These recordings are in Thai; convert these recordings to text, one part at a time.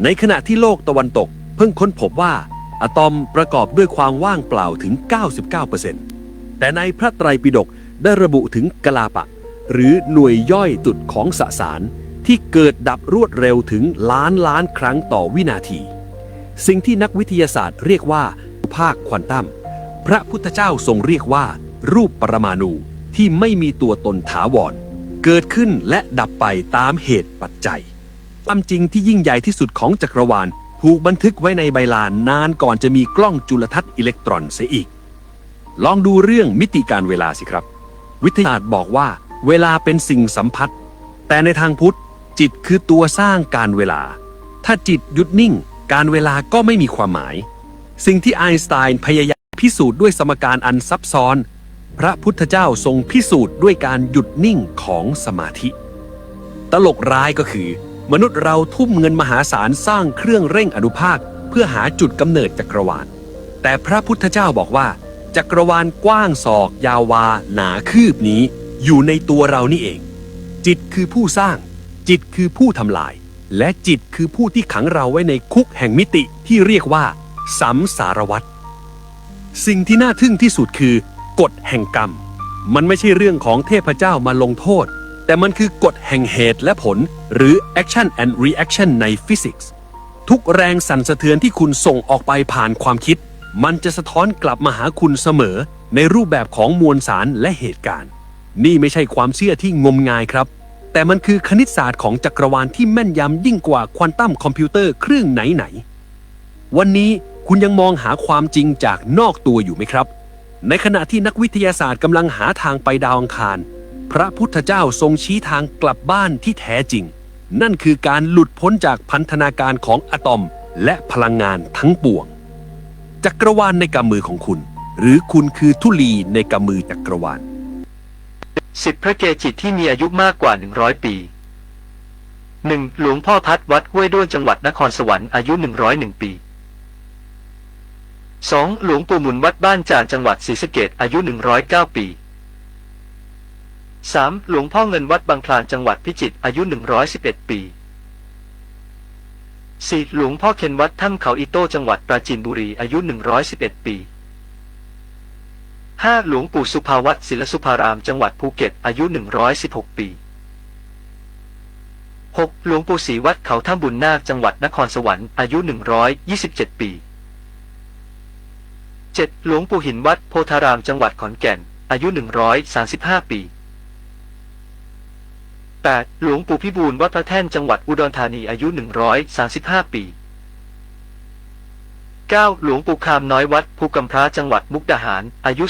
ในขณะที่โลกตะวันตกเพิ่งค้นพบว่าอะตอมประกอบด้วยความว่างเปล่าถึง 99% แต่ในพระไตรปิฎกได้ระบุถึงกลาปะหรือหน่วยย่อยจุดของสสารที่เกิดดับรวดเร็วถึงล้านครั้งต่อวินาทีสิ่งที่นักวิทยาศาสตร์เรียกว่าภาคควอนตัมพระพุทธเจ้าทรงเรียกว่ารูปปรมาณูที่ไม่มีตัวตนถาวรเกิดขึ้นและดับไปตามเหตุปัจจัยความจริงที่ยิ่งใหญ่ที่สุดของจักรวาลถูกบันทึกไว้ในใบลานนานก่อนจะมีกล้องจุลทรรศน์อิเล็กตรอนเสียอีกลองดูเรื่องมิติการเวลาสิครับวิทยาศาสตร์บอกว่าเวลาเป็นสิ่งสัมผัสแต่ในทางพุทธจิตคือตัวสร้างการเวลาถ้าจิตหยุดนิ่งการเวลาก็ไม่มีความหมายสิ่งที่ไอน์สไตน์พยายามพิสูจน์ด้วยสมการอันซับซ้อนพระพุทธเจ้าทรงพิสูจน์ด้วยการหยุดนิ่งของสมาธิตลกร้ายก็คือมนุษย์เราทุ่มเงินมหาศาลสร้างเครื่องเร่งอนุภาคเพื่อหาจุดกำเนิดจักรวาลแต่พระพุทธเจ้าบอกว่าจักรวาลกว้างศอกยาววาหนาคืบนี้อยู่ในตัวเรานี่เองจิตคือผู้สร้างจิตคือผู้ทำลายและจิตคือผู้ที่ขังเราไว้ในคุกแห่งมิติที่เรียกว่าสัมสารวัฏสิ่งที่น่าทึ่งที่สุดคือกฎแห่งกรรมมันไม่ใช่เรื่องของเทพเจ้ามาลงโทษแต่มันคือกฎแห่งเหตุและผลหรือ action and reaction ในฟิสิกส์ทุกแรงสั่นสะเทือนที่คุณส่งออกไปผ่านความคิดมันจะสะท้อนกลับมาหาคุณเสมอในรูปแบบของมวลสารและเหตุการณ์นี่ไม่ใช่ความเชื่อที่งมงายครับแต่มันคือคณิตศาสตร์ของจักรวาลที่แม่นยำยิ่งกว่าควอนตัมคอมพิวเตอร์เครื่องไหนวันนี้คุณยังมองหาความจริงจากนอกตัวอยู่ไหมครับในขณะที่นักวิทยาศาสตร์กำลังหาทางไปดาวอังคารพระพุทธเจ้าทรงชี้ทางกลับบ้านที่แท้จริงนั่นคือการหลุดพ้นจากพันธนาการของอะตอมและพลังงานทั้งปวงจักรวาลในกำมือของคุณหรือคุณคือธุลีในกำมือจักรวาล10พระเกจิที่มีอายุมากกว่า100ปี 1. หลวงพ่อพัดวัดห้วยด้วนจังหวัดนครสวรรค์อายุ101 ปี 2. หลวงปู่หมุนวัดบ้านจานจังหวัดศรีสะเกษอายุ109 ปี 3. หลวงพ่อเงินวัดบางคลานจังหวัดพิจิตรอายุ111 ปี 4. หลวงพ่อเคนวัดถ้ำเขาอิโต้จังหวัดปราจีนบุรีอายุ111 ปี 5. หลวงปู่สุภาวัตรศิลสุภารามจังหวัดภูเก็ตอายุ116 ปี 6. หลวงปู่ศรีวัดเขาถ้ำบุญนาคจังหวัดนครสวรรค์อายุ127 ปี 7. หลวงปู่หินวัดโพธารามจังหวัดขอนแก่นอายุ135 ปี 8. หลวงปู่พิบูลวัดพระแท่นจังหวัดอุดรธานีอายุ135 ปี 9. หลวงปู่คามน้อยวัดภูกำพร้าจังหวัดมุกดาหารอายุ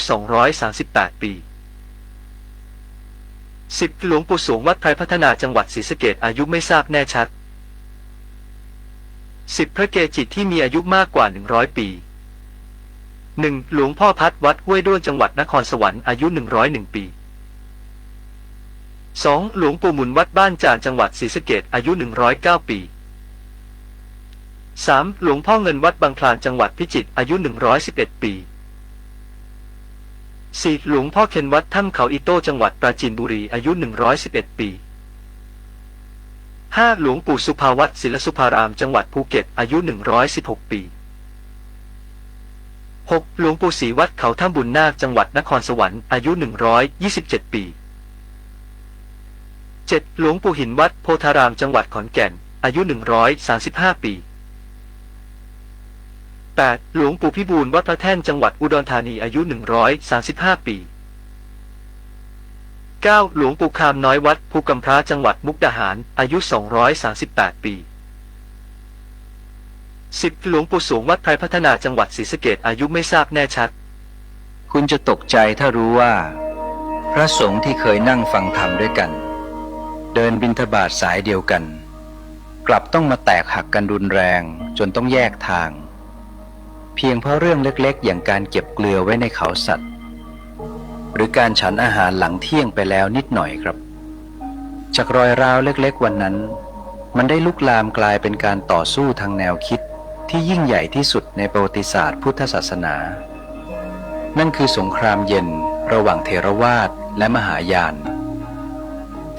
238 ปี 10. หลวงปู่สวงวัดไพรพัฒนาจังหวัดศรีสะเกษอายุไม่ทราบแน่ชัด 10. พระเกจิที่มีอายุมากกว่า100 ปี 1. หลวงพ่อพัดวัดห้วยด้วนจังหวัดนครสวรรค์อายุ101 ปี 2. หลวงปู่หมุนวัดบ้านจานจังหวัดศรีสะเกษอายุ109 ปี 3. หลวงพ่อเงินวัดบางคลานจังหวัดพิจิตรอายุ111 ปี 4. หลวงพ่อเคนวัดถ้ำเขาอิโต้จังหวัดปราจีนบุรีอายุ111 ปี 5. หลวงปู่สุภาวัตรศิลสุภารามจังหวัดภูเก็ตอายุ116 ปี 6. หลวงปู่ศรีวัดเขาถ้ำบุญนาคจังหวัดนครสวรรค์อายุ127 ปี 7. หลวงปู่หินวัดโพธารามจังหวัดขอนแก่นอายุ135 ปี 8. หลวงปู่พิบูลวัดพระแท่นจังหวัดอุดรธานีอายุ135 ปี 9. หลวงปู่คามน้อยวัดภูกำพร้าจังหวัดมุกดาหารอายุ238 ปี 10. หลวงปู่สวงวัดไพรพัฒนาจังหวัดศรีสะเกษอายุไม่ทราบแน่ชัดคุณจะตกใจถ้ารู้ว่าพระสงฆ์ที่เคยนั่งฟังธรรมด้วยกันเดินบิณฑบาตสายเดียวกันกลับต้องมาแตกหักกันรุนแรงจนต้องแยกทางเพียงเพราะเรื่องเล็กๆอย่างการเก็บเกลือไว้ในเขาสัตว์หรือการฉันอาหารหลังเที่ยงไปแล้วนิดหน่อยครับจากรอยร้าวเล็กๆวันนั้นมันได้ลุกลามกลายเป็นการต่อสู้ทางแนวคิดที่ยิ่งใหญ่ที่สุดในประวัติศาสตร์พุทธศาสนานั่นคือสงครามเย็นระหว่างเถรวาทและมหายาน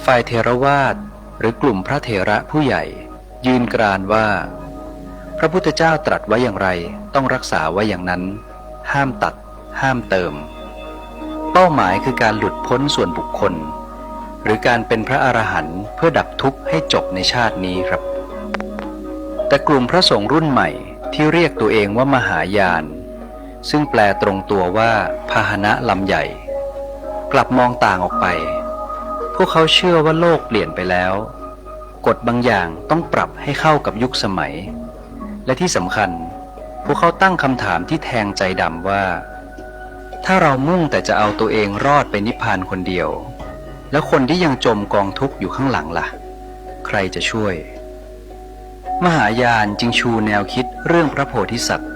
ฝ่ายเถรวาทหรือกลุ่มพระเถระผู้ใหญ่ยืนกรานว่า พระพุทธเจ้าตรัสไว้อย่างไรต้องรักษาไว้อย่างนั้นห้ามตัดห้ามเติมเป้าหมายคือการหลุดพ้นส่วนบุคคลหรือการเป็นพระอรหันต์เพื่อดับทุกข์ให้จบในชาตินี้ครับแต่กลุ่มพระสงฆ์รุ่นใหม่ที่เรียกตัวเองว่ามหายานซึ่งแปลตรงตัวว่าพาหนะลำใหญ่กลับมองต่างออกไปพวกเขาเชื่อว่าโลกเปลี่ยนไปแล้วกฎบางอย่างต้องปรับให้เข้ากับยุคสมัยและที่สำคัญพวกเขาตั้งคำถามที่แทงใจดำว่าถ้าเรามุ่งแต่จะเอาตัวเองรอดไปนิพพานคนเดียวแล้วคนที่ยังจมกองทุกข์อยู่ข้างหลังล่ะใครจะช่วยมหายานจึงชูแนวคิดเรื่องพระโพธิสัตว์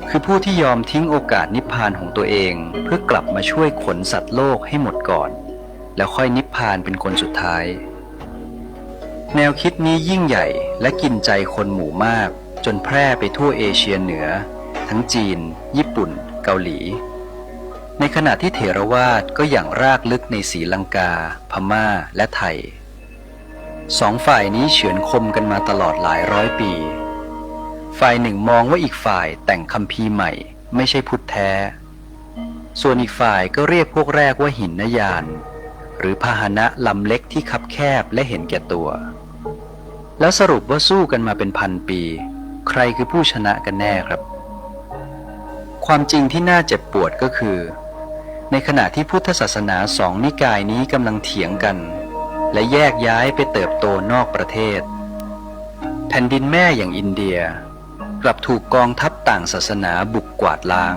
คือผู้ที่ยอมทิ้งโอกาสนิพพานของตัวเองเพื่อกลับมาช่วยขนสัตว์โลกให้หมดก่อนแล้วค่อยนิพพานเป็นคนสุดท้ายแนวคิดนี้ยิ่งใหญ่และกินใจคนหมู่มากจนแพร่ไปทั่วเอเชียเหนือทั้งจีนญี่ปุ่นเกาหลีในขณะที่เถรวาทก็อย่างรากลึกในศรีลังกาพม่าและไทยสองฝ่ายนี้เฉือนคมกันมาตลอดหลายร้อยปีฝ่ายหนึ่งมองว่าอีกฝ่ายแต่งคัมภีร์ใหม่ไม่ใช่พุทธแท้ส่วนอีกฝ่ายก็เรียกพวกแรกว่าหินนยานหรือพาหนะลำเล็กที่คับแคบและเห็นแก่ตัวแล้วสรุปว่าสู้กันมาเป็นพันปีใครคือผู้ชนะกันแน่ครับความจริงที่น่าเจ็บปวดก็คือในขณะที่พุทธศาสนาสองนิกายนี้กำลังเถียงกันและแยกย้ายไปเติบโตนอกประเทศแผ่นดินแม่อย่างอินเดียกลับถูกกองทัพต่างศาสนาบุกกวาดล้าง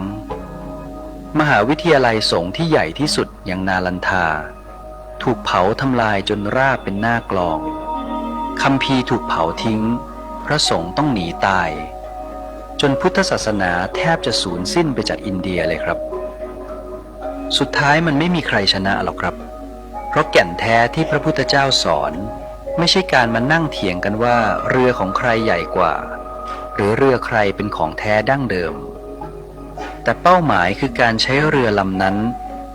มหาวิทยาลัยสงฆ์ที่ใหญ่ที่สุดอย่างนาลันทาถูกเผาทำลายจนราบเป็นหน้ากลองคัมภีร์ถูกเผาทิ้งพระสงฆ์ต้องหนีตายจนพุทธศาสนาแทบจะสูญสิ้นไปจากอินเดียเลยครับสุดท้ายมันไม่มีใครชนะหรอกครับเพราะแก่นแท้ที่พระพุทธเจ้าสอนไม่ใช่การมานั่งเถียงกันว่าเรือของใครใหญ่กว่าหรือเรือใครเป็นของแท้ดั้งเดิมแต่เป้าหมายคือการใช้เรือลำนั้น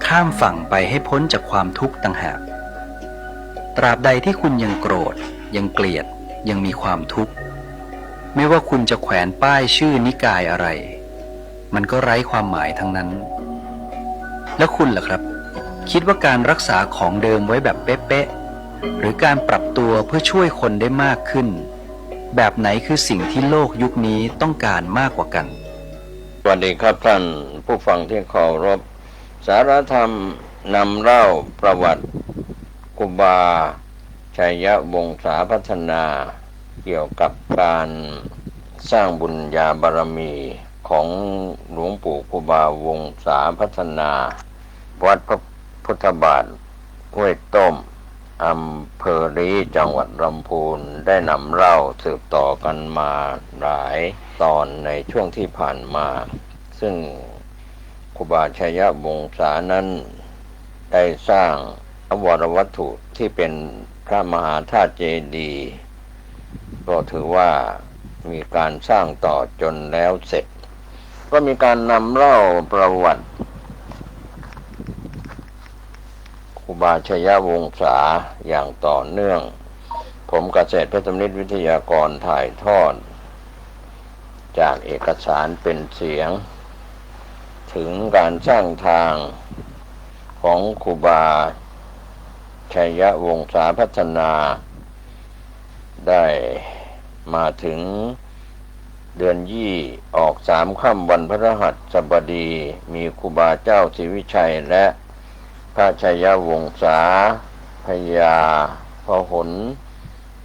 ข้ามฝั่งไปให้พ้นจากความทุกข์ต่างหากตราบใดที่คุณยังโกรธยังเกลียดยังมีความทุกข์ไม่ว่าคุณจะแขวนป้ายชื่อนิกายอะไรมันก็ไร้ความหมายทั้งนั้นแล้วคุณล่ะครับคิดว่าการรักษาของเดิมไว้แบบเป๊ะๆหรือการปรับตัวเพื่อช่วยคนได้มากขึ้นแบบไหนคือสิ่งที่โลกยุคนี้ต้องการมากกว่ากันสวัสดีครับท่านผู้ฟังที่เคารพสารธรรมนำเล่าประวัติครูบาชัยวงศาพัฒนาเกี่ยวกับการสร้างบุญญาบารมีของหลวงปู่ครูบาวงศาพัฒนาวัดพระพุทธบาทห้วยต้มอำเภอรีจังหวัดลำพูนได้นำเล่าสืบต่อกันมาหลายตอนในช่วงที่ผ่านมาซึ่งครูบาชัยวงศานั้นได้สร้างวรวัตถุที่เป็นพระมหาธาตุเจดีย์ก็ถือว่ามีการสร้างต่อจนแล้วเสร็จก็มีการนำเล่าประวัติครูบาชัยวงศาอย่างต่อเนื่องผมเกษตรเพชรสำนิดวิทยากรถ่ายทอดจากเอกสารเป็นเสียงถึงการสร้างทางของครูบาชัยวงศาพัฒนาได้มาถึงเดือนยี่ออก3 ค่ำวันพฤหัสบดีมีครูบาเจ้าศรีวิชัยและพระชัยวงศาพญาพหล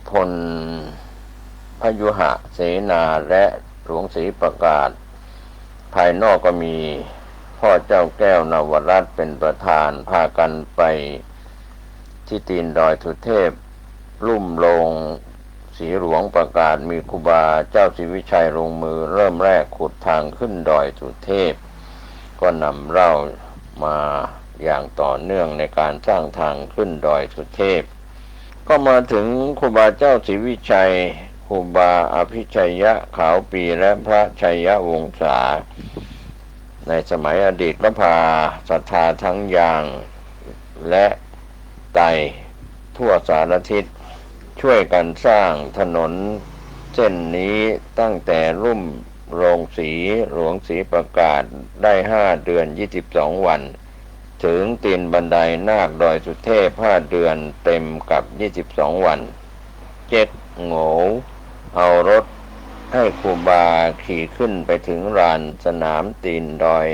พลพยุหเสนาและหลวงศรีประกาศภายนอกก็มีพ่อเจ้าแก้วนวรัตน์เป็นประธานพากันไปที่ตีนดอยสุเทพลุ่มลงศรีหลวงประกาศมีครูบาเจ้าศรีวิชัยลงมือเริ่มแรกขุดทางขึ้นดอยสุเทพก็นำเล่ามาอย่างต่อเนื่องในการสร้างทางขึ้นดอยสุเทพก็มาถึงครูบาเจ้าศรีวิชัยครูบาอภิชัยยะขาวปีและพระชัยวงศาในสมัยอดีตก็พาศรัทธาทั้งยางและไตทั่วสารทิศช่วยกันสร้างถนน เส้นนี้ตั้งแต่รุ่มโรงสีหลวงศรีประกาศได้5 เดือน22 วันถึงตีนบันไดนาคดอยสุเทพ5 เดือนเต็มกับ22 วัน7โง่เอารถให้ครูบาขี่ขึ้นไปถึงลานสนามตีนดอย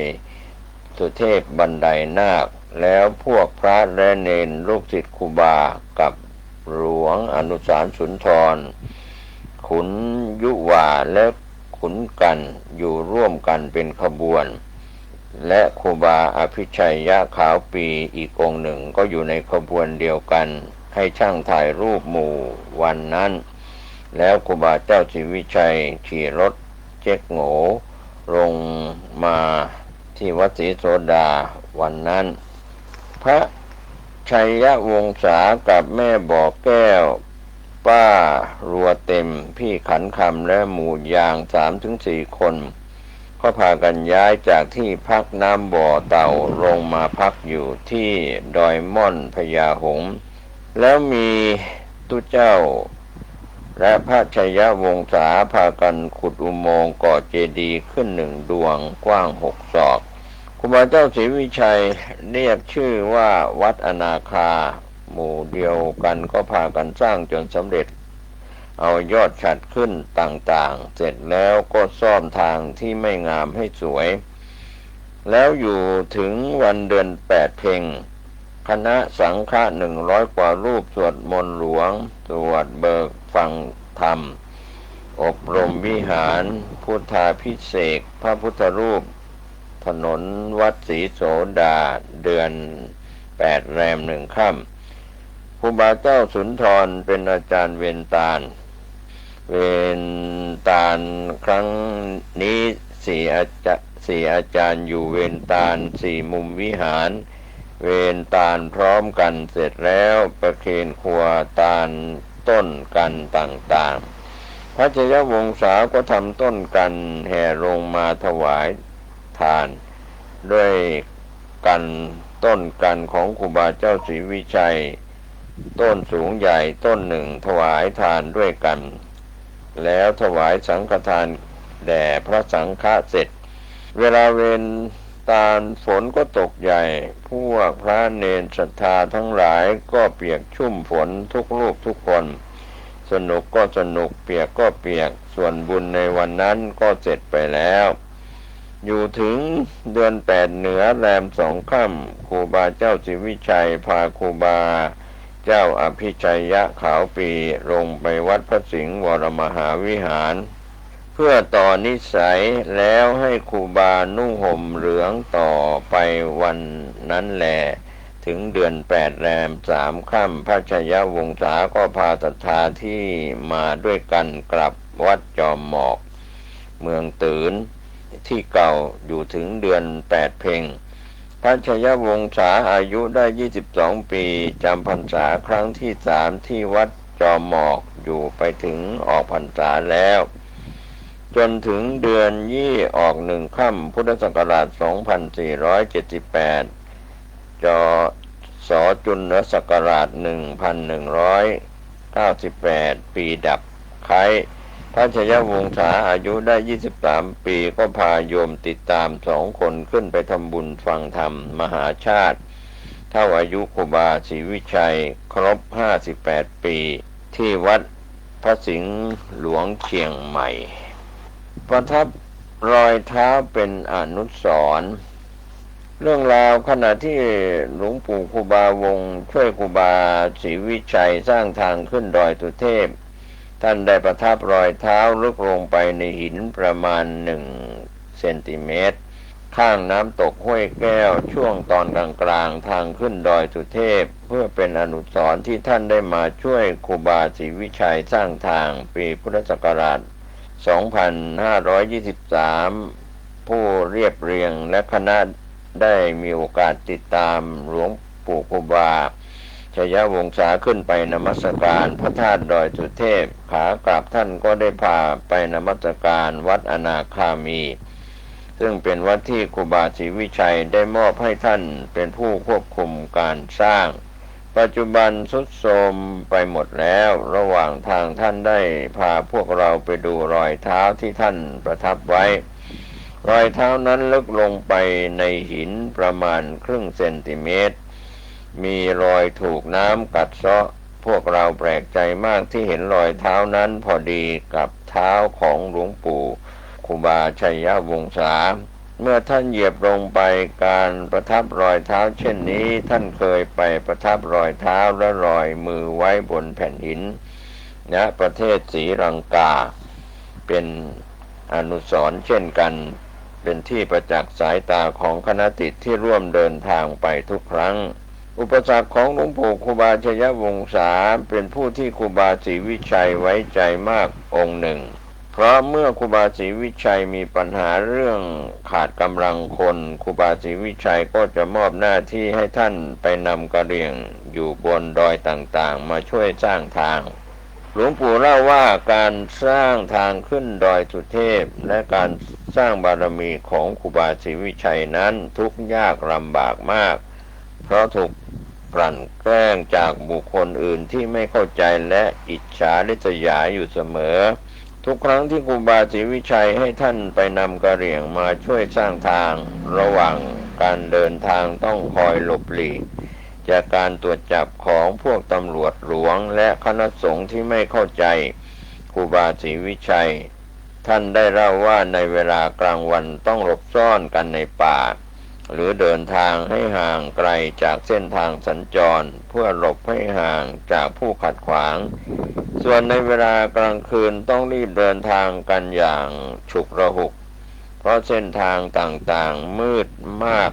สุเทพบันไดนาคแล้วพวกพระและเณรลูกศิษย์ครูบากับหลวงอนุสารสุนทรขุนยุวาและขุนกันอยู่ร่วมกันเป็นขบวนและครูบาอภิชัยยะขาวปีอีกองค์หนึ่งก็อยู่ในขบวนเดียวกันให้ช่างถ่ายรูปหมู่วันนั้นแล้วครูบาเจ้าศรีวิชัยขี่รถเจ๊กโง่ลงมาที่วัดศรีโสดาวันนั้นพระชัยยวงศากับแม่บ่อแก้วป้ารัวเต็มพี่ขันคำและหมู่ยาง 3-4 คนก็พากันย้ายจากที่พักน้ำบ่อเต่าลงมาพักอยู่ที่ดอยม่อนพญาหงส์แล้วมีตุเจ้าและพระชัยยวงศาพากันขุดอุโมงค์ก่อเจดีย์ขึ้น1 ดวงกว้าง6 ศอกครูบาเจ้าศรีวิชัยเรียกชื่อว่าวัดอนาคาหมู่เดียวกันก็พากันสร้างจนสำเร็จเอายอดฉัตรขึ้นต่างๆเสร็จแล้วก็ซ่อมทางที่ไม่งามให้สวยแล้วอยู่ถึงวันเดือน8 เพ็งคณะสังฆะ100 กว่ารูปสวดมนต์หลวงสวดเบิกฟังธรรมอบรมวิหารพุทธาภิเษกพระพุทธรูปถนนวัดศรีโสดาเดือน8 แรม 1 ค่ำครูบาเจ้าสุนทรเป็นอาจารย์เวรตาลครั้งนี้4 อาจารย์อยู่เวรตาล4 มุมวิหารเวรตาลพร้อมกันเสร็จแล้วประเคนครัวตาลต้นกันต่างๆพระชัยวงศาก็ทำต้นกันแห่ลงมาถวายทานด้วยกันต้นกันของครูบาเจ้าศรีวิชัยต้นสูงใหญ่ต้นหนึ่งถวายทานด้วยกันแล้วถวายสังฆทานแด่พระสังฆะเสร็จเวลาเวรตาลฝนก็ตกใหญ่พวกพระเณรศรัทธาทั้งหลายก็เปียกชุ่มฝนทุกรูปทุกคนสนุกก็สนุกเปียกก็เปียกส่วนบุญในวันนั้นก็เสร็จไปแล้วอยู่ถึงเดือน8เหนือแรม2 ค่ำครูบาเจ้าศรีวิชัยพาครูบาเจ้าอภิชัยยะขาวปีลงไปวัดพระสิงห์วรมหาวิหารเพื่อต่อนิสัยแล้วให้ครูบานุ่งห่มเหลืองต่อไปวันนั้นแลถึงเดือน8แรม3 ค่ำพระชัยยวงศาก็พาศรัทธาที่มาด้วยกันกลับวัดจอมหมอกเมืองตืนที่เก่าอยู่ถึงเดือน8 เพ็งพระชัยวงศาอายุได้22 ปีจำพรรษาครั้งที่3ที่วัดจอมหมอกอยู่ไปถึงออกพรรษาแล้วจนถึงเดือนยี่ออก1 ค่ำพุทธศักราช 2478 ศ.จุลศักราช 1198 ปีดับไข้พระชัยวงศาอายุได้23 ปีก็พาโยมติดตาม2 คนขึ้นไปทำบุญฟังธรรมมหาชาติเท่าอายุครูบาศรีวิชัยครบ58 ปีที่วัดพระสิงห์หลวงเชียงใหม่ประทับรอยเท้าเป็นอนุสรณ์เรื่องราวขณะที่หลวงปู่ครูบาวงศ์ช่วยครูบาศรีวิชัยสร้างทางขึ้นดอยสุเทพท่านได้ประทับรอยเท้าลึกลงไปในหินประมาณ1 เซนติเมตรข้างน้ำตกห้วยแก้วช่วงตอนกลางทางขึ้นดอยสุเทพเพื่อเป็นอนุสรณ์ที่ท่านได้มาช่วยครูบาศรีวิชัยสร้างทางปีพุทธศักราช 2523 ผู้เรียบเรียงและคณะได้มีโอกาสติดตามหลวงปู่ครูบาชัยวงศาขึ้นไปนมัสการพระธาตุดอยสุเทพขากลับท่านก็ได้พาไปนมัสการวัดอนาคามีซึ่งเป็นวัดที่ครูบาศรีวิชัยได้มอบให้ท่านเป็นผู้ควบคุมการสร้าง ปัจจุบันทรุดโทรมไปหมดแล้วระหว่างทางท่านได้พาพวกเราไปดูรอยเท้าที่ท่านประทับไว้รอยเท้านั้นลึกลงไปในหินประมาณครึ่งเซนติเมตรมีรอยถูกน้ำกัดเซาะพวกเราแปลกใจมากที่เห็นรอยเท้านั้นพอดีกับเท้าของหลวงปู่ครูบาชัยยวงศาเมื่อท่านเหยียบลงไปการประทับรอยเท้าเช่นนี้ท่านเคยไปประทับรอยเท้าและรอยมือไว้บนแผ่นหินณประเทศศรีลังกาเป็นอนุสรณ์เช่นกันเป็นที่ประจักษ์สายตาของคณะศิษย์ที่ร่วมเดินทางไปทุกครั้งอุปสรรคของหลวงปู่ครูบาชัยวงศาเป็นผู้ที่ครูบาศรีวิชัยไว้ใจมากองค์หนึ่งเพราะเมื่อครูบาศรีวิชัยมีปัญหาเรื่องขาดกำลังคนครูบาศรีวิชัยก็จะมอบหน้าที่ให้ท่านไปนำกระเหรี่ยงอยู่บนดอยต่างๆมาช่วยสร้างทางหลวงปู่เล่าว่าการสร้างทางขึ้นดอยสุเทพและการสร้างบารมีของครูบาศรีวิชัยนั้นทุกข์ยากลำบากมากเพราะถูกกลั่นแกล้งจากบุคคลอื่นที่ไม่เข้าใจและอิจฉาริษยาอยู่เสมอทุกครั้งที่ครูบาศรีวิชัยให้ท่านไปนำกระเหรี่ยงมาช่วยสร้างทางระหว่างการเดินทางต้องคอยหลบหลีกจากการตรวจจับของพวกตำรวจหลวงและคณะสงฆ์ที่ไม่เข้าใจครูบาศรีวิชัยท่านได้เล่าว่าในเวลากลางวันต้องหลบซ่อนกันในป่าหรือเดินทางให้ห่างไกลจากเส้นทางสัญจรเพื่อหลบให้ห่างจากผู้ขัดขวางส่วนในเวลากลางคืนต้องรีบเดินทางกันอย่างฉุกระหุกเพราะเส้นทางต่างๆมืดมาก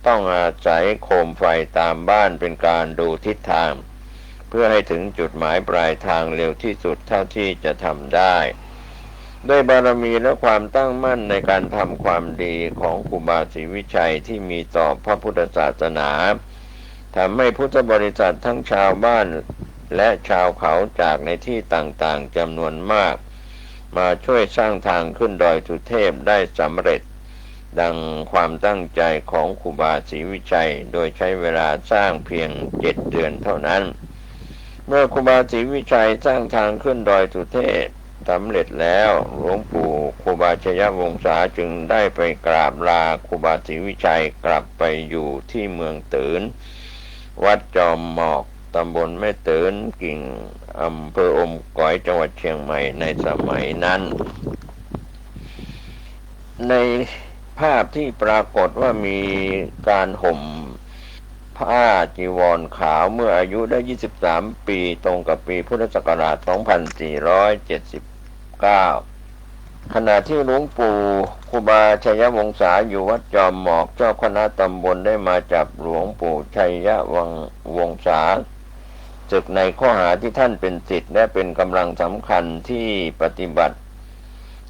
ต้องอาศัยโคมไฟตามบ้านเป็นการดูทิศทางเพื่อให้ถึงจุดหมายปลายทางเร็วที่สุดเท่าที่จะทำได้ด้วยบารมีและความตั้งมั่นในการทำความดีของครูบาศรีวิชัยที่มีต่อพระพุทธศาสนาทำให้พุทธบริษัททั้งชาวบ้านและชาวเขาจากในที่ต่างๆจำนวนมากมาช่วยสร้างทางขึ้นดอยสุเทพได้สำเร็จดังความตั้งใจของครูบาศรีวิชัยโดยใช้เวลาสร้างเพียง7 เดือนเท่านั้นเมื่อครูบาศรีวิชัยสร้างทางขึ้นดอยสุเทพสำเร็จแล้วหลวงปู่ครูบาชัยวงศาจึงได้ไปกราบลาครูบาศรีวิชัยกลับไปอยู่ที่เมืองตืนวัดจอมหมอกตำบลแม่ตืนกิ่งอำเภออมก๋อยจังหวัดเชียงใหม่ในสมัยนั้นในภาพที่ปรากฏว่ามีการห่มผ้าจีวรขาวเมื่ออายุได้23 ปีตรงกับปีพุทธศักราช 2479 ขณะที่หลวงปู่ครูบาชัยวงศาอยู่วัดจอมหมอกเจ้าคณะตำบลได้มาจับหลวงปู่ชัยวงศาศึกในข้อหาที่ท่านเป็นศิษย์และเป็นกำลังสำคัญที่ปฏิบัติ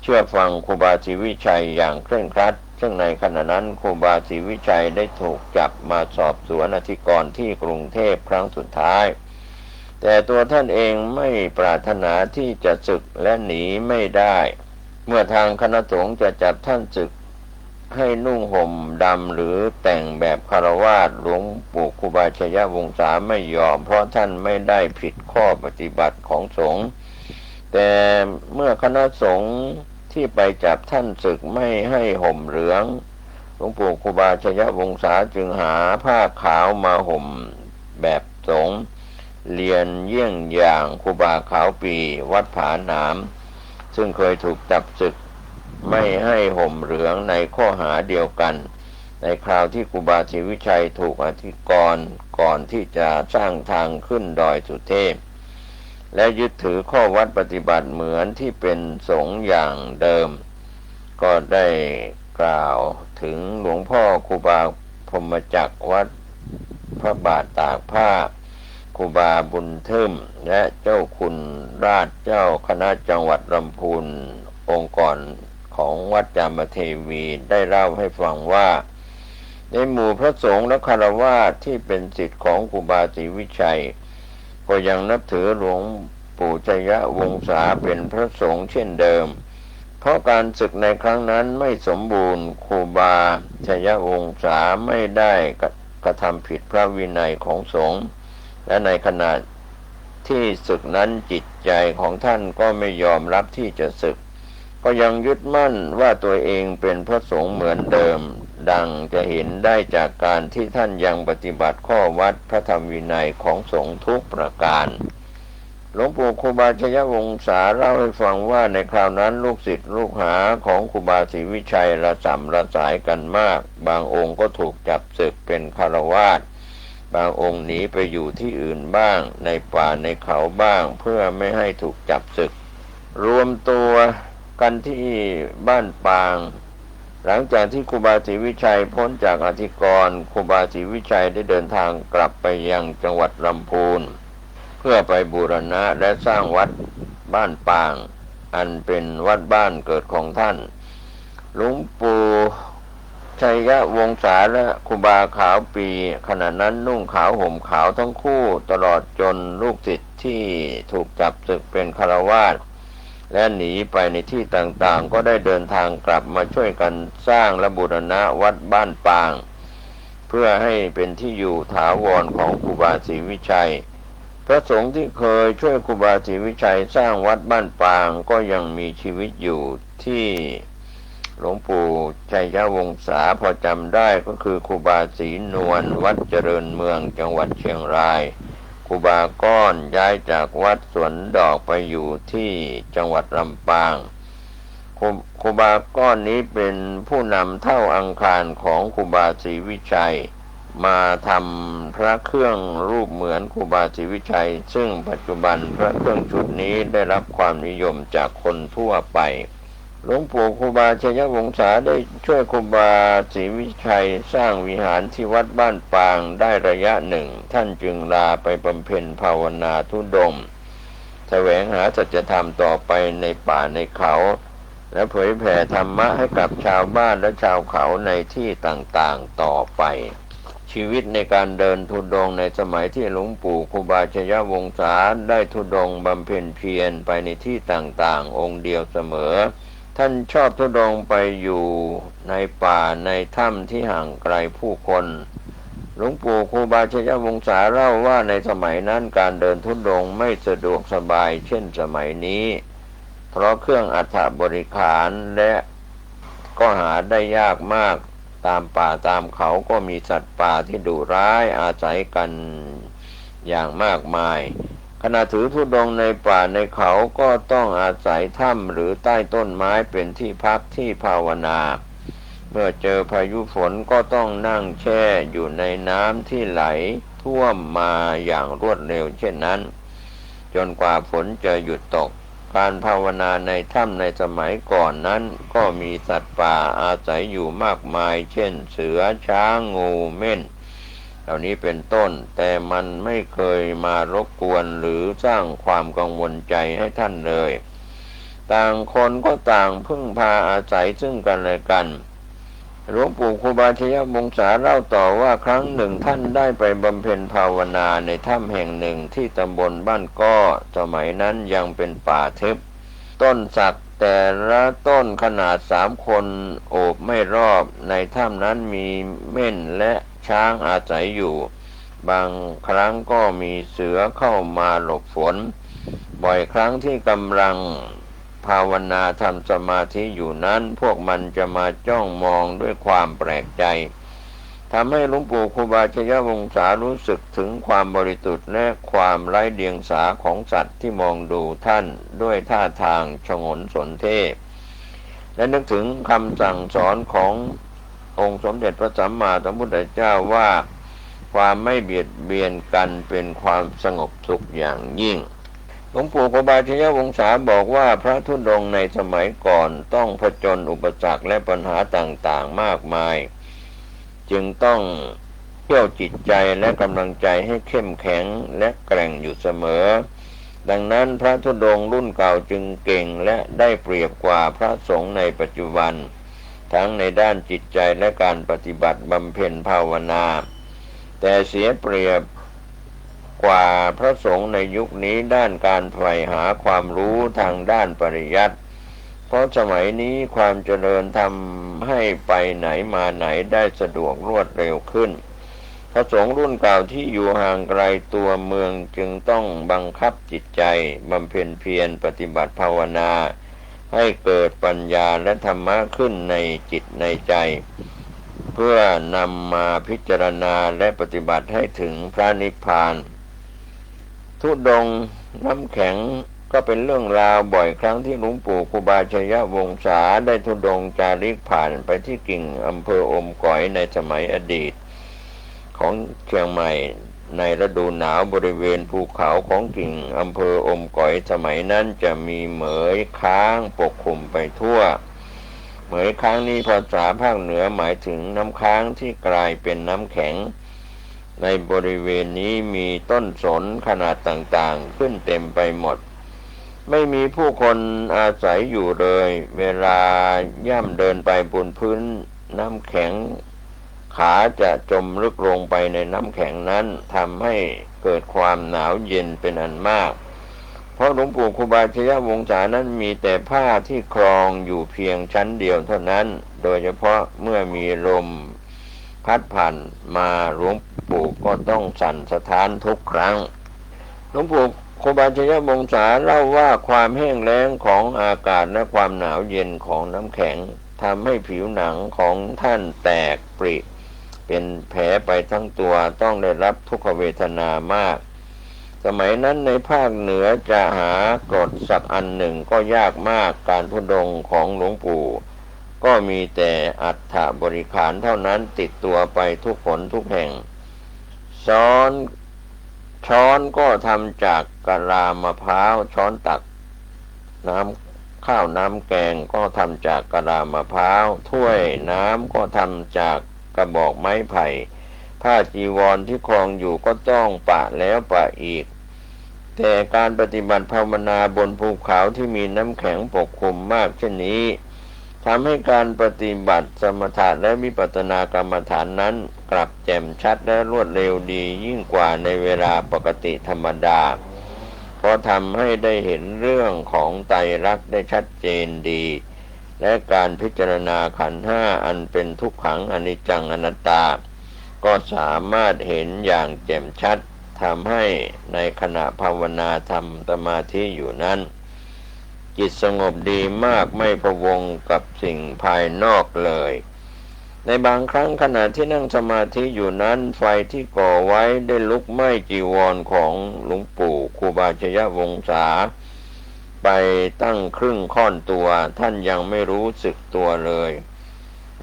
เชื่อฟังครูบาศรีวิชัยอย่างเคร่งครัดซึ่งในขณะนั้นครูบาศรีวิชัยได้ถูกจับมาสอบสวนอธิกรณ์ที่กรุงเทพครั้งสุดท้ายแต่ตัวท่านเองไม่ปรารถนาที่จะศึกและหนีไม่ได้เมื่อทางคณะสงฆ์จะจับท่านศึกให้นุ่งห่มดำหรือแต่งแบบฆราวาสหลวงปู่ครูบาชัยวงศาไม่ยอมเพราะท่านไม่ได้ผิดข้อปฏิบัติของสงฆ์แต่เมื่อคณะสงฆ์ที่ไปจับท่านศึกไม่ให้ห่มเหลืองหลวงปู่ครูบาชัยวงศาจึงหาผ้าขาวมาห่มแบบสงฆ์เรียนเยี่ยงอย่างครูบาขาวปีวัดผาหนามซึ่งเคยถูกจับศึกไม่ให้ห่มเหลืองในข้อหาเดียวกันในคราวที่ครูบาศรีวิชัยถูกอธิกรณ์ก่อนที่จะสร้างทางขึ้นดอยสุเทพและยึดถือข้อวัดปฏิบัติเหมือนที่เป็นสงฆ์อย่างเดิมก็ได้กล่าวถึงหลวงพ่อครูบาพรหมจักรวัดพระบาทตากผ้าครูบาบุญทึมและเจ้าคุณราชเจ้าคณะจังหวัดลำพูนองค์กรของวัดจามเทวีได้เล่าให้ฟังว่าในหมู่พระสงฆ์และฆราวาสที่เป็นศิษย์ของครูบาศรีวิชัยก็ยังนับถือหลวงปู่ชัยวงศาเป็นพระสงฆ์เช่นเดิมเพราะการศึกในครั้งนั้นไม่สมบูรณ์ครูบาชัยวงศาไม่ได้กระทำผิดพระวินัยของสงฆ์ และในขณะที่ศึกนั้นจิตใจของท่านก็ไม่ยอมรับที่จะศึกก็ยังยึดมั่นว่าตัวเองเป็นพระสงฆ์เหมือนเดิมดังจะเห็นได้จากการที่ท่านยังปฏิบัติข้อวัดพระธรรมวินัยของสงฆ์ทุกประการหลวงปู่ครูบาชยวงศาเล่าให้ฟังว่าในคราวนั้นลูกศิษย์ลูกหาของครูบาศรีวิชัยระส่ำระสายกันมากบางองค์ก็ถูกจับศึกเป็นฆราวาสบางองค์หนีไปอยู่ที่อื่นบ้างในป่าในเขาบ้างเพื่อไม่ให้ถูกจับศึกรวมตัวกันที่บ้านปางหลังจากที่ครูบาศรีวิชัยพ้นจากอธิกรณ์ครูบาศรีวิชัยได้เดินทางกลับไปยังจังหวัดลำพูนเพื่อไปบูรณะและสร้างวัดบ้านปางอันเป็นวัดบ้านเกิดของท่านหลวงปู่ชัยวงศาและครูบาขาวปีขณะนั้นนุ่งขาวห่มขาวทั้งคู่ตลอดจนลูกศิษย์ที่ถูกจับศึกเป็นฆราวาสและหนีไปในที่ต่างๆก็ได้เดินทางกลับมาช่วยกันสร้างและบูรณะวัดบ้านปางเพื่อให้เป็นที่อยู่ถาวรของครูบาศรีวิชัยพระสงฆ์ที่เคยช่วยครูบาศรีวิชัยสร้างวัดบ้านปางก็ยังมีชีวิตอยู่ที่หลวงปู่ชัยวงศาพอจำได้ก็คือครูบาศรีนวลวัดเจริญเมืองจังหวัดเชียงรายครูบาก้อนย้ายจากวัดสวนดอกไปอยู่ที่จังหวัดลำปางครูบาก้อนนี้เป็นผู้นำเท่าอังคารของครูบาศรีวิชัยมาทำพระเครื่องรูปเหมือนครูบาศรีวิชัยซึ่งปัจจุบันพระเครื่องชุดนี้ได้รับความนิยมจากคนทั่วไปหลวงปู่ครูบาชัยวงศาได้ช่วยครูบาศรีวิชัยสร้างวิหารที่วัดบ้านปางได้ระยะหนึ่งท่านจึงลาไปบำเพ็ญภาวนาธุดงค์แสวงหาสัจธรรมต่อไปในป่าในเขาและเผยแผ่ธรรมะให้กับชาวบ้านและชาวเขาในที่ต่างๆต่อไปชีวิตในการเดินธุดงค์ในสมัยที่หลวงปู่ครูบาชัยวงศาได้ธุดงค์บำเพ็ญเพียรไปในที่ต่างๆองค์เดียวเสมอท่านชอบธุดงค์ไปอยู่ในป่าในถ้ำที่ห่างไกลผู้คนหลวงปู่ครูบาชัยวงศาเล่าว่าในสมัยนั้นการเดินธุดงค์ไม่สะดวกสบายเช่นสมัยนี้เพราะเครื่องอัฐบริขารและก็หาได้ยากมากตามป่าตามเขาก็มีสัตว์ป่าที่ดุร้ายอาศัยกันอย่างมากมายขณะถือธุดงค์ในป่าในเขาก็ต้องอาศัยถ้ำหรือใต้ต้นไม้เป็นที่พักที่ภาวนาเมื่อเจอพายุฝนก็ต้องนั่งแช่อยู่ในน้ำที่ไหลท่วมมาอย่างรวดเร็วเช่นนั้นจนกว่าฝนจะหยุดตกการภาวนาในถ้ำในสมัยก่อนนั้นก็มีสัตว์ป่าอาศัยอยู่มากมายเช่นเสือช้างงูเม่นเหล่านี้เป็นต้นแต่มันไม่เคยมารบกวนหรือสร้างความกังวลใจให้ท่านเลยต่างคนก็ต่างพึ่งพาอาศัยซึ่งกันและกันหลวงปู่ครูบาชัยวงศาเล่าต่อว่าครั้งหนึ่งท่านได้ไปบำเพ็ญภาวนาในถ้ำแห่งหนึ่งที่ตำบลบ้านก้อสมัยนั้นยังเป็นป่าทึบต้นสักแต่ละต้นขนาด3 คนโอบไม่รอบในถ้ำนั้นมีเม่นและช้างอาศัยอยู่บางครั้งก็มีเสือเข้ามาหลบฝนบ่อยครั้งที่กำลังภาวนาทำสมาธิอยู่นั้นพวกมันจะมาจ้องมองด้วยความแปลกใจทำให้หลวงปู่ครูบาชัยวงศารู้สึกถึงความบริสุทธิ์และความไร้เดียงสาของสัตว์ที่มองดูท่านด้วยท่าทางฉงนสนเท่และนึกถึงคำสั่งสอนขององค์สมเด็จพระสัมมาสัมพุทธเจ้าว่าความไม่เบียดเบียนกันเป็นความสงบสุขอย่างยิ่งหลวงปู่ครูบาชัยวงศาบอกว่าพระธุดงค์ในสมัยก่อนต้องผจญอุปสรรคและปัญหาต่างๆมากมายจึงต้องเขี่ยวจิตใจและกำลังใจให้เข้มแข็งและแกร่งอยู่เสมอดังนั้นพระธุดงค์รุ่นเก่าจึงเก่งและได้เปรียบกว่าพระสงฆ์ในปัจจุบันทั้งในด้านจิตใจและการปฏิบัติบำเพ็ญภาวนาแต่เสียเปรียบกว่าพระสงฆ์ในยุคนี้ด้านการใฝ่หาความรู้ทางด้านปริยัติเพราะสมัยนี้ความเจริญทำให้ไปไหนมาไหนได้สะดวกรวดเร็วขึ้น พระสงฆ์รุ่นเก่าที่อยู่ห่างไกลตัวเมืองจึงต้องบังคับจิตใจบำเพ็ญเพียรปฏิบัติภาวนาให้เกิดปัญญาและธรรมะขึ้นในจิตในใจเพื่อนำมาพิจารณาและปฏิบัติให้ถึงพระนิพพานธุดงค์น้ำแข็งก็เป็นเรื่องราวบ่อยครั้งที่หลวงปู่ครูบาชัยวงศาได้ธุดงค์จาริกผ่านไปที่กิ่งอำเภออมก๋อยในสมัยอดีตของเชียงใหม่ในฤดูหนาวบริเวณภูเขาของกิ่งอำเภออมก๋อยสมัยนั้นจะมีเหมยค้างปกคลุมไปทั่วเหมยค้างนี้ภาษาภาคเหนือหมายถึงน้ำค้างที่กลายเป็นน้ำแข็งในบริเวณนี้มีต้นสนขนาดต่างๆขึ้นเต็มไปหมดไม่มีผู้คนอาศัยอยู่เลยเวลาย่ำเดินไปบนพื้นน้ำแข็งขาจะจมลึกลงไปในน้ำแข็งนั้นทำให้เกิดความหนาวเย็นเป็นอันมากเพราะหลวงปู่ครูบาชัยวงศานั้นมีแต่ผ้าที่ครองอยู่เพียงชั้นเดียวเท่านั้นโดยเฉพาะเมื่อมีลมพัดผ่านมาหลวงปู่ก็ต้องสั่นสะท้านทุกครั้งหลวงปู่ครูบาชัยวงศาเล่าว่าความแห้งแล้งของอากาศและความหนาวเย็นของน้ำแข็งทำให้ผิวหนังของท่านแตกปริเป็นแผลไปทั้งตัวต้องได้รับทุกขเวทนามากสมัยนั้นในภาคเหนือจะหากรดสักอันหนึ่งก็ยากมากการธุดงค์ของหลวงปู่ก็มีแต่อัฐบริขารเท่านั้นติดตัวไปทุกหนทุกแห่งช้อนก็ทำจากกะลามะพร้าวช้อนตักน้ำข้าวน้ำแกงก็ทำจากกะลามะพร้าวถ้วยน้ำก็ทำจากกระบอกไม้ไผ่ผ้าจีวรที่ครองอยู่ก็ต้องปะแล้วปะอีกแต่การปฏิบัติภาวนาบนภูเขาที่มีน้ำแข็งปกคลุมมากเช่นนี้ทำให้การปฏิบัติสมถะและวิปัสสนากรรมฐานนั้นกลับแจ่มชัดและรวดเร็วดียิ่งกว่าในเวลาปกติธรรมดาเพราะทำให้ได้เห็นเรื่องของไตรลักษณ์ได้ชัดเจนดีและการพิจารณาขันธ์ห้าอันเป็นทุกขังอนิจจังอนัตตาก็สามารถเห็นอย่างแจ่มชัดทำให้ในขณะภาวนาทำสมาธิอยู่นั้นจิตสงบดีมากไม่พะวงกับสิ่งภายนอกเลยในบางครั้งขณะที่นั่งสมาธิอยู่นั้นไฟที่ก่อไว้ได้ลุกไหม้จีวรของหลวงปู่ครูบาชัยวงศาไปตั้งครึ่งค่อนตัวท่านยังไม่รู้สึกตัวเลย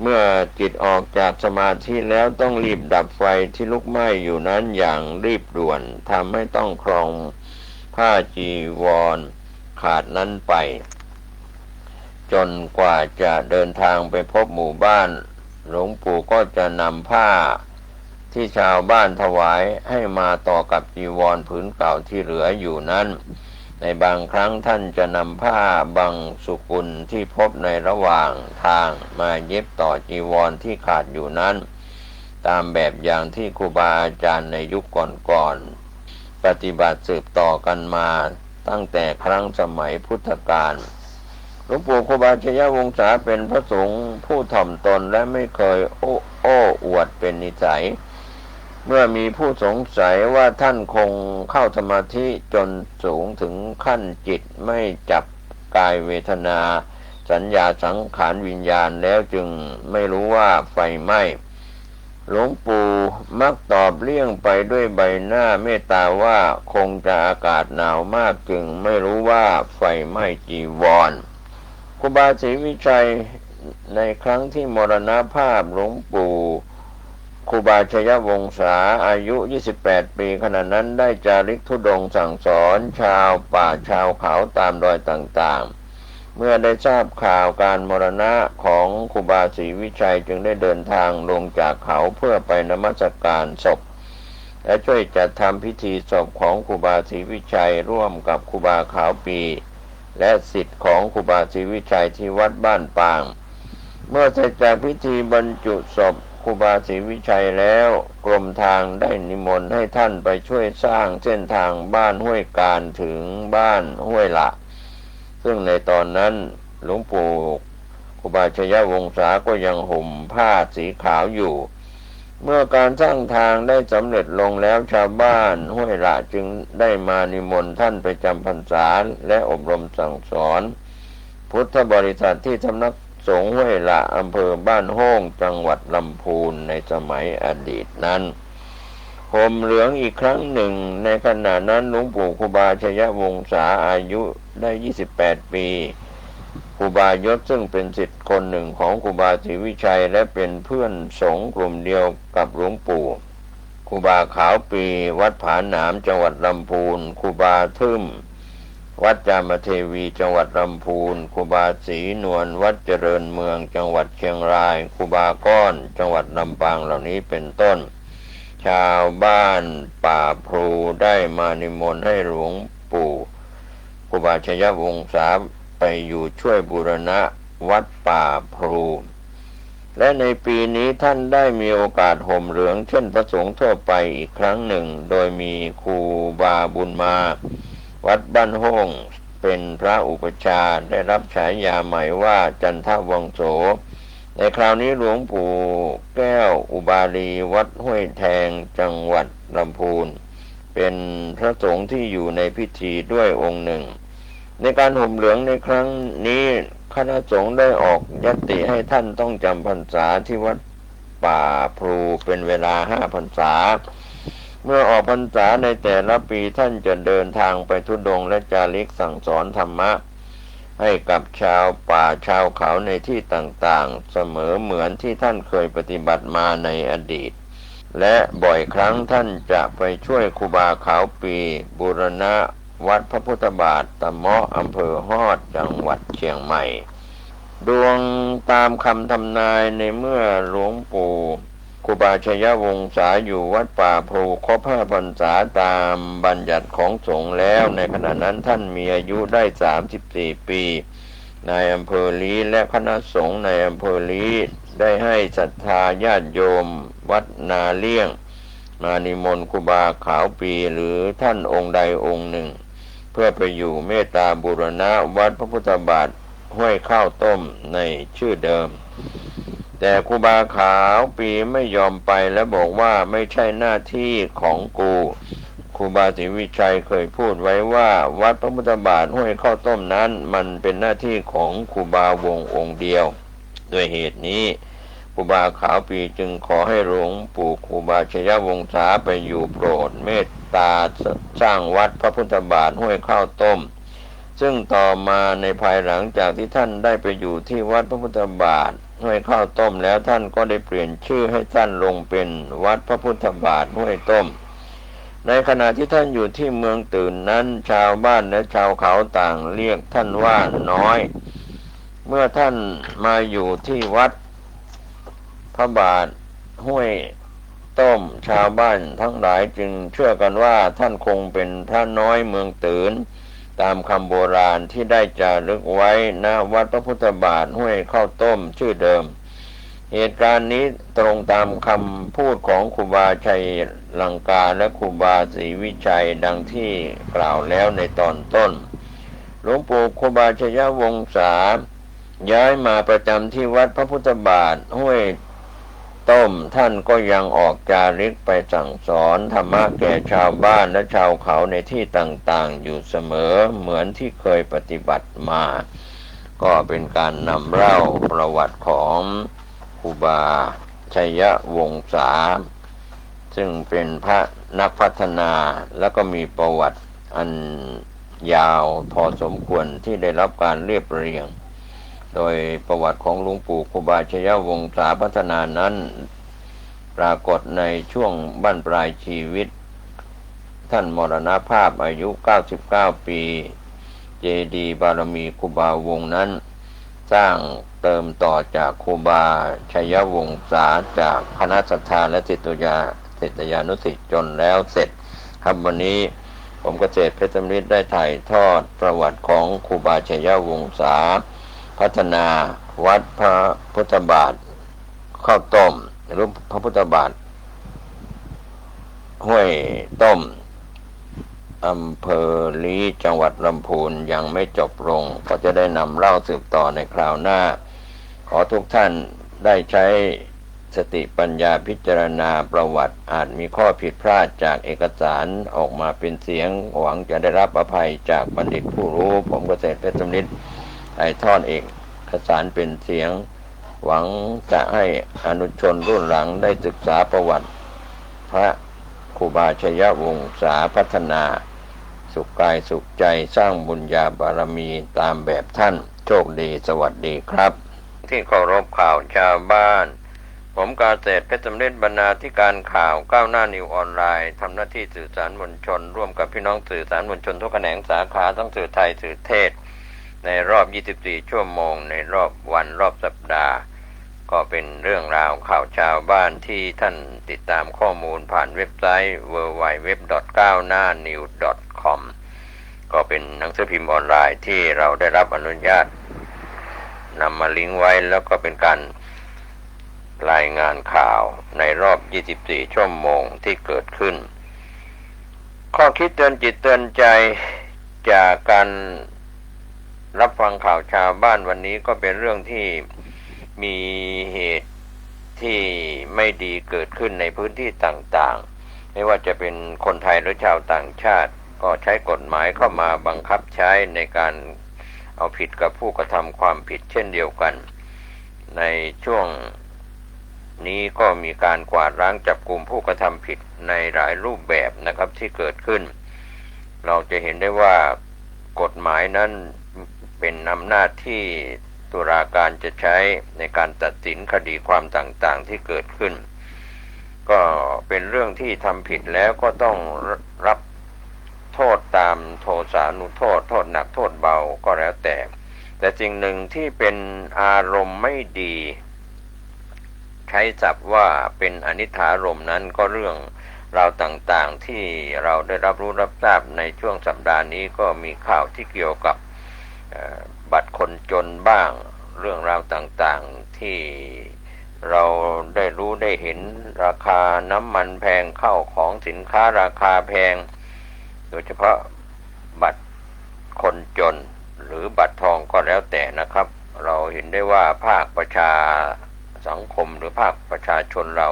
เมื่อจิตออกจากสมาธิแล้วต้องรีบดับไฟที่ลุกไหม้อยู่นั้นอย่างรีบด่วนทำให้ต้องครองผ้าจีวรขาดนั้นไปจนกว่าจะเดินทางไปพบหมู่บ้านหลวงปู่ก็จะนำผ้าที่ชาวบ้านถวายให้มาต่อกับจีวรผืนเก่าที่เหลืออยู่นั้นในบางครั้งท่านจะนำผ้าบางสุกุลที่พบในระหว่างทางมาเย็บต่อจีวรที่ขาดอยู่นั้นตามแบบอย่างที่ครูบาอาจารย์ในยุคก่อนๆปฏิบัติสืบต่อกันมาตั้งแต่ครั้งสมัยพุทธกาลหลวงปู่ครูบาชัยวงศาเป็นพระสงฆ์ผู้ถ่อมตนและไม่เคยโอ้อวดเป็นนิสัยเมื่อมีผู้สงสัยว่าท่านคงเข้าสมาธิจนสูงถึงขั้นจิตไม่จับกายเวทนาสัญญาสังขารวิญญาณแล้วจึงไม่รู้ว่าไฟไหม้หลวงปู่มักตอบเลี่ยงไปด้วยใบหน้าเมตตาว่าคงจะอากาศหนาวมากจึงไม่รู้ว่าไฟไหม้จีวรครูบาศรีวิชัยในครั้งที่มรณภาพหลวงปู่ครูบาชัยวงศาอายุ28ปีขณะนั้นได้จาริกธุดงค์สั่งสอนชาวป่าชาวเขาตามรอยต่างๆเมื่อได้ทราบข่าวการมรณะของครูบาศรีวิชัยจึงได้เดินทางลงจากเขาเพื่อไปนมัสการศพและช่วยจัดทำพิธีศพของครูบาศรีวิชัยร่วมกับครูบาขาวปีและศิษย์ของครูบาศรีวิชัยที่วัดบ้านปางเมื่อเสร็จจากพิธีบรรจุศพครูบาศรีวิชัยแล้วกรมทางได้นิมนต์ให้ท่านไปช่วยสร้างเส้นทางบ้านห้วยการถึงบ้านห้วยละซึ่งในตอนนั้นหลวงปู่ครูบาชัยวงศาก็ยังห่มผ้าสีขาวอยู่ เมื่อการสร้างทางได้สำเร็จลงแล้วชาวบ้านห้วยละจึงได้มานิมนต์ท่านไปจำพรรษาและอบรมสั่งสอนพุทธบริษัทที่สำนักสงฆ์ห้วยละอำเภอบ้านโฮ่งจังหวัดลำพูนในสมัยอดีตนั้นห่มเหลืองอีกครั้งหนึ่งในขณะนั้นหลวงปู่ครูบาชยวงศาอายุได้28 ปีครูบายศซึ่งเป็นศิษย์คนหนึ่งของครูบาศรีวิชัยและเป็นเพื่อนสงฆ์กลุ่มเดียวกับหลวงปู่ครูบาขาวปีวัดผาหนามจังหวัดลำพูนครูบาทึมวัดจามเทวีจังหวัดลำพูนครูบาศรีนวลวัดเจริญเมืองจังหวัดเชียงรายครูบาก้อนจังหวัดลำปางเหล่านี้เป็นต้นชาวบ้านป่าพลูได้มานิมนต์ให้หลวงปู่ครูบาชยวงศาไปอยู่ช่วยบูรณะวัดป่าพลูและในปีนี้ท่านได้มีโอกาสห่มเหลืองเช่นพระสงฆ์ทั่วไปอีกครั้งหนึ่งโดยมีครูบาบุญมาวัดบ้านโฮ่งเป็นพระอุปชฌาย์ได้รับฉายาใหม่ว่าจันทวังโสในคราวนี้หลวงปู่แก้วอุบาลีวัดห้วยแทงจังหวัดลำพูนเป็นพระสงฆ์ที่อยู่ในพิธีด้วยองค์หนึ่งในการห่มเหลืองในครั้งนี้คณะสงฆ์ได้ออกญัตติให้ท่านต้องจำพรรษาที่วัดป่าพลูเป็นเวลา5 พรรษาเมื่อออกพรรษาในแต่ละปีท่านจะเดินทางไปธุดงค์และจาริกสั่งสอนธรรมะให้กับชาวป่าชาวเขาในที่ต่างๆเสมอเหมือนที่ท่านเคยปฏิบัติมาในอดีตและบ่อยครั้งท่านจะไปช่วยครูบาขาวปีบูรณะวัดพระพุทธบาทตะเมาะอำเภอฮอดจังหวัดเชียงใหม่ดวงตามคำทำนายในเมื่อหลวงปู่ครูบาชยวงศาอยู่วัดป่าพลูครบ5 พรรษาตามบัญญัติของสงฆ์แล้วในขณะนั้นท่านมีอายุได้34 ปีนายอำเภอลี้และคณะสงฆ์ในอำเภอลี้ได้ให้ศรัทธาญาติโยมวัดนาเลี่ยงมานิมนต์ครูบาขาวปีหรือท่านองค์ใดองค์หนึ่งเพื่อไปอยู่เมตตาบูรณะวัดพระพุทธบาทห้วยข้าวต้มในชื่อเดิมแต่ครูบาขาวปีไม่ยอมไปและบอกว่าไม่ใช่หน้าที่ของกูครูบาศรีวิชัยเคยพูดไว้ว่าวัดพระพุทธบาทห้วยข้าวต้มนั้นมันเป็นหน้าที่ของครูบาวงองค์เดียวด้วยเหตุนี้ครูบาขาวปีจึงขอให้หลวงปู่ครูบาชยวงศาไปอยู่โปรดเมตตาสร้างวัดพระพุทธบาทห้วยข้าวต้มซึ่งต่อมาในภายหลังจากที่ท่านได้ไปอยู่ที่วัดพระพุทธบาทห้วยข้าวต้มแล้วท่านก็ได้เปลี่ยนชื่อให้ท่านลงเป็นวัดพระพุทธบาทห้วยต้มในขณะที่ท่านอยู่ที่เมืองตื่นนั้นชาวบ้านและชาวเขาต่างเรียกท่านว่าน้อยเมื่อท่านมาอยู่ที่วัดพระบาทห้วยต้มชาวบ้านทั้งหลายจึงเชื่อกันว่าท่านคงเป็นพระน้อยเมืองตื่นตามคำโบราณที่ได้จารึกไว้ณวัดพระพุทธบาทห้วยข้าวต้มชื่อเดิมเหตุการณ์นี้ตรงตามคำพูดของครูบาชัยลังกาและครูบาศรีวิชัยดังที่กล่าวแล้วในตอนต้นหลวงปู่ครูบาชยวงศาย้ายมาประจำที่วัดพระพุทธบาทห้วยต้มท่านก็ยังออกจาริกไปสั่งสอนธรรมะแก่ชาวบ้านและชาวเขาในที่ต่างๆอยู่เสมอเหมือนที่เคยปฏิบัติมาก็เป็นการนำเล่าประวัติของครูบาชยวงศาซึ่งเป็นพระนักพัฒนาแล้วก็มีประวัติอันยาวพอสมควรที่ได้รับการเรียบเรียงโดยประวัติของหลวงปู่ครูบาชยวงศาพัฒนานั้นปรากฏในช่วงบั้นปลายชีวิตท่านมรณภาพอายุ99 ปีเจดีย์บารมีครูบาวงนั้นสร้างเติมต่อจากครูบาชยวงศาจากคณะศรัทธาและศิษยานุศิษย์จนแล้วเสร็จครับวันนี้ผมเกษตรเพชรมิตรได้ถ่ายทอดประวัติของครูบาชยวงศาพัฒนาวัดพระพุทธบาทข้าวต้มหรือพระพุทธบาทห้วยต้มอำเภอลี้จังหวัดลำพูนยังไม่จบลงก็จะได้นำเล่าสืบต่อในคราวหน้าขอทุกท่านได้ใช้ สติปัญญาพิจารณาประวัติอาจมีข้อผิดพลาดจากเอกสารออกมาเป็นเสียงหวังจะได้รับอภัยจากบัณฑิตผู้รู้ผมเกษตรเพชรสำลิดถ่ายทอดเอกสารเป็นเสียงหวังจะให้อนุชนรุ่นหลังได้ศึกษาประวัติพระครูบาชัยวงศาพัฒนาสุขกายสุขใจสร้างบุญญาบารมีตามแบบท่านโชคดีสวัสดีครับที่เคารพข่าวชาวบ้านผมกาเกษตรเพชรสำลิดบรรณาธิการข่าวก้าวหน้านิวออนไลน์ทำหน้าที่สื่อสารมวลชนร่วมกับพี่น้องสื่อสารมวลชนทุกแขนงสาขาทั้งสื่อไทยสื่อเทศในรอบ 24 ชั่วโมงในรอบวันรอบสัปดาห์ก็เป็นเรื่องราวข่าวชาวบ้านที่ท่านติดตามข้อมูลผ่านเว็บไซต์ www.9hnanews.com ก็เป็นหนังสือพิมพ์ออนไลน์ที่เราได้รับอนุญาตนำมาลิงก์ไว้แล้วก็เป็นการรายงานข่าวในรอบ 24 ชั่วโมงที่เกิดขึ้นข้อคิดเตือนจิตเตือนใจจากการรับฟังข่าวชาวบ้านวันนี้ก็เป็นเรื่องที่มีเหตุที่ไม่ดีเกิดขึ้นในพื้นที่ต่างๆไม่ว่าจะเป็นคนไทยหรือชาวต่างชาติก็ใช้กฎหมายเข้ามาบังคับใช้ในการเอาผิดกับผู้กระทำความผิดเช่นเดียวกันในช่วงนี้ก็มีการกวาดล้างจับกุมผู้กระทำผิดในหลายรูปแบบนะครับที่เกิดขึ้นเราจะเห็นได้ว่ากฎหมายนั้นเป็นอำนาจที่ตุลาการจะใช้ในการตัดสินคดีความต่างๆที่เกิดขึ้นก็เป็นเรื่องที่ทำผิดแล้วก็ต้องรับโทษตามโทษานุโทษโทษหนักโทษเบาก็แล้วแต่สิ่งหนึ่งที่เป็นอารมณ์ไม่ดีใช้ศัพท์ว่าเป็นอนิจฐารมณ์นั้นก็เรื่องราวต่างๆที่เราได้รับรู้รับทราบในช่วงสัปดาห์นี้ก็มีข่าวที่เกี่ยวกับบัตรคนจนบ้างเรื่องราวต่างๆที่เราได้รู้ได้เห็นราคาน้ำมันแพงเข้าของสินค้าราคาแพงโดยเฉพาะบัตรคนจนหรือบัตรทองก็แล้วแต่นะครับเราเห็นได้ว่าภาคประชาสังคมหรือภาคประชาชนเรา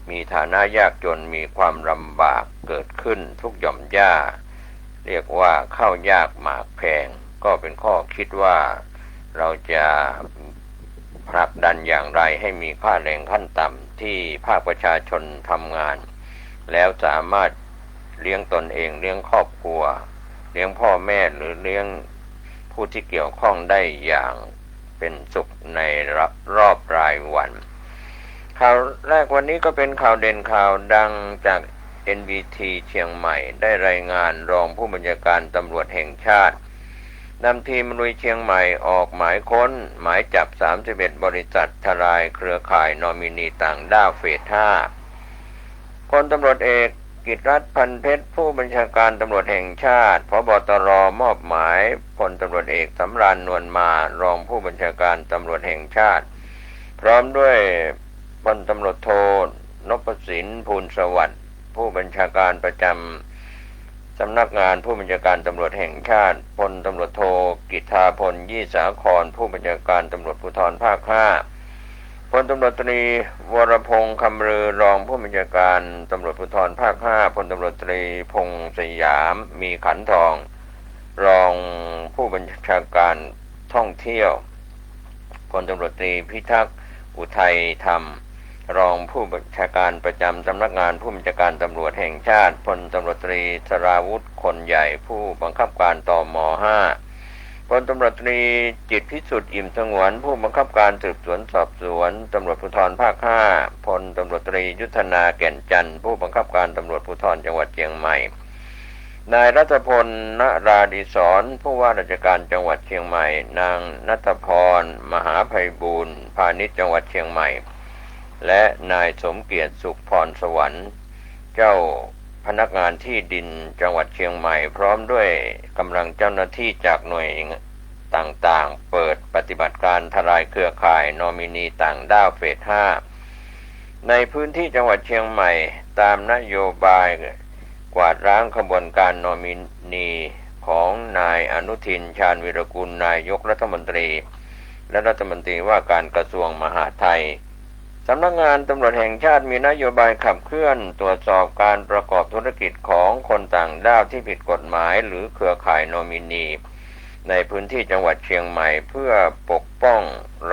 มีฐานะยากจนมีความลำบากเกิดขึ้นทุกหย่อมย่าเรียกว่าข้าวยากหมากแพงก็เป็นข้อคิดว่าเราจะผลักดันอย่างไรให้มีค่าแรงขั้นต่ำที่ภาคประชาชนทำงานแล้วสามารถเลี้ยงตนเองเลี้ยงครอบครัวเลี้ยงพ่อแม่หรือเลี้ยงผู้ที่เกี่ยวข้องได้อย่างเป็นสุขในรอบรายวันข่าวแรกวันนี้ก็เป็นข่าวเด่นข่าวดังจาก NBT เชียงใหม่ได้รายงานรองผู้บัญชาการตำรวจแห่งชาตินำทีมลุยเชียงใหม่ออกหมายค้นหมายจับ31บริษัททลายเครือข่ายนอมินีต่างด้าวเฟส 5พลตำรวจเอกกิตติรัตน์ พันเพชรผู้บัญชาการตำรวจแห่งชาติผบ.ตร.มอบหมายพลตำรวจเอกสำราญนวลมารองผู้บัญชาการตำรวจแห่งชาติพร้อมด้วยพลตำรวจโทนพสิน ภูลสวัสดิ์ผู้บัญชาการประจำสำนักงานผู้บัญชาการตำรวจแห่งชาติพลตำรวจโทกิตติพล ยี่สาครผู้บัญชาการตำรวจภูธรภาค 5พลตำรวจตรีวรพงษ์คำเรือรองผู้บัญชาการตำรวจภูธรภาค 5พลตำรวจตรีพงษ์สยามมีขันทองรองผู้บัญชาการท่องเที่ยวพลตำรวจตรีพิทักษ์อุทัยธรรมรองผู้บัญชาการประจำสำนักงานผู้บัญชาการตำรวจแห่งชาติพลตำรวจตรีสราวุธคนใหญ่ผู้บังคับการตม. 5พลตำรวจตรีจิตรพิสุทธิ์อิ่มสงวนผู้บังคับการสืบสวนสอบสวนตำรวจภูธรภาค 5พลตำรวจตรียุทธนาแก่นจันทร์ผู้บังคับการตำรวจภูธรจังหวัดเชียงใหม่นายรัตพล ณราดิศรผู้ว่าราชการจังหวัดเชียงใหม่นางณัฐพร มหาไพบูลย์พาณิชย์จังหวัดเชียงใหม่และนายสมเกียรติสุขพรสวรรค์เจ้าพนักงานที่ดินจังหวัดเชียงใหม่พร้อมด้วยกำลังเจ้าหน้าที่จากหน่วยต่างๆเปิดปฏิบัติการทลายเครือข่ายนอมินีต่างด้าวเฟส 5ในพื้นที่จังหวัดเชียงใหม่ตามนโยบายกวาดล้างขบวนการนอมินีของนายอนุทินชาญวีรกุลนายกรัฐมนตรีและรัฐมนตรีว่าการกระทรวงมหาดไทย สำนักงานตำรวจแห่งชาติมีนโยบายขับเคลื่อนตรวจสอบการประกอบธุรกิจของคนต่างด้าวที่ผิดกฎหมายหรือเครือข่ายโนมินีในพื้นที่จังหวัดเชียงใหม่เพื่อปกป้อง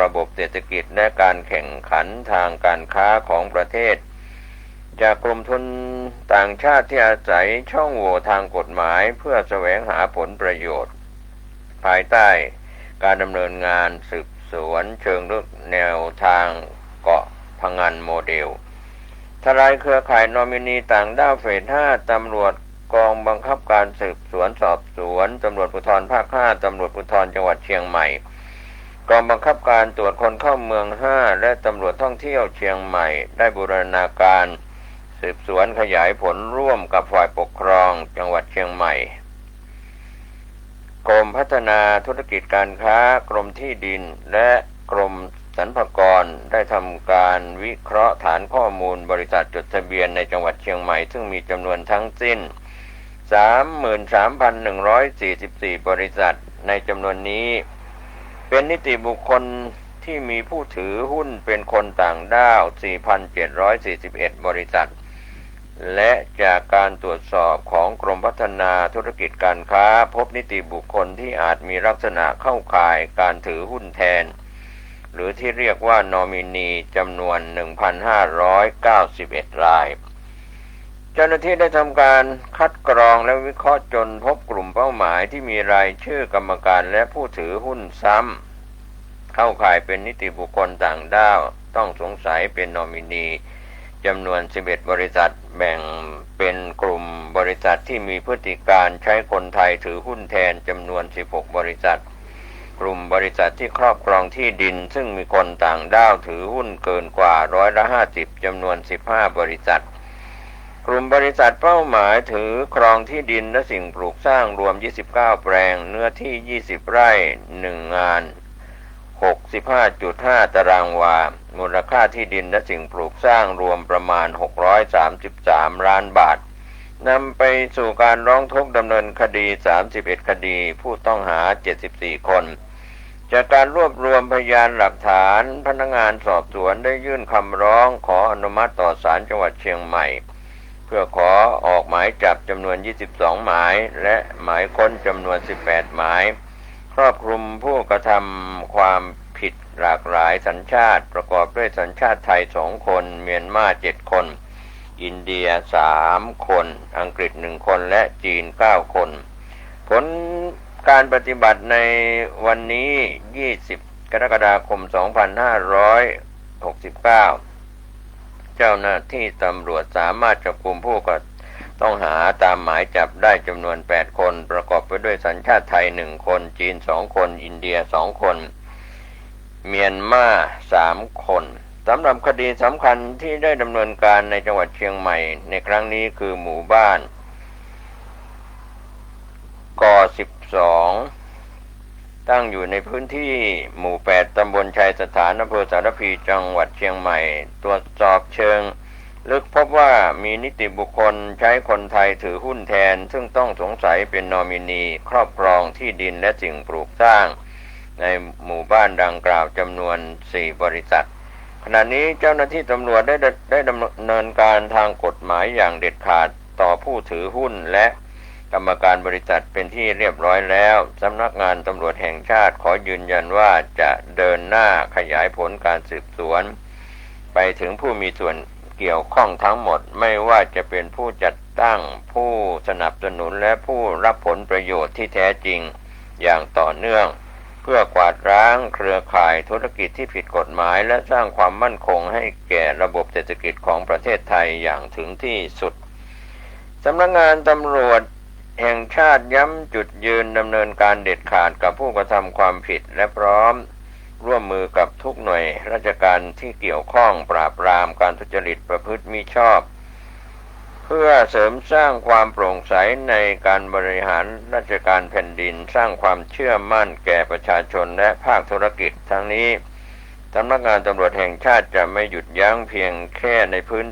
ระบบเศรษฐกิจและการแข่งขันทางการค้าของประเทศจากกลุ่มทุนต่างชาติที่อาศัยช่องโหว่ทางกฎหมายเพื่อแสวงหาผลประโยชน์ภายใต้การดำเนินงานสืบสวนเชิงลึกแนวทางเกาะพะงันโมเดลทลายเครือข่ายนอมินีต่างด้าวเฟส 5 ตำรวจกองบังคับการสืบสวนสอบสวนตำรวจภูธรภาค 5 ตำรวจภูธรจังหวัดเชียงใหม่กองบังคับการตรวจคนเข้าเมือง 5 และตำรวจท่องเที่ยวเชียงใหม่ได้บูรณาการสืบสวนขยายผลร่วมกับฝ่ายปกครองจังหวัดเชียงใหม่กรมพัฒนาธุรกิจการค้ากรมที่ดินและกรมสรรพากรได้ทำการวิเคราะห์ฐานข้อมูลบริษัทจดทะเบียนในจังหวัดเชียงใหม่ซึ่งมีจำนวนทั้งสิ้น 33,144 บริษัทในจำนวนนี้เป็นนิติบุคคลที่มีผู้ถือหุ้นเป็นคนต่างด้าว 4,741 บริษัทและจากการตรวจสอบของกรมพัฒนาธุรกิจการค้าพบนิติบุคคลที่อาจมีลักษณะเข้าข่ายการถือหุ้นแทนหรือที่เรียกว่านอมินีจำนวน 1,591 รายเจ้าหน้าที่ได้ทำการคัดกรองและวิเคราะห์จนพบกลุ่มเป้าหมายที่มีรายชื่อกรรมการและผู้ถือหุ้นซ้ำเข้าข่ายเป็นนิติบุคคลต่างด้าวต้องสงสัยเป็นนอมินีจำนวน 11 บริษัทแบ่งเป็นกลุ่มบริษัทที่มีพฤติการใช้คนไทยถือหุ้นแทนจำนวน 16 บริษัทกลุ่มบริษัทที่ครอบครองที่ดินซึ่งมีคนต่างด้าวถือหุ้นเกินกว่า50%จำนวน 15 บริษัทกลุ่มบริษัทเป้าหมายถือครองที่ดินและสิ่งปลูกสร้างรวม 29 แปลงเนื้อที่ 20 ไร่ 1 งาน 65.5 ตารางวามูลค่าที่ดินและสิ่งปลูกสร้างรวมประมาณ633 ล้านบาทนำไปสู่การร้องทุกข์ดำเนินคดี31 คดีผู้ต้องหา74 คนจากการรวบรวมพยานหลักฐานพนักงานสอบสวนได้ยื่นคำร้องขออนุมัติต่อศาลจังหวัดเชียงใหม่เพื่อขอออกหมายจับจำนวน22 หมายและหมายค้นจำนวน18 หมายครอบคลุมผู้กระทำความผิดหลากหลายสัญชาติประกอบด้วยสัญชาติไทย2 คนเมียนมา7 คนอินเดีย3 คนอังกฤษ1 คนและจีน9 คนผลการปฏิบัติในวันนี้20 กรกฎาคม 2569 เจ้าหน้าที่ตำรวจสามารถจับกุมผู้ต้องหาตามหมายจับได้จำนวน8 คนประกอบไปด้วยสัญชาติไทย1 คนจีน2 คนอินเดีย2 คนเมียนมา3 คนสำหรับคดีสำคัญที่ได้ดำเนินการในจังหวัดเชียงใหม่ในครั้งนี้คือหมู่บ้านก12ตั้งอยู่ในพื้นที่หมู่8ตำบลชัยสถานอำเภอสารพีจังหวัดเชียงใหม่ตรวจสอบเชิงลึกพบว่ามีนิติบุคคลใช้คนไทยถือหุ้นแทนซึ่งต้องสงสัยเป็นนอมินีครอบครองที่ดินและสิ่งปลูกสร้างในหมู่บ้านดังกล่าวจำนวน4 บริษัทขณะนี้เจ้าหน้าที่ตำรวจได้ดำเนินการทางกฎหมายอย่างเด็ดขาดต่อผู้ถือหุ้นและกรรมการบริษัทเป็นที่เรียบร้อยแล้วสำนักงานตำรวจแห่งชาติขอยืนยันว่าจะเดินหน้าขยายผลการสืบสวนไปถึงผู้มีส่วนเกี่ยวข้องทั้งหมดไม่ว่าจะเป็นผู้จัดตั้งผู้สนับสนุนและผู้รับผลประโยชน์ที่แท้จริงอย่างต่อเนื่องเพื่อกวาดล้างเครือข่ายธุรกิจที่ผิดกฎหมายและสร้างความมั่นคงให้แก่ระบบเศรษฐกิจของประเทศไทยอย่างถึงที่สุดสำนักงานตำรวจแห่งชาติย้ำจุดยืนดำเนินการเด็ดขาดกับผู้กระทำความผิดและพร้อมร่วมมือกับทุกหน่วยราชการที่เกี่ยวข้องปราบปรามการทุจริตประพฤติมิชอบเพื่อเสริมสร้างความโปร่งใสในการบริหารราชการแผ่นดินสร้างความเชื่อมั่นแก่ประชาชนและภาคธุรกิจทั้งนี้สำนักงานตำรวจแห่งชาติจะไม่หยุดยั้งเพียงแค่ในพื้น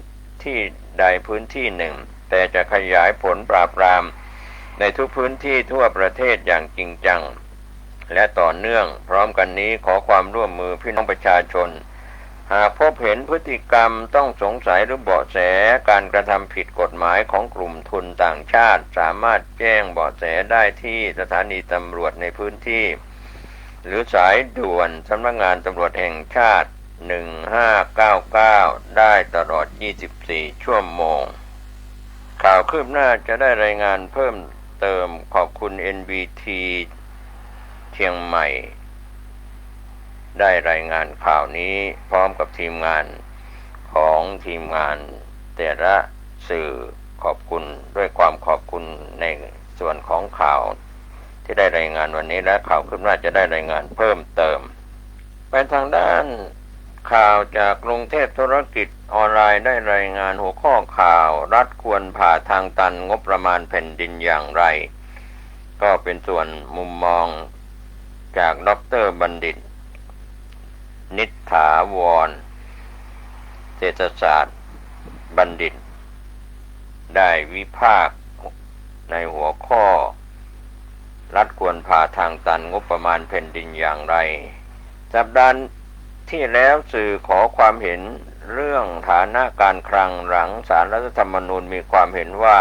ที่ใดพื้นที่หนึ่งแต่จะขยายผลปราบปรามในทุกพื้นที่ทั่วประเทศอย่างจริงจังและต่อเนื่องพร้อมกันนี้ขอความร่วมมือพี่น้องประชาชน หากพบเห็นพฤติกรรมต้องสงสัยหรือเบาะแสการกระทำผิดกฎหมายของกลุ่มทุนต่างชาติสามารถแจ้งเบาะแสได้ที่สถานีตำรวจในพื้นที่หรือสายด่วนสำนักงานตำรวจแห่งชาติ1599ได้ตลอด24ชั่วโมงข่าวคืบหน้าจะได้รายงานเพิ่มเติมขอบคุณ NBT เชียงใหม่ได้รายงานข่าวนี้พร้อมกับทีมงานของทีมงานแต่ละสื่อขอบคุณด้วยความขอบคุณในส่วนของข่าวที่ได้รายงานวันนี้และข่าวคืบหน้าจะได้รายงานเพิ่มเติมไปทางด้านข่าวจากกรุงเทพธุรกิจออนไลน์ได้รายงานหัวข้อข่าวรัฐควรผ่าทางตันงบประมาณแผ่นดินอย่างไรก็เป็นส่วนมุมมองจากดร.บัณฑิตนิษฐาวรเศรษฐศาสตร์บัณฑิตได้วิพากษ์ในหัวข้อรัฐควรผ่าทางตันงบประมาณแผ่นดินอย่างไรสัปดาห์ที่แล้วสื่อขอความเห็นเรื่องฐานะการคลังหลังศาลรัฐธรรมนูญมีความเห็นว่า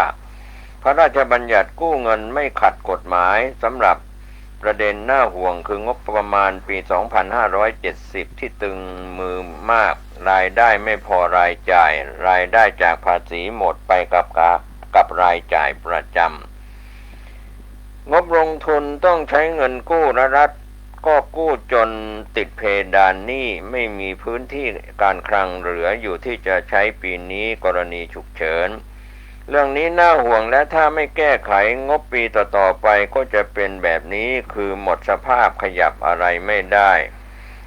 พระราชบัญญัติกู้เงินไม่ขัดกฎหมายสำหรับประเด็นน่าห่วงคืองบประมาณปี 2570 ที่ตึงมือมากรายได้ไม่พอรายจ่ายรายได้จากภาษีหมดไปกับรายจ่ายประจำงบลงทุนต้องใช้เงินกู้และรัฐก็กู้จนติดเพดานหนี้ไม่มีพื้นที่การคลังเหลืออยู่ที่จะใช้ปีนี้กรณีฉุกเฉินเรื่องนี้น่าห่วงและถ้าไม่แก้ไขงบปีต่อๆไปก็จะเป็นแบบนี้คือหมดสภาพขยับอะไรไม่ได้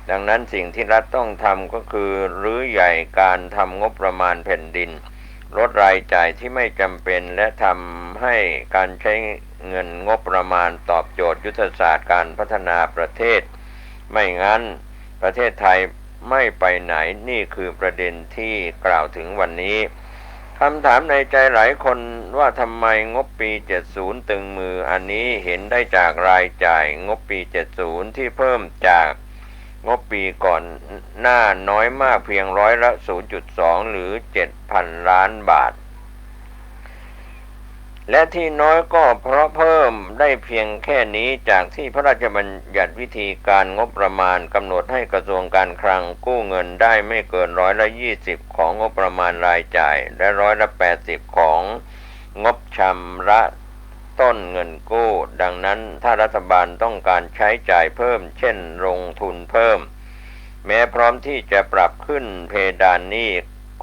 ดังนั้นสิ่งที่รัฐต้องทำก็คือรื้อใหญ่การทำงบประมาณแผ่นดินลดรายจ่ายที่ไม่จำเป็นและทำให้การใช้เงินงบประมาณตอบโจทย์ยุทธศาสตร์การพัฒนาประเทศไม่งั้นประเทศไทยไม่ไปไหนนี่คือประเด็นที่กล่าวถึงวันนี้คำถามในใจหลายคนว่าทำไมงบปี70ตึงมืออันนี้เห็นได้จากรายจ่ายงบปี70ที่เพิ่มจากงบปีก่อนหน้าน้อยมากเพียงร้อยละ 0.2 หรือ 7,000 ล้านบาทและที่น้อยก็เพราะเพิ่มได้เพียงแค่นี้จากที่พระราชบัญญัติวิธีการงบประมาณกำหนดให้กระทรวงการคลังกู้เงินได้ไม่เกินร้อยละ 20ของงบประมาณรายจ่ายและร้อยละ 80ของงบชำระต้นเงินกู้ดังนั้นถ้ารัฐบาลต้องการใช้จ่ายเพิ่มเช่นลงทุนเพิ่มแม้พร้อมที่จะปรับขึ้นเพดานหนี้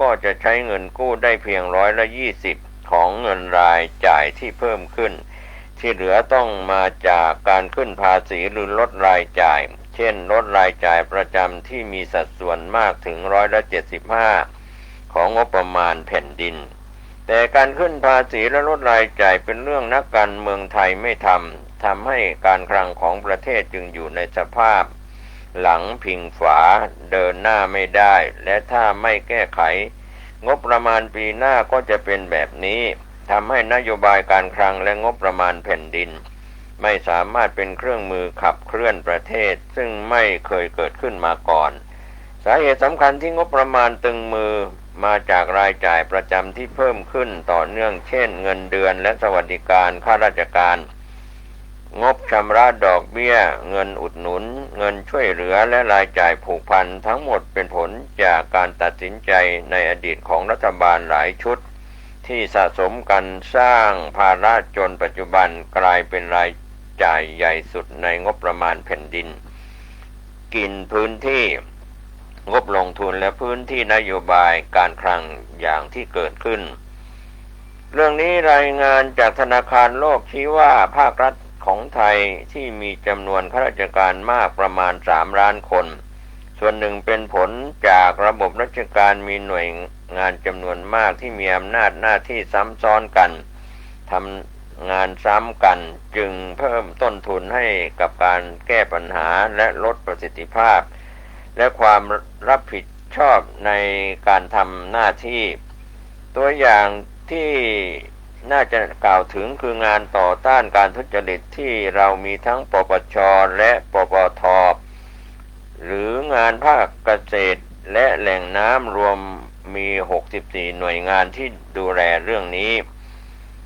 ก็จะใช้เงินกู้ได้เพียงร้อยละ 20ของเงินรายจ่ายที่เพิ่มขึ้นที่เหลือต้องมาจากการขึ้นภาษีหรือลดรายจ่ายเช่นลดรายจ่ายประจำที่มีสัดส่วนมากถึงร้อยละ 75ของงบประมาณแผ่นดินแต่การขึ้นภาษีและลดรายจ่ายเป็นเรื่องนักการเมืองไทยไม่ทำให้การคลังของประเทศจึงอยู่ในสภาพหลังพิงฝาเดินหน้าไม่ได้และถ้าไม่แก้ไขงบประมาณปีหน้าก็จะเป็นแบบนี้ทำให้นโยบายการคลังและงบประมาณแผ่นดินไม่สามารถเป็นเครื่องมือขับเคลื่อนประเทศซึ่งไม่เคยเกิดขึ้นมาก่อนสาเหตุสำคัญที่งบประมาณตึงมือมาจากรายจ่ายประจำที่เพิ่มขึ้นต่อเนื่องเช่นเงินเดือนและสวัสดิการข้าราชการงบชำระดอกเบี้ยเงินอุดหนุนเงินช่วยเหลือและรายจ่ายผูกพันทั้งหมดเป็นผลจากการตัดสินใจในอดีตของรัฐบาลหลายชุดที่สะสมกันสร้างภาระจนปัจจุบันกลายเป็นรายจ่ายใหญ่สุดในงบประมาณแผ่นดินกินพื้นที่งบลงทุนและพื้นที่นโยบายการคลังอย่างที่เกิดขึ้นเรื่องนี้รายงานจากธนาคารโลกชี้ว่าภาครัฐของไทยที่มีจำนวนข้าราชการมากประมาณ3 ล้านคนส่วนหนึ่งเป็นผลจากระบบราชการมีหน่วยงานจำนวนมากที่มีอำนาจหน้าที่ซ้ำซ้อนกันทำงานซ้ำกันจึงเพิ่มต้นทุนให้กับการแก้ปัญหาและลดประสิทธิภาพและความรับผิดชอบในการทำหน้าที่ตัวอย่างที่น่าจะกล่าวถึงคืองานต่อต้านการทุจริตที่เรามีทั้งปปชและปปทหรืองานภาคเกษตร และแหล่งน้ำรวมมี64หน่วยงานที่ดูแลเรื่องนี้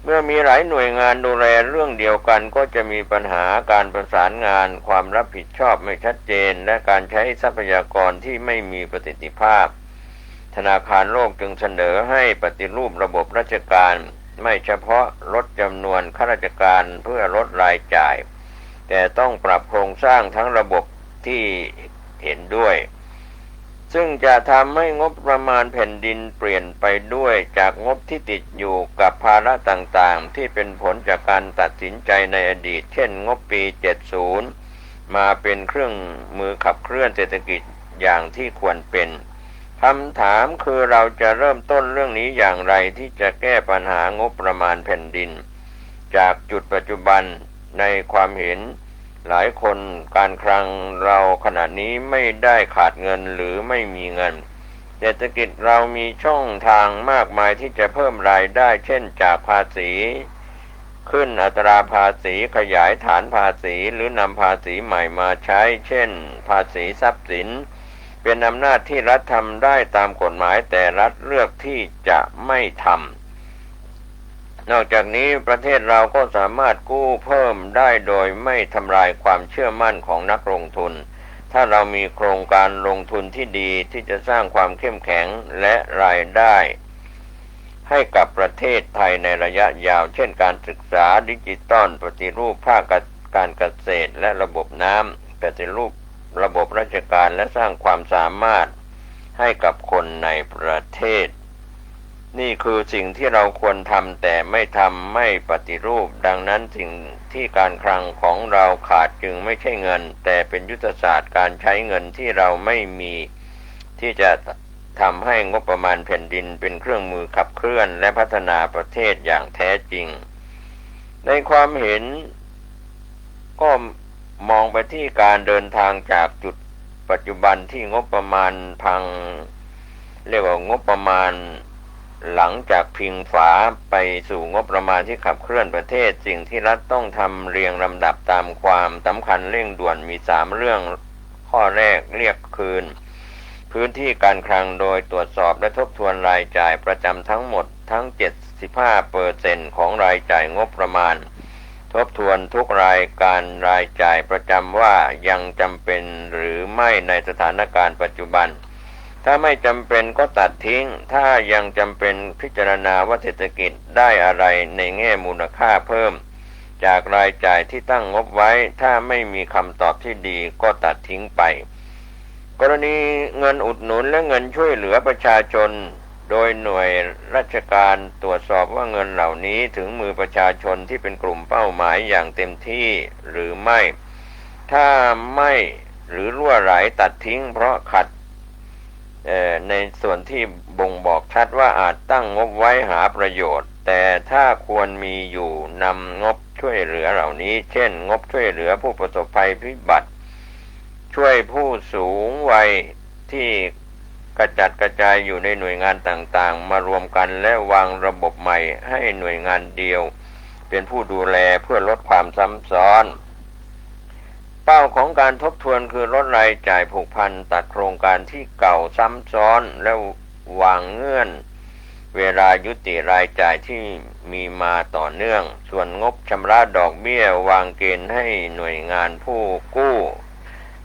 เมื่อมีหลายหน่วยงานดูแลเรื่องเดียวกันก็จะมีปัญหาการประสานงานความรับผิดชอบไม่ชัดเจนและการใช้ทรัพยากรที่ไม่มีประสิทธิภาพธนาคารโลกจึงเสนอให้ปฏิรูประบบราชการไม่เฉพาะลดจำนวนข้าราชการเพื่อลดรายจ่ายแต่ต้องปรับโครงสร้างทั้งระบบที่เห็นด้วยซึ่งจะทำให้งบประมาณแผ่นดินเปลี่ยนไปด้วยจากงบที่ติดอยู่กับภาระต่างๆที่เป็นผลจากการตัดสินใจในอดีตเช่นงบปี 70 มาเป็นเครื่องมือขับเคลื่อนเศรษฐกิจอย่างที่ควรเป็นคำถามคือเราจะเริ่มต้นเรื่องนี้อย่างไรที่จะแก้ปัญหางบประมาณแผ่นดินจากจุดปัจจุบันในความเห็นหลายคนการคลังเราขณะนี้ไม่ได้ขาดเงินหรือไม่มีเงินเศรษฐกิจเรามีช่องทางมากมายที่จะเพิ่มรายได้เช่นจากภาษีขึ้นอัตราภาษีขยายฐานภาษีหรือนำภาษีใหม่มาใช้เช่นภาษีทรัพย์สินเป็นอำนาจที่รัฐทำได้ตามกฎหมายแต่รัฐเลือกที่จะไม่ทำนอกจากนี้ประเทศเราก็สามารถกู้เพิ่มได้โดยไม่ทำลายความเชื่อมั่นของนักลงทุนถ้าเรามีโครงการลงทุนที่ดีที่จะสร้างความเข้มแข็งและรายได้ให้กับประเทศไทยในระยะยาวเช่นการศึกษาดิจิตอลปฏิรูปภาคการเกษตรและระบบน้ำปฏิรูประบบราชการและสร้างความสามารถให้กับคนในประเทศนี่คือสิ่งที่เราควรทำแต่ไม่ทำไม่ปฏิรูปดังนั้นสิ่งที่การคลังของเราขาดจึงไม่ใช่เงินแต่เป็นยุทธศาสตร์การใช้เงินที่เราไม่มีที่จะทำให้งบประมาณแผ่นดินเป็นเครื่องมือขับเคลื่อนและพัฒนาประเทศอย่างแท้จริงในความเห็นก็มองไปที่การเดินทางจากจุดปัจจุบันที่งบประมาณพังเรียกว่างบประมาณหลังจากพิงฝาไปสู่งบประมาณที่ขับเคลื่อนประเทศสิ่งที่รัฐต้องทำเรียงลำดับตามความสำคัญเร่งด่วนมี3เรื่องข้อแรกเรียกคืนพื้นที่การคลังโดยตรวจสอบและทบทวนรายจ่ายประจำทั้งหมดทั้ง 75% ของรายจ่ายงบประมาณทบทวนทุกรายการรายจ่ายประจำว่ายังจำเป็นหรือไม่ในสถานการณ์ปัจจุบันถ้าไม่จำเป็นก็ตัดทิ้งถ้ายังจำเป็นพิจารณาว่าเศรษฐกิจได้อะไรในแง่มูลค่าเพิ่มจากรายจ่ายที่ตั้งงบไว้ถ้าไม่มีคำตอบที่ดีก็ตัดทิ้งไปกรณีเงินอุดหนุนและเงินช่วยเหลือประชาชนโดยหน่วยราชการตรวจสอบว่าเงินเหล่านี้ถึงมือประชาชนที่เป็นกลุ่มเป้าหมายอย่างเต็มที่หรือไม่ถ้าไม่หรือรั่วไหลตัดทิ้งเพราะขัดในส่วนที่บ่งบอกชัดว่าอาจตั้งงบไว้หาประโยชน์แต่ถ้าควรมีอยู่นำงบช่วยเหลือเหล่านี้เช่นงบช่วยเหลือผู้ประสบภัยพิบัติช่วยผู้สูงวัยที่กระจัดกระจายอยู่ในหน่วยงานต่างๆมารวมกันและวางระบบใหม่ให้หน่วยงานเดียวเป็นผู้ดูแลเพื่อลดความซ้ำซ้อนเป้าของการทบทวนคือลดรายจ่ายผูกพันตัดโครงการที่เก่าซ้ำซ้อนและวางเงื่อนเวลายุติรายจ่ายที่มีมาต่อเนื่องส่วนงบชำระดอกเบี้ยวางเกณฑ์ให้หน่วยงานผู้กู้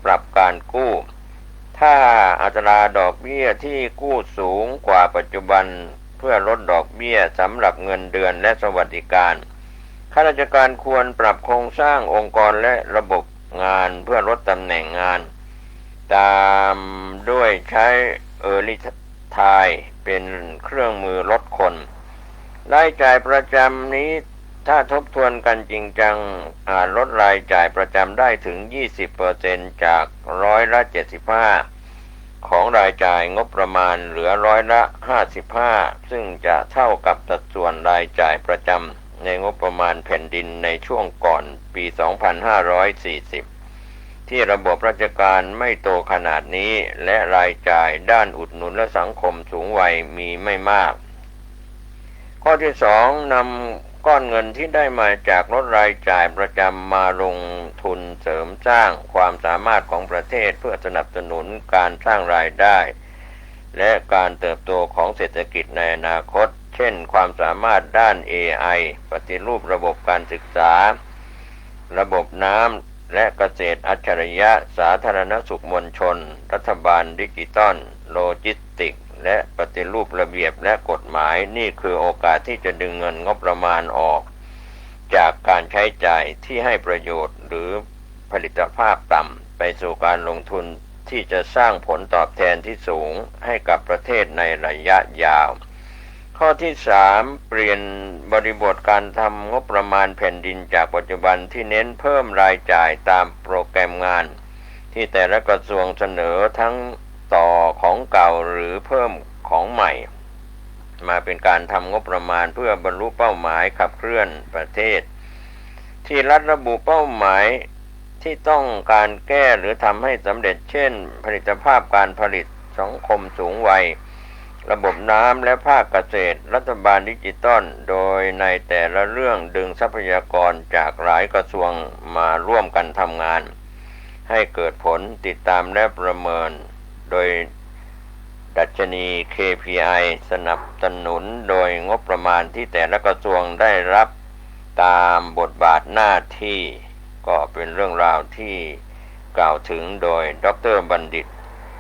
ปรับการกู้ถ้าอัตราดอกเบี้ยที่กู้สูงกว่าปัจจุบันเพื่อลดดอกเบี้ยสำหรับเงินเดือนและสวัสดิการข้าราชการควรปรับโครงสร้างองค์กรและระบบงานเพื่อลดตำแหน่งงานตามด้วยใช้ Early Time เป็นเครื่องมือลดคนรายจ่ายประจำนี้ถ้าทบทวนกันจริงจังอาจลดรายจ่ายประจำได้ถึง 20% จาก75%ของรายจ่ายงบประมาณเหลือ55%ซึ่งจะเท่ากับสัดส่วนรายจ่ายประจำในงบประมาณแผ่นดินในช่วงก่อนปี 2540 ที่ระบบราชการไม่โตขนาดนี้และรายจ่ายด้านอุดหนุนและสังคมสูงวัยมีไม่มากข้อที่2นำก้อนเงินที่ได้มาจากลดรายจ่ายประจำมาลงทุนเสริมสร้างความสามารถของประเทศเพื่อสนับสนุนการสร้างรายได้ และการเติบโตของเศรษฐกิจในอนาคตเช่นความสามารถด้าน AI ปฏิรูประบบการศึกษาระบบน้ำและเกษตรอัจฉริยะสาธารณสุขมวลชนรัฐบาลดิจิตอลโลจิสติกส์และปฏิรูประเบียบและกฎหมายนี่คือโอกาสที่จะดึงเงินงบประมาณออกจากการใช้จ่ายที่ให้ประโยชน์หรือผลิตภาพต่ำไปสู่การลงทุนที่จะสร้างผลตอบแทนที่สูงให้กับประเทศในระยะยาวข้อที่ 3 เปลี่ยนบริบทการทำงบประมาณแผ่นดินจากปัจจุบันที่เน้นเพิ่มรายจ่ายตามโปรแกรมงานที่แต่ละกระทรวงเสนอทั้งต่อของเก่าหรือเพิ่มของใหม่มาเป็นการทำงบประมาณเพื่อบรรลุเป้าหมายขับเคลื่อนประเทศที่รัฐระบุเป้าหมายที่ต้องการแก้หรือทำให้สำเร็จเช่นผลิตภาพการผลิตสังคมสูงวัยระบบน้ำและภาคเกษตรรัฐบาลดิจิตอลโดยในแต่ละเรื่องดึงทรัพยากรจากหลายกระทรวงมาร่วมกันทำงานให้เกิดผลติดตามและประเมินโดยดัชนี KPI สนับสนุนโดยงบประมาณที่แต่ละกระทรวงได้รับตามบทบาทหน้าที่ก็เป็นเรื่องราวที่กล่าวถึงโดยดร.บัณฑิต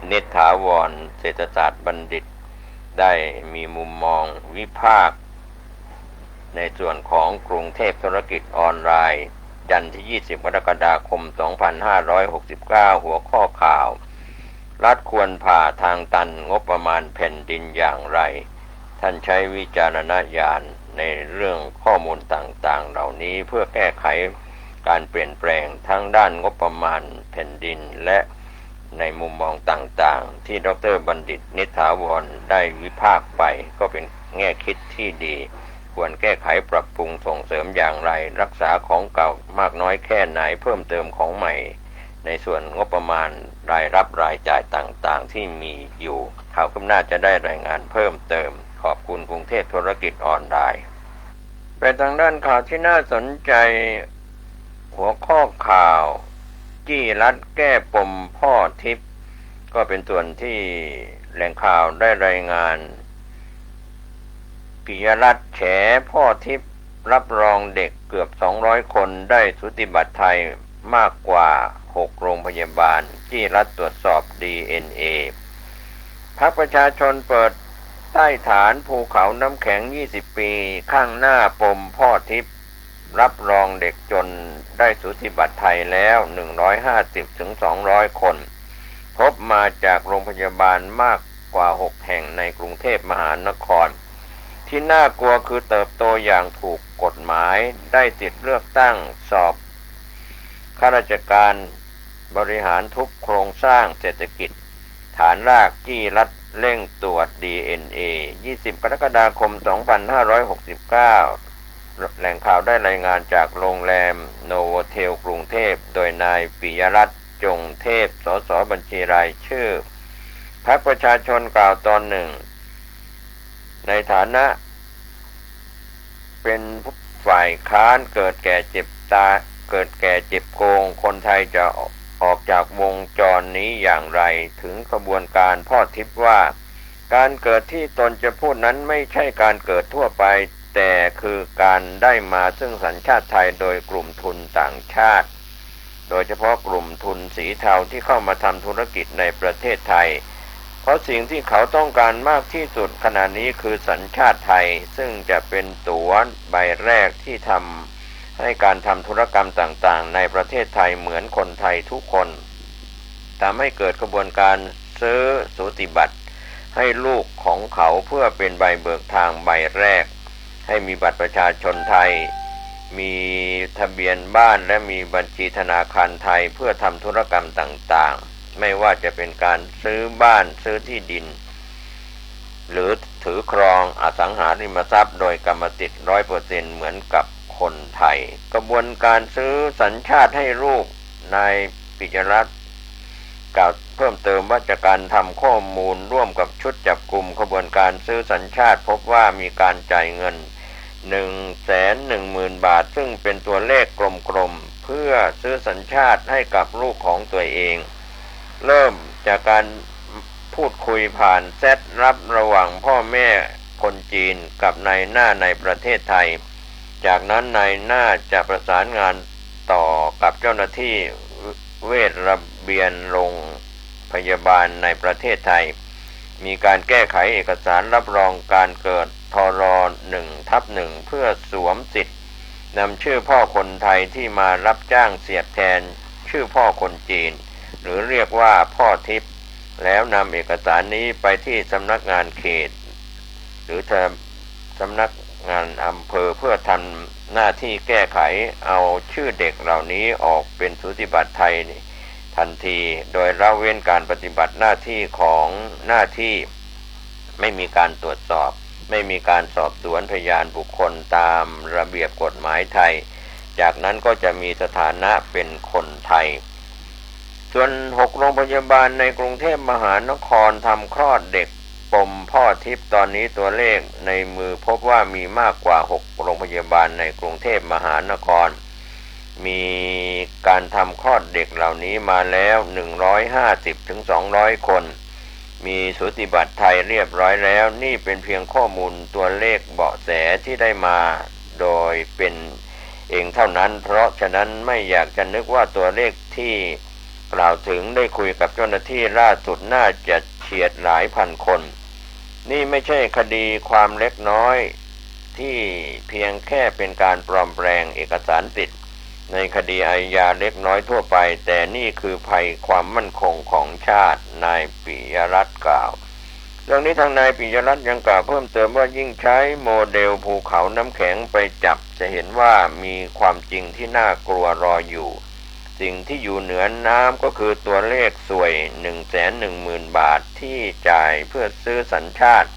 เนตรถาวรเศรษฐศาสตร์บัณฑิตได้มีมุมมองวิพากษ์ในส่วนของกรุงเทพธุรกิจออนไลน์จันทร์ที่ 20 กรกฎาคม 2569 หัวข้อข่าวรัฐควรผ่าทางตันงบประมาณแผ่นดินอย่างไรท่านใช้วิจารณญาณในเรื่องข้อมูลต่างๆเหล่านี้เพื่อแก้ไขการเปลี่ยนแปลงทั้งด้านงบประมาณแผ่นดินและในมุมมองต่างๆที่ดร.บัณฑิตนิษฐาวรได้วิพากษ์ไปก็เป็นแง่คิดที่ดีควรแก้ไขปรับปรุงส่งเสริมอย่างไรรักษาของเก่ามากน้อยแค่ไหนเพิ่มเติมของใหม่ในส่วนงบประมาณรายรับรายจ่ายต่างๆที่มีอยู่ข่าวขึ้นหน้าจะได้รายงานเพิ่มเติมขอบคุณกรุงเทพธุรกิจออนไลน์ไปทางด้านข่าวที่น่าสนใจหัวข้อข่าวจี้รัฐแก้ปมพ่อทิพย์ก็เป็นส่วนที่แหล่งข่าวได้รายงานปิยรัตน์แฉพ่อทิพย์รับรองเด็กเกือบ200คนได้สูติบัตรไทยมากกว่า6โรงพยาบาลจี้รัฐตรวจสอบ DNA พรรคประชาชนเปิดใต้ฐานภูเขาน้ำแข็ง20ปีข้างหน้าปมพ่อทิพย์รับรองเด็กจนได้สูติบัตรไทยแล้ว150-200 คนพบมาจากโรงพยาบาลมากกว่า6แห่งในกรุงเทพมหานครที่น่ากลัวคือเติบโตอย่างถูกกฎหมายได้สิทธิเลือกตั้งสอบข้าราชการบริหารทุกโครงสร้างเศรษฐกิจฐานรากจี้รัฐเร่งตรวจ DNA 20 กรกฎาคม 2569แหล่งข่าวได้รายงานจากโรงแรมโนโวเทลกรุงเทพโดยนายปิยรัตน์จงเทพสสบัญชีรายชื่อพรรคประชาชนกล่าวตอนหนึ่งในฐานะเป็นฝ่ายค้านเกิดแก่เจ็บโกงคนไทยจะออกจากวงจรนี้อย่างไรถึงขบวนการพ่อทิพย์ว่าการเกิดที่ตนจะพูดนั้นไม่ใช่การเกิดทั่วไปแต่คือการได้มาซึ่งสัญชาติไทยโดยกลุ่มทุนต่างชาติโดยเฉพาะกลุ่มทุนสีเทาที่เข้ามาทำธุรกิจในประเทศไทยเพราะสิ่งที่เขาต้องการมากที่สุดขณะนี้คือสัญชาติไทยซึ่งจะเป็นตั๋วใบแรกที่ทำให้การทำธุรกรรมต่างๆในประเทศไทยเหมือนคนไทยทุกคนทำให้เกิดกระบวนการซื้อสูติบัตรให้ลูกของเขาเพื่อเป็นใบเบิกทางใบแรกให้มีบัตรประชาชนไทยมีทะเบียนบ้านและมีบัญชีธนาคารไทยเพื่อทำธุรกรรมต่างๆไม่ว่าจะเป็นการซื้อบ้านซื้อที่ดินหรือถือครองอสังหาริมทรัพย์โดยกรรมสิทธิ์ 100% เหมือนกับคนไทยกระบวนการซื้อสัญชาติให้ลูกนายปิยรัตน์กล่าวเพิ่มเติมว่าจากการทำข้อมูลร่วมกับชุดจับกุมขบวนการซื้อสัญชาติพบว่ามีการจ่ายเงิน 110,000 บาทซึ่งเป็นตัวเลขกลมๆเพื่อซื้อสัญชาติให้กับลูกของตัวเองเริ่มจากการพู พูดคุยผ่านแชทลับระหว่างพ่อแม่คนจีนกับนายหน้าในประเทศไทยจากนั้นนายหน้าจะประสานงานต่อกับเจ้าหน้าที่เวชระเบียนโรงพยาบาลในประเทศไทยมีการแก้ไขเอกสารรับรองการเกิดทร1/1เพื่อสวมสิทธิ์นำชื่อพ่อคนไทยที่มารับจ้างเสียบแทนชื่อพ่อคนจีนหรือเรียกว่าพ่อทิพย์แล้วนำเอกสารนี้ไปที่สำนักงานเขตหรือสำนักงานอำเภอเพื่อทำหน้าที่แก้ไขเอาชื่อเด็กเหล่านี้ออกเป็นสูติบัตรไทยทันทีโดยละเว้นการปฏิบัติหน้าที่ของหน้าที่ไม่มีการตรวจสอบไม่มีการสอบสวนพยานบุคคลตามระเบียบกฎหมายไทยจากนั้นก็จะมีสถานะเป็นคนไทยส่วน6โรงพยาบาลในกรุงเทพมหานครทำคลอดเด็กปมพ่อทิพย์ตอนนี้ตัวเลขในมือพบว่ามีมากกว่า6โรงพยาบาลในกรุงเทพมหานครมีการทำคลอดเด็กเหล่านี้มาแล้ว150 ถึง 200 คนมีสูติบัตรไทยเรียบร้อยแล้วนี่เป็นเพียงข้อมูลตัวเลขเบาะแสที่ได้มาโดยเป็นเองเท่านั้นเพราะฉะนั้นไม่อยากจะนึกว่าตัวเลขที่กล่าวถึงได้คุยกับเจ้าหน้าที่ล่าสุดน่าจะเฉียดหลายพันคนนี่ไม่ใช่คดีความเล็กน้อยที่เพียงแค่เป็นการปลอมแปลงเอกสารสิทธิ์ในคดีอาญาเล็กน้อยทั่วไปแต่นี่คือภัยความมั่นคงของชาตินายปิยรัตน์กล่าวเรื่องนี้ทางนายปิยรัตน์ยังกล่าวเพิ่มเติมว่ายิ่งใช้โมเดลภูเขาน้ำแข็งไปจับจะเห็นว่ามีความจริงที่น่ากลัวรออยู่สิ่งที่อยู่เหนือน้ำก็คือตัวเลขสวย 110,000 บาทที่จ่ายเพื่อซื้อสัญชาติ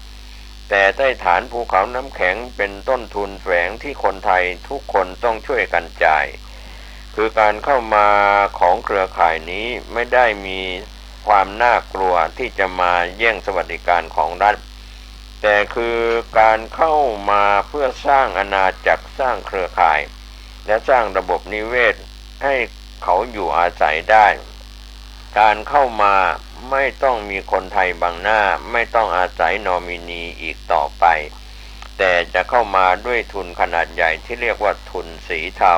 แต่ใต้ฐานภูเขาน้ำแข็งเป็นต้นทุนแฝงที่คนไทยทุกคนต้องช่วยกันจ่ายคือการเข้ามาของเครือข่ายนี้ไม่ได้มีความน่ากลัวที่จะมาแย่งสวัสดิการของรัฐแต่คือการเข้ามาเพื่อสร้างอาณาจักรสร้างเครือข่ายและสร้างระบบนิเวศให้เขาอยู่อาศัยได้การเข้ามาไม่ต้องมีคนไทยบังหน้าไม่ต้องอาศัยนอมินีอีกต่อไปแต่จะเข้ามาด้วยทุนขนาดใหญ่ที่เรียกว่าทุนสีเทา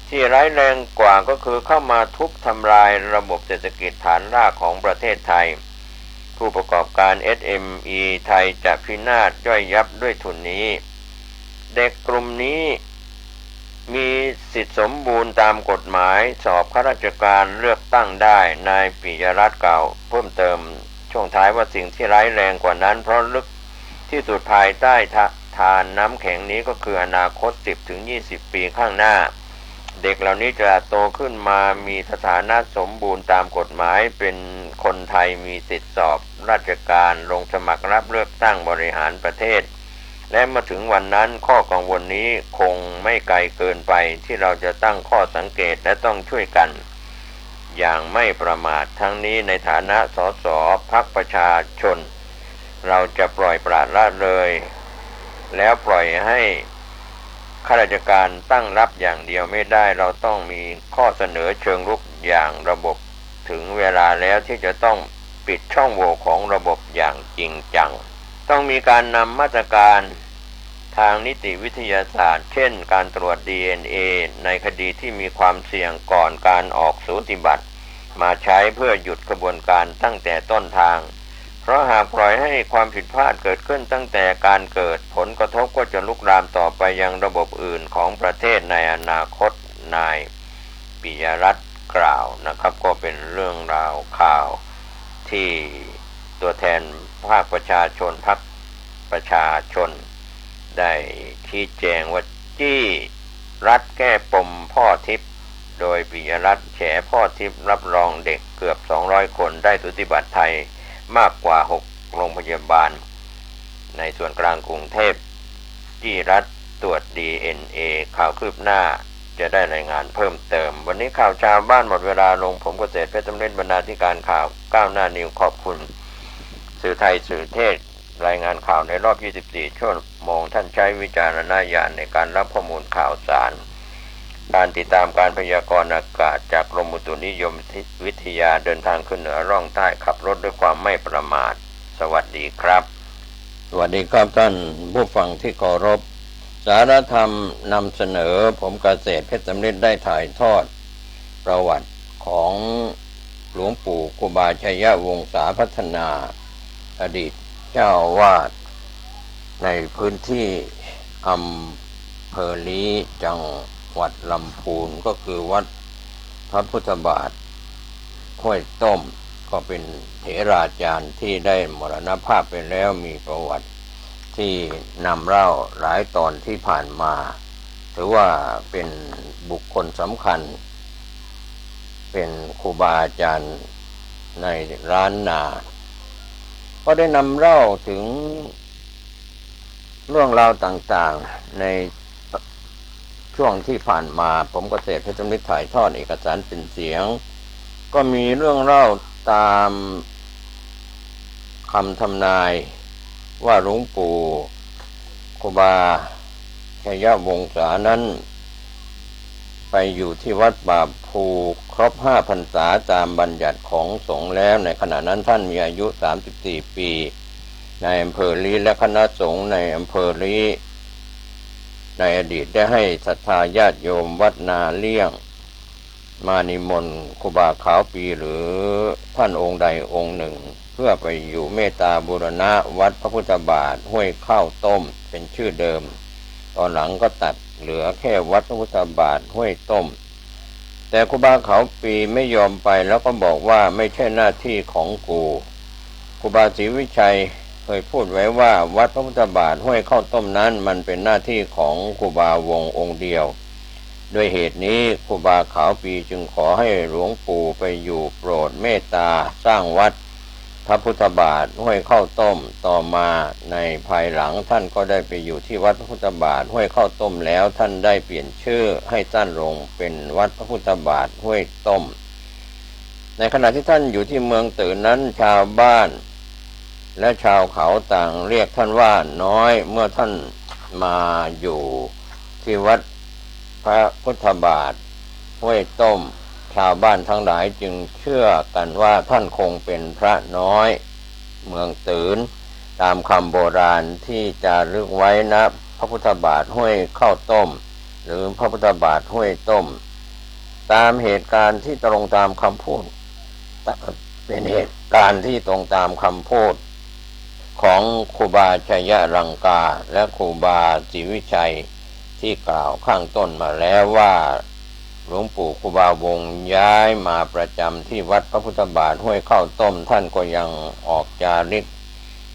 ที่ร้ายแรงกว่าก็คือเข้ามาทุบทำลายระบบเศรษฐกิจฐานรากของประเทศไทยผู้ประกอบการ SME ไทยจะพินาศย่อยยับด้วยทุนนี้เด็กกลุ่มนี้มีสิทธิสมบูรณ์ตามกฎหมายสอบข้าราชการเลือกตั้งได้นายปิยรัตน์กล่าวเพิ่มเติมช่วงท้ายว่าสิ่งที่ร้ายแรงกว่านั้นเพราะลึกที่สุดภายใต้ทานน้ำแข็งนี้ก็คืออนาคต 10-20 ปีข้างหน้าเด็กเหล่านี้จะโตขึ้นมามีสถานะสมบูรณ์ตามกฎหมายเป็นคนไทยมีสิทธิสอบราชการลงสมัครรับเลือกตั้งบริหารประเทศและเมื่อถึงวันนั้นข้อกังวลนี้คงไม่ไกลเกินไปที่เราจะตั้งข้อสังเกตและต้องช่วยกันอย่างไม่ประมาททั้งนี้ในฐานะสสพรรคประชาชนเราจะปล่อยปละละเลยแล้วปล่อยให้ข้าราชการตั้งรับอย่างเดียวไม่ได้เราต้องมีข้อเสนอเชิงรุกอย่างระบบถึงเวลาแล้วที่จะต้องปิดช่องโหว่ของระบบอย่างจริงจังต้องมีการนำมาตรการทางนิติวิทยาศาสตร์เช่นการตรวจ DNA ในคดีที่มีความเสี่ยงก่อนการออกสูติบัตรมาใช้เพื่อหยุดกระบวนการตั้งแต่ต้นทางเพราะหากปล่อยให้ความผิดพลาดเกิดขึ้นตั้งแต่การเกิดผลกระทบก็จะลุกลามต่อไปยังระบบอื่นของประเทศในอนาคตนายปิยรัตน์กล่าวนะครับก็เป็นเรื่องราวข่าวที่ตัวแทนภาคประชาชนพรรคประชาชนได้ชี้แจงว่าจี้รัฐแก้ปมพ่อทิพย์โดยปิยรัตน์แฉพ่อทิพย์รับรองเด็กเกือบ200คนได้สูติบัตรไทยมากกว่า6โรงพยาบาลในส่วนกลางกรุงเทพจี้รัฐตรวจ DNA ข่าวคืบหน้าจะได้รายงานเพิ่มเติมวันนี้ข่าวชาวบ้านหมดเวลาลงผมเกษตรเพชรสำเร็จบรรณาธิการข่าวก้าวหน้านิวขอบคุณสื่อไทยสื่อเทศรายงานข่าวในรอบ24 ชั่วโมงท่านใช้วิจารณญาณในการรับข้อมูลข่าวสาร การติดตามการพยากรณ์อากาศจากกรมอุตุนิยมวิทยาเดินทางขึ้นเหนือร่องใต้ขับรถด้วยความไม่ประมาทสวัสดีครับสวัสดีครับท่านผู้ฟังที่เคารพสารธรรมนำเสนอผมเกษตรเพชรสำเร็จได้ถ่ายทอดประวัติของหลวงปู่ครูบาชัยวงศาพัฒนาอดีตเจ้าอาวาสในพื้นที่อำเภอลี้จังหวัดลำพูนก็คือวัดพระพุทธบาทห้วยต้มก็เป็นเถราจารย์ที่ได้มรณภาพไปแล้วมีประวัติที่นำเล่าหลายตอนที่ผ่านมาถือว่าเป็นบุคคลสำคัญเป็นครูบาอาจารย์ในร้านนาก็ได้นำเล่าถึงเรื่องราวต่างๆในช่วงที่ผ่านมาผมเกษตรเพชรสำริดถ่ายทอดเอกสารเป็นเสียงก็มีเรื่องเล่าตามคำทำนายว่าหลวงปู่ครูบาชัยวงศานั้นไปอยู่ที่วัดป่าภูครบ5 พรรษาตามบัญญัติของสงฆ์แล้วในขณะนั้นท่านมีอายุ34 ปีในอำเภอลี้และคณะสงฆ์ในอำเภอลี้ในอดีตได้ให้ศรัทธาญาติโยมวัดนาเลี่ยงมานิมนต์ครูบาขาวปีหรือท่านองค์ใดองค์หนึ่งเพื่อไปอยู่เมตตาบูรณะวัดพระพุทธบาทห้วยข้าวต้มเป็นชื่อเดิมตอนหลังก็ตัดเหลือแค่วัดพระพุทธบาทห้วยต้มแต่ครูบาขาวปีไม่ยอมไปแล้วก็บอกว่าไม่ใช่หน้าที่ของกูครูบาศรีวิชัยเคยพูดไว้ว่าวัดพระพุทธบาทห้วยข้าวต้มนั้นมันเป็นหน้าที่ของครูบาวงองค์เดียวด้วยเหตุนี้ครูบาขาวปีจึงขอให้หลวงปู่ไปอยู่โปรดเมตตาสร้างวัดพระพุทธบาทห้วยข้าวต้มต่อมาในภายหลังท่านก็ได้ไปอยู่ที่วัดพระพุทธบาทห้วยข้าวต้มแล้วท่านได้เปลี่ยนชื่อให้สั้นลงเป็นวัดพระพุทธบาทห้วยต้มในขณะที่ท่านอยู่ที่เมืองตื่นนั้นชาวบ้านและชาวเขาต่างเรียกท่านว่าน้อยเมื่อท่านมาอยู่ที่วัดพระพุทธบาทห้วยต้มชาวบ้านทั้งหลายจึงเชื่อกันว่าท่านคงเป็นพระน้อยเมืองตื่นตามคำโบราณที่จารึกไว้นะพระพุทธบาทห้วยข้าวต้มหรือพระพุทธบาทห้วยต้มตามเหตุการณ์ที่ตรงตามคำพูดเป็นเหตุการณ์ที่ตรงตามคำพูดของครูบาชัยรังกาและครูบาศรีวิชัยที่กล่าวข้างต้นมาแล้วว่าหลวงปู่ครูบาวงย้ายมาประจำที่วัดพระพุทธบาทห้วยข้าวต้มท่านก็ยังออกจาริก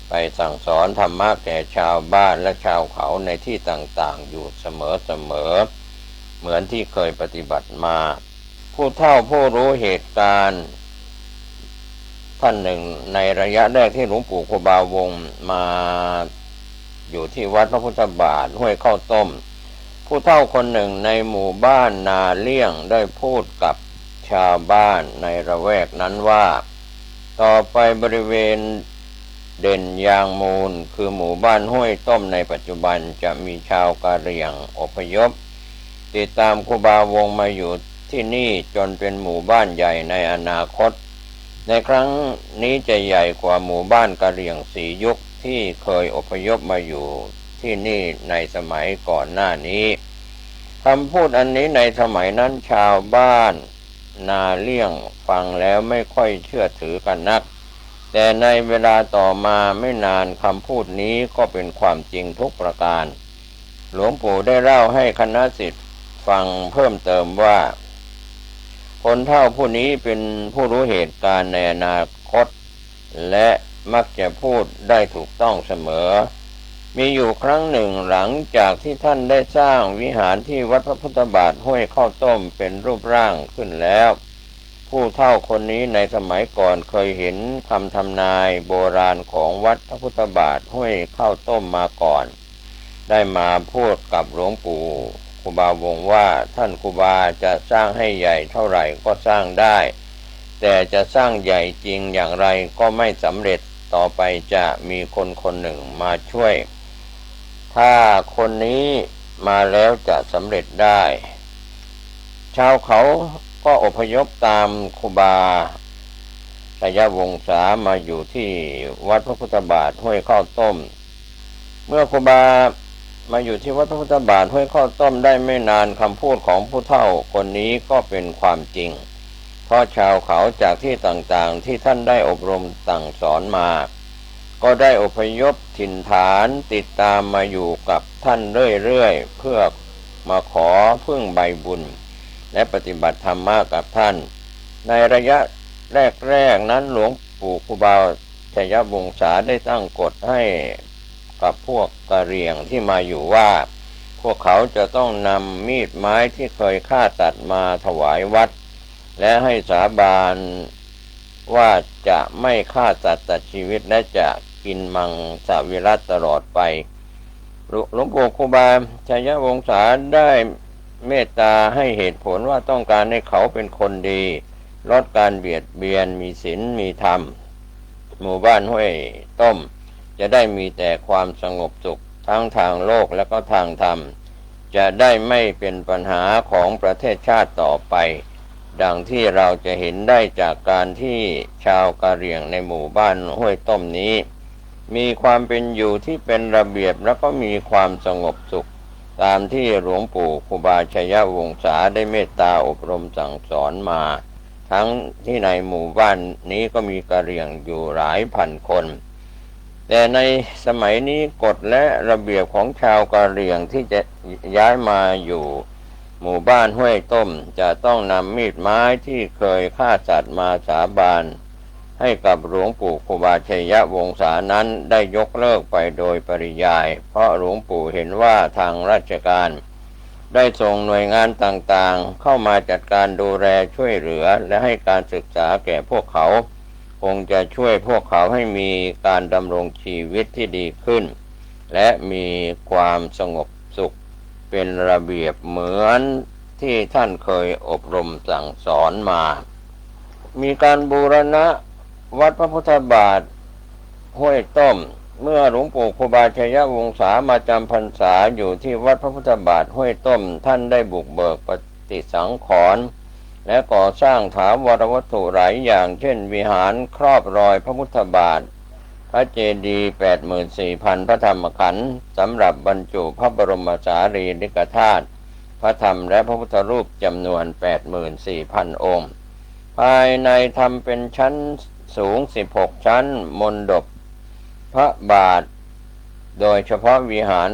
ไปสั่งสอนธรรมะแก่ชาวบ้านและชาวเขาในที่ต่างๆอยู่เสมอเหมือนที่เคยปฏิบัติมาผู้เฒ่าผู้รู้เหตุการณ์ท่านหนึ่งในระยะแรกที่หลวงปู่ครูบาวงมาอยู่ที่วัดพระพุทธบาทห้วยข้าวต้มผู้เฒ่าคนหนึ่งในหมู่บ้านนาเลี่ยงได้พูดกับชาวบ้านในระแวกนั้นว่าต่อไปบริเวณเด่นยางมูลคือหมู่บ้านห้วยต้มในปัจจุบันจะมีชาวกะเหรี่ยงอพยพติดตามครูบาวงมาอยู่ที่นี่จนเป็นหมู่บ้านใหญ่ในอนาคตในครั้งนี้จะใหญ่กว่าหมู่บ้านกะเหรี่ยงสียุคที่เคยอพยพมาอยู่ที่นี่ในสมัยก่อนหน้านี้คำพูดอันนี้ในสมัยนั้นชาวบ้านนาเลี่ยงฟังแล้วไม่ค่อยเชื่อถือกันนักแต่ในเวลาต่อมาไม่นานคำพูดนี้ก็เป็นความจริงทุกประการหลวงปู่ได้เล่าให้คณะศิษย์ฟังเพิ่มเติมว่าคนเฒ่าผู้นี้เป็นผู้รู้เหตุการณ์ในอนาคตและมักจะพูดได้ถูกต้องเสมอมีอยู่ครั้งหนึ่งหลังจากที่ท่านได้สร้างวิหารที่วัดพระพุทธบาทห้วยข้าวต้มเป็นรูปร่างขึ้นแล้วผู้เฒ่าคนนี้ในสมัยก่อนเคยเห็นคำทำนายโบราณของวัดพระพุทธบาทห้วยข้าวต้มมาก่อนได้มาพูดกับหลวงปู่ครูบาวงว่าท่านครูบาจะสร้างให้ใหญ่เท่าไหร่ก็สร้างได้แต่จะสร้างใหญ่จริงอย่างไรก็ไม่สำเร็จต่อไปจะมีคนหนึ่งมาช่วยถ้าคนนี้มาแล้วจะสำเร็จได้ ชาวเขาก็อพยพตามครูบาชัยวงศามาอยู่ที่วัดพระพุทธบาทห้วยข้าวต้ม เมื่อครูบามาอยู่ที่วัดพระพุทธบาทห้วยข้าวต้มได้ไม่นานคำพูดของผู้เฒ่าคนนี้ก็เป็นความจริง เพราะชาวเขาจากที่ต่างๆที่ท่านได้อบรมสั่งสอนมา ก็ได้อพยพถิ่นฐานติดตามมาอยู่กับท่านเรื่อยๆเพื่อมาขอพึ่งใบบุญและปฏิบัติธรรมะกับท่านในระยะแรกๆนั้นหลวงปู่ครูบาชัยวงศาได้ตั้งกฎให้กับพวกกะเหรี่ยงที่มาอยู่ว่าพวกเขาจะต้องนำมีดไม้ที่เคยฆ่าสัตว์มาถวายวัดและให้สาบานว่าจะไม่ฆ่าสัตว์ตัดชีวิตและจะกินมังสวิรัติตลอดไปหลวงปู่ครูบาชัยวงศาได้เมตตาให้เหตุผลว่าต้องการให้เขาเป็นคนดีลดการเบียดเบียนมีศีลมีธรรมหมู่บ้านห้วยต้มจะได้มีแต่ความสงบสุขทั้งทางโลกและก็ทางธรรมจะได้ไม่เป็นปัญหาของประเทศชาติต่อไปดังที่เราจะเห็นได้จากการที่ชาวกะเหรี่ยงในหมู่บ้านห้วยต้มนี้มีความเป็นอยู่ที่เป็นระเบียบและก็มีความสงบสุขตามที่หลวงปู่ครูบาชัยวงศาได้เมตตาอบรมสั่งสอนมาทั้งที่ในหมู่บ้านนี้ก็มีกะเหรี่ยงอยู่หลายพันคนแต่ในสมัยนี้กฎและระเบียบของชาวกะเหรี่ยงที่จะย้ายมาอยู่หมู่บ้านห้วยต้มจะต้องนำมีดไม้ที่เคยฆ่าสัตว์มาสาบานให้กับหลวงปู่ครูบาชัยวงศานั้นได้ยกเลิกไปโดยปริยายเพราะหลวงปู่เห็นว่าทางราชการได้ส่งหน่วยงานต่างๆเข้ามาจัดการดูแลช่วยเหลือและให้การศึกษาแก่พวกเขาคงจะช่วยพวกเขาให้มีการดำรงชีวิตที่ดีขึ้นและมีความสงบสุขเป็นระเบียบเหมือนที่ท่านเคยอบรมสั่งสอนมามีการบูรณะวัดพระพุทธบาทห้วยต้มเมื่อหลวงปู่ครูบาชัยวงศามาจำพรรษาอยู่ที่วัดพระพุทธบาทห้วยต้มท่านได้บุกเบิกปฏิสังขรณ์และก่อสร้างถาวรวัตถุหลายอย่างเช่นวิหารครอบรอยพระพุทธบาทพระเจดีย์ 84,000 พระธรรมขันธ์สำหรับบรรจุพระบรมสารีริกธาตุพระธรรมและพระพุทธรูปจำนวน 84,000 องค์ภายในทำเป็นชั้นสูง16ชั้นมณฑปพระบาทโดยเฉพาะวิหาร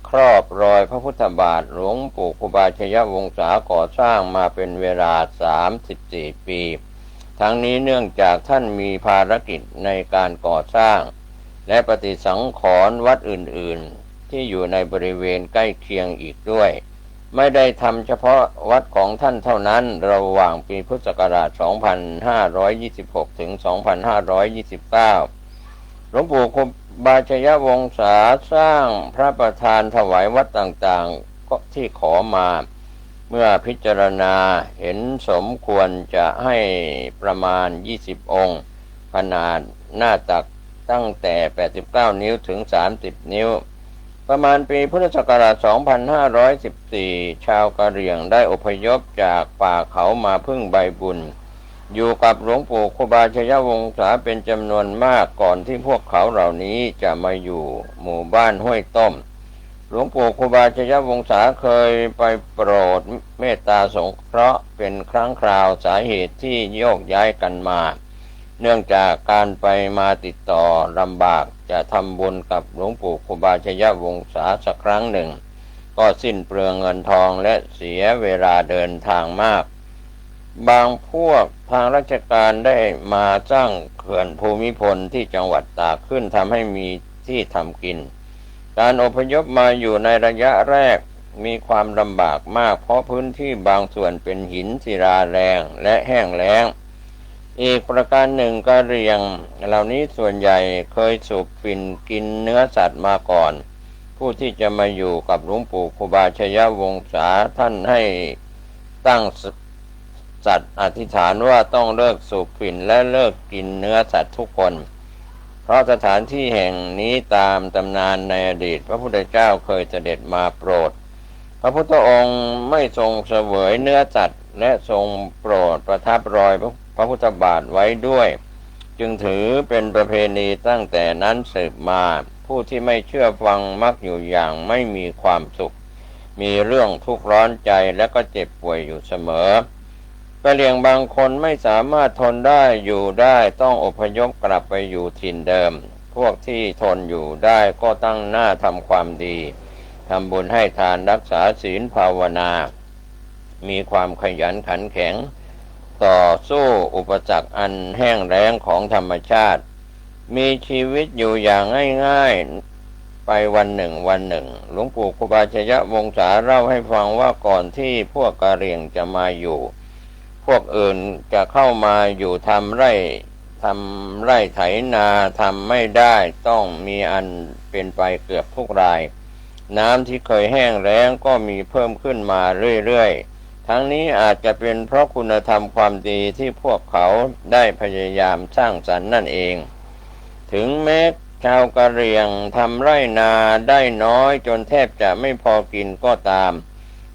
ครอบรอยพระพุทธบาทหลวงปู่ครูบาชัยวงศาก่อสร้างมาเป็นเวลา34 ปีทั้งนี้เนื่องจากท่านมีภารกิจในการก่อสร้างและปฏิสังขรณ์วัดอื่นๆที่อยู่ในบริเวณใกล้เคียงอีกด้วยไม่ได้ทำเฉพาะวัดของท่านเท่านั้นระหว่างปีพุทธศักราช 2526 ถึง 2529 หลวงปู่ครูบาชัยวงศาสร้างพระประธานถวายวัดต่างๆก็ที่ขอมาเมื่อพิจารณาเห็นสมควรจะให้ประมาณ20องค์ขนาดหน้าตักตั้งแต่89นิ้วถึง30นิ้วประมาณปีพุทธศักราช 2514 ชาวกะเหรี่ยงได้อพยพจากป่าเขามาพึ่งใบบุญอยู่กับหลวงปู่ครูบาชัยวงศาเป็นจำนวนมากก่อนที่พวกเขาเหล่านี้จะมาอยู่หมู่บ้านห้วยต้มหลวงปู่ครูบาชัยวงศาเคยไปโปรดเมตตาสงเคราะห์เป็นครั้งคราวสาเหตุที่โยกย้ายกันมาเนื่องจากการไปมาติดต่อลำบากจะทำบุญกับหลวงปู่ครูบาชัยวงศาสักครั้งหนึ่งก็สิ้นเปลืองเงินทองและเสียเวลาเดินทางมากบางพวกทางราชการได้มาสร้างเขื่อนภูมิพลที่จังหวัดตากขึ้นทำให้มีที่ทำกินการอพยพมาอยู่ในระยะแรกมีความลำบากมากเพราะพื้นที่บางส่วนเป็นหินศิลาแรงและแห้งแล้งอีกประการหนึ่งกะเหรี่ยงเหล่านี้ส่วนใหญ่เคยสูบฝิ่นกินเนื้อสัตว์มาก่อนผู้ที่จะมาอยู่กับหลวงปู่ครูบาชัยวงศาท่านให้ตั้งสัตว์อธิษฐานว่าต้องเลิกสูบฝิ่นและเลิกกินเนื้อสัตว์ทุกคนเพราะสถานที่แห่งนี้ตามตำนานในอดีตพระพุทธเจ้าเคยเสด็จมาโปรด พระพุทธองค์ไม่ทรงเสวยเนื้อสัตว์และทรงโปรดประทับรอยพระพุทธบาทไว้ด้วยจึงถือเป็นประเพณีตั้งแต่นั้นสืบมาผู้ที่ไม่เชื่อฟังมักอยู่อย่างไม่มีความสุขมีเรื่องทุกข์ร้อนใจและก็เจ็บป่วยอยู่เสมอกะเหรี่ยงบางคนไม่สามารถทนได้อยู่ได้ต้องอพยพกลับไปอยู่ถิ่นเดิมพวกที่ทนอยู่ได้ก็ตั้งหน้าทำความดีทำบุญให้ทานรักษาศีลภาวนามีความขยันขันแข็งต่อสู้อุปสรรคอันแห้งแล้งของธรรมชาติมีชีวิตอยู่อย่างง่ายๆไปวันหนึ่งหลวงปู่ครูบาชยวงศาเล่าให้ฟังว่าก่อนที่พวกกะเหรี่ยงจะมาอยู่พวกอื่นจะเข้ามาอยู่ทำไร่ไถนาทำไม่ได้ต้องมีอันเป็นไปเกือบทุกรายน้ำที่เคยแห้งแล้งก็มีเพิ่มขึ้นมาเรื่อยๆทั้งนี้อาจจะเป็นเพราะคุณธรรมความดีที่พวกเขาได้พยายามสร้างสรรค์นั่นเองถึงแม้ชาวกะเหรี่ยงทำไร่นาได้น้อยจนแทบจะไม่พอกินก็ตาม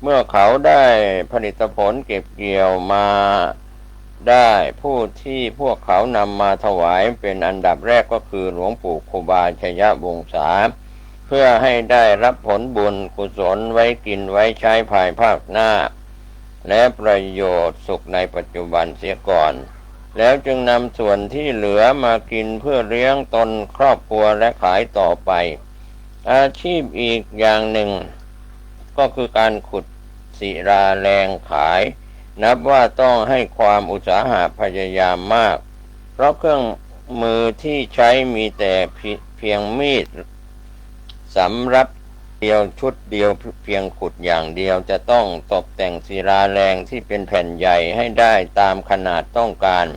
เมื่อเขาได้ผลิตผลเก็บเกี่ยวมาได้ผู้ที่พวกเขานำมาถวายเป็นอันดับแรกก็คือหลวงปู่ครูบาชยวงศาเพื่อให้ได้รับผลบุญกุศลไว้กินไว้ใช้ภายภาคหน้าและประโยชน์สุขในปัจจุบันเสียก่อนแล้วจึงนำส่วนที่เหลือมากินเพื่อเลี้ยงตนครอบครัวและขายต่อไปอาชีพอีกอย่างหนึ่งก็คือการขุดศิลาแรงขายนับว่าต้องให้ความอุตสาหะพยายามมากเพราะเครื่องมือที่ใช้มีแต่เพียงมีดสำรับเดียวชุดเดียวเพียงขุดอย่างเดียวจะต้องตกแต่งศิลาแรงที่เป็นแผ่นใหญ่ให้ได้ตามขนาดต้องการ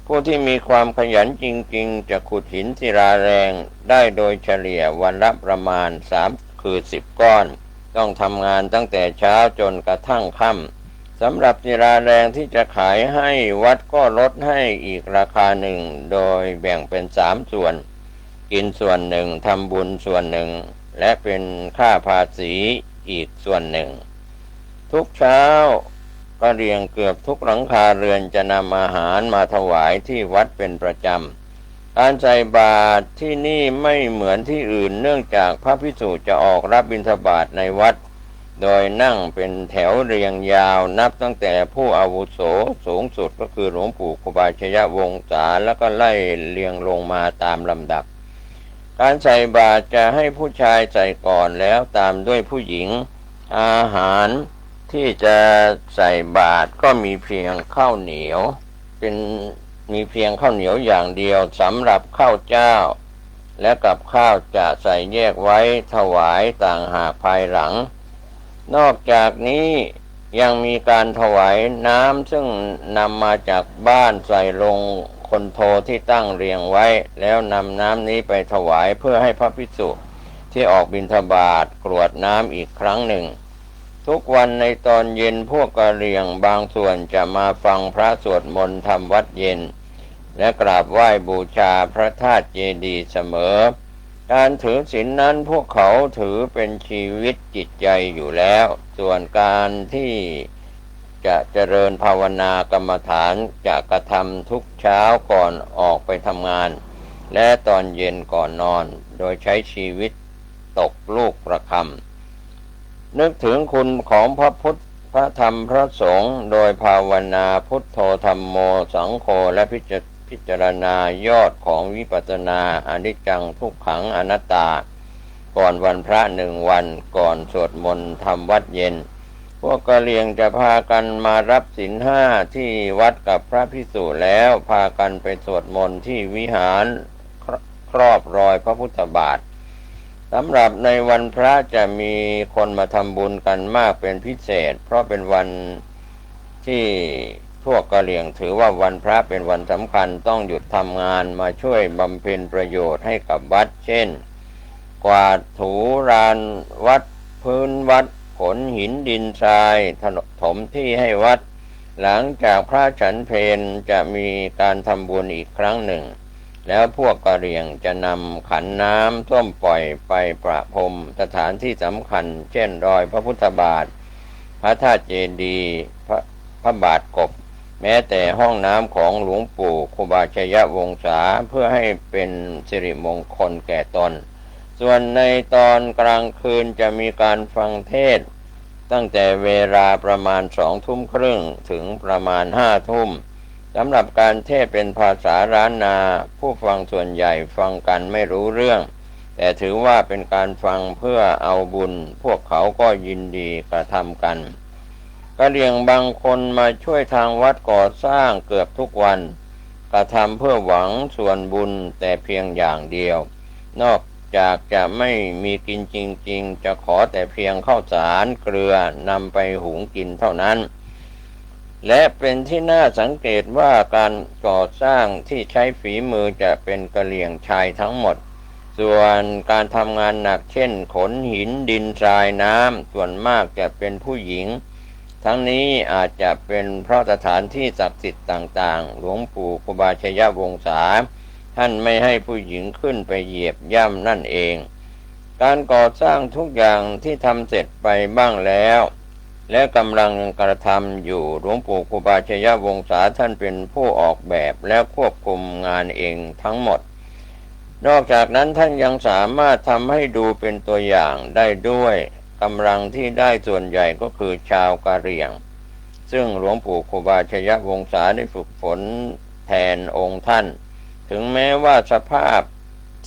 ผู้ที่มีความขยันจริงๆจะขุดหินศิลาแรงได้โดยเฉลี่ยวันละประมาณ10 ก้อนต้องทำงานตั้งแต่เช้าจนกระทั่งค่ำสำหรับศิลาแรงที่จะขายให้วัดก็ลดให้อีกราคาหนึ่งโดยแบ่งเป็น3 ส่วนกินส่วนหนึ่งทำบุญส่วนหนึ่งและเป็นค่าภาษีอีกส่วนหนึ่งทุกเช้ากะเหรี่ยงเกือบทุกหลังคาเรือนจะนำอาหารมาถวายที่วัดเป็นประจำการใส่บาตรที่นี่ไม่เหมือนที่อื่นเนื่องจากพระภิกษุจะออกรับบิณฑบาตในวัดโดยนั่งเป็นแถวเรียงยาวนับตั้งแต่ผู้อาวุโสสูงสุดก็คือหลวงปู่ครูบาชยวงศาแล้วก็ไล่เรียงลงมาตามลำดับการใส่บาตรจะให้ผู้ชายใส่ก่อนแล้วตามด้วยผู้หญิงอาหารที่จะใส่บาตรก็มีเพียงข้าวเหนียวมีเพียงข้าวเหนียวอย่างเดียวสำหรับข้าวเจ้าและกับข้าวจะใส่แยกไว้ถวายต่างหากภายหลังนอกจากนี้ยังมีการถวายน้ำซึ่งนำมาจากบ้านใส่ลงคนโทที่ตั้งเรียงไว้แล้วนำน้ำนี้ไปถวายเพื่อให้พระภิกษุที่ออกบิณฑบาตกรวดน้ำอีกครั้งหนึ่งทุกวันในตอนเย็นพวกกะเหรี่ยงบางส่วนจะมาฟังพระสวดมนต์ทำวัดเย็นและกราบไหว้บูชาพระธาตุเจดีย์เสมอการถือศีลนั้นพวกเขาถือเป็นชีวิตจิตใจอยู่แล้วส่วนการที่จะเจริญภาวนากรรมฐานจะกระทำทุกเช้าก่อนออกไปทำงานและตอนเย็นก่อนนอนโดยใช้ชีวิตตกลูกประคำนึกถึงคุณของพระพุทธพระธรรมพระสงฆ์โดยภาวนาพุทโธธัมโมสังโฆและพิจารณายอดของวิปัสสนาอนิจจังทุกขังอนัตตาก่อนวันพระ1 วันก่อนสวดมนต์ทำวัดเย็นพวกกะเหรี่ยงจะพากันมารับศีล 5ที่วัดกับพระภิกษุแล้วพากันไปสวดมนต์ที่วิหารครอบรอยพระพุทธบาทสำหรับในวันพระจะมีคนมาทำบุญกันมากเป็นพิเศษเพราะเป็นวันที่พวกกะเหรี่ยงถือว่าวันพระเป็นวันสำคัญต้องหยุดทำงานมาช่วยบำเพ็ญประโยชน์ให้กับวัดเช่นกวาดถูลานวัดพื้นวัดขนหินดินทรายถมที่ให้วัดหลังจากพระฉันเพลจะมีการทำบุญอีกครั้งหนึ่ง แล้วพวกกะเหรี่ยงจะนำขันน้ำส้วมปล่อยไปประพรมสถานที่สำคัญเช่นรอยพระพุทธบาทพระธาตุเจดีย์พระบาทกบแม้แต่ห้องน้ำของหลวงปู่ครูบาชัยวงศาเพื่อให้เป็นสิริมงคลแก่ตนส่วนในตอนกลางคืนจะมีการฟังเทศน์ตั้งแต่เวลาประมาณ20:30ถึงประมาณ5 ทุ่มสำหรับการเทศน์เป็นภาษาล้านนาผู้ฟังส่วนใหญ่ฟังกันไม่รู้เรื่องแต่ถือว่าเป็นการฟังเพื่อเอาบุญพวกเขาก็ยินดีกระทำกันกะเหรี่ยงบางคนมาช่วยทางวัดก่อสร้างเกือบทุกวันกระทำเพื่อหวังส่วนบุญแต่เพียงอย่างเดียวนอกจากจะไม่มีกินจริงๆจะขอแต่เพียงข้าวสารเกลือนำไปหุงกินเท่านั้นและเป็นที่น่าสังเกตว่าการก่อสร้างที่ใช้ฝีมือจะเป็นกะเหรี่ยงชายทั้งหมดส่วนการทำงานหนักเช่นขนหินดินทรายน้ำส่วนมากจะเป็นผู้หญิงทั้งนี้อาจจะเป็นเพราะสถานที่ศักดิ์สิทธิ์ต่างๆหลวงปู่ครูบาชัยวงศาท่านไม่ให้ผู้หญิงขึ้นไปเหยียบย่ำนั่นเองการก่อสร้างทุกอย่างที่ทำเสร็จไปบ้างแล้วและกำลังกระทำอยู่หลวงปู่ครูบาชัยวงศาท่านเป็นผู้ออกแบบและควบคุมงานเองทั้งหมดนอกจากนั้นท่านยังสามารถทำให้ดูเป็นตัวอย่างได้ด้วยกำลังที่ได้ส่วนใหญ่ก็คือชาวกะเหรี่ยงซึ่งหลวงปู่ครูบาชัยวงศาได้ฝึกฝนแทนองค์ท่านถึงแม้ว่าสภาพ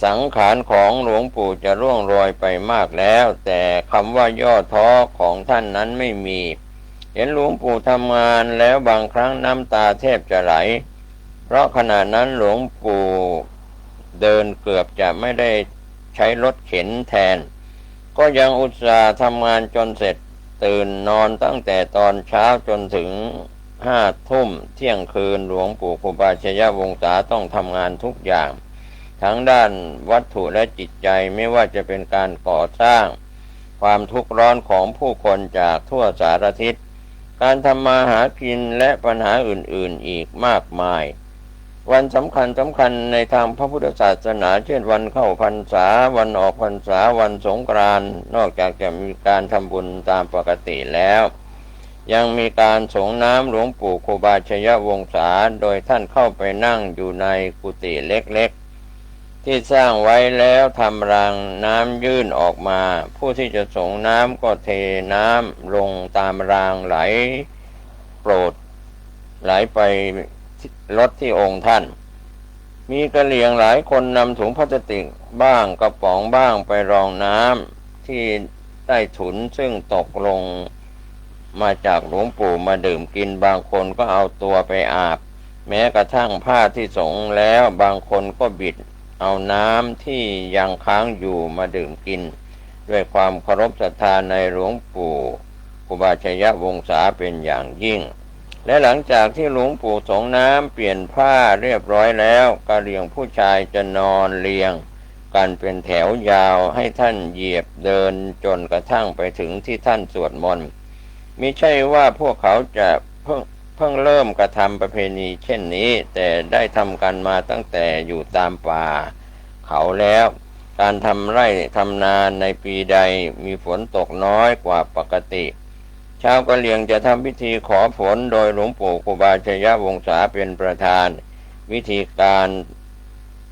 สังขารของหลวงปู่จะร่วงโรยไปมากแล้วแต่คำว่าย่อท้อของท่านนั้นไม่มีเห็นหลวงปู่ทำงานแล้วบางครั้งน้ำตาแทบจะไหลเพราะขณะนั้นหลวงปู่เดินเกือบจะไม่ได้ใช้รถเข็นแทนก็ยังอุตส่าห์ทำงานจนเสร็จตื่นนอนตั้งแต่ตอนเช้าจนถึง5 ทุ่มเที่ยงคืนหลวงปู่ครูบาชัยวงศาต้องทำงานทุกอย่างทั้งด้านวัตถุและจิตใจไม่ว่าจะเป็นการก่อสร้างความทุกข์ร้อนของผู้คนจากทั่วสารทิศการทำมาหากินและปัญหาอื่นๆอีกมากมายวันสำคัญในทางพระพุทธศาสนาเช่นวันเข้าพรรษาวันออกพรรษาวันสงกรานต์นอกจากจะมีการทำบุญตามปกติแล้วยังมีการสงน้ำหลวงปู่ครูบาชัยวงศาโดยท่านเข้าไปนั่งอยู่ในกุฏิเล็กๆที่สร้างไว้แล้วทำรางน้ำยื่นออกมาผู้ที่จะสงน้ำก็เทน้ำลงตามรางไหลโปรดไหลไปรถที่องค์ท่านมีกะเหรี่ยงหลายคนนำถุงพลาสติกบ้างกระป๋องบ้างไปรองน้ำที่ใต้ถุนซึ่งตกลงมาจากหลวงปู่มาดื่มกินบางคนก็เอาตัวไปอาบแม้กระทั่งผ้าที่สงแล้วบางคนก็บิดเอาน้ำที่ยังค้างอยู่มาดื่มกินด้วยความเคารพศรัทธาในหลวงปู่ครูบาชัยวงศาเป็นอย่างยิ่งและหลังจากที่หลวงปู่สงน้ำเปลี่ยนผ้าเรียบร้อยแล้วกะเหรี่ยงผู้ชายจะนอนเรียงกันเป็นแถวยาวให้ท่านเหยียบเดินจนกระทั่งไปถึงที่ท่านสวดมนต์มิใช่ว่าพวกเขาจะเพิ่งเริ่มกระทำประเพณีเช่นนี้แต่ได้ทำกันมาตั้งแต่อยู่ตามป่าเขาแล้วการทำไร่ทำนาในปีใดมีฝนตกน้อยกว่าปกติชาวกะเหรี่ยงจะทำพิธีขอฝนโดยหลวงปู่ครูบาชัยวงศาเป็นประธานวิธีการ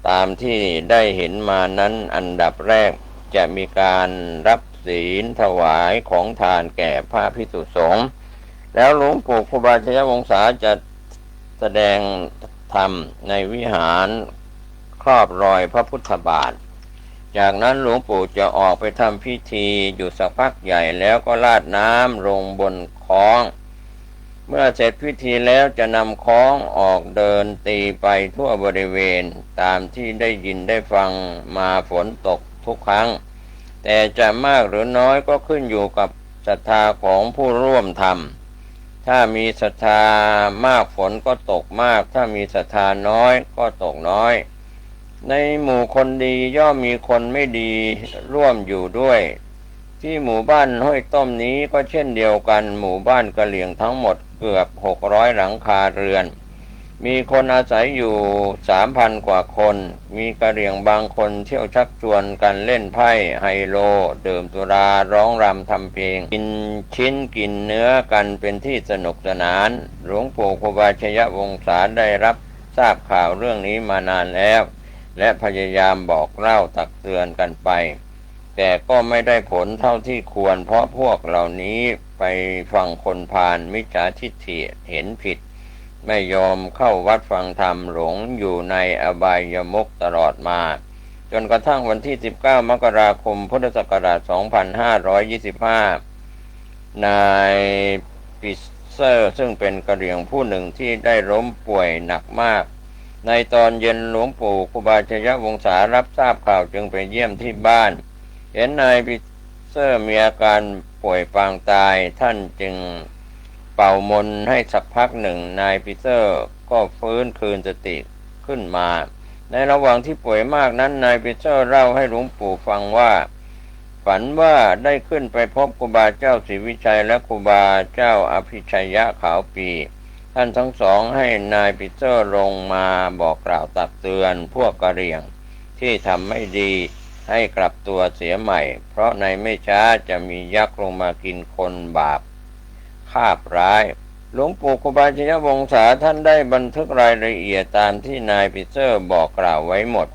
ตามที่ได้เห็นมานั้นอันดับแรกจะมีการรับศีลถวายของทานแก่พระภิกษุสงฆ์แล้วหลวงปู่ครูบาชัยวงศาจะแสดงธรรมในวิหารครอบรอยพระพุทธบาทจากนั้นหลวงปู่จะออกไปทำพิธีอยู่สักพักใหญ่แล้วก็ราดน้ำลงบนค้องเมื่อเสร็จพิธีแล้วจะนำค้องออกเดินตีไปทั่วบริเวณตามที่ได้ยินได้ฟังมาฝนตกทุกครั้งแต่จะมากหรือน้อยก็ขึ้นอยู่กับศรัทธาของผู้ร่วมทำถ้ามีศรัทธามากฝนก็ตกมากถ้ามีศรัทธาน้อยก็ตกน้อยในหมู่คนดีย่อมมีคนไม่ดีร่วมอยู่ด้วยที่หมู่บ้านห้วยต้มนี้ก็เช่นเดียวกันหมู่บ้านกะเหรี่ยงทั้งหมดเกือบ600 หลังคาเรือน มีคนอาศัยอยู่3,000 กว่าคนมีกะเหรี่ยงบางคนเที่ยวชักชวนกันเล่นไพ่ไฮโลดื่มสุราร้องรำทำเพลงกินชิ้นกินเนื้อกันเป็นที่สนุกสนานหลวงปู่ครูบาชยวงศาได้รับทราบข่าวเรื่องนี้มานานแล้วและพยายามบอกเล่าตักเตือนกันไปแต่ก็ไม่ได้ผลเท่าที่ควรเพราะพวกเหล่านี้ไปฟังคนพาลมิจฉาทิฏฐิเห็นผิดไม่ยอมเข้าวัดฟังธรรมหลงอยู่ในอบายมุขตลอดมาจนกระทั่งวันที่19 มกราคม พุทธศักราช 2525 นายปิเซอร์ซึ่งเป็นกะเหรี่ยงผู้หนึ่งที่ได้ล้มป่วยหนักมากในตอนเย็นหลวงปู่ครูบาชยวงศารับทราบข่าวจึงไปเยี่ยมที่บ้านเห็นนายปิเซอร์มีอาการป่วยปางตายท่านจึงเป่ามนต์ให้สักพักหนึ่งนายปิเซอร์ก็ฟื้นคืนสติขึ้นมาในระหว่างที่ป่วยมากนั้นนายปิเซอร์เล่าให้หลวงปู่ฟังว่าฝันว่าได้ขึ้นไปพบครูบาเจ้าศรีวิชัยและครูบาเจ้าอภิชัยยะขาวปีท่านทั้งสองให้นายปิเตอร์ลงมาบอกกล่าวตักเตือนพวกกะเหรี่ยงที่ทำไม่ดีให้กลับตัวเสียใหม่เพราะในไม่ช้าจะมียักษ์ลงมากินคนบาปคาบร้ายหลวงปู่ครูบาชยวงศาท่านได้บันทึกรายละเอียดตามที่นายปิเตอร์บอกกล่าวไว้หมด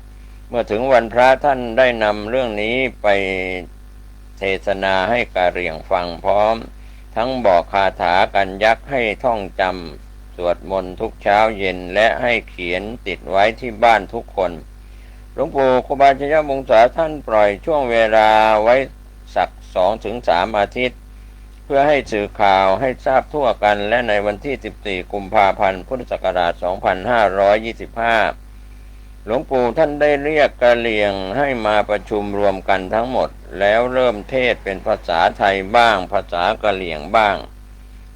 เมื่อถึงวันพระท่านได้นำเรื่องนี้ไปเทศนาให้กะเหรี่ยงฟังพร้อมทั้งบอกคาถากันยักษ์ให้ท่องจำสวดมนต์ทุกเช้าเย็นและให้เขียนติดไว้ที่บ้านทุกคนหลวงปู่ครูบาชยวงศาท่านปล่อยช่วงเวลาไว้สัก 2-3 อาทิตย์เพื่อให้สื่อข่าวให้ทราบทั่วกันและในวันที่14 กุมภาพันธ์ พุทธศักราช 2525 หลวงปู่ท่านได้เรียกกะเหรี่ยงให้มาประชุมรวมกันทั้งหมดแล้วเริ่มเทศเป็นภาษาไทยบ้างภาษากะเหรี่ยงบ้าง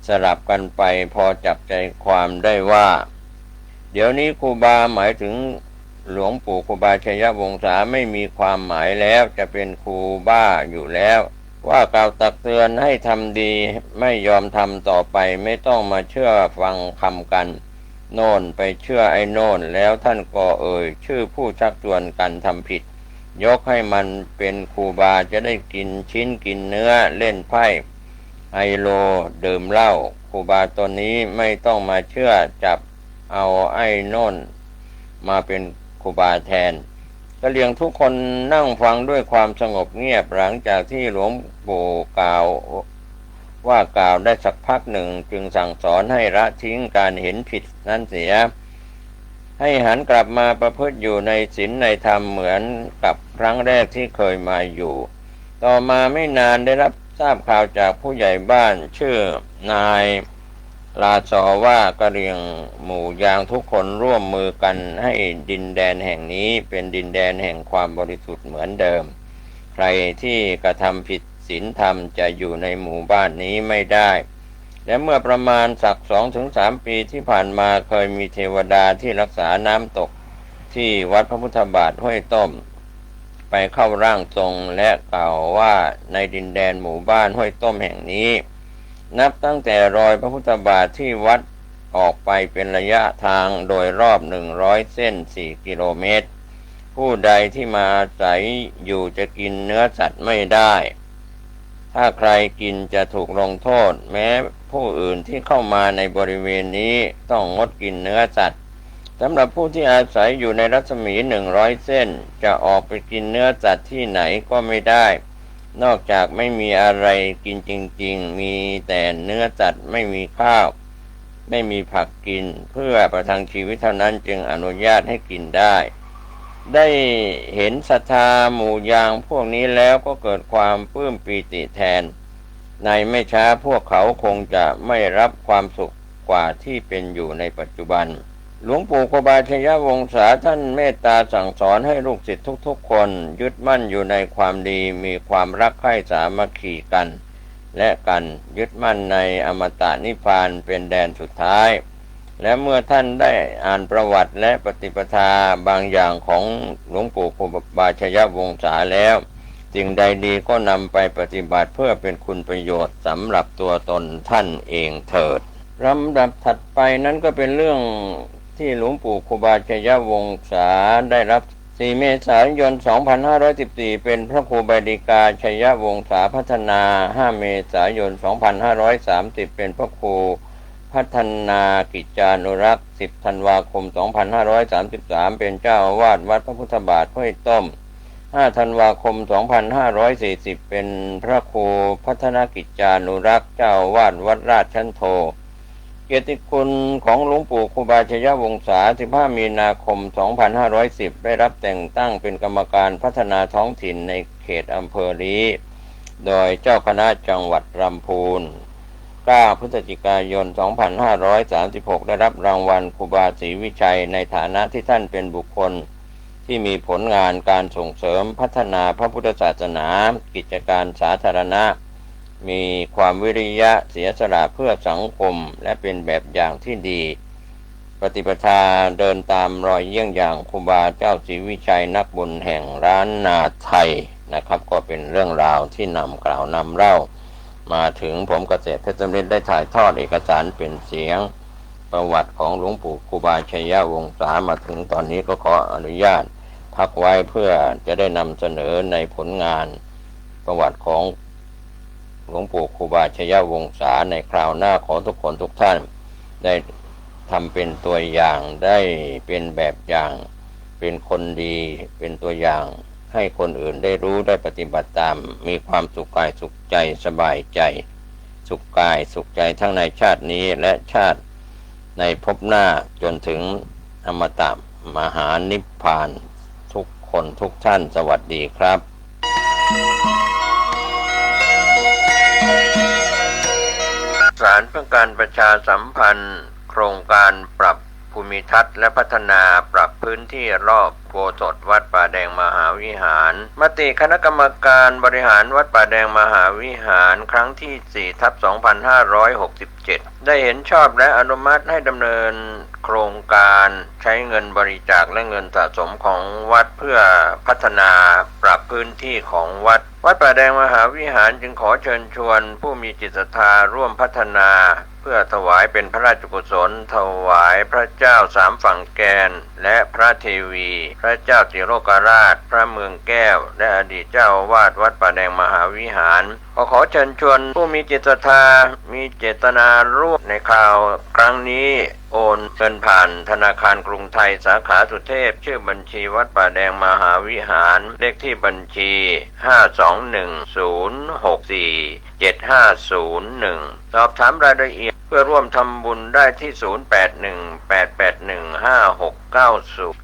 สลับกันไปพอจับใจความได้ว่าเดี๋ยวนี้ครูบาหมายถึงหลวงปู่ครูบาชยวงศาไม่มีความหมายแล้วจะเป็นครูบ้าอยู่แล้วว่ากล่าวตักเตือนให้ทำดีไม่ยอมทำต่อไปไม่ต้องมาเชื่อฟังคำกันโน่นไปเชื่อไอ้โน่นแล้วท่านก็ชื่อผู้ชักชวนกันทำผิดยกให้มันเป็นครูบาจะได้กินชิ้นกินเนื้อเล่นไพ่ไฮโลดื่มเหล้าครูบาตนนี้ไม่ต้องมาเชื่อจับเอาไอ้โน่นมาเป็นครูบาแทนกะเหรี่ยงทุกคนนั่งฟังด้วยความสงบเงียบหลังจากที่หลวงปู่กล่าวได้สักพักหนึ่งจึงสั่งสอนให้ละทิ้งการเห็นผิดนั้นเสียให้หันกลับมาประพฤติอยู่ในศีลในธรรมเหมือนกับครั้งแรกที่เคยมาอยู่ต่อมาไม่นานได้รับทราบข่าวจากผู้ใหญ่บ้านชื่อนายลาซอว่ากะเหรี่ยงหมู่ยางทุกคนร่วมมือกันให้ดินแดนแห่งนี้เป็นดินแดนแห่งความบริสุทธิ์เหมือนเดิมใครที่กระทำผิดศีลธรรมจะอยู่ในหมู่บ้านนี้ไม่ได้และเมื่อประมาณสัก 2-3 ปีที่ผ่านมาเคยมีเทวดาที่รักษาน้ำตกที่วัดพระพุทธบาทห้วยต้มไปเข้าร่างทรงและกล่าวว่าในดินแดนหมู่บ้านห้วยต้มแห่งนี้นับตั้งแต่รอยพระพุทธบาทที่วัดออกไปเป็นระยะทางโดยรอบ100 เส้น 4 กิโลเมตรผู้ใดที่มาอาศัยอยู่จะกินเนื้อสัตว์ไม่ได้ถ้าใครกินจะถูกลงโทษแม้ผู้อื่นที่เข้ามาในบริเวณนี้ต้องงดกินเนื้อสัตว์สำหรับผู้ที่อาศัยอยู่ในรัศมี100 เส้นจะออกไปกินเนื้อสัตว์ที่ไหนก็ไม่ได้นอกจากไม่มีอะไรกินจริงๆมีแต่เนื้อสัตว์ไม่มีข้าวไม่มีผักกินเพื่อประทังชีวิตเท่านั้นจึงอนุญาตให้กินได้เห็นศรัทธาหมู่ยางพวกนี้แล้วก็เกิดความปลื้มปีติแทนในไม่ช้าพวกเขาคงจะไม่รับความสุขกว่าที่เป็นอยู่ในปัจจุบันหลวงปู่ครูบาชยวงศาท่านเมตตาสั่งสอนให้ลูกศิษย์ทุกๆคนยึดมั่นอยู่ในความดีมีความรักใคร่สามัคคีกันและกันยึดมั่นในอมตะนิพพานเป็นแดนสุดท้ายและเมื่อท่านได้อ่านประวัติและปฏิปทาบางอย่างของหลวงปู่ครูบาชยวงศาแล้วสิ่งใดดีก็นำไปปฏิบัติเพื่อเป็นคุณประโยชน์สำหรับตัวตนท่านเองเถิดลำดับถัดไปนั้นก็เป็นเรื่อง ที่หลวงปู่ครูบาชัยวงศาได้รับ 4 เมษายน 2514 เป็นพระครูบาดีกาชัยวงศาพัฒนา 5 เมษายน 2530 เป็นพระครูพัฒนากิจจานุรักษ์ 10 ธันวาคม 2533 เป็นเจ้าอาวาสวัดพระพุทธบาทห้วยต้ม 5 ธันวาคม 2540 เป็นพระครูพัฒนากิจจานุรักษ์เจ้าอาวาสวัดราชชั้นโท เกียรติคุณของหลวงปู่ครูบาชัยวงศา 15 มีนาคม 2510 ได้รับแต่งตั้งเป็นกรรมการพัฒนาท้องถิ่นในเขตอำเภอลี้โดยเจ้าคณะจังหวัดลำพูน 9 พฤศจิกายน 2536 ได้รับรางวัลครูบาศรีวิชัยในฐานะที่ท่านเป็นบุคคลที่มีผลงานการส่งเสริมพัฒนาพระพุทธศาสนากิจการสาธารณะมีความวิริยะเสียสละเพื่อสังคมและเป็นแบบอย่างที่ดีปฏิปทาเดินตามรอยเยี่ยงอย่างครูบาเจ้าศรีวิชัยนักบุญแห่งร้านนาไทยนะครับก็เป็นเรื่องราวที่นำกล่าวนำเล่ามาถึงผมเกษตรเพชรสำริดได้ถ่ายทอดเอกสารเป็นเสียงประวัติของหลวงปู่ครูบาชัยวงศามาถึงตอนนี้ก็ขออนุญาตพักไว้เพื่อจะได้นำเสนอในผลงานประวัติของหลวงปู่ครูบาชัยวงศาในคราวหน้าขอทุกคนทุกท่านได้ทำเป็นตัวอย่างได้เป็นแบบอย่างเป็นคนดีเป็นตัวอย่างให้คนอื่นได้รู้ได้ปฏิบัติตามมีความสุขกายสุขใจสบายใจสุขกายสุขใจทั้งในชาตินี้และชาติในภพหน้าจนถึงอมตะมหานิพพานทุกคนทุกท่านสวัสดีครับสารเพื่อการประชาสัมพันธ์โครงการปรับภูมิทัศน์และพัฒนาปรับพื้นที่รอบโบสถ์วัดป่าแดงมหาวิหารมติคณะกรรมการบริหารวัดป่าแดงมหาวิหารครั้งที่ 4/2567 ได้เห็นชอบและอนุมัติให้ดำเนินโครงการใช้เงินบริจาคและเงินสะสมของวัดเพื่อพัฒนาปรับพื้นที่ของวัดป่าแดงมหาวิหารจึงขอเชิญชวนผู้มีจิตศรัทธาร่วมพัฒนาเพื่อถวายเป็นพระราชกุศลถวายพระเจ้าสามฝั่งแกนและพระเทวีพระเจ้าสิโรกราชพระเมืองแก้วและอดีตเจ้าอาวาสวัดป่าแดงมหาวิหารขอเชิญชวนผู้มีจิตศรัทธามีเจตนาร่วมในคราวครั้งนี้โอนเงินผ่านธนาคารกรุงไทยสาขาสุเทพชื่อบัญชีวัดป่าแดงมหาวิหารเลขที่บัญชี 521-064-7501 สอบถามรายละเอียดเพื่อร่วมทำบุญได้ที่ 0818815690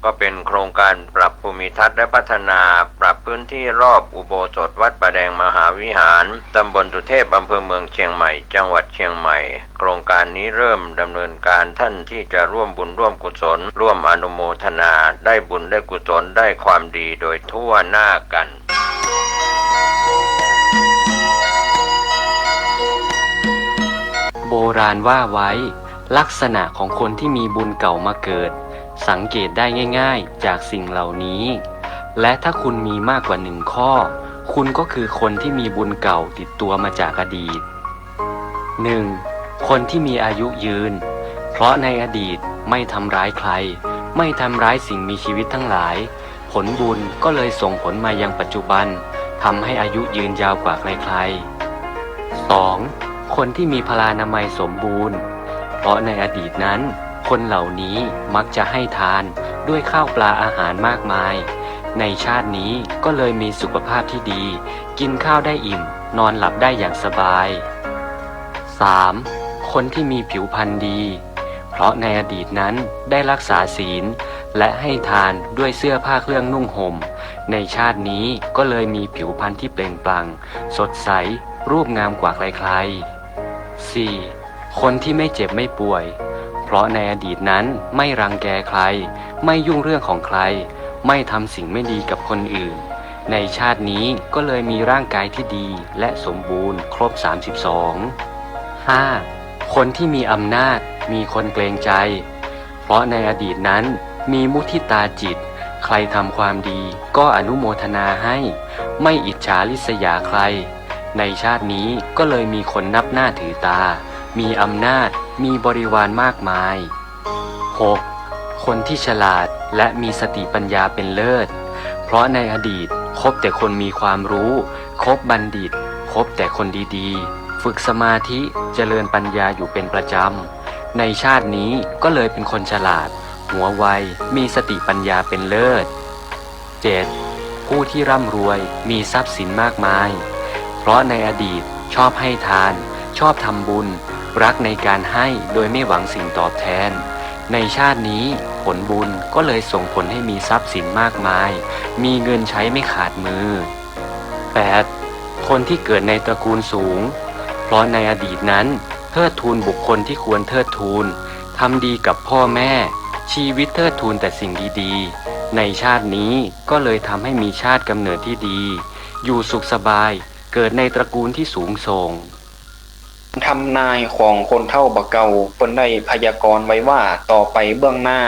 ก็เป็นโครงการปรับภูมิทัศน์และพัฒนาปรับพื้นที่รอบอุโบสถวัดป่าแดงมหาวิหารตำบลสุเทพอำเภอเมืองเชียงใหม่จังหวัดเชียงใหม่โครงการนี้เริ่มดำเนินการท่านที่จะร่วมบุญร่วมกุศลร่วมอนุโมทนาได้บุญได้กุศลได้ความดีโดยทั่วหน้ากันโบราณว่าไว้ลักษณะของคนที่มีบุญเก่ามาเกิดสังเกตได้ง่ายๆจากสิ่งเหล่านี้และถ้าคุณมีมากกว่า1ข้อคุณก็คือคนที่มีบุญเก่าติดตัวมาจากอดีต 1. คนที่มีอายุยืนเพราะในอดีตไม่ทำร้ายใครไม่ทำร้ายสิ่งมีชีวิตทั้งหลายผลบุญก็เลยส่งผลมายังปัจจุบันทำให้อายุยืนยาวกว่าใครๆ 2. คนที่มีพลานามัยสมบูรณ์เพราะในอดีตนั้นคนเหล่านี้มักจะให้ทานด้วยข้าวปลาอาหารมากมายในชาตินี้ก็เลยมีสุขภาพที่ดีกินข้าวได้อิ่มนอนหลับได้อย่างสบาย 3. คนที่มีผิวพรรณดีเพราะในอดีตนั้นได้รักษาศีลและให้ทานด้วยเสื้อผ้าเครื่องนุ่งห่มในชาตินี้ก็เลยมีผิวพรรณที่เปล่งปลั่งสดใสรูปงามกว่าใครๆ 4. คนที่ไม่เจ็บไม่ป่วยเพราะในอดีตนั้นไม่รังแกใครไม่ยุ่งเรื่องของใครไม่ทำสิ่งไม่ดีกับคนอื่นในชาตินี้ก็เลยมีร่างกายที่ดีและสมบูรณ์ครบ 32 5. คนที่มีอำนาจมีคนเกรงใจเพราะในอดีตนั้นมีมุทิตาจิตใครทำความดีก็อนุโมทนาให้ไม่อิจฉาริษยาใครในชาตินี้ก็เลยมีคนนับหน้าถือตามีอำนาจมีบริวารมากมาย 6. คนที่ฉลาดและมีสติปัญญาเป็นเลิศ เพราะในอดีตคบแต่คนมีความรู้คบบัณฑิตคบแต่คนดีๆฝึกสมาธิเจริญปัญญาอยู่เป็นประจำในชาตินี้ก็เลยเป็นคนฉลาดหัวไวมีสติปัญญาเป็นเลิศ 7. ผู้ที่ร่ำรวยมีทรัพย์สินมากมายเพราะในอดีตชอบให้ทานชอบทำบุญรักในการให้โดยไม่หวังสิ่งตอบแทนในชาตินี้ผลบุญก็เลยส่งผลให้มีทรัพย์สินมากมายมีเงินใช้ไม่ขาดมือ 8. คนที่เกิดในตระกูลสูงเพราะในอดีตนั้นเทิดทูนบุคคลที่ควรเทิดทูนทำดีกับพ่อแม่ชีวิตเทิดทูนแต่สิ่งดีๆในชาตินี้ก็เลยทำให้มีชาติกำเนิดที่ดีอยู่สุขสบายเกิดในตระกูลที่สูงส่งทำนายของคนเฒ่าบะเก่าเพิ่นได้พยากรณ์ไว้ว่าต่อไปเบื้องหน้า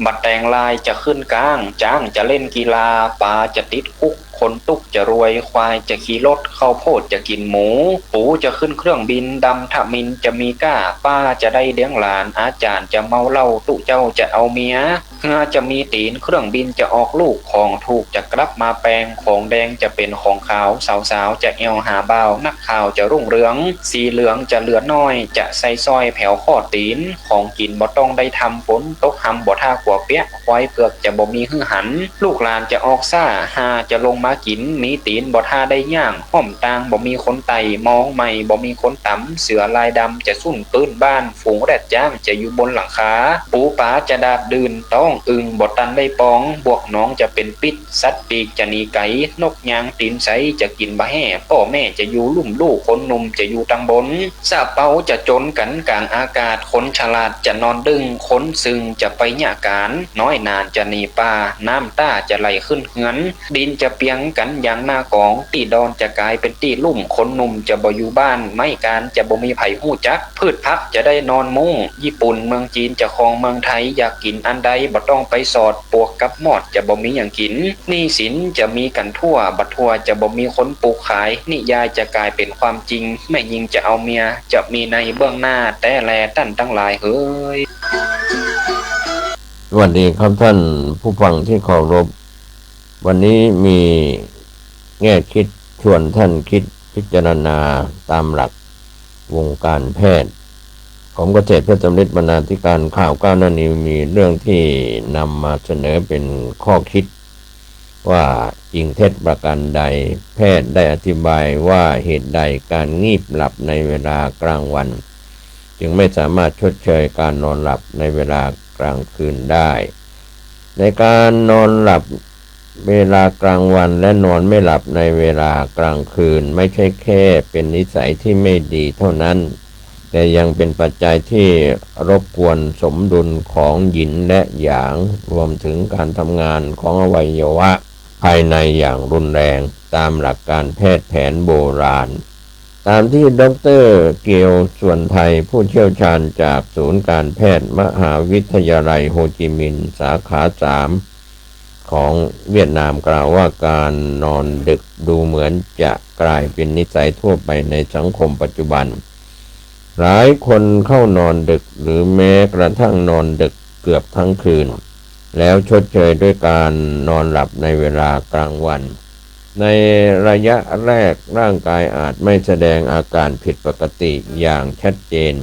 บัดแตงลายจะขึ้นกลางจ้างจะเล่นกีฬาปลาจะติดคุกคนตุกจะรวยควายจะขี่รถข้าวโพดจะกินหมูปูจะขึ้นเครื่องบินดำทมินจะมีก้าป้าจะได้เลี้ยงหลานอาจารย์จะเมาเหล้าตุเจ้าจะเอาเมียเฮือจะมีตีนเครื่องบินจะออกลูกของถูกจะกลับมาแปลงของแดงจะเป็นของขาวสาวๆจะเอวหาบ่าวนักข่าวจะรุ่งเรืองสีเหลืองจะเหลือน้อยจะใส่ซอยแผ่วข้อตีนของกินบ่ต้องได้ทำฝนตกหำบ่ท่ากลัวเปี้ยควายเผือกจะบ่มีหื้อหันลูกหลานจะออกซ่าหาจะลงมากินมีตีนบ่ท่าได้ย่างห้อมตางบ่มีคนไต่มองใหม่บ่มีคนต่ำเสือลายดำจะสุ่นปื้นบ้านฝูงแรดจ้างจะอยู่บนหลังคาปูป๋าจะดาบดื่นต้องอึงบ่ตันได้ปองบวกน้องจะเป็นปิดสัตว์ปีกจะหนีไก่นกยางตีนใสจะกินบะแห่พ่อแม่จะอยู่ลุ่มลูกคนหนุ่มจะอยู่ตังบนซาเปาจะจนกันกลางอากาศคนฉลาดจะนอนดึงคนซึงจะไปหยาการน้อยนานจะหนีป่าน้ำต้าจะไหลขึ้นเหือนดินจะเปียงกันอย่างหน้ากองตีดอนจะกลายเป็นตีลุ่มคนหนุ่มจะบ่อยู่บ้านไม่การจะบ่มีไผหู้จักพืชพักจะได้นอนมุ้งญี่ปุ่นเมืองจีนจะครองเมืองไทยอยากกินอันใดบ่ต้องไปสอดปวกกับหมอดจะบ่มีอย่างกินหนี้สินจะมีกันทั่วบัดทั่วจะบ่มีคนปลูกขายนิยายจะกลายเป็นความจริงแม่ยิงจะเอาเมียจะมีในเบื้องหน้าแต่แลตั้นทั้งหลายเฮ้ยสวัสดีครับท่านผู้ฟังที่เคารพวันนี้มีแง่คิดชวนท่านคิดพิจารณาตามหลักวงการแพทย์ผมเกษตรเพื่อสำเร็จบรรณาธิการข่าวก้าวหน้านิวมีเรื่องที่นำมาเสนอเป็นข้อคิดว่าจริงเท็จประการใดแพทย์ได้อธิบายว่าเหตุใดการงีบหลับในเวลากลางวันจึงไม่สามารถชดเชยการนอนหลับในเวลากลางคืนได้ในการนอนหลับเวลากลางวันและนอนไม่หลับในเวลากลางคืนไม่ใช่แค่เป็นนิสัยที่ไม่ดีเท่านั้นแต่ยังเป็นปัจจัยที่รบกวนสมดุลของหยินและหยางรวมถึงการทำงานของอวัยวะภายในอย่างรุนแรงตามหลักการแพทย์แผนโบราณตามที่ดร.เกียวส่วนไทยผู้เชี่ยวชาญจากศูนย์การแพทย์มหาวิทยาลัยโฮจิมินห์สาขา3ของเวียดนามกล่าวว่าการนอนดึกดูเหมือนจะกลายเป็นนิสัยทั่วไปในสังคมปัจจุบันหลายคนเข้านอนดึกหรือแม้กระทั่งนอนดึกเกือบทั้งคืนแล้วชดเชยด้วยการนอนหลับในเวลากลางวันในระยะแรกร่างกายอาจไม่แสดงอาการผิดปกติอย่างชัดเจน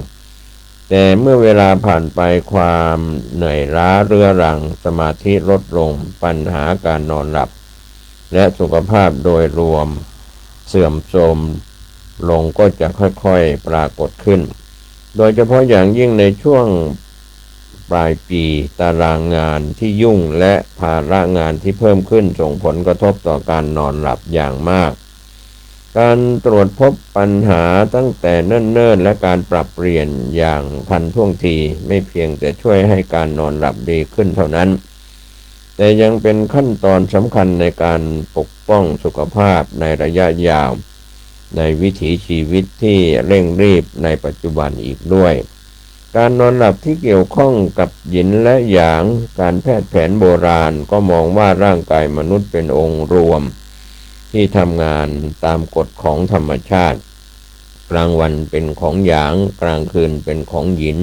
แต่เมื่อเวลาผ่านไปความเหนื่อยล้าเรื้อรังสมาธิลดลงปัญหาการนอนหลับและสุขภาพโดยรวมเสื่อมโทรมลงก็จะค่อยๆปรากฏขึ้นโดยเฉพาะอย่างยิ่งในช่วงปลายปีตารางงานที่ยุ่งและภาระงานที่เพิ่มขึ้นส่งผลกระทบต่อการนอนหลับอย่างมากการตรวจพบปัญหาตั้งแต่เนิ่นๆและการปรับเปลี่ยนอย่างทันท่วงทีไม่เพียงแต่ช่วยให้การนอนหลับดีขึ้นเท่านั้นแต่ยังเป็นขั้นตอนสำคัญในการปกป้องสุขภาพในระยะยาวในวิถีชีวิตที่เร่งรีบในปัจจุบันอีกด้วยการนอนหลับที่เกี่ยวข้องกับหยินและหยางการแพทย์แผนโบราณก็มองว่าร่างกายมนุษย์เป็นองค์รวมที่ทำงานตามกฎของธรรมชาติกลางวันเป็นของหยางกลางคืนเป็นของหยิน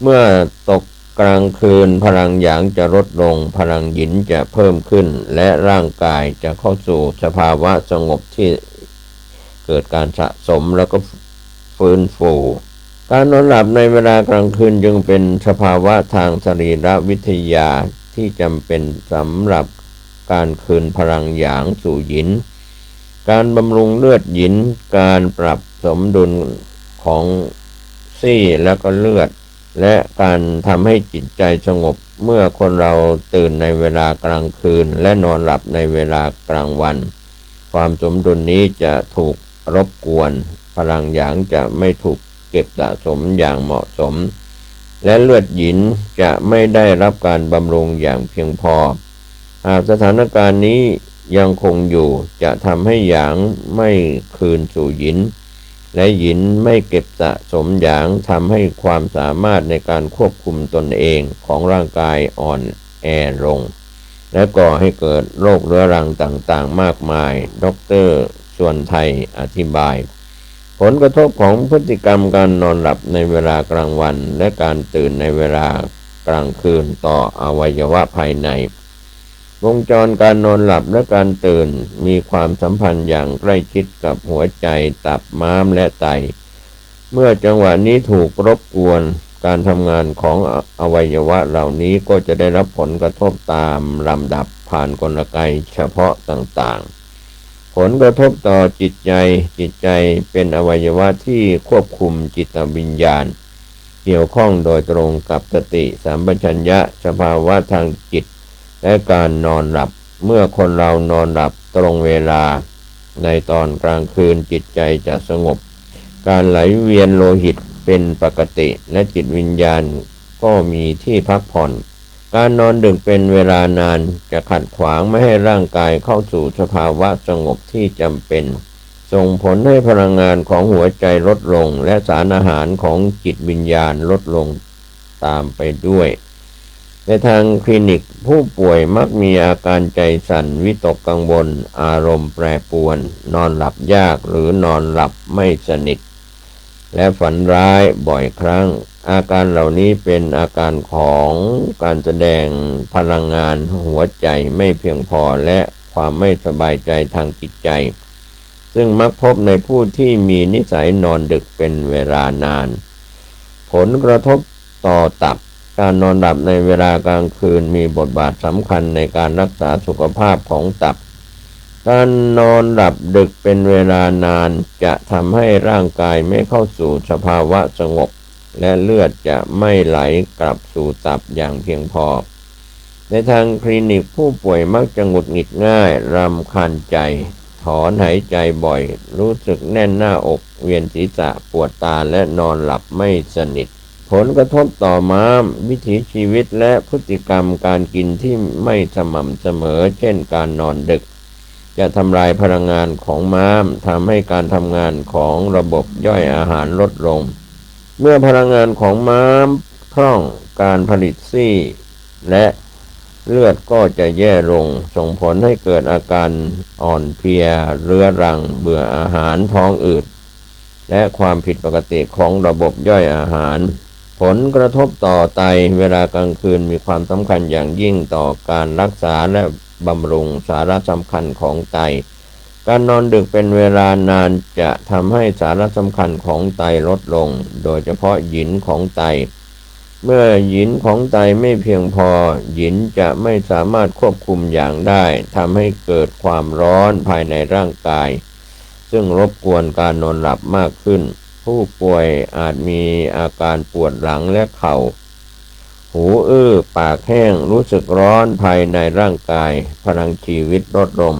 เมื่อตก กลางคืนพลังหยางจะลดลงพลังหยินจะเพิ่มขึ้นและร่างกายจะเข้าสู่สภาวะสงบที่เกิดการสะสมแล้วก็ฟื้นฟูการนอนหลับในเวลากลางคืนจึงเป็นสภาวะทางสรีรวิทยาที่จำเป็นสำหรับการคืนพลังหยางสู่หยินการบำรุงเลือดหยินการปรับสมดุลของซี่และก็เลือดและการทำให้จิตใจสงบเมื่อคนเราตื่นในเวลากลางคืนและนอนหลับในเวลากลางวันความสมดุลนี้จะถูกรบกวนพลังหยางจะไม่ถูกเก็บสะสมอย่างเหมาะสมและเลือดหยินจะไม่ได้รับการบำรุงอย่างเพียงพอหากสถานการณ์นี้ยังคงอยู่จะทำให้หยางไม่คืนสู่หยินและหยินไม่เก็บสะสมหยางทำให้ความสามารถในการควบคุมตนเองของร่างกายอ่อนแอลงและก่อให้เกิดโรคเรื้อรังต่างๆมากมายดร.ส่วนไทยอธิบายผลกระทบของพฤติกรรมการนอนหลับในเวลากลางวันและการตื่นในเวลากลางคืนต่ออวัยวะภายในวงจรการนอนหลับและการตื่นมีความสัมพันธ์อย่างใกล้ชิดกับหัวใจตับม้ามและไตเมื่อจังหวะนี้ถูกรบกวนการทำงานของอวัยวะเหล่านี้ก็จะได้รับผลกระทบตามลำดับผ่านกลไกเฉพาะต่างๆผลกระทบต่อจิตใจเป็นอวัยวะที่ควบคุมจิตวิญญาณเกี่ยวข้องโดยตรงกับสติสัมปชัญญะสภาวะทางจิตและการนอนหลับเมื่อคนเรานอนหลับตรงเวลาในตอนกลางคืนจิตใจจะสงบการไหลเวียนโลหิตเป็นปกติและจิตวิญญาณก็มีที่พักผ่อนการนอนดึกเป็นเวลานานจะขัดขวางไม่ให้ร่างกายเข้าสู่สภาวะสงบที่จำเป็นส่งผลให้พลังงานของหัวใจลดลงและสารอาหารของจิตวิญญาณลดลงตามไปด้วยในทางคลินิกผู้ป่วยมักมีอาการใจสั่นวิตกกังวลอารมณ์แปรปรวนนอนหลับยากหรือนอนหลับไม่สนิทและฝันร้ายบ่อยครั้งอาการเหล่านี้เป็นอาการของการแสดงพลังงานหัวใจไม่เพียงพอและความไม่สบายใจทางจิตใจซึ่งมักพบในผู้ที่มีนิสัยนอนดึกเป็นเวลานานผลกระทบต่อตับการนอนหลับในเวลากลางคืนมีบทบาทสำคัญในการรักษาสุขภาพของตับการนอนหลับดึกเป็นเวลานานจะทำให้ร่างกายไม่เข้าสู่สภาวะสงบและเลือดจะไม่ไหลกลับสู่ตับอย่างเพียงพอในทางคลินิกผู้ป่วยมักจะหงุดหงิดง่ายรำคาญใจถอนหายใจบ่อยรู้สึกแน่นหน้าอกเวียนศีรษะปวดตาและนอนหลับไม่สนิทผลกระทบต่อม้ามวิถีชีวิตและพฤติกรรมการกินที่ไม่สม่ำเสมอเช่นการนอนดึกจะทำลายพลังงานของม้ามทำให้การทำงานของระบบย่อยอาหารลดลงเมื่อพลังงานของม้ามพร่องการผลิตซี่และเลือดก็จะแย่ลงส่งผลให้เกิดอาการอ่อนเพลียเรื้อรังเบื่ออาหารท้องอืดและความผิดปกติของระบบย่อยอาหารผลกระทบต่อไตเวลากลางคืนมีความสำคัญอย่างยิ่งต่อการรักษาและบำรุงสาระสำคัญของไตการนอนดึกเป็นเวลานานจะทำให้สาระสำคัญของไตลดลงโดยเฉพาะหยินของไตเมื่อหยินของไตไม่เพียงพอหยินจะไม่สามารถควบคุมอย่างได้ทำให้เกิดความร้อนภายในร่างกายซึ่งรบกวนการนอนหลับมากขึ้นผู้ป่วยอาจมีอาการปวดหลังและเข่าหูอื้อปากแห้งรู้สึกร้อนภายในร่างกายพลังชีวิตลดลง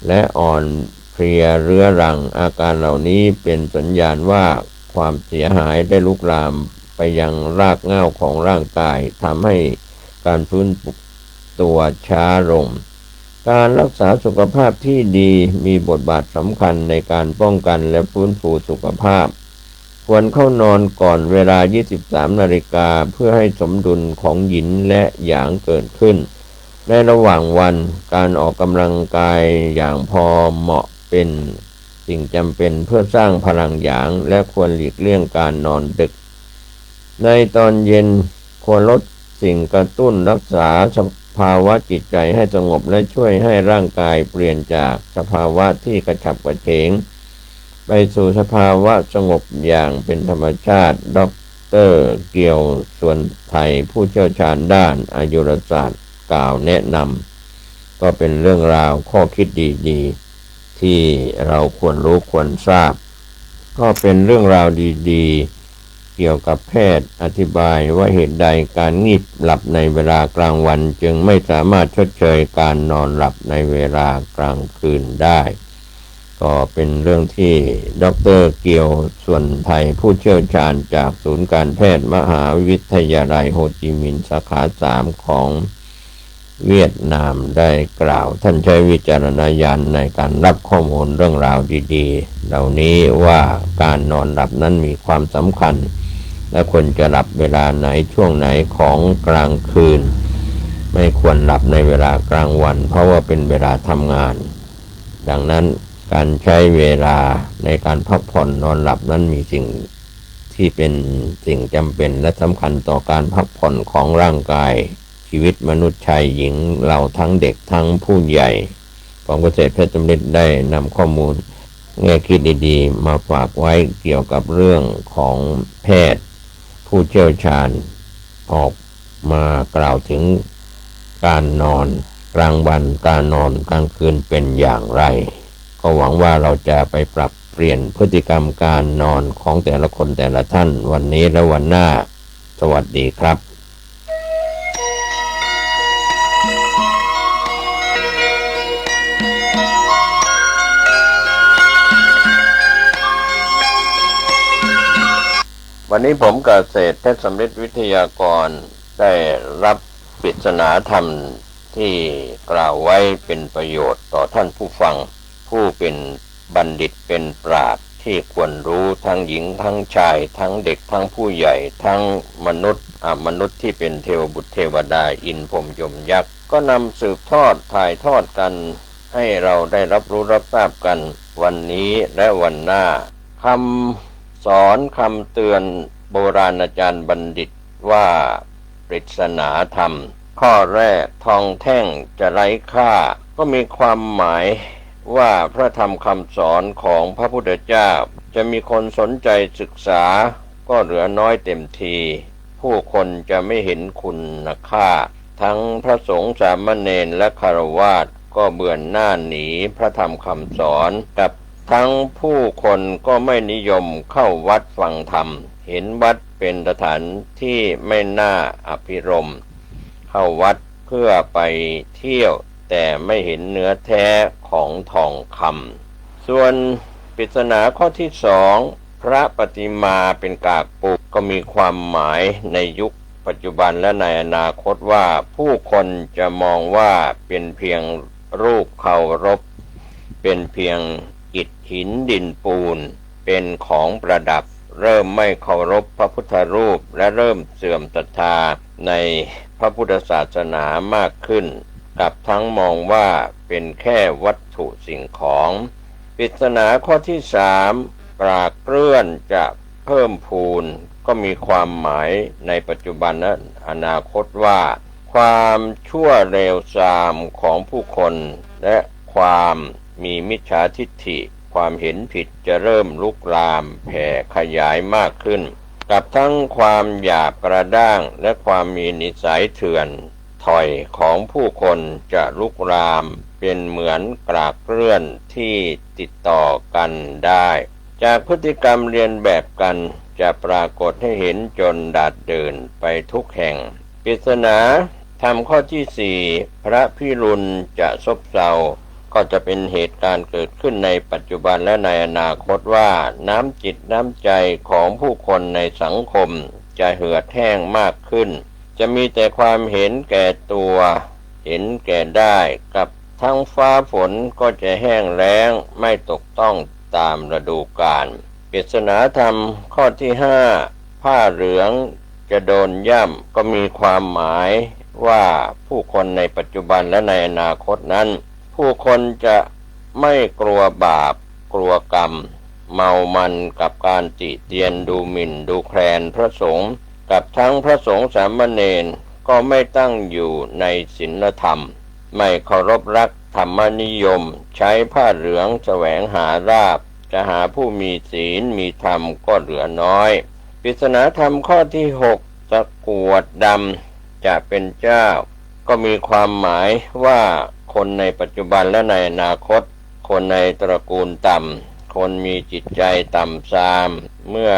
และอ่อนเพลียเรื้อรังอาการเหล่านี้เป็นสัญญาณว่าความเสียหายได้ลุกลามไปยังรากเหง้าของร่างกายทำให้การฟื้นตัวช้าลงการรักษาสุขภาพที่ดีมีบทบาทสำคัญในการป้องกันและฟื้นฟูสุขภาพควรเข้านอนก่อนเวลา 23 นาฬิกาเพื่อให้สมดุลของหยินและหยางเกิดขึ้นในระหว่างวันการออกกำลังกายอย่างพอเหมาะเป็นสิ่งจำเป็นเพื่อสร้างพลังหยางและควรหลีกเลี่ยงการนอนดึกในตอนเย็น ควรลดสิ่งกระตุ้นรักษาสภาวะจิตใจให้สงบและช่วยให้ร่างกายเปลี่ยนจากสภาวะที่กระฉับกระเฉงไปสู่สภาวะสงบอย่างเป็นธรรมชาติดร.เกียวส่วนไทยผู้เชี่ยวชาญด้านอายุรศาสตร์กล่าวแนะนำก็เป็นเรื่องราวข้อคิดดีๆที่เราควรรู้ควรทราบก็เป็นเรื่องราวดีๆเกี่ยวกับแพทย์อธิบายว่าเหตุใดการงีบหลับในเวลากลางวันจึงไม่สามารถชดเชยการนอนหลับในเวลากลางคืนได้ก็เป็นเรื่องที่ดร.เกียวส่วนไทยผู้เชี่ยวชาญจากศูนย์การแพทย์มหาวิทยาลัยโฮจิมินห์สาขา3ของเวียดนามได้กล่าวท่านใช้วิจารณญาณในการรับข้อมูลเรื่องราวดีๆเหล่านี้ว่าการนอนหลับนั้นมีความสำคัญและควรจะหลับเวลาไหนช่วงไหนของกลางคืนไม่ควรหลับในเวลากลางวันเพราะว่าเป็นเวลาทำงานดังนั้นการใช้เวลาในการพักผ่อนนอนหลับนั้นมีสิ่งที่เป็นสิ่งจำเป็นและสำคัญต่อการพักผ่อนของร่างกายชีวิตมนุษย์ชายหญิงเราทั้งเด็กทั้งผู้ใหญ่ผมเกษตรเพชรสำริดได้นำข้อมูลแง่คิดดีๆมาฝากไว้เกี่ยวกับเรื่องของแพทย์ผู้เชี่ยวชาญออกมากล่าวถึงการนอนกลางวันการนอนกลางคืนเป็นอย่างไรก็หวังว่าเราจะไปปรับเปลี่ยนพฤติกรรมการนอนของแต่ละคนแต่ละท่านวันนี้และวันหน้าสวัสดีครับวันนี้ผมเกษตรเพชรสำริดวิทยากรได้รับปริศนาธรรมที่กล่าวไว้เป็นประโยชน์ต่อท่านผู้ฟังผู้เป็นบัณฑิตเป็นปราชญ์ที่ควรรู้ทั้งหญิงทั้งชายทั้งเด็กทั้งผู้ใหญ่ทั้งมนุษย์ที่เป็นเทวบุตรเทวดาอินพรหมยมยักษ์ก็นำสืบทอดถ่ายทอดกันให้เราได้รับรู้รับทราบกันวันนี้และวันหน้าคำสอนคำเตือนโบราณอาจารย์บัณฑิตว่าปริศนาธรรมข้อแรกทองแท่งจะไร้ค่าก็มีความหมายว่าพระธรรมคำสอนของพระพุทธเจ้าจะมีคนสนใจศึกษาก็เหลือน้อยเต็มทีผู้คนจะไม่เห็นคุณค่าทั้งพระสงฆ์สามเณรและฆราวาสก็เบื่อหน้าหนีพระธรรมคำสอนกับทั้งผู้คนก็ไม่นิยมเข้าวัดฟังธรรมเห็นวัดเป็นสถานที่ไม่น่าอภิรมย์เข้าวัดเพื่อไปเที่ยวแต่ไม่เห็นเนื้อแท้ของทองคำส่วนปริศนาข้อที่2พระปฏิมาเป็นกากปุกก็มีความหมายในยุคปัจจุบันและในอนาคตว่าผู้คนจะมองว่าเป็นเพียงรูปเคารพเป็นเพียงอิฐหินดินปูนเป็นของประดับเริ่มไม่เคารพพระพุทธรูปและเริ่มเสื่อมศรัทธาในพระพุทธศาสนามากขึ้นกับทั้งมองว่าเป็นแค่วัตถุสิ่งของปริศนาข้อที่3ปรากเปื้อนจะเพิ่มพูนก็มีความหมายในปัจจุบันและอนาคตว่าความชั่วเลวทรามของผู้คนและความมีมิจฉาทิฏฐิความเห็นผิดจะเริ่มลุกลามแผ่ขยายมากขึ้นกับทั้งความหยาบกระด้างและความมีนิสัยเถื่อนถอยของผู้คนจะลุกลามเป็นเหมือนกรากเกลื่อนที่ติดต่อกันได้จากพฤติกรรมเรียนแบบกันจะปรากฏให้เห็นจนดาดเดินไปทุกแห่งปริศนาธรรมข้อที่4พระพิรุณจะซบเซาก็จะเป็นเหตุการณ์เกิดขึ้นในปัจจุบันและในอนาคตว่าน้ำจิตน้ำใจของผู้คนในสังคมจะเหือดแห้งมากขึ้นจะมีแต่ความเห็นแก่ตัวเห็นแก่ได้กับทั้งฟ้าฝนก็จะแห้งแล้งไม่ตกต้องตามฤดูกาลปริศนาธรรมข้อที่5ผ้าเหลืองจะโดนย่ำก็มีความหมายว่าผู้คนในปัจจุบันและในอนาคตนั้นผู้คนจะไม่กลัวบาปกลัวกรรมเมามันกับการติเตียนดูหมิ่นดูแคลนพระสงฆ์ กับทั้งพระสงฆ์สามเณรก็ไม่ตั้งอยู่ในศีลธรรมไม่เคารพรักธรรมนิยมใช้ผ้าเหลืองแสวงหาราภจะหาผู้มีศีลมีธรรมก็เหลือน้อยปริศนาธรรมข้อที่6ตะกรวดดำจะเป็นเจ้าก็มีความหมายว่าคนในปัจจุบันและในอนาคตคนในตระกูลต่ำคนมีจิตใจต่ำทรามเมื่อ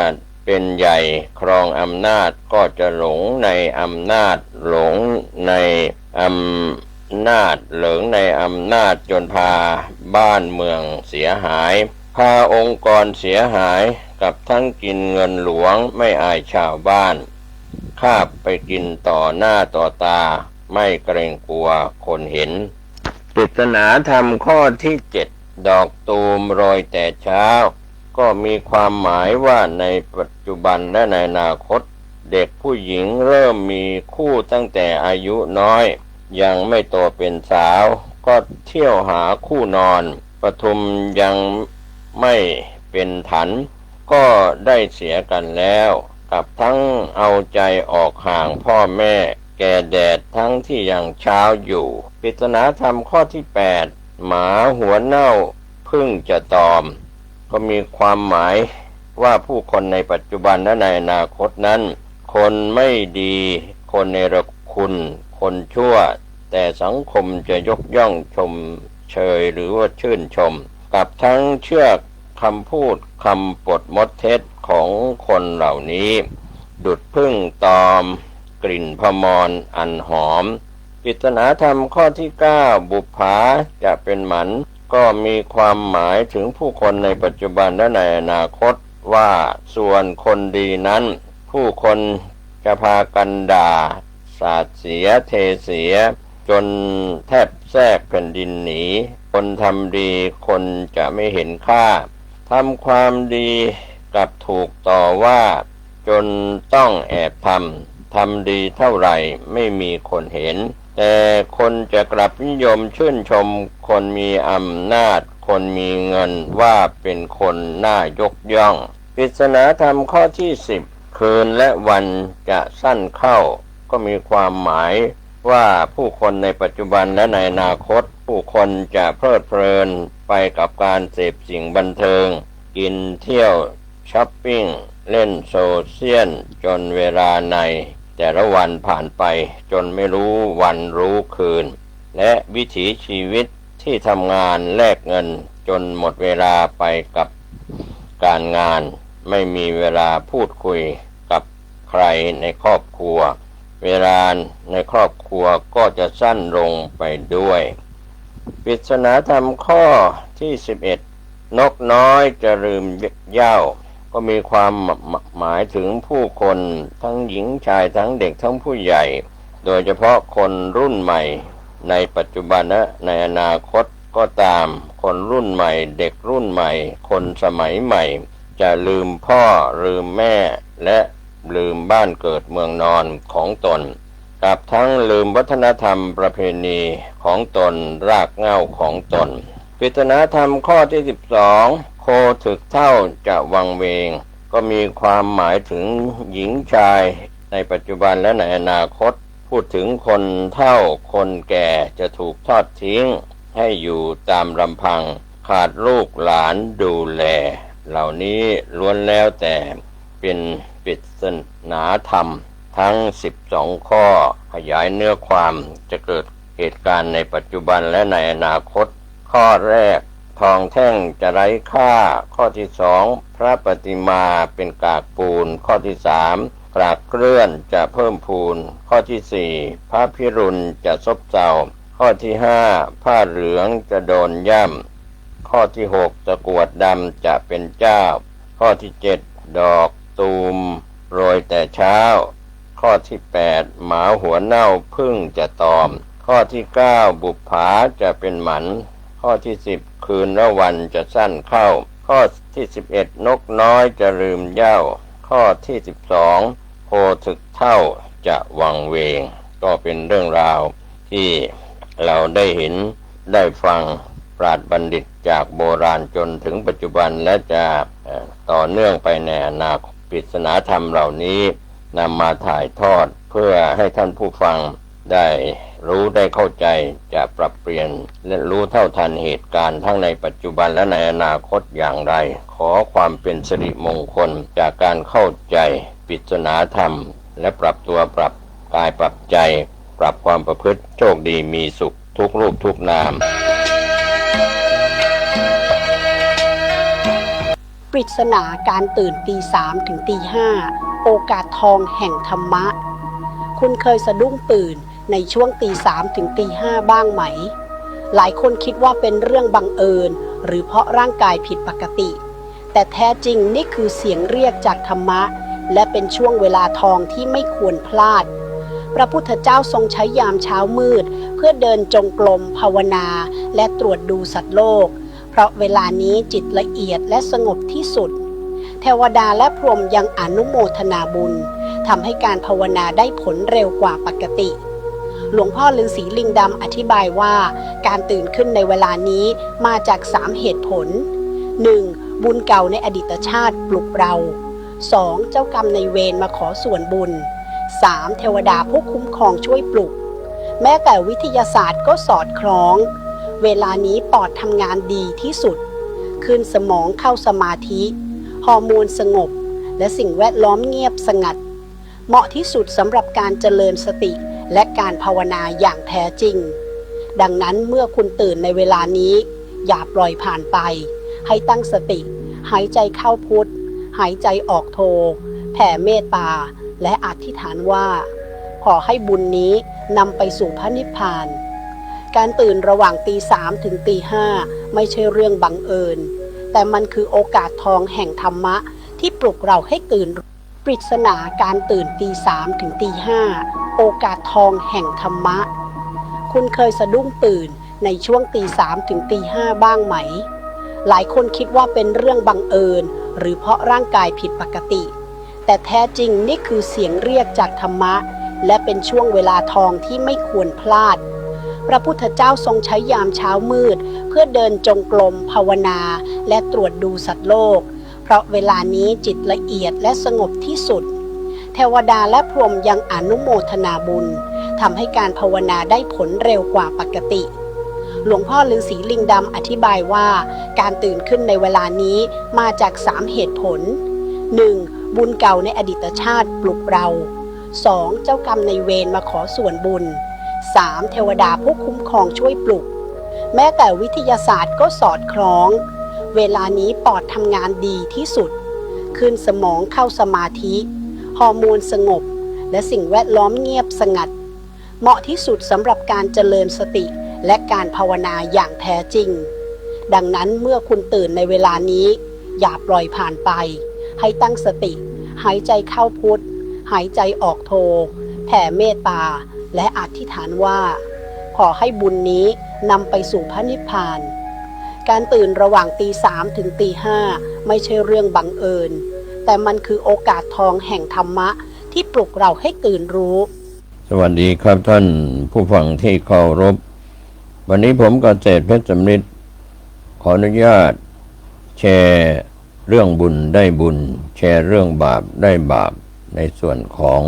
เป็นใหญ่ครองอำนาจก็จะหลงในอำนาจหลงในอำนาจเหลิงในอำนาจจนพาบ้านเมืองเสียหายพาองค์กรเสียหายกับทั้งกินเงินหลวงไม่อายชาวบ้านคาบไปกินต่อหน้าต่อตาไม่เกรงกลัวคนเห็นปริศนาธรรมข้อที่7ดอกตูมโรยแต่เช้าก็มีความหมายว่าในปัจจุบันและในอนาคตเด็กผู้หญิงเริ่มมีคู่ตั้งแต่อายุน้อยยังไม่โตเป็นสาวก็เที่ยวหาคู่นอนปทุมยังไม่เป็นถันก็ได้เสียกันแล้วกับทั้งเอาใจออกห่างพ่อแม่แก่แดดทั้งที่ยังเช้าอยู่ปริศนาธรรมข้อที่8หมาหัวเน่าพึ่งจะตอมก็มีความหมายว่าผู้คนในปัจจุบันและในอนาคตนั้นคนไม่ดีคนเนรคุณคนชั่วแต่สังคมจะยกย่องชมเชยหรือว่าชื่นชมกับทั้งเชื่อคำพูดคำปดมดเท็จของคนเหล่านี้ดุจพึ่งตอมกลิ่นพมรอันหอมปริศนาธรรมข้อที่9บุปผาจะเป็นหมันก็มีความหมายถึงผู้คนในปัจจุบันและในอนาคตว่าส่วนคนดีนั้นผู้คนจะพากันด่าสาดเสียเทเสียจนแทบแทรกแผ่นดินหนีคนทำดีคนจะไม่เห็นค่าทำความดีกลับถูกต่อว่าจนต้องแอบทำดีเท่าไหร่ไม่มีคนเห็นแต่คนจะกลับนิยมชื่นชมคนมีอำนาจคนมีเงินว่าเป็นคนน่ายกย่องปริศนาธรรมข้อที่10คืนและวันจะสั้นเข้าก็มีความหมายว่าผู้คนในปัจจุบันและในอนาคตผู้คนจะเพลิดเพลินไปกับการเสพสิ่งบันเทิงกินเที่ยวช้อปปิ้งเล่นโซเชียลจนเวลาในแต่ละวันผ่านไปจนไม่รู้วันรู้คืนและวิถีชีวิตที่ทำงานแลกเงินจนหมดเวลาไปกับการงานไม่มีเวลาพูดคุยกับใครในครอบครัวเวลาในครอบครัวก็จะสั้นลงไปด้วยปริศนาธรรมข้อที่11นกน้อยจะลืมเหย้าก็มีความหมายถึงผู้คนทั้งหญิงชายทั้งเด็กทั้งผู้ใหญ่โดยเฉพาะคนรุ่นใหม่ในปัจจุบันและในอนาคตก็ตามคนรุ่นใหม่เด็กรุ่นใหม่คนสมัยใหม่จะลืมพ่อลืมแม่และลืมบ้านเกิดเมืองนอนของตนกับทั้งลืมวัฒนธรรมประเพณีของตนรากเหง้าของตนปริศนาธรรมข้อที่12โคถึกเท่าจะวังเวงก็มีความหมายถึงหญิงชายในปัจจุบันและในอนาคตพูดถึงคนเฒ่าคนแก่จะถูกทอดทิ้งให้อยู่ตามลำพังขาดลูกหลานดูแลเหล่านี้ล้วนแล้วแต่เป็นปริศนาธรรมทั้ง12ข้อขยายเนื้อความจะเกิดเหตุการณ์ในปัจจุบันและในอนาคตข้อแรกทองแท่งจะไร้ค่าข้อที่2พระปฏิมาเป็นกากปูนข้อที่3กรากเกลื่อนจะเพิ่มพูนข้อที่4พระพิรุณจะซบเซาข้อที่5ผ้าเหลืองจะโดนย่ำข้อที่6ตะกรวดดำจะเป็นเจ้าข้อที่7ดอกตูมโรยแต่เช้าข้อที่8หมาหัวเน่าพึ่งจะตอมข้อที่9บุปผาจะเป็นหมันข้อที่10คืนและวันจะสั้นเข้าข้อที่11นกน้อยจะลืมเหย้าข้อที่12โคถึกเท่าจะวังเวงก็เป็นเรื่องราวที่เราได้เห็นได้ฟังปราชญ์บัณฑิตจากโบราณจนถึงปัจจุบันและจะต่อเนื่องไปในอนาคตปริศนาธรรมเหล่านี้ นำมาถ่ายทอดเพื่อให้ท่านผู้ฟังได้รู้ได้เข้าใจจะปรับเปลี่ยนและรู้เท่าทันเหตุการณ์ทั้งในปัจจุบันและในอนาคตอย่างไรขอความเป็นสิริมงคลจากการเข้าใจปริศนาธรรมและปรับตัวปรับกายปรับใจปรับความประพฤติโชคดีมีสุขทุกรูปทุกนามปริศนาการตื่นตี3ถึงตี5โอกาสทองแห่งธรรมะคุณเคยสะดุ้งตื่นในช่วงตี3ถึงตี5บ้างไหมหลายคนคิดว่าเป็นเรื่องบังเอิญหรือเพราะร่างกายผิดปกติแต่แท้จริงนี่คือเสียงเรียกจากธรรมะและเป็นช่วงเวลาทองที่ไม่ควรพลาดพระพุทธเจ้าทรงใช้ยามเช้ามืดเพื่อเดินจงกรมภาวนาและตรวจดูสัตว์โลกเพราะเวลานี้จิตละเอียดและสงบที่สุดเทวดาและพรหมยังอนุโมทนาบุญทำให้การภาวนาได้ผลเร็วกว่าปกติหลวงพ่อฤาษีลิงดำอธิบายว่าการตื่นขึ้นในเวลานี้มาจาก3เหตุผล 1. บุญเก่าในอดีตชาติปลุกเรา 2. เจ้ากรรมในายเวรมาขอส่วนบุญ 3. เทวดาผู้คุ้มครองช่วยปลุกแม้แต่วิทยาศาสตร์ก็สอดคล้องเวลานี้ปอดทำงานดีที่สุดคลื่นสมองเข้าสมาธิฮอร์โมนสงบและสิ่งแวดล้อมเงียบสงัดเหมาะที่สุดสำหรับการเจริญสติและการภาวนาอย่างแท้จริงดังนั้นเมื่อคุณตื่นในเวลานี้อย่าปล่อยผ่านไปให้ตั้งสติหายใจเข้าพุทหายใจออกโทแผ่เมตตาและอธิษฐานว่าขอให้บุญนี้นำไปสู่พระนิพพานการตื่นระหว่างตี3ถึงตี5ไม่ใช่เรื่องบังเอิญแต่มันคือโอกาสทองแห่งธรรมะที่ปลุกเราให้ตื่นปริศนาการตื่นตี3ถึงตี5โอกาสทองแห่งธรรมะคุณเคยสะดุ้งตื่นในช่วงตี3ถึงตี5บ้างไหมหลายคนคิดว่าเป็นเรื่องบังเอิญหรือเพราะร่างกายผิดปกติแต่แท้จริงนี่คือเสียงเรียกจากธรรมะและเป็นช่วงเวลาทองที่ไม่ควรพลาดพระพุทธเจ้าทรงใช้ยามเช้ามืดเพื่อเดินจงกรมภาวนาและตรวจดูสัตว์โลกเพราะเวลานี้จิตละเอียดและสงบที่สุดเทวดาและพรหมยังอนุโมทนาบุญทำให้การภาวนาได้ผลเร็วกว่าปกติหลวงพ่อฤาษีลิงดำอธิบายว่าการตื่นขึ้นในเวลานี้มาจาก3เหตุผล 1. บุญเก่าในอดีตชาติปลุกเรา 2. เจ้ากรรมในายเวรมาขอส่วนบุญ 3. เทวดาผู้คุ้มครองช่วยปลุกแม้แต่วิทยาศาสตร์ก็สอดคล้องเวลานี้ปอดทำงานดีที่สุดคลื่นสมองเข้าสมาธิฮอร์โมนสงบและสิ่งแวดล้อมเงียบสงัดเหมาะที่สุดสำหรับการเจริญสติและการภาวนาอย่างแท้จริงดังนั้นเมื่อคุณตื่นในเวลานี้อย่าปล่อยผ่านไปให้ตั้งสติหายใจเข้าพุทหายใจออกโทแผ่เมตตาและอธิษฐานว่าขอให้บุญนี้นำไปสู่พระนิพพานการตื่นระหว่างตี3ถึงตี5ไม่ใช่เรื่องบังเอิญแต่มันคือโอกาสทองแห่งธรรมะที่ปลุกเราให้ตื่นรู้สวัสดีครับท่านผู้ฟังที่เคารพวันนี้ผมเกษตรเพชรสำริดขออนุญาตแชร์เรื่องบุญได้บุญแชร์เรื่องบาปได้บาปในส่วนของ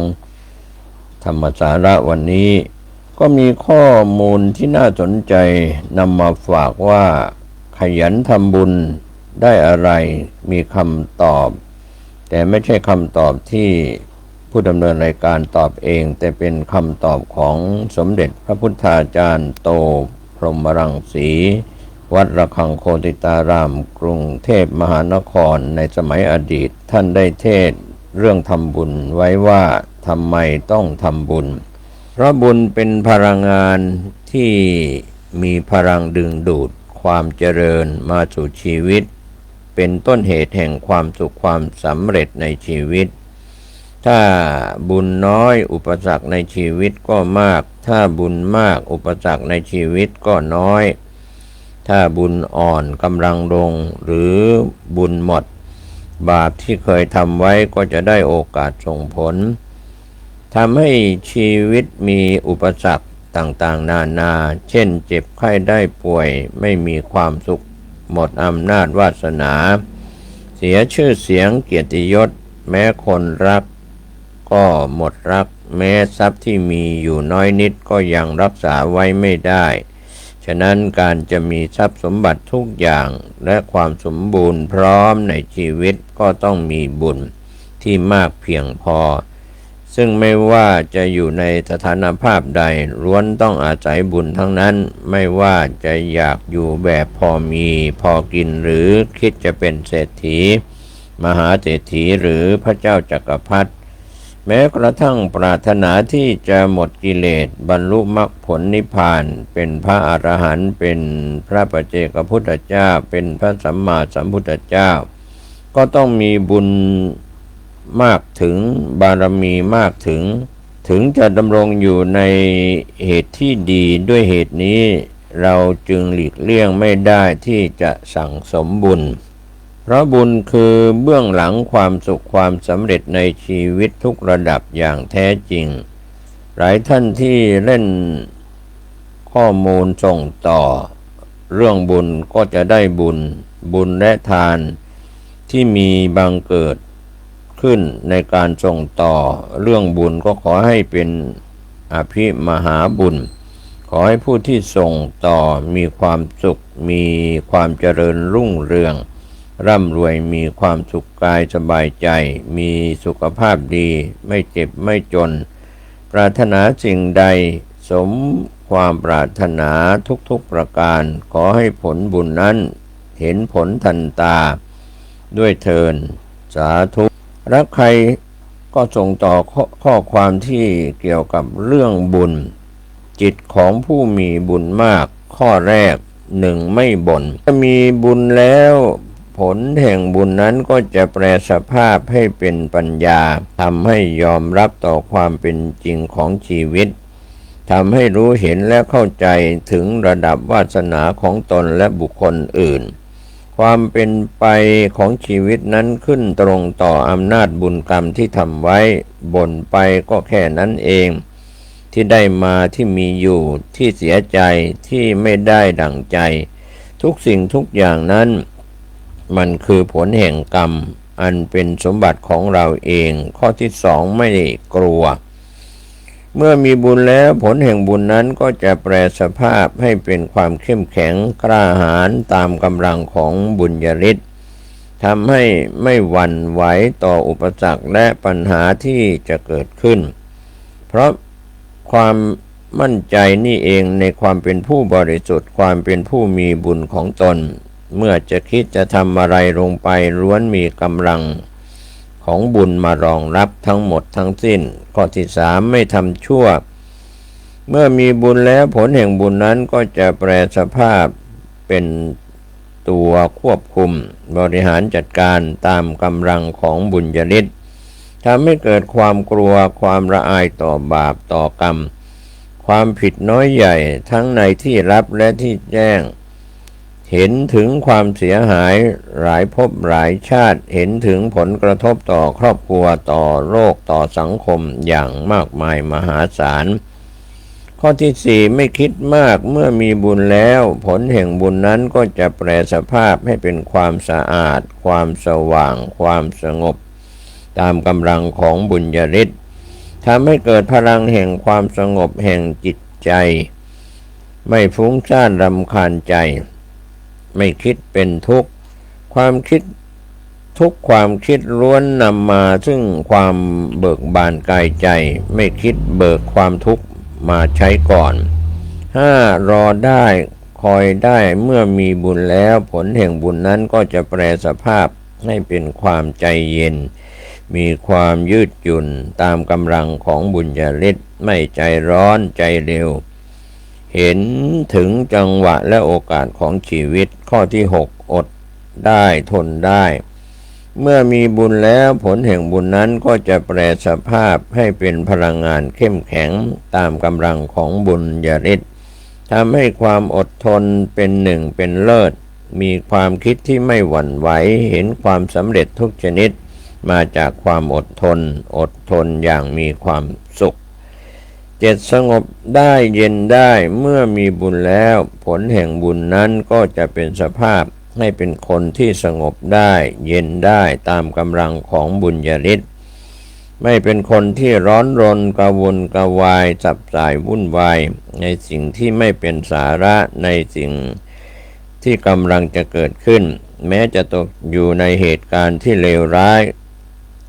ธรรมสาระวันนี้ก็มีข้อมูลที่น่าสนใจนำมาฝากว่าขยันทำบุญได้อะไรมีคำตอบแต่ไม่ใช่คำตอบที่ผู้ดำเนินรายการตอบเองแต่เป็นคำตอบของสมเด็จพระพุทธาจารย์โตพรหมรังสีวัดระฆังโคติตารามกรุงเทพมหานครในสมัยอดีตท่านได้เทศน์เรื่องทำบุญไว้ว่าทำไมต้องทำบุญเพราะบุญเป็นพลังงานที่มีพลังดึงดูดความเจริญมาสู่ชีวิตเป็นต้นเหตุแห่งความสุขความสำเร็จในชีวิตถ้าบุญน้อยอุปสรรคในชีวิตก็มากถ้าบุญมากอุปสรรคในชีวิตก็น้อยถ้าบุญอ่อนกำลังลงหรือบุญหมดบาปที่เคยทำไว้ก็จะได้โอกาสส่งผลทำให้ชีวิตมีอุปสรรคต่างๆนานาเช่นเจ็บไข้ได้ป่วยไม่มีความสุขหมดอำนาจวาสนาเสียชื่อเสียงเกียรติยศแม้คนรัก ก็หมดรัก แม้ทรัพย์ที่มีอยู่น้อยนิดก็ยังรักษาไว้ไม่ได้ฉะนั้นการจะมีทรัพย์สมบัติทุกอย่างและความสมบูรณ์พร้อมในชีวิตก็ต้องมีบุญที่มากเพียงพอซึ่งไม่ว่าจะอยู่ในสถานภาพใดล้วนต้องอาศัยบุญทั้งนั้นไม่ว่าจะอยากอยู่แบบพอมีพอกินหรือคิดจะเป็นเศรษฐีมหาเศรษฐีหรือพระเจ้าจักรพรรดิแม้กระทั่งปรารถนาที่จะหมดกิเลสบรรลุมรรคผลนิพพานเป็นพระอรหันต์เป็นพระปัจเจกพุทธเจ้าเป็นพระสัมมาสัมพุทธเจ้าก็ต้องมีบุญมากถึงบารมีมากถึงจะดำรงอยู่ในเหตุที่ดีด้วยเหตุนี้เราจึงหลีกเลี่ยงไม่ได้ที่จะสั่งสมบุญเพราะบุญคือเบื้องหลังความสุขความสำเร็จในชีวิตทุกระดับอย่างแท้จริงหลายท่านที่เล่นข้อมูลส่งต่อเรื่องบุญก็จะได้บุญและทานที่มีบังเกิดขึ้นในการส่งต่อเรื่องบุญก็ขอให้เป็นอภิมหาบุญขอให้ผู้ที่ส่งต่อมีความสุขมีความเจริญรุ่งเรืองร่ำรวยมีความสุขกายสบายใจมีสุขภาพดีไม่เจ็บไม่จนปรารถนาสิ่งใดสมความปรารถนาทุกๆประการขอให้ผลบุญนั้นเห็นผลทันตาด้วยเทินสาธุรักใครก็ส่งต่อข้อความที่เกี่ยวกับเรื่องบุญจิตของผู้มีบุญมากข้อแรก1ไม่บ่นถ้ามีบุญแล้วผลแห่งบุญนั้นก็จะแปลสภาพให้เป็นปัญญาทำให้ยอมรับต่อความเป็นจริงของชีวิตทำให้รู้เห็นและเข้าใจถึงระดับวาสนาของตนและบุคคลอื่นความเป็นไปของชีวิตนั้นขึ้นตรงต่ออำนาจบุญกรรมที่ทำไว้บ่นไปก็แค่นั้นเองที่ได้มาที่มีอยู่ที่เสียใจที่ไม่ได้ดั่งใจทุกสิ่งทุกอย่างนั้นมันคือผลแห่งกรรมอันเป็นสมบัติของเราเองข้อที่2ไม่กลัวเมื่อมีบุญแล้วผลแห่งบุญนั้นก็จะแปลสภาพให้เป็นความเข้มแข็งกล้าหาญตามกำลังของบุญญาฤทธิ์ทำให้ไม่หวั่นไหวต่ออุปสรรคและปัญหาที่จะเกิดขึ้นเพราะความมั่นใจนี่เองในความเป็นผู้บริสุทธิ์ความเป็นผู้มีบุญของตนเมื่อจะคิดจะทำอะไรลงไปล้วนมีกำลังของบุญมารองรับทั้งหมดทั้งสิ้นข้อที่3ไม่ทำชั่วเมื่อมีบุญแล้วผลแห่งบุญนั้นก็จะแปลสภาพเป็นตัวควบคุมบริหารจัดการตามกำลังของบุญญาฤทธิ์ทำให้เกิดความกลัวความละอายต่อบาปต่อกรรมความผิดน้อยใหญ่ทั้งในที่รับและที่แจ้งเห็นถึงความเสียหายหลายภพหลายชาติเห็นถึงผลกระทบต่อครอบครัวต่อโลกต่อสังคมอย่างมากมายมหาศาลข้อที่4ไม่คิดมากเมื่อมีบุญแล้วผลแห่งบุญนั้นก็จะแปลสภาพให้เป็นความสะอาดความสว่างความสงบตามกำลังของบุญญาฤทธิ์ทำให้เกิดพลังแห่งความสงบแห่งจิตใจไม่ฟุ้งซ่านรำคาญใจไม่คิดเป็นทุกข์ความคิดทุกความคิดล้วนนำมาซึ่งความเบิกบานกายใจไม่คิดเบิกความทุกข์มาใช้ก่อน5รอได้คอยได้เมื่อมีบุญแล้วผลแห่งบุญนั้นก็จะแปลสภาพให้เป็นความใจเย็นมีความยืดหยุ่นตามกำลังของบุญญาฤทธิ์ไม่ใจร้อนใจเร็วเห็นถึงจังหวะและโอกาสของชีวิตข้อที่6อดได้ทนได้เมื่อมีบุญแล้วผลแห่งบุญนั้นก็จะแปลสภาพให้เป็นพลังงานเข้มแข็งตามกำลังของบุญญาฤทธิ์ทำให้ความอดทนเป็นหนึ่งเป็นเลิศมีความคิดที่ไม่หวั่นไหวเห็นความสำเร็จทุกชนิดมาจากความอดทนอย่างมีความสุข7สงบได้เย็นได้เมื่อมีบุญแล้วผลแห่งบุญนั้นก็จะเป็นสภาพให้เป็นคนที่สงบได้เย็นได้ตามกำลังของบุญญาฤทธิ์ ไม่เป็นคนที่ร้อนรนกระวนกระวายสับสายวุ่นวายในสิ่งที่ไม่เป็นสาระในสิ่งที่กำลังจะเกิดขึ้นแม้จะตกอยู่ในเหตุการณ์ที่เลวร้าย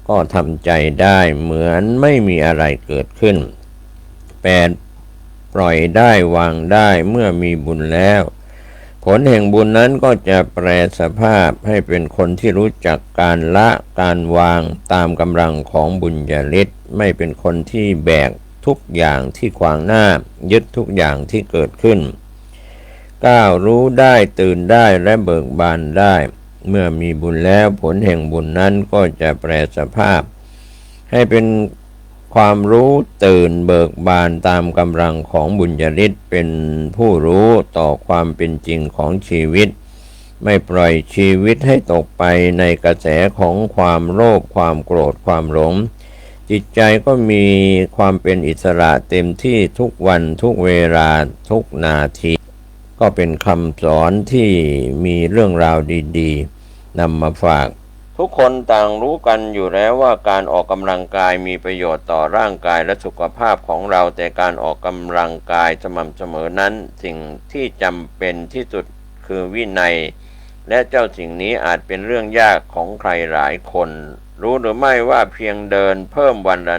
ก็ทำใจได้เหมือนไม่มีอะไรเกิดขึ้น8ปล่อยได้วางได้เมื่อมีบุญแล้วผลแห่งบุญนั้นก็จะแปรสภาพให้เป็นคนที่รู้จักการละการวางตามกำลังของบุญญาฤทธิ์ไม่เป็นคนที่แบกทุกอย่างที่ขวางหน้ายึดทุกอย่างที่เกิดขึ้น9รู้ได้ตื่นได้และเบิกบานได้เมื่อมีบุญแล้วผลแห่งบุญนั้นก็จะแปรสภาพให้เป็นความรู้ตื่นเบิกบานตามกำลังของบุญญาฤทธิ์เป็นผู้รู้ต่อความเป็นจริงของชีวิตไม่ปล่อยชีวิตให้ตกไปในกระแสของความโลภความโกรธความหลงจิตใจก็มีความเป็นอิสระเต็มที่ทุกวันทุกเวลาทุกนาทีก็เป็นคำสอนที่มีเรื่องราวดีๆนำมาฝากทุกคนต่างรู้กันอยู่แล้วว่าการออกกำลังกายมีประโยชน์ต่อร่างกายและสุขภาพของเราแต่การออกกำลังกายสม่ำเสมอนั้นสิ่งที่จำเป็นที่สุดคือวินัยและเจ้าสิ่งนี้อาจเป็นเรื่องยากของใครหลายคนรู้หรือไม่ว่าเพียงเดินเพิ่มวันละ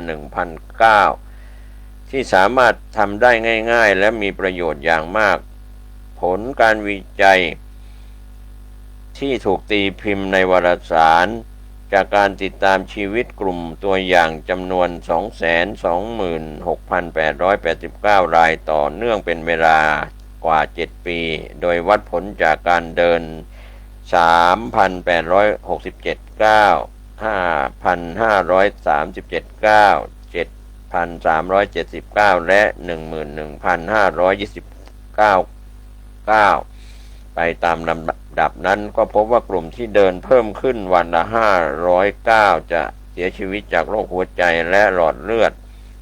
1,009 ที่สามารถทำได้ง่ายๆและมีประโยชน์อย่างมากผลการวิจัยที่ถูกตีพิมพ์ในวารสารจากการติดตามชีวิตกลุ่มตัวอย่างจำนวน 226,889 รายต่อเนื่องเป็นเวลากว่า 7 ปีโดยวัดผลจากการเดิน 3,867 ก้าว 5,537 ก้าว 7,370 ก้าวและ 11,529 ก้าวไปตามลำดับนั้นก็พบว่ากลุ่มที่เดินเพิ่มขึ้นวันละ500 ก้าวจะเสียชีวิตจากโรคหัวใจและหลอดเลือด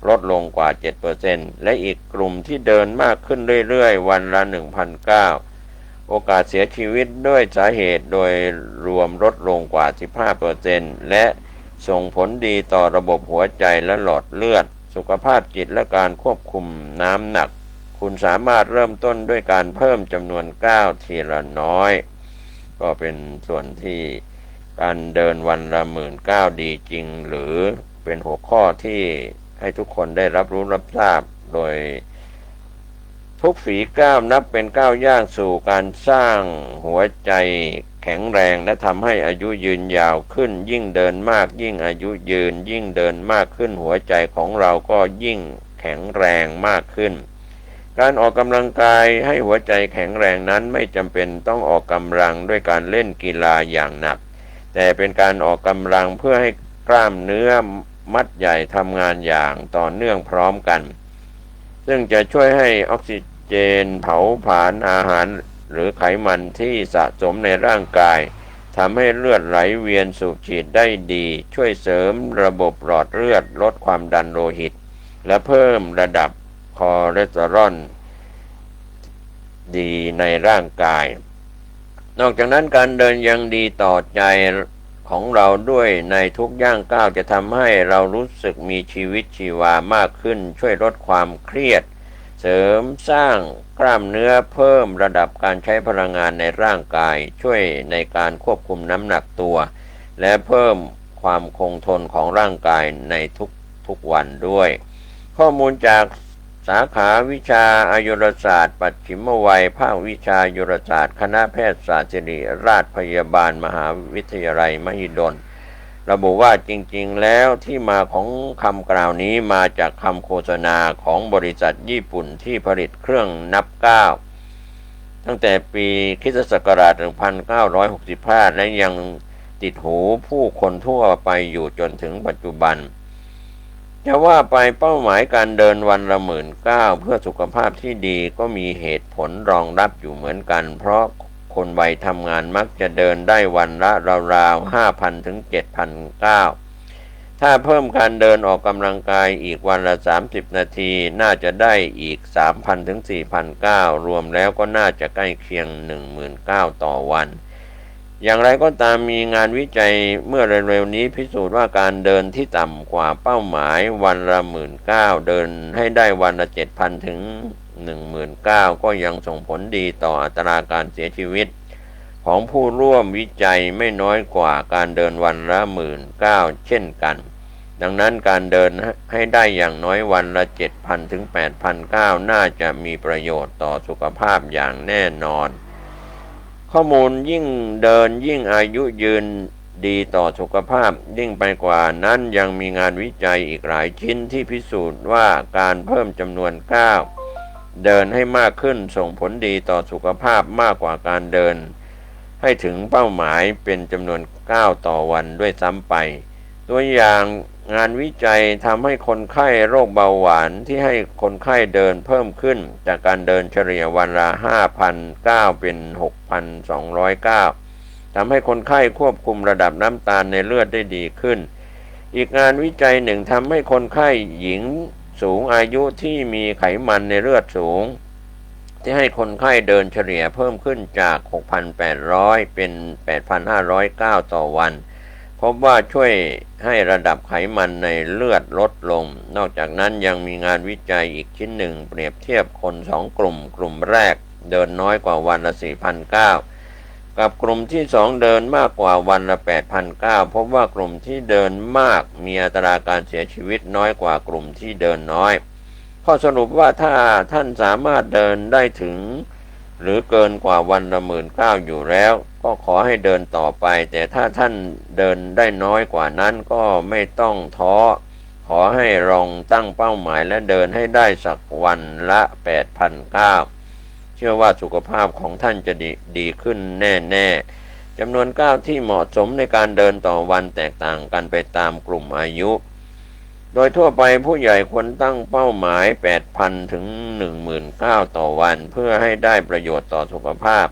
ลดลงกว่า 7% และอีกกลุ่มที่เดินมากขึ้นเรื่อยๆวันละ 1,000 ก้าวโอกาสเสียชีวิตด้วยสาเหตุโดยรวมลดลงกว่า 15% และส่งผลดีต่อระบบหัวใจและหลอดเลือดสุขภาพจิตและการควบคุมน้ำหนักคุณสามารถเริ่มต้นด้วยการเพิ่มจำนวนก้าวทีละน้อยก็เป็นส่วนที่การเดินวันละ19,000ดีจริงหรือเป็นหัวข้อที่ให้ทุกคนได้รับรู้รับทราบโดยทุกฝีก้าวนับเป็นก้าวย่างสู่การสร้างหัวใจแข็งแรงและทำให้อายุยืนยาวขึ้นยิ่งเดินมากยิ่งอายุยืนยิ่งเดินมากขึ้นหัวใจของเราก็ยิ่งแข็งแรงมากขึ้นการออกกำลังกายให้หัวใจแข็งแรงนั้นไม่จำเป็นต้องออกกำลังด้วยการเล่นกีฬาอย่างหนักแต่เป็นการออกกำลังเพื่อให้กล้ามเนื้อมัดใหญ่ทำงานอย่างต่อเนื่องพร้อมกันซึ่งจะช่วยให้ออกซิเจนเผาผลาญอาหารหรือไขมันที่สะสมในร่างกายทำให้เลือดไหลเวียนสูบฉีดได้ดีช่วยเสริมระบบหลอดเลือดลดความดันโลหิตและเพิ่มระดับคอเลสเตอรอลดีในร่างกายนอกจากนั้นการเดินยังดีต่อใจของเราด้วยในทุกย่างก้าวจะทำให้เรารู้สึกมีชีวิตชีวามากขึ้นช่วยลดความเครียดเสริมสร้างกล้ามเนื้อเพิ่มระดับการใช้พลังงานในร่างกายช่วยในการควบคุมน้ำหนักตัวและเพิ่มความคงทนของร่างกายในทุกวันด้วยข้อมูลจากสาขาวิชาอายุรศาสตร์ปัจฉิมวัยภาควิชาอายุรศาสตร์คณะแพทยศาสตร์ศิริราชพยาบาลมหาวิทยาลัยมหิดลระบุว่าจริงๆแล้วที่มาของคำกล่าวนี้มาจากคำโฆษณาของบริษัทญี่ปุ่นที่ผลิตเครื่องนับก้าวตั้งแต่ปีค.ศ. 1965และยังติดหูผู้คนทั่วไปอยู่จนถึงปัจจุบันจะว่าไปเป้าหมายการเดินวันละ19,000เพื่อสุขภาพที่ดีก็มีเหตุผลรองรับอยู่เหมือนกันเพราะคนวัยทำงานมักจะเดินได้วันละราวๆ 5,000 ถึง 7,000 ก้าวถ้าเพิ่มการเดินออกกำลังกายอีกวันละ30นาทีน่าจะได้อีก 3,000 ถึง 4,000 ก้าวรวมแล้วก็น่าจะใกล้เคียง 10,000 ก้าวต่อวัน อย่างไรก็ตามมีงานวิจัยเมื่อเร็วๆนี้พิสูจน์ว่าการเดินที่ต่ำกว่าเป้าหมายวันละ19,000เดินให้ได้วันละ 7,000 ถึง 19,000ก็ยังส่งผลดีต่ออัตราการเสียชีวิตของผู้ร่วมวิจัยไม่น้อยกว่าการเดินวันละ19,000เช่นกันดังนั้นการเดินให้ได้อย่างน้อยวันละ 7,000 ถึง 8,000 น่าจะมีประโยชน์ต่อสุขภาพอย่างแน่นอนข้อมูลยิ่งเดินยิ่งอายุยืนดีต่อสุขภาพยิ่งไปกว่านั้นยังมีงานวิจัยอีกหลายชิ้นที่พิสูจน์ว่าการเพิ่มจำนวนก้าวเดินให้มากขึ้นส่งผลดีต่อสุขภาพมากกว่าการเดินให้ถึงเป้าหมายเป็นจำนวนก้าวต่อวันด้วยซ้ำไปตัวอย่างงานวิจัยทำให้คนไข้โรคเบาหวานที่ให้คนไข้เดินเพิ่มขึ้นจากการเดินเฉลี่ยวันละ 5,009 เป็น 6,209 ทำให้คนไข้ควบคุมระดับน้ำตาลในเลือดได้ดีขึ้นอีกงานวิจัยหนึ่งทำให้คนไข้หญิงสูงอายุที่มีไขมันในเลือดสูงที่ให้คนไข้เดินเฉลี่ยเพิ่มขึ้นจาก 6,800 เป็น 8,509 ต่อวันพบว่าช่วยให้ระดับไขมันในเลือดลดลงนอกจากนั้นยังมีงานวิจัยอีกชิ้นหนึ่งเปรียบเทียบคน2 กลุ่มแรกเดินน้อยกว่าวันละ 4,900 กับกลุ่มที่2เดินมากกว่าวันละ 8,900 พบว่ากลุ่มที่เดินมากมีอัตราการเสียชีวิตน้อยกว่ากลุ่มที่เดินน้อยข้อสรุปว่าถ้าท่านสามารถเดินได้ถึงหรือเกินกว่าวันละ 19,000 อยู่แล้วก็ขอให้เดินต่อไปแต่ถ้าท่านเดินได้น้อยกว่านั้นก็ไม่ต้องท้อขอให้ลองตั้งเป้าหมายและเดินให้ได้สักวันละ 8,900 เชื่อว่าสุขภาพของท่านจะดีขึ้นแน่ๆจำนวนก้าวที่เหมาะสมในการเดินต่อวันแตกต่างกันไปตามกลุ่มอายุโดยทั่วไปผู้ใหญ่ควรตั้งเป้าหมาย 8,000 ถึง 19,000 ต่อวันเพื่อให้ได้ประโยชน์ต่อสุขภาพ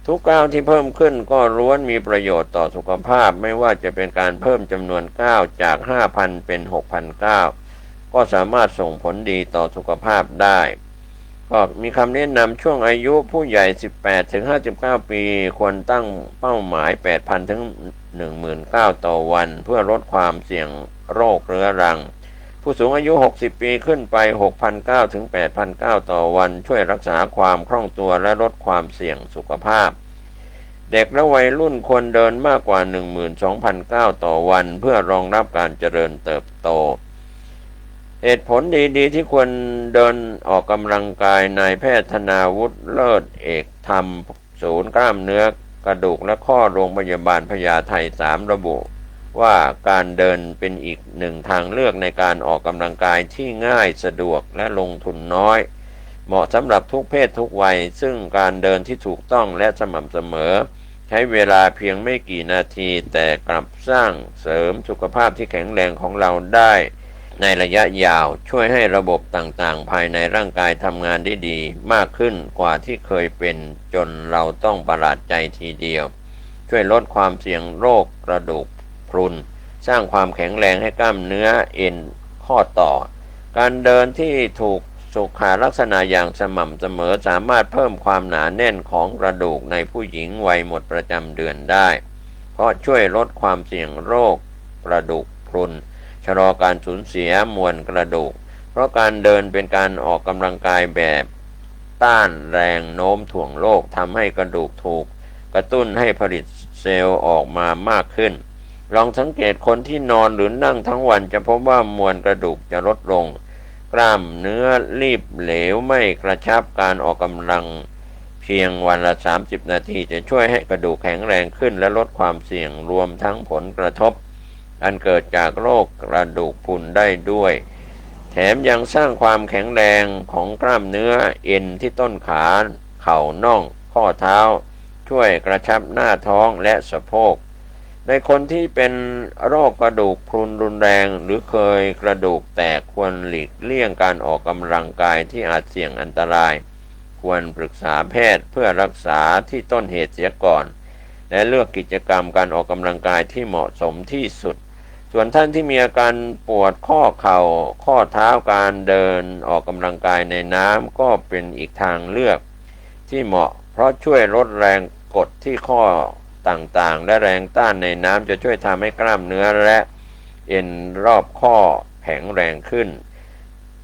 ทุกก้าวที่เพิ่มขึ้นก็ล้วนมีประโยชน์ต่อสุขภาพไม่ว่าจะเป็นการเพิ่มจำนวนก้าวจาก 5,000 เป็น 6,009 ก็สามารถส่งผลดีต่อสุขภาพได้ก็มีคำแนะนำช่วงอายุผู้ใหญ่ 18 ถึง 59 ปีควรตั้งเป้าหมาย 8,000 ถึง 19,000 ต่อวันเพื่อลดความเสี่ยงโรคเรื้อรังผู้สูงอายุ 60 ปีขึ้นไป 6,900 ถึง 8,900 ต่อวันช่วยรักษาความคล่องตัวและลดความเสี่ยงสุขภาพเด็กและวัยรุ่นควรเดินมากกว่า 12,900 ต่อวันเพื่อรองรับการเจริญเติบโตเหตุผลดีๆที่ควรเดินออกกำลังกายนายแพทย์ธนาวุฒิเลิศเอกธรรมศูนย์กล้ามเนื้อกระดูกและข้อโรงพยาบาลพญาไท3ระบุว่าการเดินเป็นอีกหนึ่งทางเลือกในการออกกำลังกายที่ง่ายสะดวกและลงทุนน้อยเหมาะสำหรับทุกเพศทุกวัยซึ่งการเดินที่ถูกต้องและสม่ำเสมอใช้เวลาเพียงไม่กี่นาทีแต่กลับสร้างเสริมสุขภาพที่แข็งแรงของเราได้ในระยะยาวช่วยให้ระบบต่างๆภายในร่างกายทำงานได้ดีมากขึ้นกว่าที่เคยเป็นจนเราต้องประหลาดใจทีเดียวช่วยลดความเสี่ยงโรคกระดูกพรุนสร้างความแข็งแรงให้กล้ามเนื้อเอ็นข้อต่อการเดินที่ถูกสุขลักษณะอย่างสม่ำเสมอสามารถเพิ่มความหนาแน่นของกระดูกในผู้หญิงวัยหมดประจำเดือนได้เพราะช่วยลดความเสี่ยงโรคกระดูกพรุนชะลอการสูญเสียมวลกระดูกเพราะการเดินเป็นการออกกำลังกายแบบต้านแรงโน้มถ่วงโลกทำให้กระดูกถูกกระตุ้นให้ผลิตเซลล์ออกมามากขึ้นลองสังเกตคนที่นอนหรือนั่งทั้งวันจะพบว่ามวลกระดูกจะลดลงกล้ามเนื้อรีบเหลวไม่กระชับการออกกำลังเพียงวันละ30 นาทีจะช่วยให้กระดูกแข็งแรงขึ้นและลดความเสี่ยงรวมทั้งผลกระทบอันเกิดจากโรคกระดูกพรุนได้ด้วยแถมยังสร้างความแข็งแรงของกล้ามเนื้อเอ็นที่ต้นขาเข่าน่องข้อเท้าช่วยกระชับหน้าท้องและสะโพกในคนที่เป็นโรคกระดูกพรุนรุนแรงหรือเคยกระดูกแตกควรหลีกเลี่ยงการออกกำลังกายที่อาจเสี่ยงอันตรายควรปรึกษาแพทย์เพื่อรักษาที่ต้นเหตุเสียก่อนและเลือกกิจกรรมการออกกำลังกายที่เหมาะสมที่สุดส่วนท่านที่มีอาการปวดข้อเข่าข้อเท้าการเดินออกกำลังกายในน้ำก็เป็นอีกทางเลือกที่เหมาะเพราะช่วยลดแรงกดที่ข้อ ต่างๆและแรงต้านในน้ำจะช่วยทำให้กล้ามเนื้อและเอ็นรอบข้อแข็งแรงขึ้น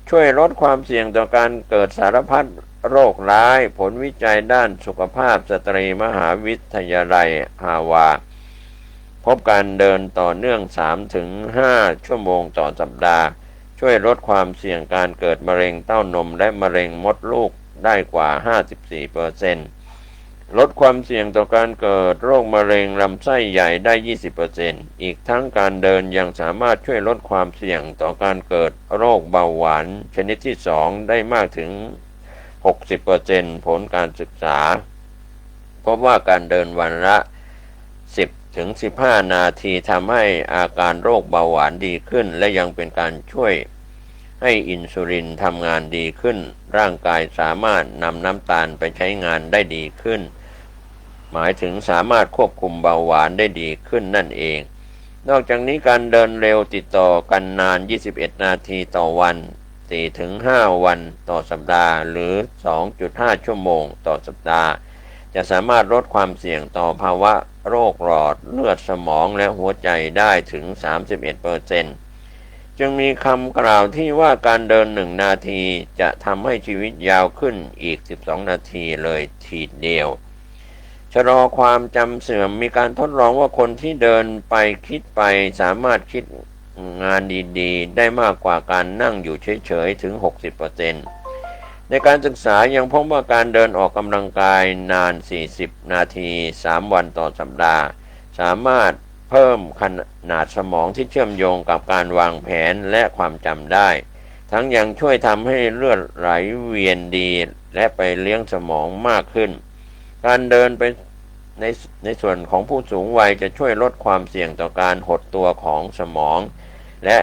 ช่วยลดความเสี่ยงต่อการเกิดสารพัดโรคร้ายผลวิจัยด้านสุขภาพสตรีมหาวิทยาลัยฮาวาดพบการเดินต่อเนื่อง 3-5 ชั่วโมงต่อสัปดาห์ช่วยลดความเสี่ยงการเกิดมะเร็งเต้านมและมะเร็งมดลูกได้กว่า 54%ลดความเสี่ยงต่อการเกิดโรคมะเร็งลำไส้ใหญ่ได้ 20% อีกทั้งการเดินยังสามารถช่วยลดความเสี่ยงต่อการเกิดโรคเบาหวานชนิดที่ 2 ได้มากถึง 60% ผลการศึกษาพบว่าการเดินวันละ 10-15 นาทีทำให้อาการโรคเบาหวานดีขึ้นและยังเป็นการช่วยให้อินซูลินทำงานดีขึ้นร่างกายสามารถนำน้ำตาลไปใช้งานได้ดีขึ้นหมายถึงสามารถควบคุมเบาหวานได้ดีขึ้นนั่นเองนอกจากนี้การเดินเร็วติดต่อกันนาน 21 นาทีต่อวัน 4-5 วันต่อสัปดาห์หรือ 2.5 ชั่วโมงต่อสัปดาห์จะสามารถลดความเสี่ยงต่อภาวะโรคหลอดเลือดสมองและหัวใจได้ถึง 31%จึงมีคำกล่าวที่ว่าการเดิน1 นาทีจะทำให้ชีวิตยาวขึ้นอีก 12 นาทีเลยทีเดียวชะลอความจำเสื่อมมีการทดลองว่าคนที่เดินไปคิดไปสามารถคิดงานดีๆได้มากกว่าการนั่งอยู่เฉยๆถึง 60%ในการศึกษายังพบว่าการเดินออกกำลังกายนาน 40 นาที 3 วันต่อสัปดาห์สามารถเพิ่มขนาดสมองที่เชื่อมโยงกับการวางแผนและความจำได้ทั้งยังช่วยทำให้เลือดไหลเวียนดีและไปเลี้ยงสมองมากขึ้นการเดินไปในส่วนของผู้สูงวัยจะช่วยลดความเสี่ยงต่อการหดตัวของสมองและ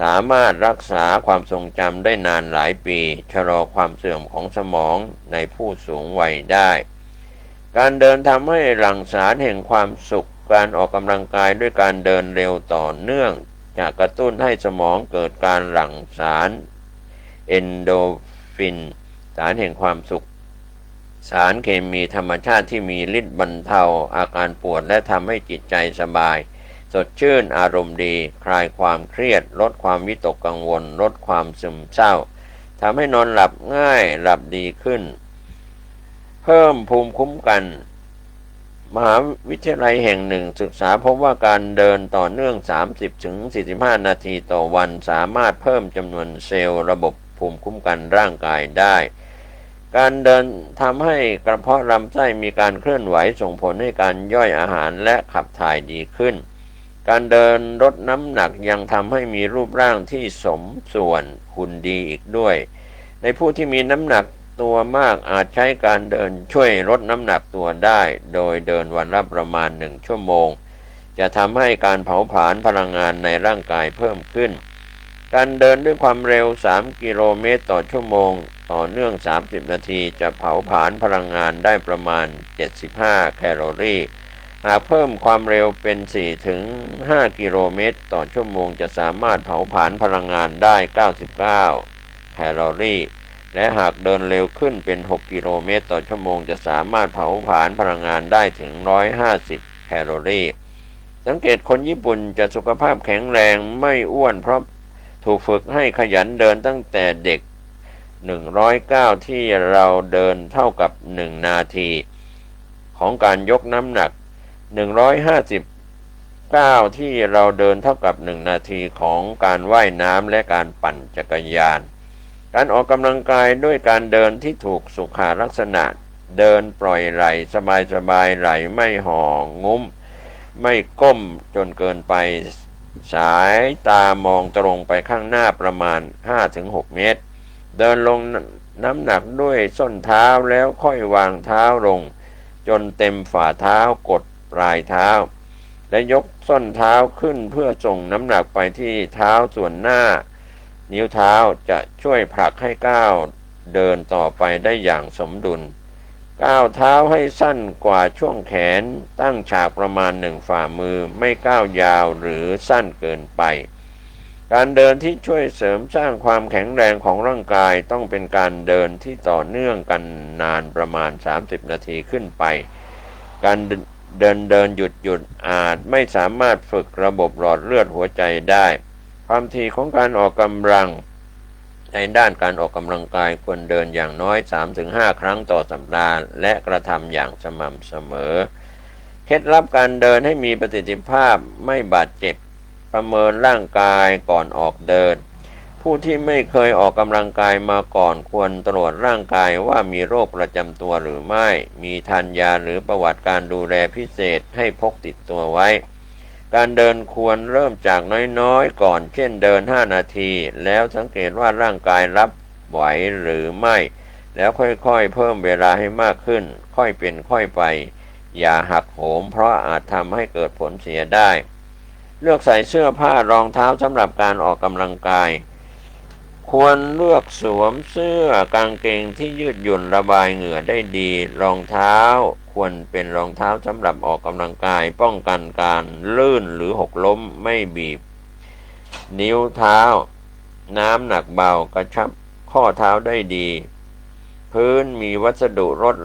สามารถรักษาความทรงจำได้นานหลายปีชะลอความเสื่อมของสมองในผู้สูงวัยได้การเดินทำให้หลั่งสารแห่งความสุขการออกกำลังกายด้วยการเดินเร็วต่อเนื่องจะกระตุ้นให้สมองเกิดการหลั่งสารเอนโดฟินสารแห่งความสุขสารเคมีธรรมชาติที่มีฤทธิ์บรรเทาอาการปวดและทำให้จิตใจสบายสดชื่นอารมณ์ดีคลายความเครียดลดความวิตกกังวลลดความซึมเศร้าทำให้นอนหลับง่ายหลับดีขึ้นเพิ่มภูมิคุ้มกันมหาวิทยาลัยแห่งหนึ่งศึกษาพบว่าการเดินต่อเนื่อง 30-45 นาทีต่อวันสามารถเพิ่มจำนวนเซลล์ระบบภูมิคุ้มกันร่างกายได้การเดินทำให้กระเพาะลำไส้มีการเคลื่อนไหวส่งผลให้การย่อยอาหารและขับถ่ายดีขึ้นการเดินลดน้ำหนักยังทำให้มีรูปร่างที่สมส่วนหุ่นดีอีกด้วยในผู้ที่มีน้ำหนักตัวมากอาจใช้การเดินช่วยลดน้ำหนักตัวได้โดยเดินวันละประมาณ1 ชั่วโมงจะทำให้การเผาผลาญพลังงานในร่างกายเพิ่มขึ้นการเดินด้วยความเร็ว3 กิโลเมตรต่อชั่วโมงต่อเนื่อง30 นาทีจะเผาผลาญพลังงานได้ประมาณ75 แคลอรี่หากเพิ่มความเร็วเป็น 4-5 กิโลเมตรต่อชั่วโมงจะสามารถเผาผลาญพลังงานได้99 แคลอรี่และหากเดินเร็วขึ้นเป็น6 กิโลเมตรต่อชั่วโมงจะสามารถเผาผลาญพลังงานได้ถึง150 แคลอรี่สังเกตคนญี่ปุ่นจะสุขภาพแข็งแรงไม่อ้วนเพราะถูกฝึกให้ขยันเดินตั้งแต่เด็ก109ที่เราเดินเท่ากับ1 นาทีของการยกน้ำหนัก159ที่เราเดินเท่ากับ1 นาทีของการว่ายน้ำและการปั่นจักรยานการออกกำลังกายด้วยการเดินที่ถูกสุขลักษณะเดินปล่อยไหล่สบายๆไหล่ไม่ห่องุ้มไม่ก้มจนเกินไปสายตามองตรงไปข้างหน้าประมาณ 5-6 เมตรเดินลงน้ำหนักด้วยส้นเท้าแล้วค่อยวางเท้าลงจนเต็มฝ่าเท้ากดปลายเท้าและยกส้นเท้าขึ้นเพื่อส่งน้ำหนักไปที่เท้าส่วนหน้านิ้วเท้าจะช่วยผลักให้ก้าวเดินต่อไปได้อย่างสมดุลก้าวเท้าให้สั้นกว่าช่วงแขนตั้งฉากประมาณ1 ฝ่ามือไม่ก้าวยาวหรือสั้นเกินไปการเดินที่ช่วยเสริมสร้างความแข็งแรงของร่างกายต้องเป็นการเดินที่ต่อเนื่องกันนานประมาณ30 นาทีขึ้นไปการ เดินหยุดอาจไม่สามารถฝึกระบบหลอดเลือดหัวใจได้ความถี่ของการออกกำลังในด้านการออกกำลังกายควรเดินอย่างน้อย 3-5 ครั้งต่อสัปดาห์และกระทำอย่างสม่ำเสมอเคล็ดลับการเดินให้มีประสิทธิภาพไม่บาดเจ็บประเมินร่างกายก่อนออกเดินผู้ที่ไม่เคยออกกำลังกายมาก่อนควรตรวจร่างกายว่ามีโรคประจำตัวหรือไม่มีทานยาหรือประวัติการดูแลพิเศษให้พกติดตัวไว้การเดินควรเริ่มจากน้อยๆก่อนเช่นเดิน5 นาทีแล้วสังเกตว่าร่างกายรับไหวหรือไม่แล้วค่อยๆเพิ่มเวลาให้มากขึ้นค่อยเป็นค่อยไปอย่าหักโหมเพราะอาจทำให้เกิดผลเสียได้เลือกใส่เสื้อผ้ารองเท้าสำหรับการออกกำลังกายควรเลือกสวมเสื้อกางเกงที่ยืดหยุ่นระบายเหงื่อได้ดีรองเท้าควรเป็นรองเท้าสำหรับออกกำลังกายป้องกันการลื่นหรือหกล้มไม่บีบนิ้วเท้าน้ำหนักเบากระชับข้อเท้าได้ดีพื้นมีวัสดุลด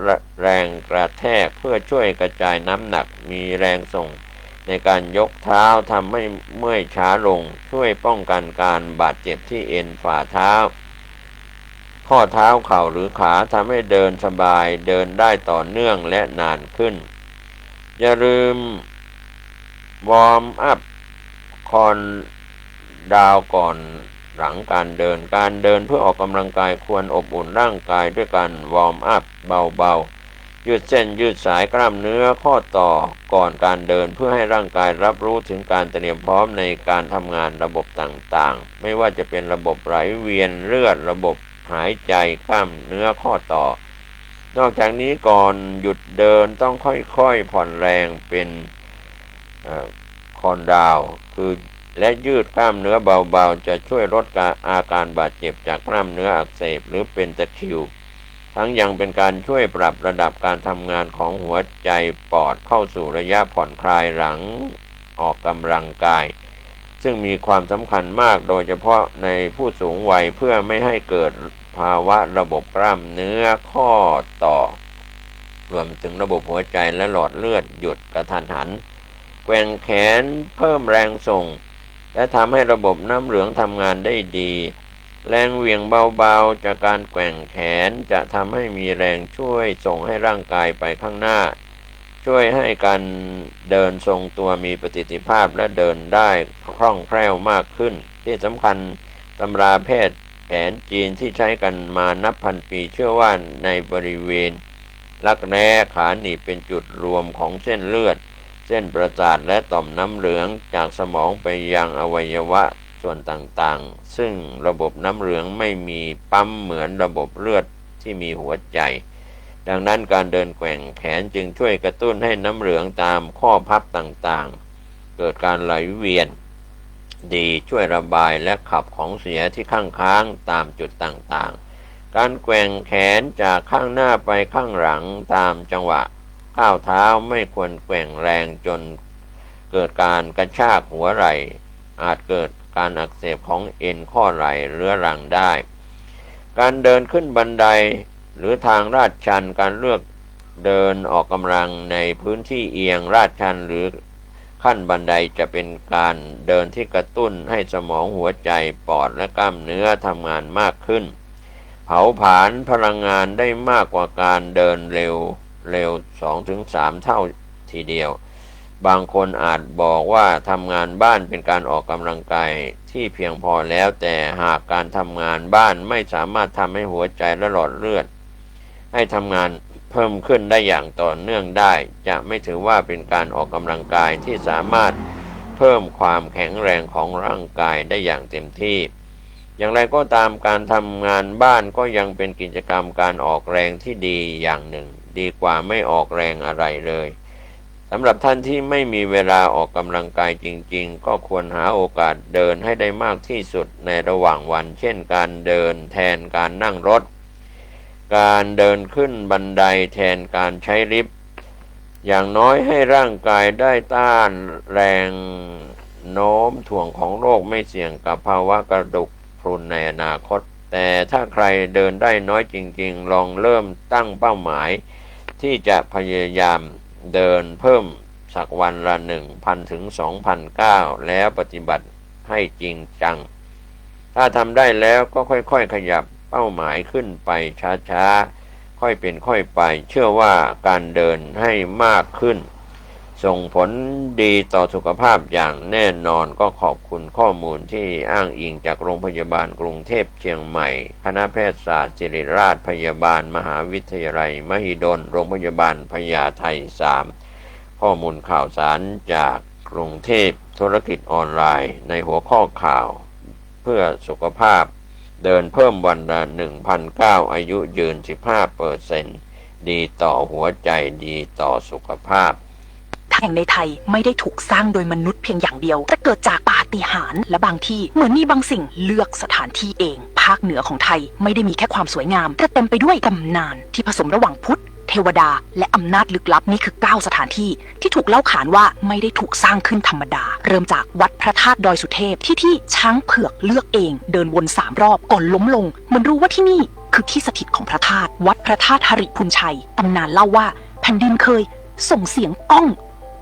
แรงกระแทกเพื่อช่วยกระจายน้ำหนักมีแรงส่งในการยกเท้าทำให้เมื่อยช้าลงช่วยป้องกันการบาดเจ็บที่เอ็นฝ่าเท้าข้อเท้าเข่าหรือขาทำให้เดินสบายเดินได้ต่อเนื่องและนานขึ้นอย่าลืมวอร์มอัพคอนดาวก่อนหลังการเดินเพื่อออกกำลังกายควรอบอุ่นร่างกายด้วยการวอร์มอัพเบาๆยืดเส้นยืดสายกล้ามเนื้อข้อต่อก่อนการเดินเพื่อให้ร่างกายรับรู้ถึงการเตรียมพร้อมในการทำงานระบบต่างๆไม่ว่าจะเป็นระบบไหลเวียนเลือดระบบหายใจกล้ามเนื้อข้อต่อนอกจากนี้ก่อนหยุดเดินต้องค่อยๆผ่อนแรงเป็นคอนดาวคือและยืดกล้ามเนื้อเบาๆจะช่วยลดอาการบาดเจ็บจากกล้ามเนื้ออักเสบหรือเป็นตะคริวทั้งยังเป็นการช่วยปรับระดับการทำงานของหัวใจปอดเข้าสู่ระยะผ่อนคลายหลังออกกำลังกายซึ่งมีความสำคัญมากโดยเฉพาะในผู้สูงวัยเพื่อไม่ให้เกิดภาวะระบบกล้ามเนื้อข้อต่อรวมถึงระบบหัวใจและหลอดเลือดหยุดกระทันหันแกว่งแขนเพิ่มแรงส่งและทำให้ระบบน้ำเหลืองทำงานได้ดีแรงเหวี่ยงเบาๆจากการแกว่งแขนจะทำให้มีแรงช่วยส่งให้ร่างกายไปข้างหน้าช่วยให้การเดินทรงตัวมีประสิทธิภาพและเดินได้คล่องแคล่วมากขึ้นที่สำคัญตำราแพทย์แผนจีนที่ใช้กันมานับพันปีเชื่อว่าในบริเวณรักแร้ขาหนีบเป็นจุดรวมของเส้นเลือดเส้นประสาทและต่อมน้ำเหลืองจากสมองไปยังอวัยวะส่วนต่างๆซึ่งระบบน้ำเหลืองไม่มีปั๊มเหมือนระบบเลือดที่มีหัวใจดังนั้นการเดินแกว่งแขนจึงช่วยกระตุ้นให้น้ำเหลืองตามข้อพับต่างๆเกิดการไหลเวียนดีช่วยระบายและขับของเสียที่ค้างตามจุดต่างๆการแกว่งแขนจากข้างหน้าไปข้างหลังตามจังหวะก้าวเท้าไม่ควรแกว่งแรงจนเกิดการกระชากหัวไหล่อาจเกิดการอักเสบของเอ็นข้อไหล่เรื้อรังได้การเดินขึ้นบันไดหรือทางลาดชันการเลือกเดินออกกำลังในพื้นที่เอียงลาดชันหรือขั้นบันไดจะเป็นการเดินที่กระตุ้นให้สมองหัวใจปอดและกล้ามเนื้อทำงานมากขึ้นเผาผลาญพลังงานได้มากกว่าการเดินเร็ว 2-3 เท่าทีเดียวบางคนอาจบอกว่าทำงานบ้านเป็นการออกกำลังกายที่เพียงพอแล้วแต่หากการทำงานบ้านไม่สามารถทำให้หัวใจและหลอดเลือดให้ทำงานเพิ่มขึ้นได้อย่างต่อเนื่องได้จะไม่ถือว่าเป็นการออกกำลังกายที่สามารถเพิ่มความแข็งแรงของร่างกายได้อย่างเต็มที่อย่างไรก็ตามการทำงานบ้านก็ยังเป็นกิจกรรมการออกแรงที่ดีอย่างหนึ่งดีกว่าไม่ออกแรงอะไรเลยสำหรับท่านที่ไม่มีเวลาออกกำลังกายจริงๆก็ควรหาโอกาสเดินให้ได้มากที่สุดในระหว่างวันเช่นการเดินแทนการนั่งรถการเดินขึ้นบันไดแทนการใช้ลิฟต์อย่างน้อยให้ร่างกายได้ต้านแรงโน้มถ่วงของโรคไม่เสี่ยงกับภาวะกระดูกพรุนในอนาคตแต่ถ้าใครเดินได้น้อยจริงๆลองเริ่มตั้งเป้าหมายที่จะพยายาม เดินเพิ่มสักวันละ 1,000 ถึง 2,000 ก้าวแล้วปฏิบัติให้จริงจัง ถ้าทำได้แล้วก็ค่อยๆขยับเป้าหมายขึ้นไปช้าๆค่อยเป็นค่อยไปเชื่อว่าการเดินให้มากขึ้นส่งผลดีต่อสุขภาพอย่างแน่นอนก็ขอบคุณข้อมูลที่อ้างอิงจากโรงพยาบาลกรุงเทพเชียงใหม่คณะแพทยศาสตร์ศิริราชพยาบาลมหาวิทยาลัยมหิดลโรงพยาบาลพญาไท3ข้อมูลข่าวสารจากกรุงเทพธุรกิจออนไลน์ในหัวข้อข่าวเพื่อสุขภาพเดินเพิ่มวันละ 1,009 อายุยืน 15%ดีต่อหัวใจดีต่อสุขภาพแห่งในไทยไม่ได้ถูกสร้างโดยมนุษย์เพียงอย่างเดียวแต่เกิดจากปาฏิหาริย์และบางที่เหมือนมีบางสิ่งเลือกสถานที่เองภาคเหนือของไทยไม่ได้มีแค่ความสวยงามแต่เต็มไปด้วยตำนานที่ผสมระหว่างพุทธเทวดาและอำนาจลึกลับนี่คือ9สถานที่ที่ถูกเล่าขานว่าไม่ได้ถูกสร้างขึ้นธรรมดาเริ่มจากวัดพระธาตุดอยสุเทพที่ช้างเผือกเลือกเองเดินวน3 รอบก่อนล้มลงเหมือนรู้ว่าที่นี่คือที่สถิตของพระธาตุวัดพระธาตุหริพุนชัยตำนานเล่าว่าแผ่นดินเคยส่งเสียงก้อง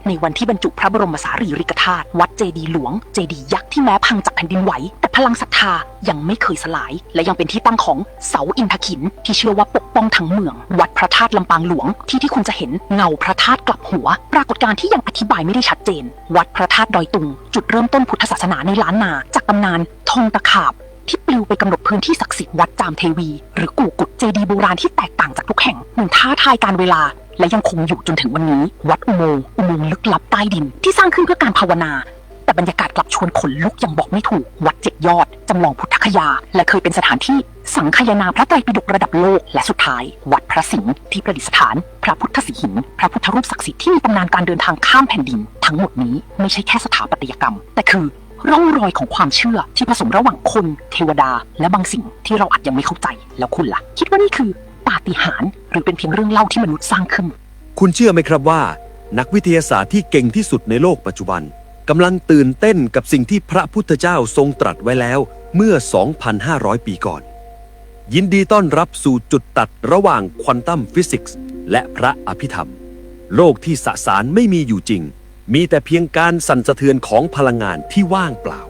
ในวันที่บรรจุพระบรมสารีริกธาตุวัดเจดีย์หลวงเจดีย์ยักษ์ที่แม้พังจากแผ่นดินไหวแต่พลังศรัทธายังไม่เคยสลายและยังเป็นที่ตั้งของเสาอินทขินที่เชื่อว่าปกป้องทั้งเมืองวัดพระธาตุลำปางหลวงที่คุณจะเห็นเงาพระธาตุกลับหัวปรากฏการณ์ที่ยังอธิบายไม่ได้ชัดเจนวัดพระธาตุดอยตุงจุดเริ่มต้นพุทธศาสนาในล้านนาจากตำนานธงตะขาบที่ปลิวไปกำหนดพื้นที่ศักดิ์สิทธิ์วัดจามเทวีหรือกู่กุดเจดีย์โบราณที่แตกต่างจากทุกแห่งเหมือนท้าทายการเวลาและยังคงอยู่จนถึงวันนี้วัดอุโมงค์ลึกลับใต้ดินที่สร้างขึ้นเพื่อการภาวนาแต่บรรยากาศกลับชวนขนลุกยังบอกไม่ถูกวัด7 ยอดจำลองพุทธคยาและเคยเป็นสถานที่สังคายนาพระไตรปิฎกระดับโลกและสุดท้ายวัดพระสิงห์ที่ประดิษฐานพระพุทธสิหิงพระพุทธรูปศักดิ์สิทธิ์ที่มีตำนานการเดินทางข้ามแผ่นดินทั้งหมดนี้ไม่ใช่แค่สถาปัตยกรรมแต่คือร่องรอยของความเชื่อที่ผสมระหว่างคนเทวดาและบางสิ่งที่เราอาจยังไม่เข้าใจแล้วคุณล่ะคิดว่านี่คือปาฏิหาริย์หรือเป็นเพียงเรื่องเล่าที่มนุษย์สร้างขึ้นคุณเชื่อไหมครับว่านักวิทยาศาสตร์ที่เก่งที่สุดในโลกปัจจุบันกำลังตื่นเต้นกับสิ่งที่พระพุทธเจ้าทรงตรัสไว้แล้วเมื่อ 2,500 ปีก่อนยินดีต้อนรับสู่จุดตัดระหว่างควอนตัมฟิสิกส์และพระอภิธรรมโลกที่สสารไม่มีอยู่จริงมีแต่เพียงการสั่นสะเทือนของพลังงานที่ว่างเปล่า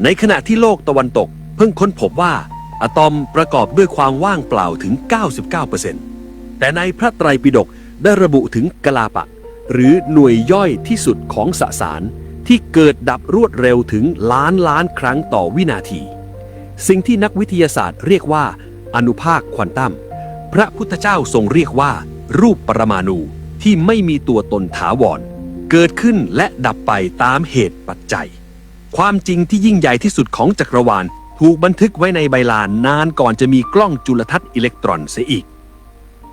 ในขณะที่โลกตะวันตกเพิ่งค้นพบว่าอะตอมประกอบด้วยความว่างเปล่าถึง 99% แต่ในพระไตรปิฎกได้ระบุถึงกลาปะหรือหน่วยย่อยที่สุดของสสารที่เกิดดับรวดเร็วถึงล้านครั้งต่อวินาทีสิ่งที่นักวิทยาศาสตร์เรียกว่าอนุภาคควอนตัมพระพุทธเจ้าทรงเรียกว่ารูปปรมาณูที่ไม่มีตัวตนถาวรเกิดขึ้นและดับไปตามเหตุปัจจัยความจริงที่ยิ่งใหญ่ที่สุดของจักรวาลถูกบันทึกไว้ในใบลานนานก่อนจะมีกล้องจุลทรรศน์อิเล็กตรอนเสียอีก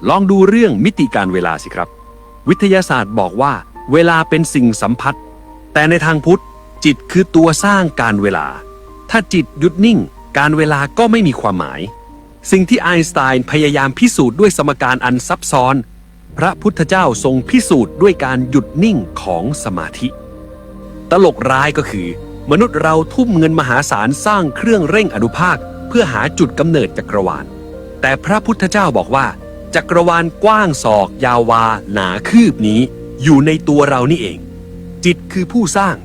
ลองดูเรื่องมิติการเวลาสิครับวิทยาศาสตร์บอกว่าเวลาเป็นสิ่งสัมผัสแต่ในทางพุทธจิตคือตัวสร้างการเวลาถ้าจิตหยุดนิ่งการเวลาก็ไม่มีความหมายสิ่งที่ไอน์สไตน์พยายามพิสูจน์ด้วยสมการอันซับซ้อนพระพุทธเจ้าทรงพิสูจน์ด้วยการหยุดนิ่งของสมาธิตลกร้ายก็คือมนุษย์เราทุ่มเงินมหาศาลสร้างเครื่องเร่งอนุภาคเพื่อหาจุดกำเนิดจักรวาลแต่พระพุทธเจ้าบอกว่าจักรวาลกว้างศอกยาววาหนาคืบนี้อยู่ในตัวเรานี่เองจิตคือผู้สร้าง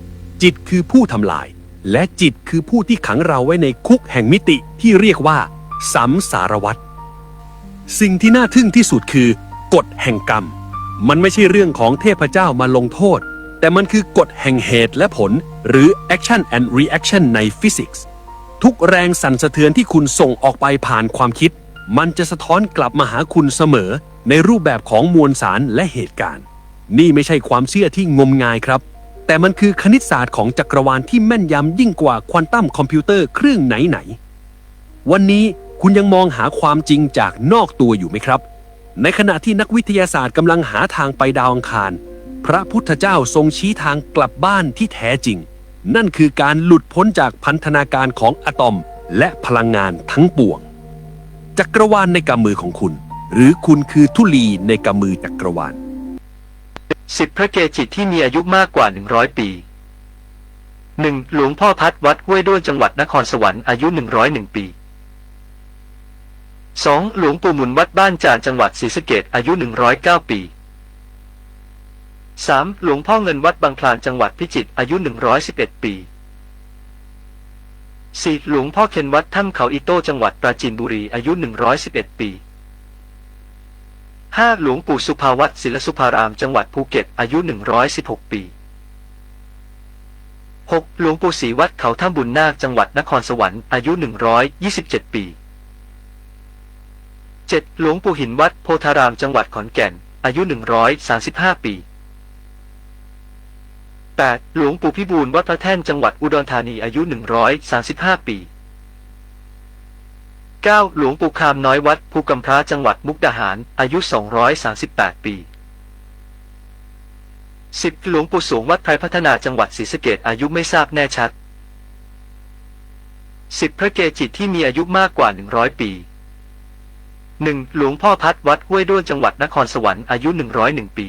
จิตคือผู้ทำลายและจิตคือผู้ที่ขังเราไว้ในคุกแห่งมิติที่เรียกว่าสัมสารวัฏสิ่งที่น่าทึ่งที่สุดคือกฎแห่งกรรมมันไม่ใช่เรื่องของเทพเจ้ามาลงโทษแต่มันคือกฎแห่งเหตุและผลหรือ action and reaction ในฟิสิกส์ทุกแรงสั่นสะเทือนที่คุณส่งออกไปผ่านความคิดมันจะสะท้อนกลับมาหาคุณเสมอในรูปแบบของมวลสารและเหตุการณ์นี่ไม่ใช่ความเชื่อที่งมงายครับแต่มันคือคณิตศาสตร์ของจักรวาลที่แม่นยำยิ่งกว่าควอนตัมคอมพิวเตอร์เครื่องไหนวันนี้คุณยังมองหาความจริงจากนอกตัวอยู่ไหมครับในขณะที่นักวิทยาศาสตร์กำลังหาทางไปดาวอังคารพระพุทธเจ้าทรงชี้ทางกลับบ้านที่แท้จริงนั่นคือการหลุดพ้นจากพันธนาการของอะตอมและพลังงานทั้งปวงจักรวาลในกำมือของคุณหรือคุณคือธุลีในกำมือจักรวาล10 พระเกจิที่มีอายุมากกว่า 100 ปี 1. หลวงพ่อพัดวัดห้วยด้วนจังหวัดนครสวรรค์อายุ 101 ปี 2. หลวงปู่หมุนวัดบ้านจานจังหวัดศรีสะเกษอายุ 109 ปี 3. หลวงพ่อเงินวัดบางคลานจังหวัดพิจิตรอายุ111 ปี 4. หลวงพ่อเคนวัดถ้ำเขาอิโต้จังหวัดปราจีนบุรีอายุ111 ปี 5. หลวงปู่สุภาวัตรศิลสุภารามจังหวัดภูเก็ตอายุ116 ปี 6. หลวงปู่ศรีวัดเขาถ้ำบุญนาคจังหวัดนครสวรรค์อายุ127 ปี 7. หลวงปู่หินวัดโพธารามจังหวัดขอนแก่นอายุ135 ปี 8. หลวงปู่พิบูลวัดพระแท่นจังหวัดอุดรธานีอายุ135 ปี 9. หลวงปู่คามน้อยวัดภูกำพร้าจังหวัดมุกดาหารอายุ238 ปี 10. หลวงปู่สวงวัดไพรพัฒนาจังหวัดศรีสะเกษอายุไม่ทราบแน่ชัด 10. พระเกจิที่มีอายุมากกว่า100 ปี 1. หลวงพ่อพัดวัดห้วยด้วนจังหวัดนครสวรรค์อายุ101 ปี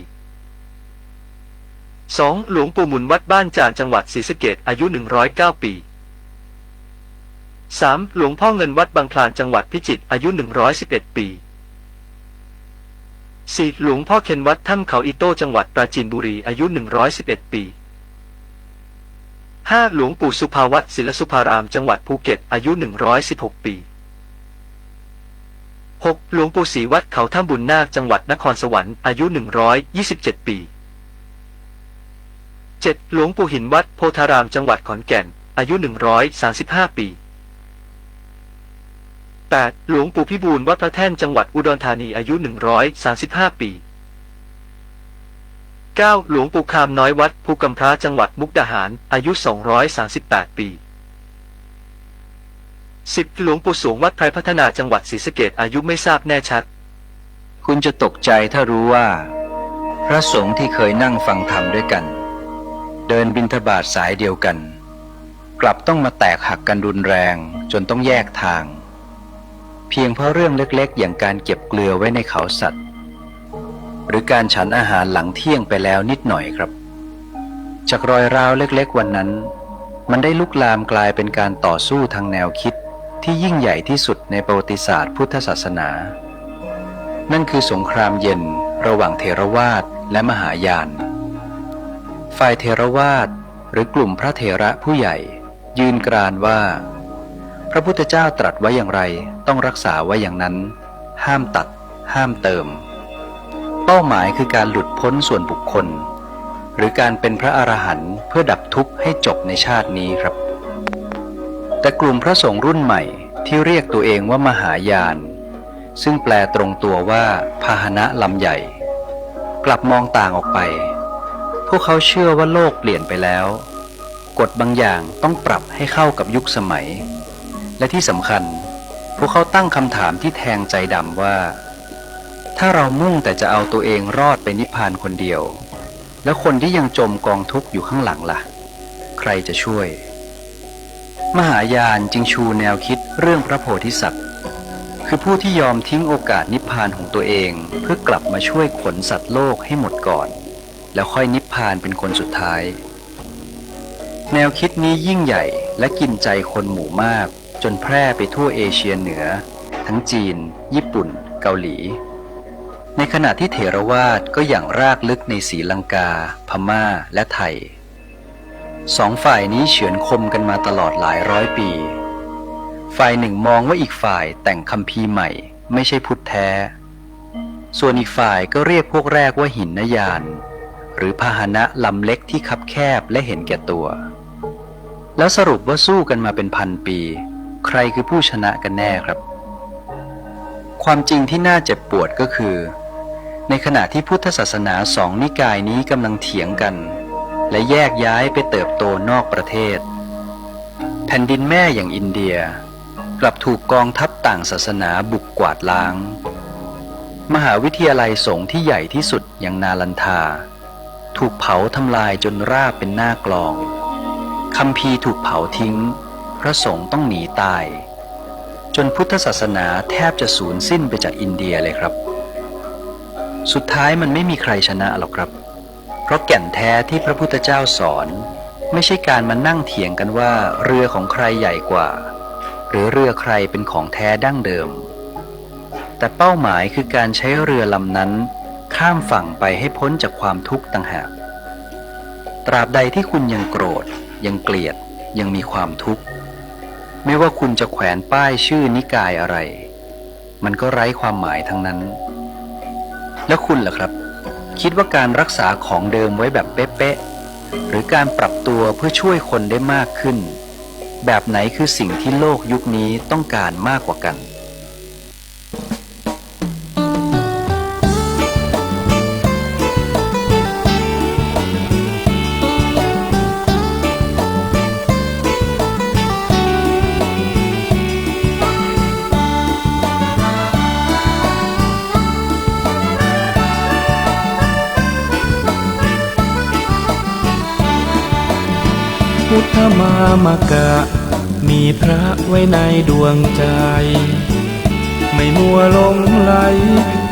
2. หลวงปู่หมุนวัดบ้านจานจังหวัดศรีสะเกษอายุ109 ปี 3. หลวงพ่อเงินวัดบางคลานจังหวัดพิจิตรอายุ111 ปี 4. หลวงพ่อเคนวัดถ้ำเขาอิโต้จังหวัดปราจีนบุรีอายุ111 ปี 5. หลวงปู่สุภาวัตรศิลสุภารามจังหวัดภูเก็ตอายุ116 ปี 6. หลวงปู่ศรีวัดเขาถ้ำบุญนาคจังหวัดนครสวรรค์อายุ127 ปี 7. หลวงปู่หินวัดโพธารามจังหวัดขอนแก่นอายุ135 ปี 8. หลวงปู่พิบูลวัดพระแท่นจังหวัดอุดรธานีอายุ135 ปี 9. หลวงปู่คามน้อยวัดภูกำพร้าจังหวัดมุกดาหารอายุ238 ปี 10. หลวงปู่สวงวัดไพรพัฒนาจังหวัดศรีสะเกษอายุไม่ทราบแน่ชัด คุณจะตกใจถ้ารู้ว่า พระสงฆ์ที่เคยนั่งฟังธรรมด้วยกัน เดินบิณฑบาตสายเดียวกัน กลับต้องมาแตกหักกันรุนแรงจนต้องแยกทาง เพียงเพราะเรื่องเล็กๆอย่างการเก็บเกลือไว้ในเขาสัตว์ หรือการฉันอาหารหลังเที่ยงไปแล้วนิดหน่อยครับ จากรอยร้าวเล็กๆวันนั้น มันได้ลุกลามกลายเป็นการต่อสู้ทางแนวคิดที่ยิ่งใหญ่ที่สุดในประวัติศาสตร์พุทธศาสนา นั่นคือสงครามเย็นระหว่างเถรวาทและมหายาน ฝ่ายเถรวาทหรือกลุ่มพระเถระผู้ใหญ่ยืนกรานว่าพระพุทธเจ้าตรัสไว้อย่างไรต้องรักษาไว้อย่างนั้นห้ามตัดห้ามเติมเป้าหมายคือการหลุดพ้นส่วนบุคคลหรือการเป็นพระอรหันต์เพื่อดับทุกข์ให้จบในชาตินี้ครับแต่กลุ่มพระสงฆ์รุ่นใหม่ที่เรียกตัวเองว่ามหายานซึ่งแปลตรงตัวว่าพาหนะลำใหญ่กลับมองต่างออกไปพวกเขาเชื่อว่าโลกเปลี่ยนไปแล้วกฎบางอย่างต้องปรับให้เข้ากับยุคสมัยและที่สำคัญพวกเขาตั้งคำถามที่แทงใจดำว่าถ้าเรามุ่งแต่จะเอาตัวเองรอดไปนิพพานคนเดียวแล้วคนที่ยังจมกองทุกข์อยู่ข้างหลังล่ะใครจะช่วยมหายานจึงชูแนวคิดเรื่องพระโพธิสัตว์คือผู้ที่ยอมทิ้งโอกาสนิพพานของตัวเองเพื่อกลับมาช่วยขนสัตว์โลกให้หมดก่อนแล้วค่อยนิพพานเป็นคนสุดท้ายแนวคิดนี้ยิ่งใหญ่และกินใจคนหมู่มากจนแพร่ไปทั่วเอเชียเหนือทั้งจีนญี่ปุ่นเกาหลีในขณะที่เถรวาทก็อย่างรากลึกในศรีลังกาพม่าและไทยสองฝ่ายนี้เฉือนคมกันมาตลอดหลายร้อยปีฝ่ายหนึ่งมองว่าอีกฝ่ายแต่งคัมภีร์ใหม่ไม่ใช่พุทธแท้ส่วนอีกฝ่ายก็เรียกพวกแรกว่าหินนยานหรือพาหนะลำเล็กที่คับแคบและเห็นแก่ตัวแล้วสรุปว่าสู้กันมาเป็นพันปีใครคือผู้ชนะกันแน่ครับความจริงที่น่าเจ็บปวดก็คือในขณะที่พุทธศาสนาสองนิกายนี้กำลังเถียงกันและแยกย้ายไปเติบโตนอกประเทศแผ่นดินแม่อย่างอินเดียกลับถูกกองทัพต่างศาสนาบุกกวาดล้างมหาวิทยาลัยสงฆ์ที่ใหญ่ที่สุดอย่างนาลันทาถูกเผาทำลายจนราบเป็นหน้ากลองคัมภีร์ถูกเผาทิ้งพระสงฆ์ต้องหนีตายจนพุทธศาสนาแทบจะสูญสิ้นไปจากอินเดียเลยครับสุดท้ายมันไม่มีใครชนะหรอกครับเพราะแก่นแท้ที่พระพุทธเจ้าสอนไม่ใช่การมานั่งเถียงกันว่าเรือของใครใหญ่กว่าหรือเรือใครเป็นของแท้ดั้งเดิมแต่เป้าหมายคือการใช้เรือลำนั้นข้ามฝั่งไปให้พ้นจากความทุกข์ต่างหาก ตราบใดที่คุณยังโกรธยังเกลียดยังมีความทุกข์ไม่ว่าคุณจะแขวนป้ายชื่อนิกายอะไรมันก็ไร้ความหมายทั้งนั้น แล้วคุณล่ะครับคิดว่าการรักษาของเดิมไว้แบบเป๊ะๆหรือการปรับตัวเพื่อช่วยคนได้มากขึ้นแบบไหนคือสิ่งที่โลกยุคนี้ต้องการมากกว่ากันพุทธมามกะมีพระไว้ในดวงใจไม่มัวหลงไหล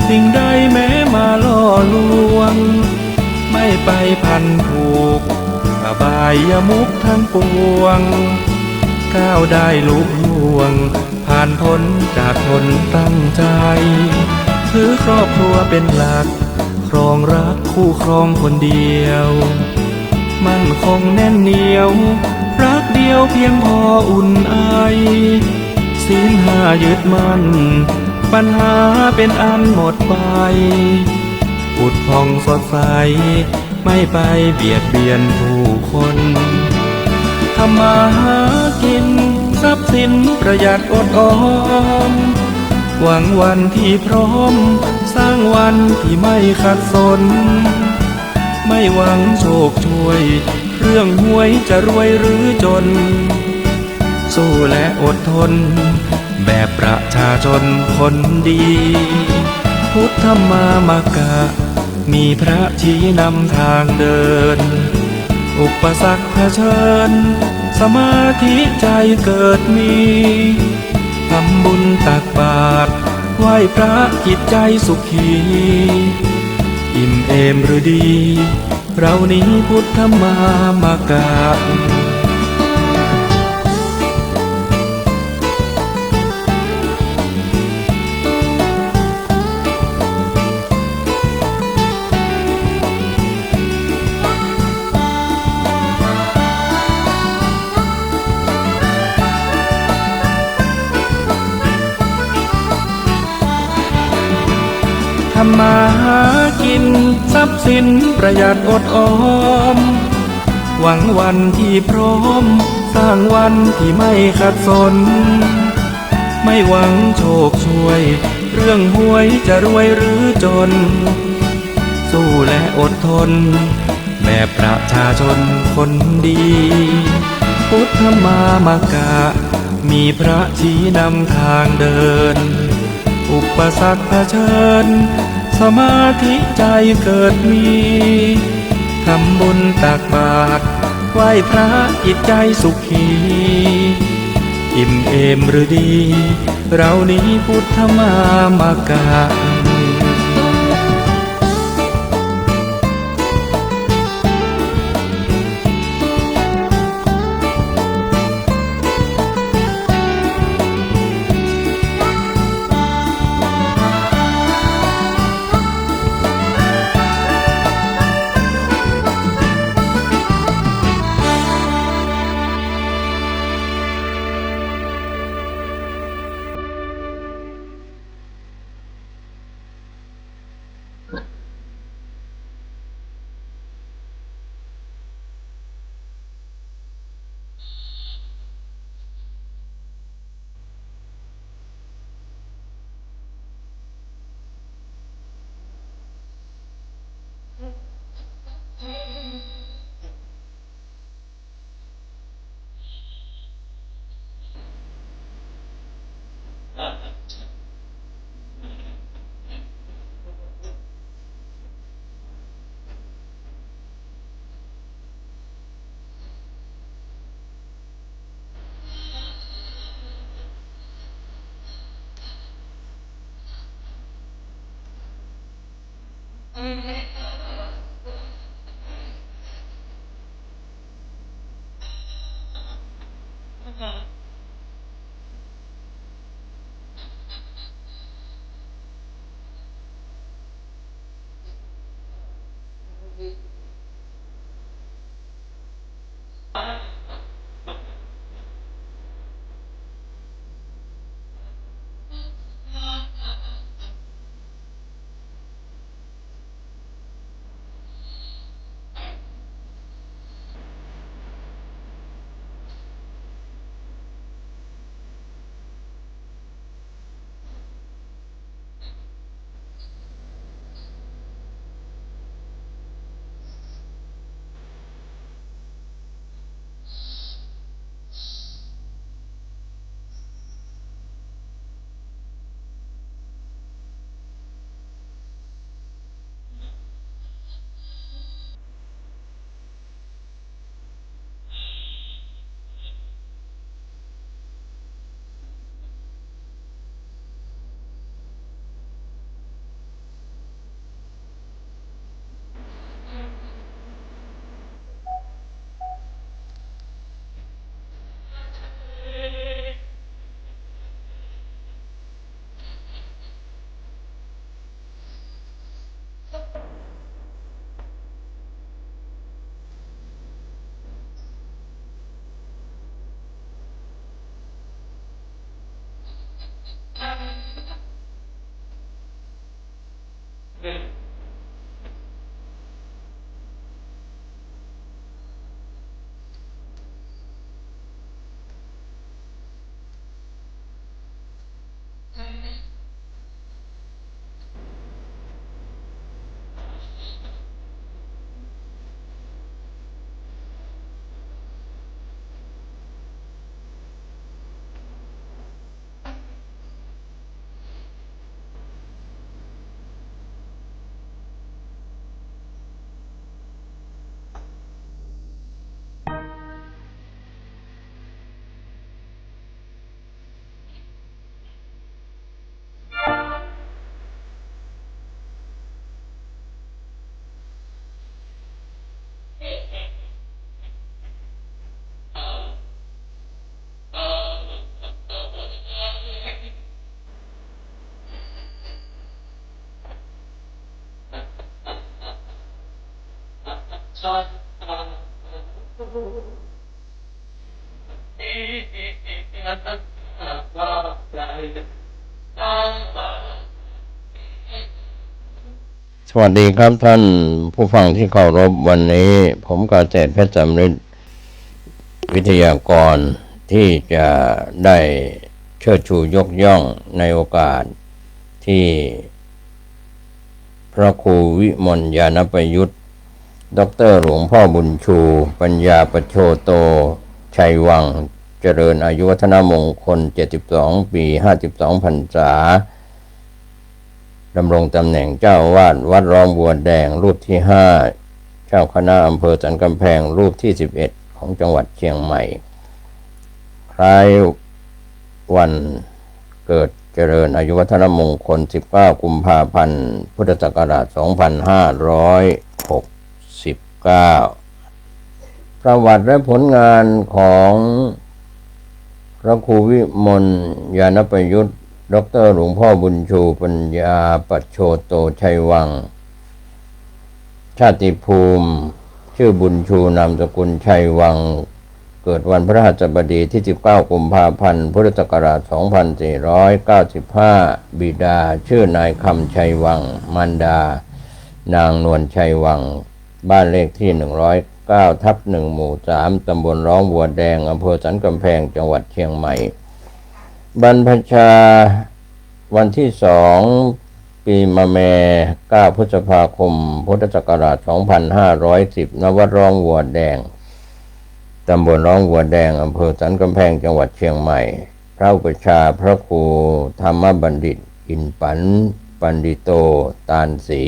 สิ่งใดแม้มาล่อลวงไม่ไปพันผูกอบายมุขทั้งปวงก้าวได้ลุล่วงผ่านพ้นจากคนตั้งใจถือครอบครัวเป็นหลักครองรักคู่ครองคนเดียวมั่นคงแน่นเหนียวรักเดียวเพียงพออุ่นไอศีลห้ายึดมั่นปัญหาเป็นอันหมดไปผุดผ่องสดใสไม่ไปเบียดเบียนผู้คนทำมาหากินทรัพย์สินประหยัดอดออมหวังวันที่พร้อมสร้างวันที่ไม่ขัดสนไม่หวังโชคช่วยเรื่องหวยจะรวยหรือจนสู้และอดทนแบบประชาชนคนดีพุทธมามกะมีพระชี้นำทางเดินอุปสรรคเผชิญสมาธิใจเกิดมีทำบุญตักบาตรไหว้พระจิตใจสุขีอิ่มเอมหรือดีเรานี้พุทธมามกะทำมาหากินทรัพย์สินประหยัดอดออมหวังวันที่พร้อมสร้างวันที่ไม่ขัดสนไม่หวังโชคช่วยเรื่องหวยจะรวยหรือจนสู้และอดทนแบบประชาชนคนดีพุทธมามกะมีพระชี้นำทางเดินอุปสรรคเผชิญสมาธิใจเกิดมีทำบุญตักบาตรไหว้พระจิตใจสุขีอิ่มเอมหรือดีเรานี้พุทธมามกะ สวัสดีครับท่านผู้ฟังที่เคารพวันนี้ผมกเกษตรเพชรสำริดวิทยากรที่จะได้เชิดชูยกย่องในโอกาสที่พระครูวิมลญาณประยุทธ์ดร.หลวงพ่อบุญชูปัญญาประโชโตชัยวังเจริญอายุวัฒนมงคล72 ปี52 พรรษาดำรงตำแหน่งเจ้าอาวาสวัดร้องบัวแดงรูปที่5เจ้าคณะอำเภอสันกำแพงรูปที่11ของจังหวัดเชียงใหม่คล้ายวันเกิดเจริญอายุวัฒนมงคล19 กุมภาพันธ์พุทธศักราช2569ประวัติและผลงานของพระครูวิมลญาณประยุทธ์ดร.หลวงพ่อบุญชูปัญญาปัจโชโตชัยวังชาติภูมิชื่อบุญชูนามสกุลชัยวังเกิดวันพฤหัสบดีที่19 กุมภาพันธ์พุทธศักราช2495บิดาชื่อนายคำชัยวังมารดานางนวลชัยวังบ้านเลขที่109/1 หมู่ 3 ตำบลร้องบัวแดงอำเภอสันกำแพงจังหวัดเชียงใหม่บรรพชาวันที่2ปีมะแม่9 พฤษภาคมพุทธศักราช2510ณ วัดร้องบัวแดงตำบลร้องบัวแดงอำเภอสันกำแพงจังหวัดเชียงใหม่พระอุปัชฌาย์พระครูธรรมบัณฑิตอินปันปันดิโตตาลศรี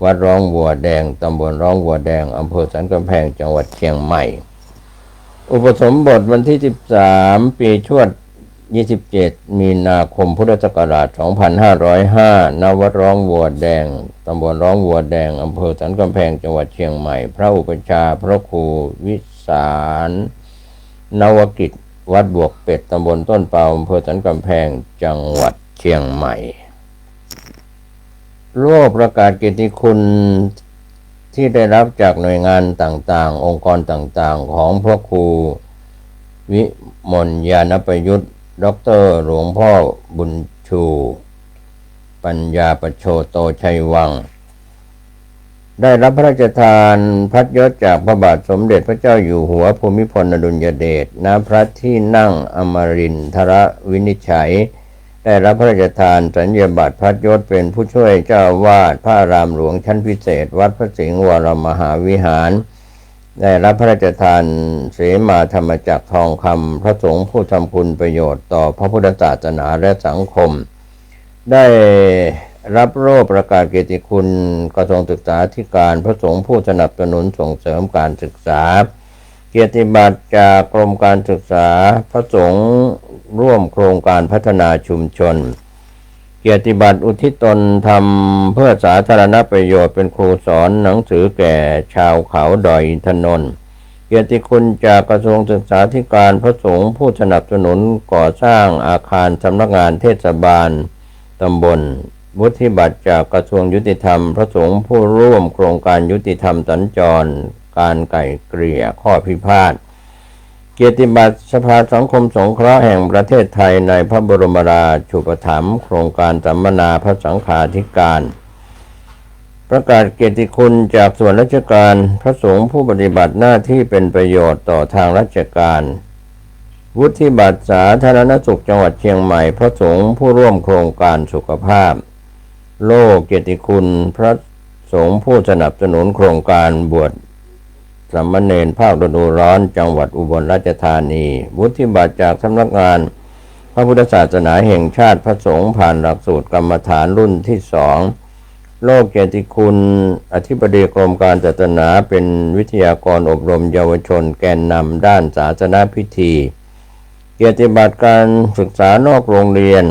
วัดร้องบัวแดงตำบลร้องบัวแดงอำเภอสันกำแพงจังหวัดเชียงใหม่อุปสมบทวันที่13ปีชวด27 มีนาคมพุทธศักราช2505ณ วัดร้องบัวแดงตำบลร้องบัวแดงอำเภอสันกำแพงจังหวัดเชียงใหม่พระอุปัชฌาย์พระครูวิสารนวกิจวัดบวกเป็ดตำบลต้นเปาอำเภอสันกำแพงจังหวัดเชียงใหม่โลกประกาศเกียรติคุณ ที่ได้รับจากหน่วยงานต่างๆองค์กรต่างๆของพระครูวิมลญาณประยุทธ์ดร.หลวงพ่อบุญชูปัญญาประโชโตชัยวังได้รับพระราชทานพัดยศจากพระบาทสมเด็จพระเจ้าอยู่หัวภูมิพลอดุลยเดชณพระที่นั่งอมรินทรวินิจฉัยได้รับพระราชทานสัญญาบัตรพัดยศเป็นผู้ช่วยเจ้าอาวาสพระอารามหลวงชั้นพิเศษวัดพระสิงห์วรมหาวิหารได้รับพระราชทานเสมาธรรมจักรทองคำพระสงฆ์ผู้ทำคุณประโยชน์ต่อพระพุทธศาสนาและสังคมได้รับโล่ประกาศเกียรติคุณกระทรวงศึกษาธิการพระสงฆ์ผู้สนับสนุนส่งเสริมการศึกษาเกียรติบัตรจากกรมการศึกษาพระสงฆ์ร่วมโครงการพัฒนาชุมชนเกียรติบัตรอุทิศตนทำเพื่อสาธารณประโยชน์เป็นครูสอนหนังสือแก่ชาวเขาดอยอินทนนท์เกียรติคุณจากกระทรวงศึกษาธิการพระสงฆ์ผู้สนับสนุนก่อสร้างอาคารสำนักงานเทศบาลตำบลวุฒิบัตรจากกระทรวงยุติธรรมพระสงฆ์ผู้ร่วมโครงการยุติธรรมสัญจรการไกล่เกลี่ยข้อพิพาทเกียรติบัตรสภาสังคมสงเคราะห์แห่งประเทศไทยในพระบรมราชูปถัมภ์โครงการสัมมนาพระสังฆาธิการประกาศเกียรติคุณจากส่วนราชการพระสงฆ์ผู้ปฏิบัติหน้าที่เป็นประโยชน์ต่อทางราชการวุฒิบัตรสาธารณสุขจังหวัดเชียงใหม่พระสงฆ์ผู้ร่วมโครงการสุขภาพโล่เกียรติคุณพระสงฆ์ผู้สนับสนุนโครงการบวชสามเณรภาคฤดูร้อนจังหวัดอุบลราชธานีวุฒิบัตรจากสำนักงานพระพุทธศาสนาแห่งชาติพระสงฆ์ผ่านหลักสูตรกรรมฐานรุ่นที่2โล่เกียรติคุณอธิบดีกรมการศาสนาเป็นวิทยากรอบรมเยาวชนแกนนำด้านศาสนาพิธีเกียรติบัตรการศึกษานอกโรงเรียน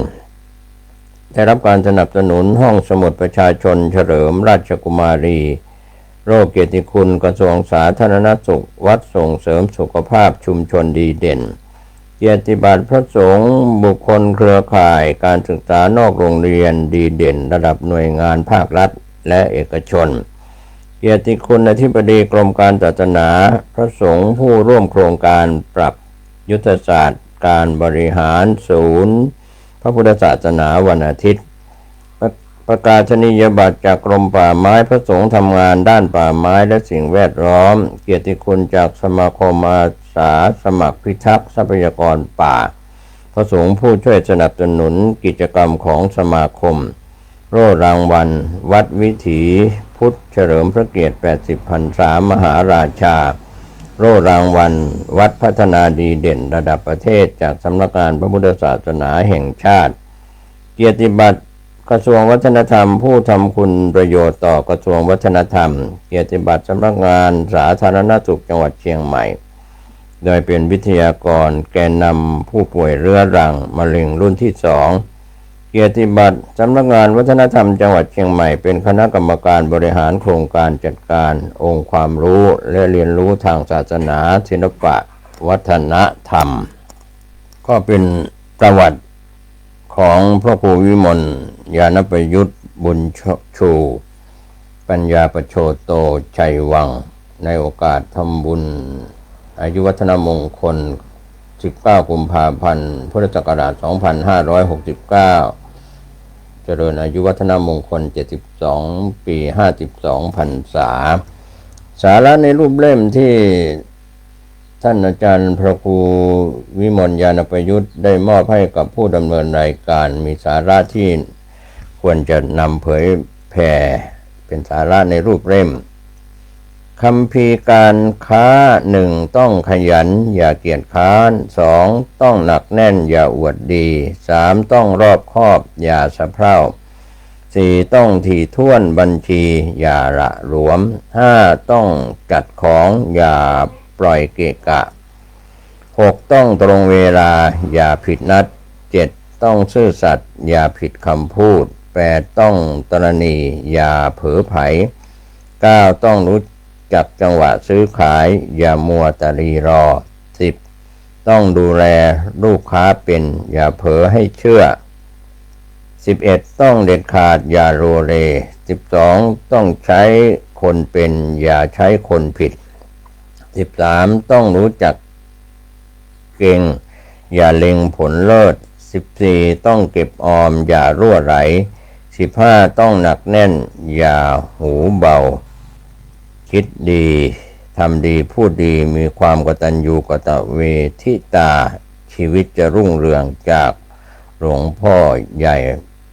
ได้รับการสนับสนุนห้องสมุดประชาชนเฉลิมราชกุมารีโล่เกียรติคุณกระทรวงสาธารณสุขวัดส่งเสริมสุขภาพชุมชนดีเด่นเกียรติบัตรพระสงฆ์บุคคลเครือข่ายการศึกษานอกโรงเรียนดีเด่นระดับหน่วยงานภาครัฐและเอกชนเกียรติคุณอธิบดีกรมการศาสนาพระสงฆ์ผู้ร่วมโครงการปรับยุทธศาสตร์การบริหารศูนย์พระพุทธศาสนาวันอาทิตย์ประกาศนียบัตรจากกรมป่าไม้พระสงฆ์ทำงานด้านป่าไม้และสิ่งแวดล้อมเกียรติคุณจากสมาคมอาสาสมัครพิทักษ์ทรัพยากรป่าพระสงฆ์ผู้ช่วยสนับสนุนกิจกรรมของสมาคมโล่รางวัลวัดวิถีพุทธเฉลิมพระเกียรติ80 พรรษามหาราชาโล่รางวัลวัดพัฒนาดีเด่นระดับประเทศจากสำนักงานพระพุทธศาสนาแห่งชาติเกียรติบัตรกระทรวงวัฒนธรรมผู้ทำคุณประโยชน์ต่อกระทรวงวัฒนธรรมเกียรติบัตรสำนักงานสาธารณสุขจังหวัดเชียงใหม่โดยเป็นวิทยากรแกนนำผู้ป่วยเรื้อรังมะเร็งรุ่นที่2เกียรติบัตรสำนักงานวัฒนธรรมจังหวัดเชียงใหม่เป็นคณะกรรมการบริหารโครงการจัดการองค์ความรู้และเรียนรู้ทางศาสนาศิลปะวัฒนธรรมก็เป็นประวัติของพระครูวิมลญาณประยุทธ์บุญชูปัญญาประโชโตชัยวังในโอกาสทำบุญอายุวัฒนมงคล19 กุมภาพันธ์พุทธศักราช 2569 เจริญอายุวัฒนมงคล72 ปี 52 พรรษาสาระในรูปเล่มที่ท่านอาจารย์พระครูวิมลญาณประยุทธ์ได้มอบให้กับผู้ดำเนินรายการมีสาระที่ควรจะนำเผยแผ่เป็นสาระในรูปเล่มคัมภีร์การค้า 1. ต้องขยันอย่าเกียจคร้าน 2. ต้องหนักแน่นอย่าอวดดี 3. ต้องรอบคอบอย่าสะเพร่า 4. ต้องถี่ถ้วนบัญชีอย่าระหลวม 5. ต้องจัดของอย่าปล่อยเกะกะ 6. ต้องตรงเวลาอย่าผิดนัด 7. ต้องซื่อสัตย์อย่าผิดคำพูด 8. ต้องตระหนี่อย่าเผลอไผ 9. ต้องรู้จักจังหวะซื้อขายอย่ามัวแต่รีรอ 10. ต้องดูแลลูกค้าเป็นอย่าเผลอให้เชื่อ 11. ต้องเด็ดขาดอย่าโลเล 12. ต้องใช้ค คนเป็นอย่าใช้คนผิด 13. ต้องรู้จักเก่งอย่าเล็งผลเลิศ 14. ต้องเก็บออมอย่ารั่วไหล 15. ต้องหนักแน่นอย่าหูเบาคิดดีทำดีพูดดีมีความกตัญญูกตเวทิตาชีวิตจะรุ่งเรืองจากหลวงพ่อใหญ่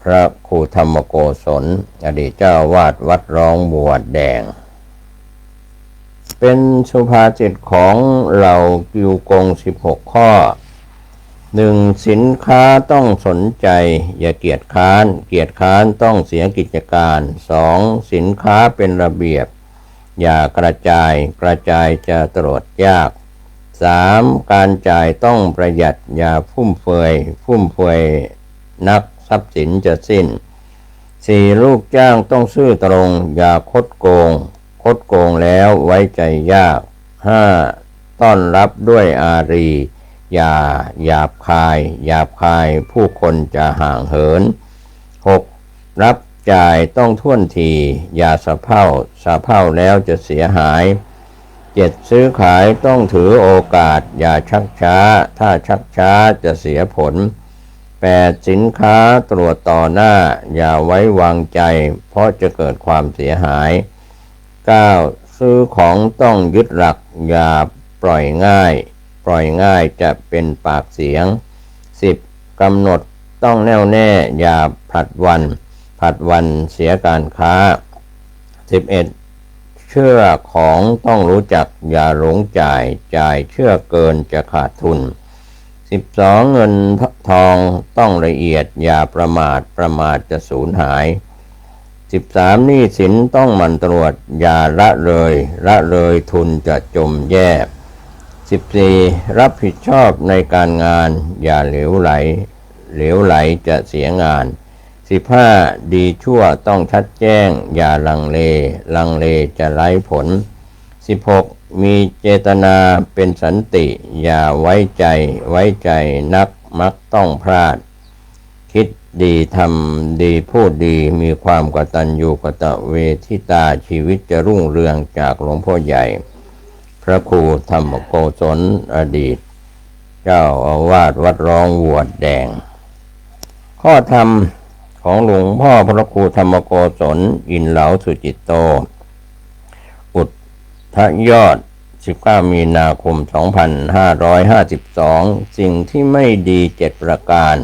พระครูธรรมโกศลอดีตเจ้าวาดวัดร้องบวชแดงเป็นสุภาษิตของเรากิวกง16 ข้อ 1. สินค้าต้องสนใจอย่าเกียจค้านเกียจค้านต้องเสียกิจการ 2. สินค้าเป็นระเบียบอย่ากระจายกระจายจะตรวจยาก 3. การจ่ายต้องประหยัดอย่าฟุ่มเฟือยนักทรัพย์สินจะสิ้น 4. ลูกจ้างต้องซื่อตรงอย่าคดโกงแล้วไว้ใจยาก 5. ต้อนรับด้วยอารีอย่าหยาบคายผู้คนจะห่างเหิน 6. รับจ่ายต้องท่วนทีอย่าสะเพร่าแล้วจะเสียหาย 7. ซื้อขายต้องถือโอกาสอย่าชักช้าถ้าชักช้าจะเสียผล 8. สินค้าตรวจต่อหน้าอย่าไว้วางใจเพราะจะเกิดความเสียหาย 9. ซื้อของต้องยึดหลักอย่าปล่อยง่ายจะเป็นปากเสียง 10. กำหนดต้องแน่วแน่อย่าผลัดวันเสียการค้า 11. เชื่อของต้องรู้จักอย่าหลงจ่ายเชื่อเกินจะขาดทุน 12. เงินทองต้องละเอียดอย่าประมาทจะสูญหาย 13. หนี้สินต้องหมั่นตรวจอย่าละเลยทุนจะจมแย่ 14. รับผิดชอบในการงานอย่าเหลวไหลจะเสียงาน 15. ดีชั่วต้องชัดแจ้งอย่าลังเลจะไร้ผล 16. มีเจตนาเป็นสันติอย่าไว้ใจนักมักต้องพลาดคิดดีทำดีพูดดีมีความกตัญญูกตเวทิตาชีวิตจะรุ่งเรืองจากหลวงพ่อใหญ่พระครูธรรมโกศลอดีตเจ้าอาวาสวัดร้องบวชแดงข้อธรรมของหลวงพ่อพระครูธรรมโกศลอินเหลาสุจิตโตอุทยอด19 มีนาคม 2552 สิ่งที่ไม่ดี7 ประการ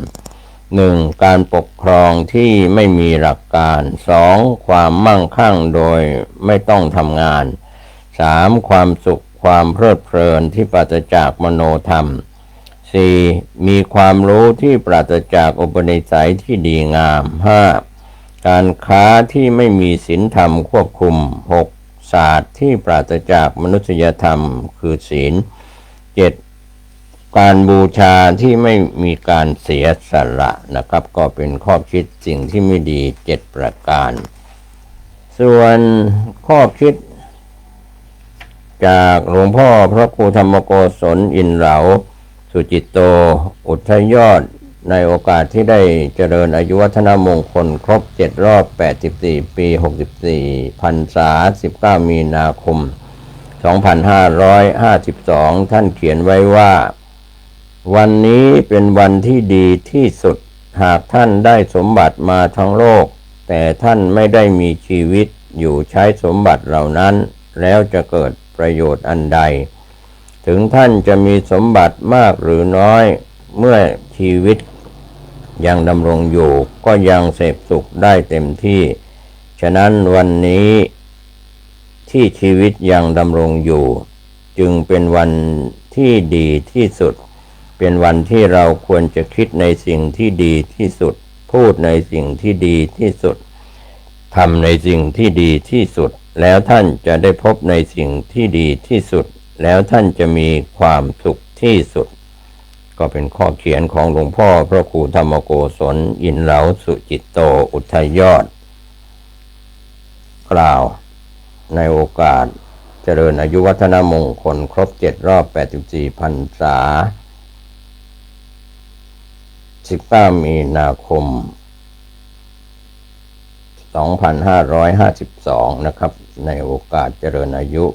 1. การปกครองที่ไม่มีหลักการ 2. ความมั่งคั่งโดยไม่ต้องทำงาน 3. ความสุขความเพลิดเพลินที่ปราศจากมโนธรรม 4. มีความรู้ที่ปราศจากอุปนิสัยที่ดีงาม 5. การค้าที่ไม่มีศีลธรรมควบคุม 6. ศาสตร์ที่ปราศจากมนุษยธรรมคือศีล 7. การบูชาที่ไม่มีการเสียสละนะครับก็เป็นข้อคิดสิ่งที่ไม่ดี7 ประการส่วนข้อคิดจากหลวงพ่อพระครูธรรมโกศลอินเหลาสุจิตโตอุทยอดในโอกาสที่ได้เจริญอายุวัฒนมงคลครบ7 รอบ84 ปี 64 พรรษา 19 มีนาคม 2552 ท่านเขียนไว้ว่าวันนี้เป็นวันที่ดีที่สุดหากท่านได้สมบัติมาทั้งโลกแต่ท่านไม่ได้มีชีวิตอยู่ใช้สมบัติเหล่านั้นแล้วจะเกิดประโยชน์อันใดถึงท่านจะมีสมบัติมากหรือน้อยเมื่อชีวิตยังดำรงอยู่ก็ยังเสพสุขได้เต็มที่ฉะนั้นวันนี้ที่ชีวิตยังดำรงอยู่จึงเป็นวันที่ดีที่สุดเป็นวันที่เราควรจะคิดในสิ่งที่ดีที่สุดพูดในสิ่งที่ดีที่สุดทำในสิ่งที่ดีที่สุดแล้วท่านจะได้พบในสิ่งที่ดีที่สุดแล้วท่านจะมีความสุขที่สุดก็เป็นข้อเขียนของหลวงพ่อพระครูธรรมโกศลอินเหลาสุจิตโตอุทยอดกล่าวในโอกาสเจริญอายุวัฒนมงคลครบ7 รอบ84 พรรษา 19 มีนาคม 2552 นะครับในโอกาสเจริญอายุ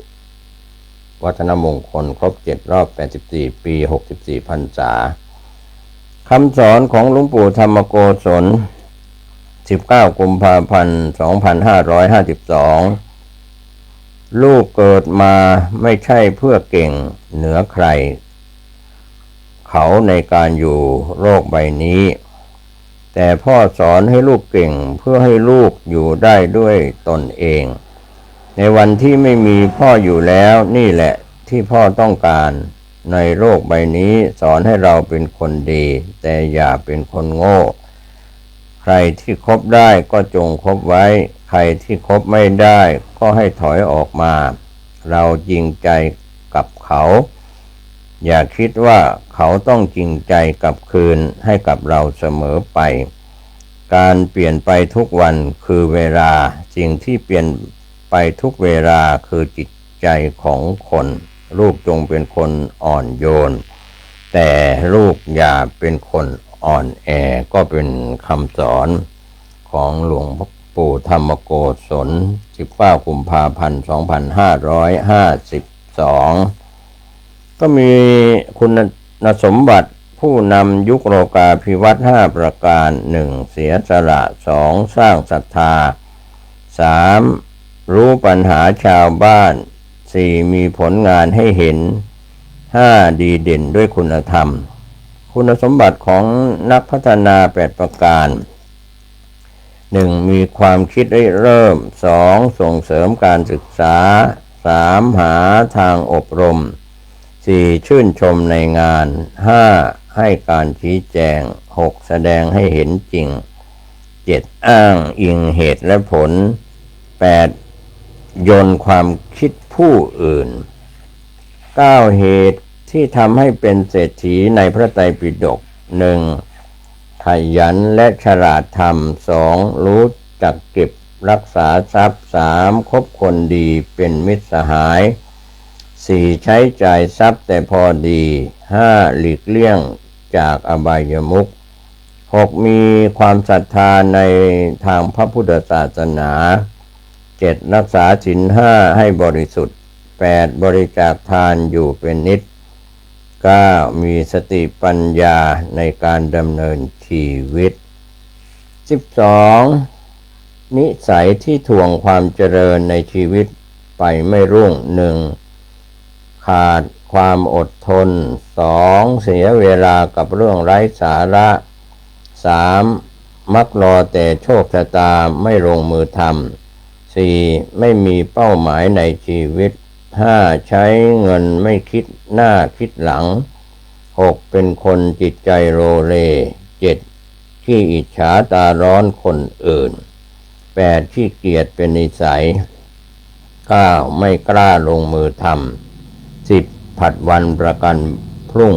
วัฒนมงคลครบ7 รอบ 84 ปี 64 พรรษาคำสอนของหลวงปู่ธรรมโกศล 19 กุมภาพันธ์ 2552 ลูกเกิดมาไม่ใช่เพื่อเก่งเหนือใครเขาในการอยู่โลกใบนี้ แต่พ่อสอนให้ลูกเก่งเพื่อให้ลูกอยู่ได้ด้วยตนเองในวันที่ไม่มีพ่ออยู่แล้วนี่แหละที่พ่อต้องการในโลกใบนี้สอนให้เราเป็นคนดีแต่อย่าเป็นคนโง่ใครที่คบได้ก็จงคบไว้ใครที่คบไม่ได้ก็ให้ถอยออกมาเราจริงใจกับเขาอย่าคิดว่าเขาต้องจริงใจกลับคืนให้กับเราเสมอไปการเปลี่ยนไปทุกวันคือเวลาสิ่งที่เปลี่ยนไปทุกเวลาคือจิตใจของคนลูกจงเป็นคนอ่อนโยนแต่ลูกอย่าเป็นคนอ่อนแอก็เป็นคำสอนของหลวงปู่ธรรมโกศล 19 กุมภาพันธ์ 2552 ก็มีคุณสมบัติผู้นำยุคโลกาภิวัตน์5 ประการ 1. เสียสละ 2. สร้างศรัทธา 3. รู้ปัญหาชาวบ้าน 4. มีผลงานให้เห็น 5. ดีเด่นด้วยคุณธรรมคุณสมบัติของนักพัฒนา8 ประการ 1. มีความคิดริเริ่ม 2. ส่งเสริมการศึกษา 3. หาทางอบรม 4. ชื่นชมในงาน 5. ให้การชี้แจง 6. แสดงให้เห็นจริง 7. อ้างอิงเหตุและผล 8. โยนความคิดผู้อื่น 9. เหตุที่ทำให้เป็นเศรษฐีในพระไตรปิฎก 1. ขยันและฉลาดทำ 2. รู้จักเก็บรักษาทรัพย์ 3. คบคนดีเป็นมิตรสหาย 4. ใช้จ่ายทรัพย์แต่พอดี 5. หลีกเลี่ยงจากอบายมุข 6. มีความศรัทธาในทางพระพุทธศาสนา 7. รักษาศีล 5ให้บริสุทธิ์ 8. บริจาคทานอยู่เป็นนิจ 9. มีสติปัญญาในการดำเนินชีวิต 12. นิสัยที่ถ่วงความเจริญในชีวิตไปไม่รุ่ง 1. ขาดความอดทน 2. เสียเวลากับเรื่องไร้สาระ 3. มักรอแต่โชคชะตาไม่ลงมือทำ 4. ไม่มีเป้าหมายในชีวิต 5. ใช้เงินไม่คิดหน้าคิดหลัง 6. เป็นคนจิตใจโลเล 7. ขี้อิจฉาตาร้อนคนอื่น 8. ขี้เกียจเป็นนิสัย 9. ไม่กล้าลงมือทำ 10. ผัดวันประกันพรุ่ง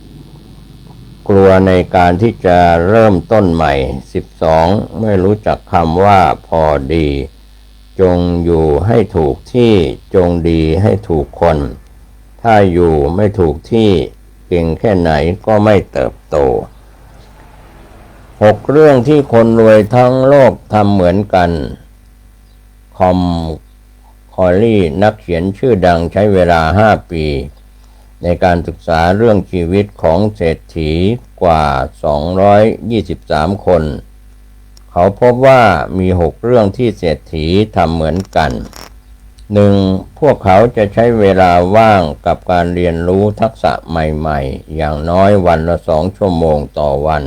11. กลัวในการที่จะเริ่มต้นใหม่ 12. ไม่รู้จักคำว่าพอดีจงอยู่ให้ถูกที่จงดีให้ถูกคนถ้าอยู่ไม่ถูกที่เก่งแค่ไหนก็ไม่เติบโต 6 เรื่องที่คนรวยทั้งโลกทำเหมือนกันคอลลี่นักเขียนชื่อดังใช้เวลา5 ปีในการศึกษาเรื่องชีวิตของเศรษฐีกว่า223 คนเขาพบว่ามี6 เรื่องที่เศรษฐีทำเหมือนกัน 1. พวกเขาจะใช้เวลาว่างกับการเรียนรู้ทักษะใหม่ๆอย่างน้อยวันละ2 ชั่วโมงต่อวัน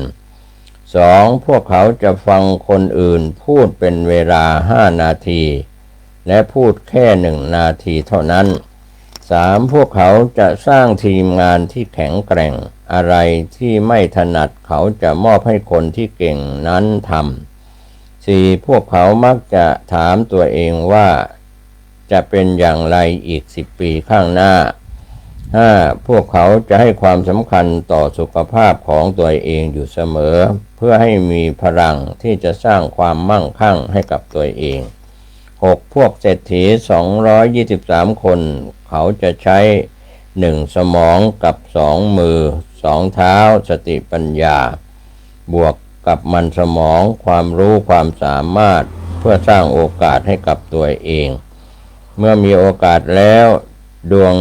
2. พวกเขาจะฟังคนอื่นพูดเป็นเวลา5 นาทีและพูดแค่1 นาทีเท่านั้น 3. พวกเขาจะสร้างทีมงานที่แข็งแกร่งอะไรที่ไม่ถนัดเขาจะมอบให้คนที่เก่งนั้นทำ 4. พวกเขามักจะถามตัวเองว่าจะเป็นอย่างไรอีก10 ปีข้างหน้า 5. พวกเขาจะให้ความสำคัญต่อสุขภาพของตัวเองอยู่เสมอเพื่อให้มีพลังที่จะสร้างความมั่งคั่งให้กับตัวเอง 6. พวกเศรษฐี223 คนเขาจะใช้1 สมองกับ2 มือ2 เท้าสติปัญญาบวก กับมันสมองความรู้ความสามารถเพื่อสร้างโอกาสให้กับตัวเองเมื่อมีโอกาสแล้วดวง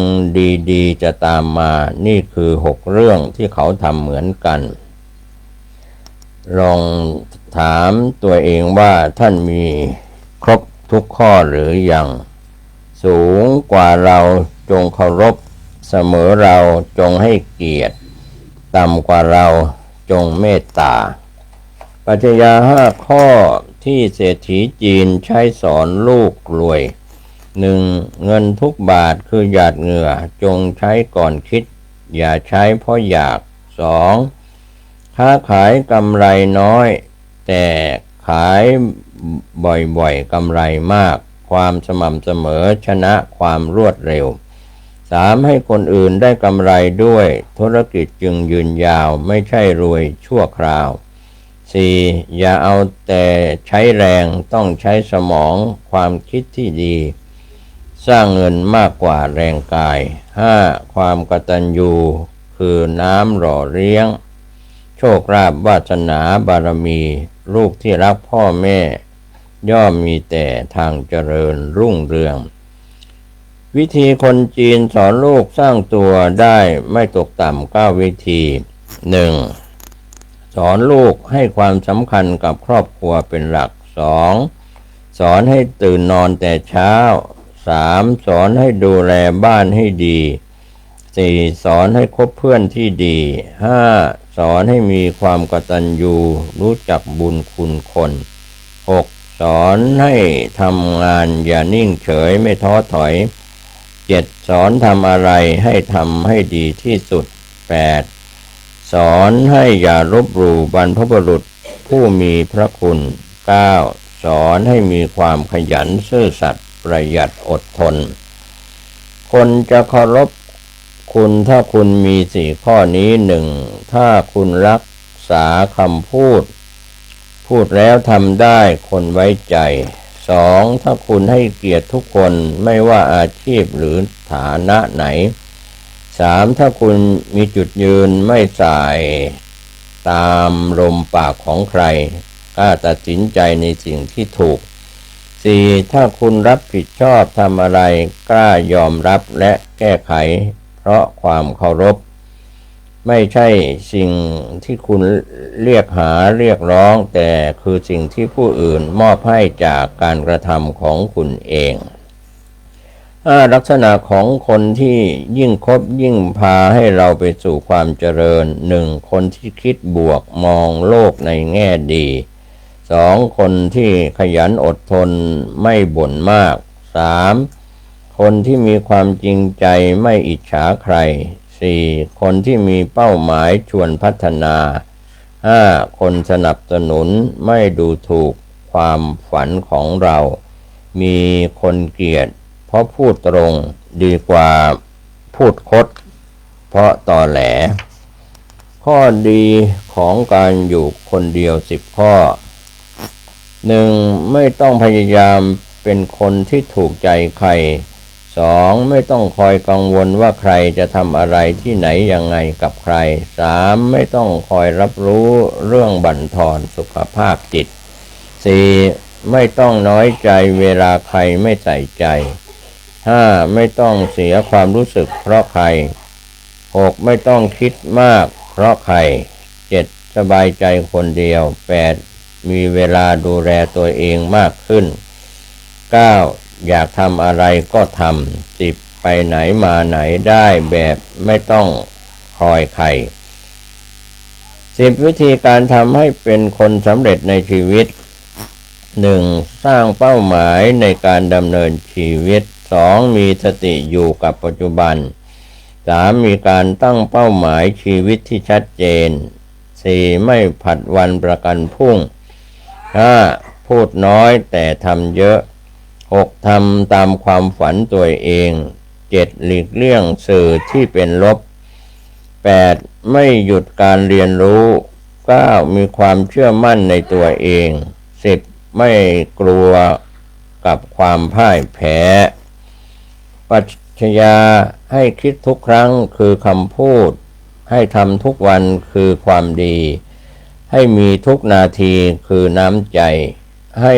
ดีๆจะตามมานี่คือ6 เรื่องที่เขาทำเหมือนกันลองถามตัวเองว่าท่านมีครบทุกข้อหรือยังสูงกว่าเราจงเคารพเสมอเราจงให้เกียรติต่ำกว่าเราจงเมตตาปรัชญา5 ข้อที่เศรษฐีจีนใช้สอนลูกรวย 1. เงินทุกบาทคือหยาดเหงื่อจงใช้ก่อนคิดอย่าใช้เพราะอยาก 2. ค้าขายกำไรน้อยแต่ขายบ่อยๆกำไรมากความสม่ำเสมอชนะความรวดเร็ว 3. ให้คนอื่นได้กำไรด้วยธุรกิจจึงยืนยาวไม่ใช่รวยชั่วคราว 4. อย่าเอาแต่ใช้แรงต้องใช้สมองความคิดที่ดีสร้างเงินมากกว่าแรงกาย 5. ความกตัญญูคือน้ำหล่อเลี้ยงโชคลาภวาสนาบารมีลูกที่รักพ่อแม่ย่อมมีแต่ทางเจริญรุ่งเรืองวิธีคนจีนสอนลูกสร้างตัวได้ไม่ตกต่ำ9 วิธี 1. สอนลูกให้ความสำคัญกับครอบครัวเป็นหลัก 2. สอนให้ตื่นนอนแต่เช้า 3. สอนให้ดูแลบ้านให้ดี 4. สอนให้คบเพื่อนที่ดี 5. สอนให้มีความกตัญญูรู้จักบุญคุณคน 6. สอนให้ทำงานอย่านิ่งเฉยไม่ท้อถอย 7. สอนทำอะไรให้ทำให้ดีที่สุด 8. สอนให้อย่าลบหลู่บรรพบุรุษผู้มีพระคุณ 9. สอนให้มีความขยันซื่อสัตย์ประหยัดอดทนคนจะเคารพคุณถ้าคุณมี4 ข้อนี้ 1. ถ้าคุณรักษาคำพูดแล้วทำได้คนไว้ใจ 2. ถ้าคุณให้เกียรติทุกคนไม่ว่าอาชีพหรือฐานะไหน 3. ถ้าคุณมีจุดยืนไม่สายตามลมปากของใครกล้าตัดสินใจในสิ่งที่ถูก 4. ถ้าคุณรับผิดชอบทำอะไรกล้ายอมรับและแก้ไขเพราะความเคารพไม่ใช่สิ่งที่คุณเรียกร้องแต่คือสิ่งที่ผู้อื่นมอบให้จากการกระทำของคุณเองลักษณะของคนที่ยิ่งคบยิ่งพาให้เราไปสู่ความเจริญ 1. คนที่คิดบวกมองโลกในแง่ดี 2. คนที่ขยันอดทนไม่บ่นมาก 3. คนที่มีความจริงใจไม่อิจฉาใคร 4. คนที่มีเป้าหมายชวนพัฒนา 5. คนสนับสนุนไม่ดูถูกความฝันของเรามีคนเกลียดเพราะพูดตรงดีกว่าพูดคดเพราะตอแหลข้อดีของการอยู่คนเดียว10 ข้อ 1. ไม่ต้องพยายามเป็นคนที่ถูกใจใคร 2. ไม่ต้องคอยกังวลว่าใครจะทำอะไรที่ไหนยังไงกับใคร 3. ไม่ต้องคอยรับรู้เรื่องบั่นทอนสุขภาพจิต 4. ไม่ต้องน้อยใจเวลาใครไม่ใส่ใจ 5. ไม่ต้องเสียความรู้สึกเพราะใคร 6. ไม่ต้องคิดมากเพราะใคร 7. สบายใจคนเดียว 8. มีเวลาดูแลตัวเองมากขึ้น 9. อยากทำอะไรก็ทำ 10. ไปไหนมาไหนได้แบบไม่ต้องคอยใคร 10 วิธีการทำให้เป็นคนสำเร็จในชีวิต 1. สร้างเป้าหมายในการดำเนินชีวิต 2. มีสติอยู่กับปัจจุบัน 3. มีการตั้งเป้าหมายชีวิตที่ชัดเจน 4. ไม่ผัดวันประกันพรุ่ง 5. พูดน้อยแต่ทำเยอะ 6. ทำตามความฝันตัวเอง 7. หลีกเลี่ยงสื่อที่เป็นลบ 8. ไม่หยุดการเรียนรู้ 9. มีความเชื่อมั่นในตัวเอง 10. ไม่กลัวกับความพ่ายแพ้ปรัชญาให้คิดทุกครั้งคือคำพูดให้ทำทุกวันคือความดี ให้มีทุกนาทีคือน้ำใจให้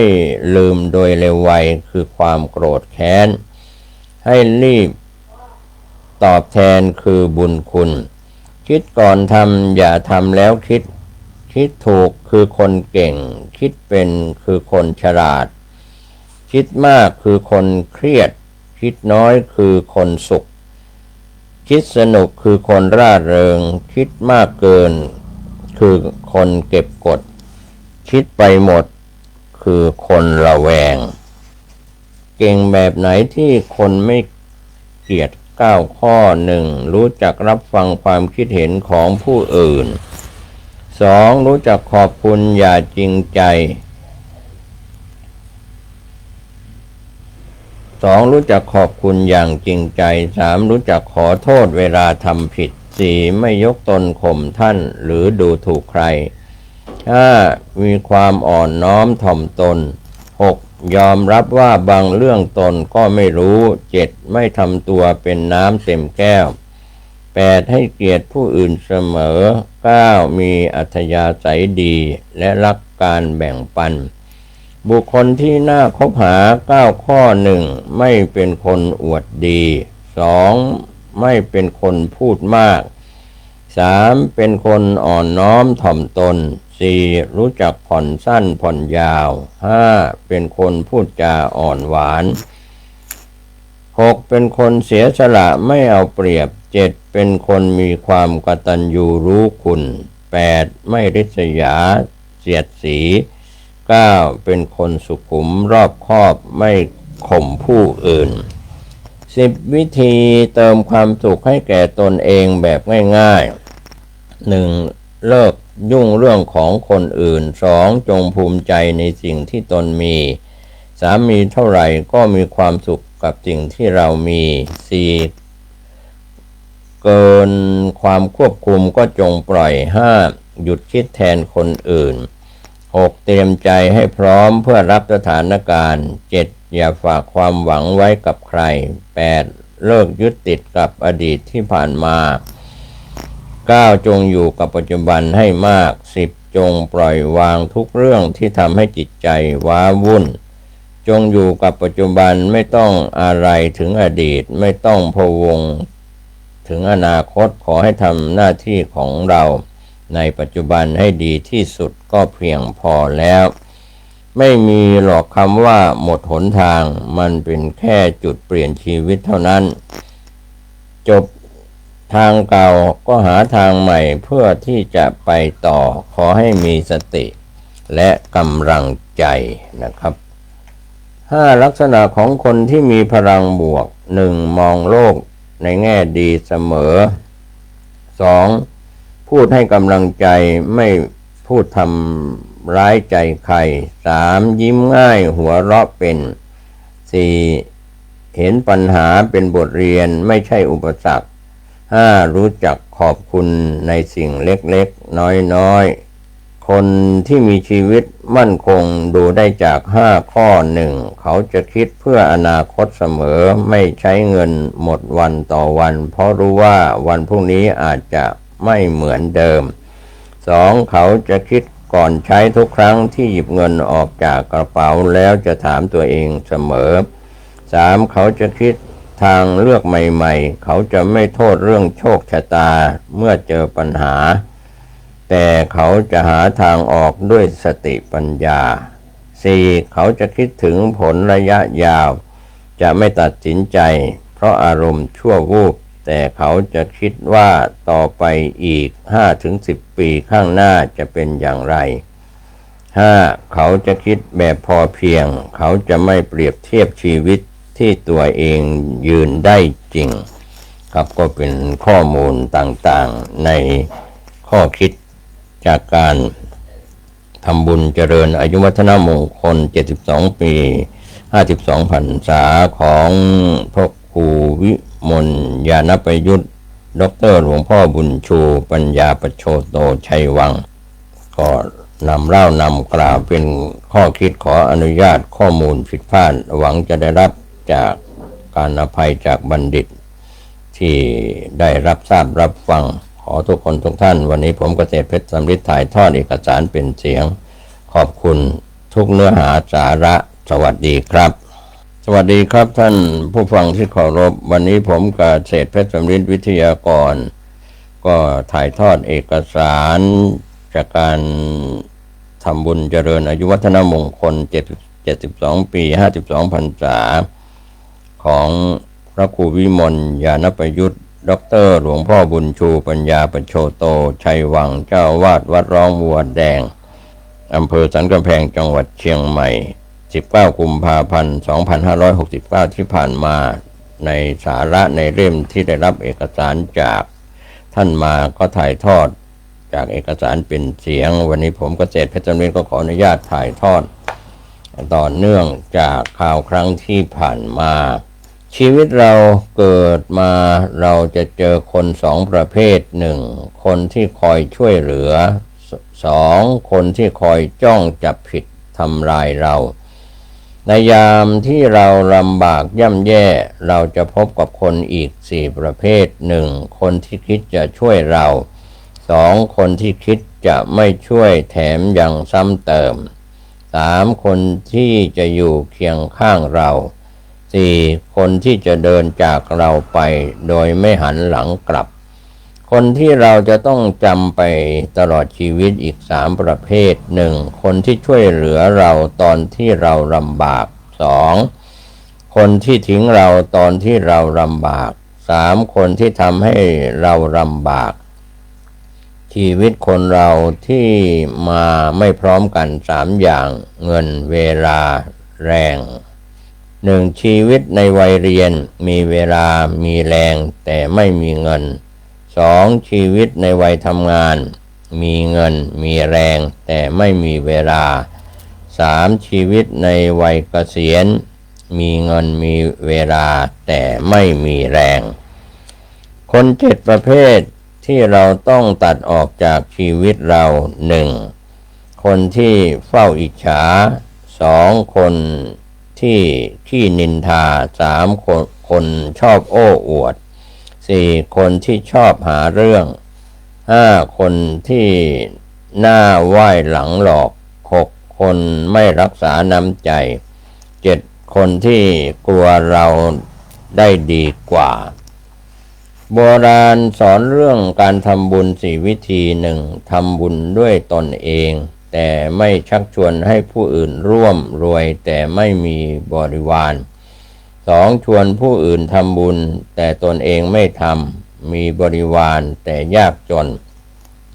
ลืมโดยเร็วไวคือความโกรธแค้นให้รีบตอบแทนคือบุญคุณคิดก่อนทำอย่าทำแล้วคิดถูกคือคนเก่งคิดเป็นคือคนฉลาดคิดมากคือคนเครียดคิดน้อยคือคนสุขคิดสนุกคือคนร่าเริงคิดมากเกินคือคนเก็บกดคิดไปหมดคือคนระแวงเก่งแบบไหนที่คนไม่เกลียด9 ข้อ 1. รู้จักรับฟังความคิดเห็นของผู้อื่น 2. รู้จักขอบคุณอย่าจริงใจ 2. รู้จักขอบคุณอย่างจริงใจ 3. รู้จักขอโทษเวลาทำผิด 4. ไม่ยกตนข่มท่านหรือดูถูกใคร 5. มีความอ่อนน้อมถ่อมตน 6. ยอมรับว่าบางเรื่องตนก็ไม่รู้ 7. ไม่ทำตัวเป็นน้ำเต็มแก้ว 8. ให้เกียรติผู้อื่นเสมอ 9. มีอัธยาศัยดีและรักการแบ่งปันบุคคลที่น่าคบหา9 ข้อ 1. ไม่เป็นคนอวดดี 2. ไม่เป็นคนพูดมาก 3. เป็นคนอ่อนน้อมถ่อมตน 4. รู้จักผ่อนสั้นผ่อนยาว 5. เป็นคนพูดจาอ่อนหวาน 6. เป็นคนเสียสละไม่เอาเปรียบ 7. เป็นคนมีความกตัญญูรู้คุณ 8. ไม่ริษยาเสียดสี 9. เป็นคนสุขุมรอบคอบไม่ข่มผู้อื่น 10 วิธีเติมความสุขให้แก่ตนเองแบบง่ายๆ 1. เลิกยุ่งเรื่องของคนอื่น 2. จงภูมิใจในสิ่งที่ตนมี 3. มีเท่าไหร่ก็มีความสุขกับสิ่งที่เรามี 4. เกินความควบคุมก็จงปล่อย 5. หยุดคิดแทนคนอื่น 6. เตรียมใจให้พร้อมเพื่อรับสถานการณ์ 7. อย่าฝากความหวังไว้กับใคร 8. เลิกยึดติดกับอดีตที่ผ่านมา 9. จงอยู่กับปัจจุบันให้มาก 10. จงปล่อยวางทุกเรื่องที่ทำให้จิตใจว้าวุ่นจงอยู่กับปัจจุบันไม่ต้องอะไรถึงอดีตไม่ต้องพะวงถึงอนาคตขอให้ทำหน้าที่ของเราในปัจจุบันให้ดีที่สุดก็เพียงพอแล้วไม่มีหรอกคำว่าหมดหนทางมันเป็นแค่จุดเปลี่ยนชีวิตเท่านั้นจบทางเก่าก็หาทางใหม่เพื่อที่จะไปต่อขอให้มีสติและกำลังใจนะครับ5 ลักษณะของคนที่มีพลังบวก 1. มองโลกในแง่ดีเสมอ 2. พูดให้กำลังใจไม่พูดทำร้ายใจใคร 3. ยิ้มง่ายหัวเราะเป็น 4. เห็นปัญหาเป็นบทเรียนไม่ใช่อุปสรรค 5. รู้จักขอบคุณในสิ่งเล็กๆน้อยๆคนที่มีชีวิตมั่นคงดูได้จาก5 ข้อ 1. เขาจะคิดเพื่ออนาคตเสมอไม่ใช้เงินหมดวันต่อวันเพราะรู้ว่าวันพรุ่งนี้อาจจะไม่เหมือนเดิม 2. เขาจะคิดก่อนใช้ทุกครั้งที่หยิบเงินออกจากกระเป๋าแล้วจะถามตัวเองเสมอ 3. เขาจะคิดทางเลือกใหม่ๆเขาจะไม่โทษเรื่องโชคชะตาเมื่อเจอปัญหาแต่เขาจะหาทางออกด้วยสติปัญญา 4. เขาจะคิดถึงผลระยะยาวจะไม่ตัดสินใจเพราะอารมณ์ชั่ววูบแต่เขาจะคิดว่าต่อไปอีก 5-10 ปีข้างหน้าจะเป็นอย่างไร 5. เขาจะคิดแบบพอเพียงเขาจะไม่เปรียบเทียบชีวิตที่ตัวเองยืนได้จริงครับก็เป็นข้อมูลต่างๆในข้อคิดจากการทำบุญเจริญอายุวัฒนมงคล72 ปี52 พรรษาของพระครูวิมลญาณประยุทธ์ดร.หลวงพ่อบุญชูปัญญาประโชโตชัยวังก็นำเล่านำกล่าวเป็นข้อคิดขออนุญาตข้อมูลผิดพลาดหวังจะได้รับจากการอภัยจากบัณฑิตที่ได้รับทราบรับฟังข ขอทุกคนทุกท่านวันนี้ผมเกษตรเพชรสำริดถ่ายทอดเอกสารเป็นเสียงขอบคุณทุกเนื้อหาสาระสวัสดีครับสวัสดีครับท่านผู้ฟังที่เคารพวันนี้ผมเกษตรเพชรสำริดวิทยากรก็ถ่ายทอดเอกสารจากการทำบุญเจริญอายุวัฒนมงคล72 ปี52 พรรษาของพระครูวิมลญาณประยุทธ์ดร.หลวงพ่อบุญชูปัญญาปัญโชโตชัยวังเจ้าวาดวัดร้องบัวแดงอำเภอสันกำแพงจังหวัดเชียงใหม่19 กุมภาพันธ์ 2569 ที่ผ่านมาในสาระในเล่มที่ได้รับเอกสารจากท่านมาก็ถ่ายทอดจากเอกสารเป็นเสียงวันนี้ผมเกษตรเพชรสำริดก็ขออนุญาตถ่ายทอดต่อเนื่องจากข่าวครั้งที่ผ่านมาชีวิตเราเกิดมาเราจะเจอคนสองประเภทหนึ่งคนที่คอยช่วยเหลือสองคนที่คอยจ้องจับผิดทำลายเราในยามที่เราลำบากย่ำแย่เราจะพบกับคนอีก4ประเภทหนึ่งคนที่คิดจะช่วยเราสองคนที่คิดจะไม่ช่วยแถมยังซ้ำเติมสามคนที่จะอยู่เคียงข้างเราสี่คนที่จะเดินจากเราไปโดยไม่หันหลังกลับคนที่เราจะต้องจำไปตลอดชีวิตอีก3ประเภทหนึ่งคนที่ช่วยเหลือเราตอนที่เราลำบากสองคนที่ทิ้งเราตอนที่เราลำบากสามคนที่ทำให้เราลำบากชีวิตคนเราที่มาไม่พร้อมกัน3อย่างเงินเวลาแรง1ชีวิตในวัยเรียนมีเวลามีแรงแต่ไม่มีเงิน2ชีวิตในวัยทำงานมีเงินมีแรงแต่ไม่มีเวลา3ชีวิตในวัยเกษียณมีเงินมีเวลาแต่ไม่มีแรงคน7ประเภทที่เราต้องตัดออกจากชีวิตเรา1คนที่เฝ้าอิจฉา2คนที่ขี้นินทา3คนชอบโอ้อวด4คนที่ชอบหาเรื่อง5คนที่หน้าไหว้หลังหลอก6คนไม่รักษาน้ำใจ7คนที่กลัวเราได้ดีกว่าโบราณสอนเรื่องการทำบุญ4วิธี1ทำบุญด้วยตนเองแต่ไม่ชักชวนให้ผู้อื่นร่วมรวยแต่ไม่มีบริวาร2ชวนผู้อื่นทำบุญแต่ตนเองไม่ทำมีบริวารแต่ยากจน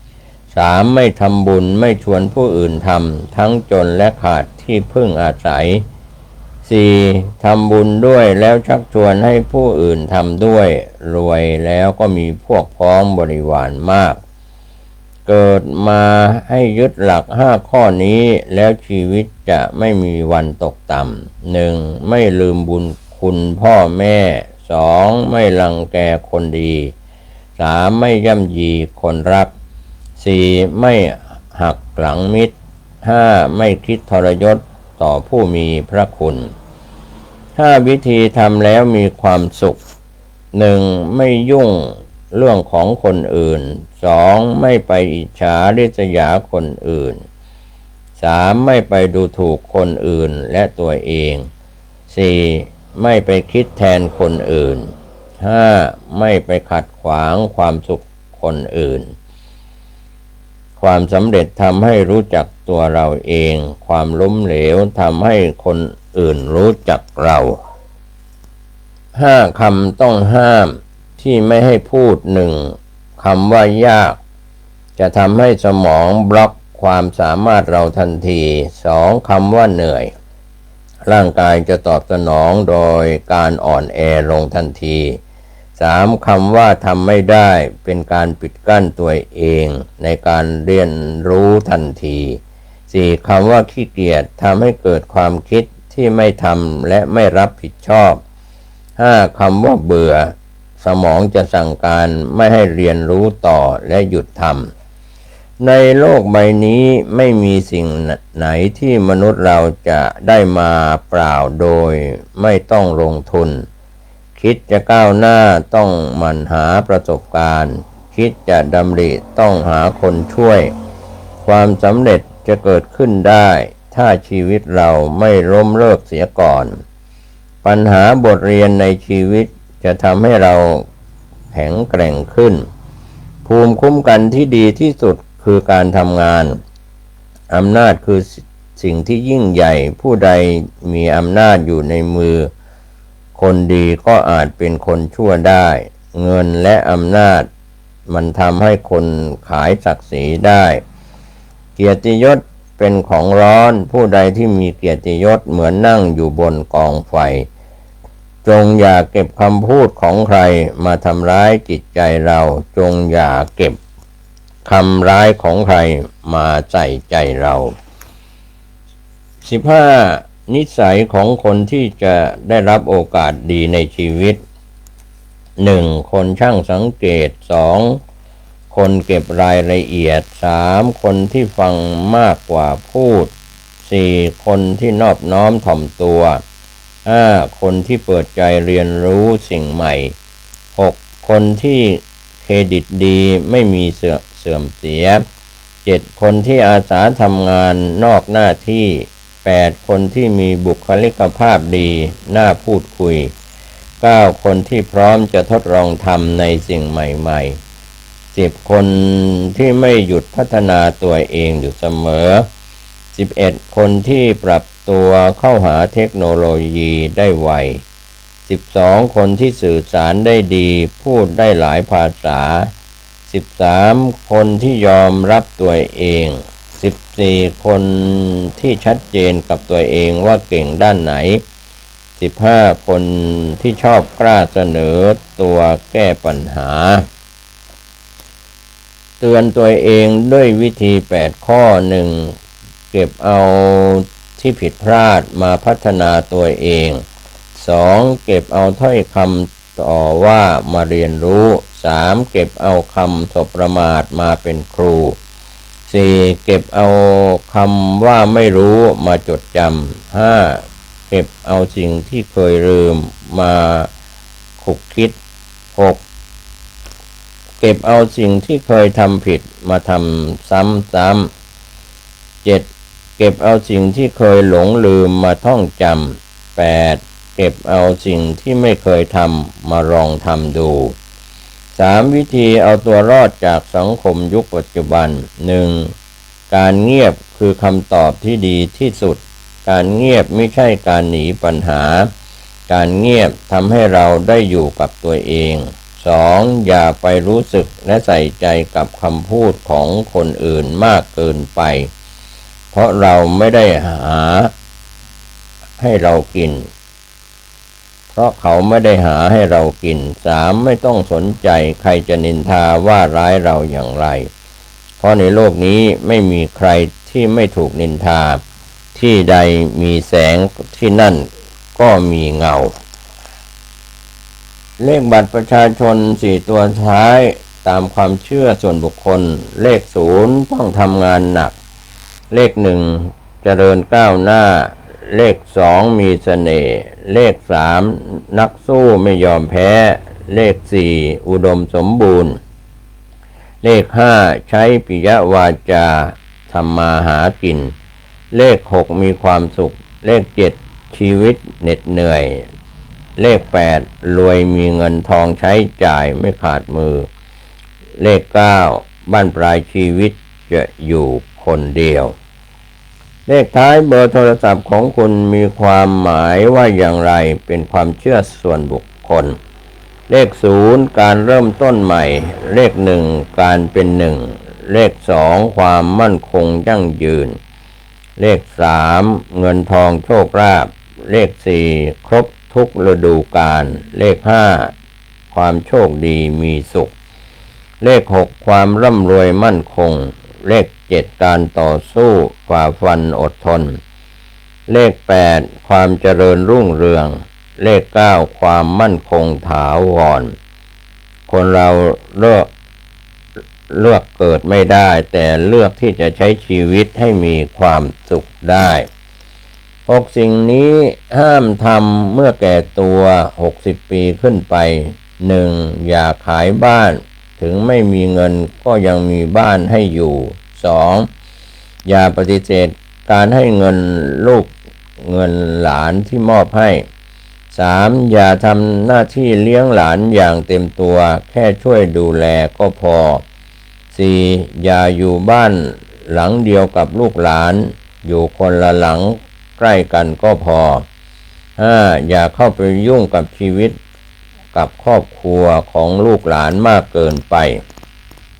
3ไม่ทำบุญไม่ชวนผู้อื่นทำทั้งจนและขาดที่พึ่งอาศัย4ทำบุญด้วยแล้วชักชวนให้ผู้อื่นทำด้วยรวยแล้วก็มีพวกพ้องบริวารมากเกิดมาให้ยึดหลัก5ข้อนี้แล้วชีวิตจะไม่มีวันตกต่ำ1ไม่ลืมบุญคุณพ่อแม่2ไม่รังแกคนดี3ไม่ย่ำยีคนรัก4ไม่หักหลังมิตร5ไม่คิดทรยศต่อผู้มีพระคุณ5วิธีทำแล้วมีความสุข1ไม่ยุ่งเรื่องของคนอื่น2ไม่ไปอิจฉาริษยาคนอื่น3ไม่ไปดูถูกคนอื่นและตัวเอง4ไม่ไปคิดแทนคนอื่น5ไม่ไปขัดขวางความสุขคนอื่นความสำเร็จทำให้รู้จักตัวเราเองความล้มเหลวทำให้คนอื่นรู้จักเรา5คำต้องห้ามที่ไม่ให้พูด1คำว่ายากจะทำให้สมองบล็อกความสามารถเราทันที2คำว่าเหนื่อยร่างกายจะตอบสนองโดยการอ่อนแอลงทันที3คำว่าทำไม่ได้เป็นการปิดกั้นตัวเองในการเรียนรู้ทันที4คำว่าขี้เกียจทำให้เกิดความคิดที่ไม่ทำและไม่รับผิดชอบ5คำว่าเบื่อสมองจะสั่งการไม่ให้เรียนรู้ต่อและหยุดทำในโลกใบนี้ไม่มีสิ่งไหนที่มนุษย์เราจะได้มาเปล่าโดยไม่ต้องลงทุนคิดจะก้าวหน้าต้องหมั่นหาประสบการณ์ค คิดจะดำริต้องหาคนช่วย ความสำเร็จจะเกิดขึ้นได้ถ้าชีวิตเราไม่ล้มเลิกเสียก่อน ปัญหาบทเรียนในชีวิตจะทำให้เราแข็งแกร่งขึ้น ภูมิคุ้มกันที่ดีที่สุดคือการทำงานอำนาจคือสิ่งที่ยิ่งใหญ่ผู้ใดมีอำนาจอยู่ในมือคนดีก็อาจเป็นคนชั่วได้เงินและอำนาจมันทำให้คนขายศักดิ์ศรีได้เกียรติยศเป็นของร้อนผู้ใดที่มีเกียรติยศเหมือนนั่งอยู่บนกองไฟจงอย่าเก็บคำพูดของใครมาทำร้ายจิตใจเราจงอย่าเก็บคำร้ายของใครมาใส่ใจเรา15นิสัยของคนที่จะได้รับโอกาสดีในชีวิต 1. คนช่างสังเกต 2. คนเก็บรายละเอียด 3. คนที่ฟังมากกว่าพูด 4. คนที่นอบน้อมถ่อมตัว 5. คนที่เปิดใจเรียนรู้สิ่งใหม่ 6. คนที่เครดิตดีไม่มีเสื่อมเสีย 7. คนที่อาสาทำงานนอกหน้าที่ 8. คนที่มีบุคลิกภาพดีน่าพูดคุย 9. คนที่พร้อมจะทดลองทำในสิ่งใหม่ๆ 10. คนที่ไม่หยุดพัฒนาตัวเองอยู่เสมอ 11. คนที่ปรับตัวเข้าหาเทคโนโลยีได้ไว 12. คนที่สื่อสารได้ดีพูดได้หลายภาษา 13. คนที่ยอมรับตัวเอง 14. คนที่ชัดเจนกับตัวเองว่าเก่งด้านไหน 15. คนที่ชอบกล้าเสนอตัวแก้ปัญหาเตือนตัวเองด้วยวิธี8ข้อ 1. เก็บเอาที่ผิดพลาดมาพัฒนาตัวเอง 2. เก็บเอาถ้อยคำต่อว่ามาเรียนรู้ 3. เก็บเอาคำสบประมาทมาเป็นครู 4. เก็บเอาคำว่าไม่รู้มาจดจำ 5. เก็บเอาสิ่งที่เคยลืมมาขุกคิด 6. เก็บเอาสิ่งที่เคยทำผิดมาทำซ้ำ 7. เก็บเอาสิ่งที่เคยหลงลืมมาท่องจำ 8. เก็บเอาสิ่งที่ไม่เคยทำมาลองทำดู 3. วิธีเอาตัวรอดจากสังคมยุคปัจจุบัน 1. การเงียบคือคำตอบที่ดีที่สุดการเงียบไม่ใช่การหนีปัญหาการเงียบทำให้เราได้อยู่กับตัวเอง 2. อย่าไปรู้สึกและใส่ใจกับคำพูดของคนอื่นมากเกินไปเพราะเราไม่ได้หาให้เรากินเพราะเขาไม่ได้หาให้เรากิน 3. ไม่ต้องสนใจใครจะนินทาว่าร้ายเราอย่างไรเพราะในโลกนี้ไม่มีใครที่ไม่ถูกนินทาที่ใดมีแสงที่นั่นก็มีเงาเลขบัตรประชาชน4ตัวท้ายตามความเชื่อส่วนบุคคลเลข0ต้องทำงานหนักเลข1เจริญก้าวหน้าเลข2มีเสน่ห์เลข3นักสู้ไม่ยอมแพ้เลข4อุดมสมบูรณ์เลข5ใช้ปิยวาจาทำมาหากินเลข6มีความสุขเลข7ชีวิตเหน็ดเหนื่อยเลข8รวยมีเงินทองใช้จ่ายไม่ขาดมือเลข9บ้านปลายชีวิตจะอยู่คนเดียวเลขท้ายเบอร์โทรศัพท์ของคุณมีความหมายว่าอย่างไรเป็นความเชื่อส่วนบุคคลเลข0การเริ่มต้นใหม่เลข1การเป็น1เลข2ความมั่นคงยั่งยืนเลข3เงินทองโชคลาภเลข4ครบทุกฤดูกาลเลข5ความโชคดีมีสุขเลข6ความร่ำรวยมั่นคงเลข7การต่อสู้ฝ่าฟันอดทนเลข8ความเจริญรุ่งเรืองเลข9ความมั่นคงถาวรคนเราเลือกเกิดไม่ได้แต่เลือกที่จะใช้ชีวิตให้มีความสุขได้6สิ่งนี้ห้ามทำเมื่อแก่ตัว60ปีขึ้นไป 1. อย่าขายบ้าน ถึงไม่มีเงินก็ยังมีบ้านให้อยู่ 2. อย่าปฏิเสธการให้เงินลูกเงินหลานที่มอบให้ 3. อย่าทำหน้าที่เลี้ยงหลานอย่างเต็มตัวแค่ช่วยดูแลก็พอ 4. อย่าอยู่บ้านหลังเดียวกับลูกหลานอยู่คนละหลังใกล้กันก็พอ 5. อย่าเข้าไปยุ่งกับชีวิตกับครอบครัวของลูกหลานมากเกินไป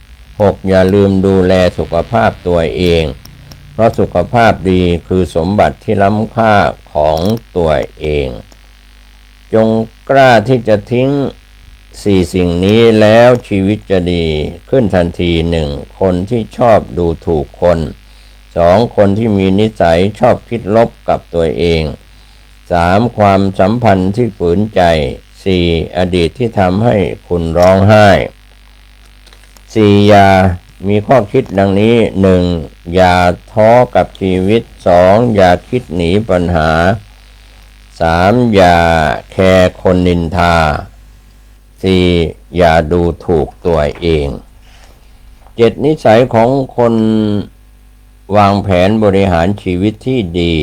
6. อย่าลืมดูแลสุขภาพตัวเองเพราะสุขภาพดีคือสมบัติที่ล้ำค่าของตัวเองจงกล้าที่จะทิ้งสิ่งนี้แล้วชีวิตจะดีขึ้นทันที 1. คนที่ชอบดูถูกคน 2. คนที่มีนิสัยชอบคิดลบกับตัวเอง 3. ความสัมพันธ์ที่ฝืนใจ 4. อดีตที่ทำให้คุณร้องไห้ 4. อย่ามีข้อคิดดังนี้ 1. อย่าท้อกับชีวิต 2. อย่าคิดหนีปัญหา 3. อย่าแคร์คนนินทา 4. อย่าดูถูกตัวเอง 7. นิสัยของคนวางแผนบริหารชีวิตที่ดี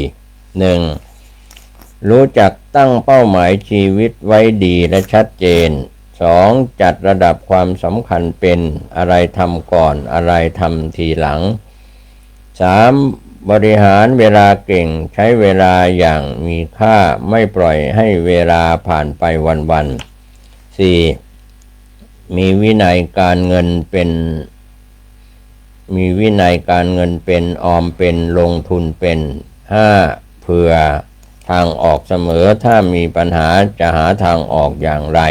1. รู้จักตั้งเป้าหมายชีวิตไว้ดีและชัดเจน 2. จัดระดับความสำคัญเป็นอะไรทำก่อนอะไรทำทีหลัง 3. บริหารเวลาเก่งใช้เวลาอย่างมีค่าไม่ปล่อยให้เวลาผ่านไปวันๆ 4. มีวินัยการเงินเป็นออมเป็นลงทุนเป็น 5. เผื่อทางออกเสมอถ้ามีปัญหาจะหาทางออกอย่างไร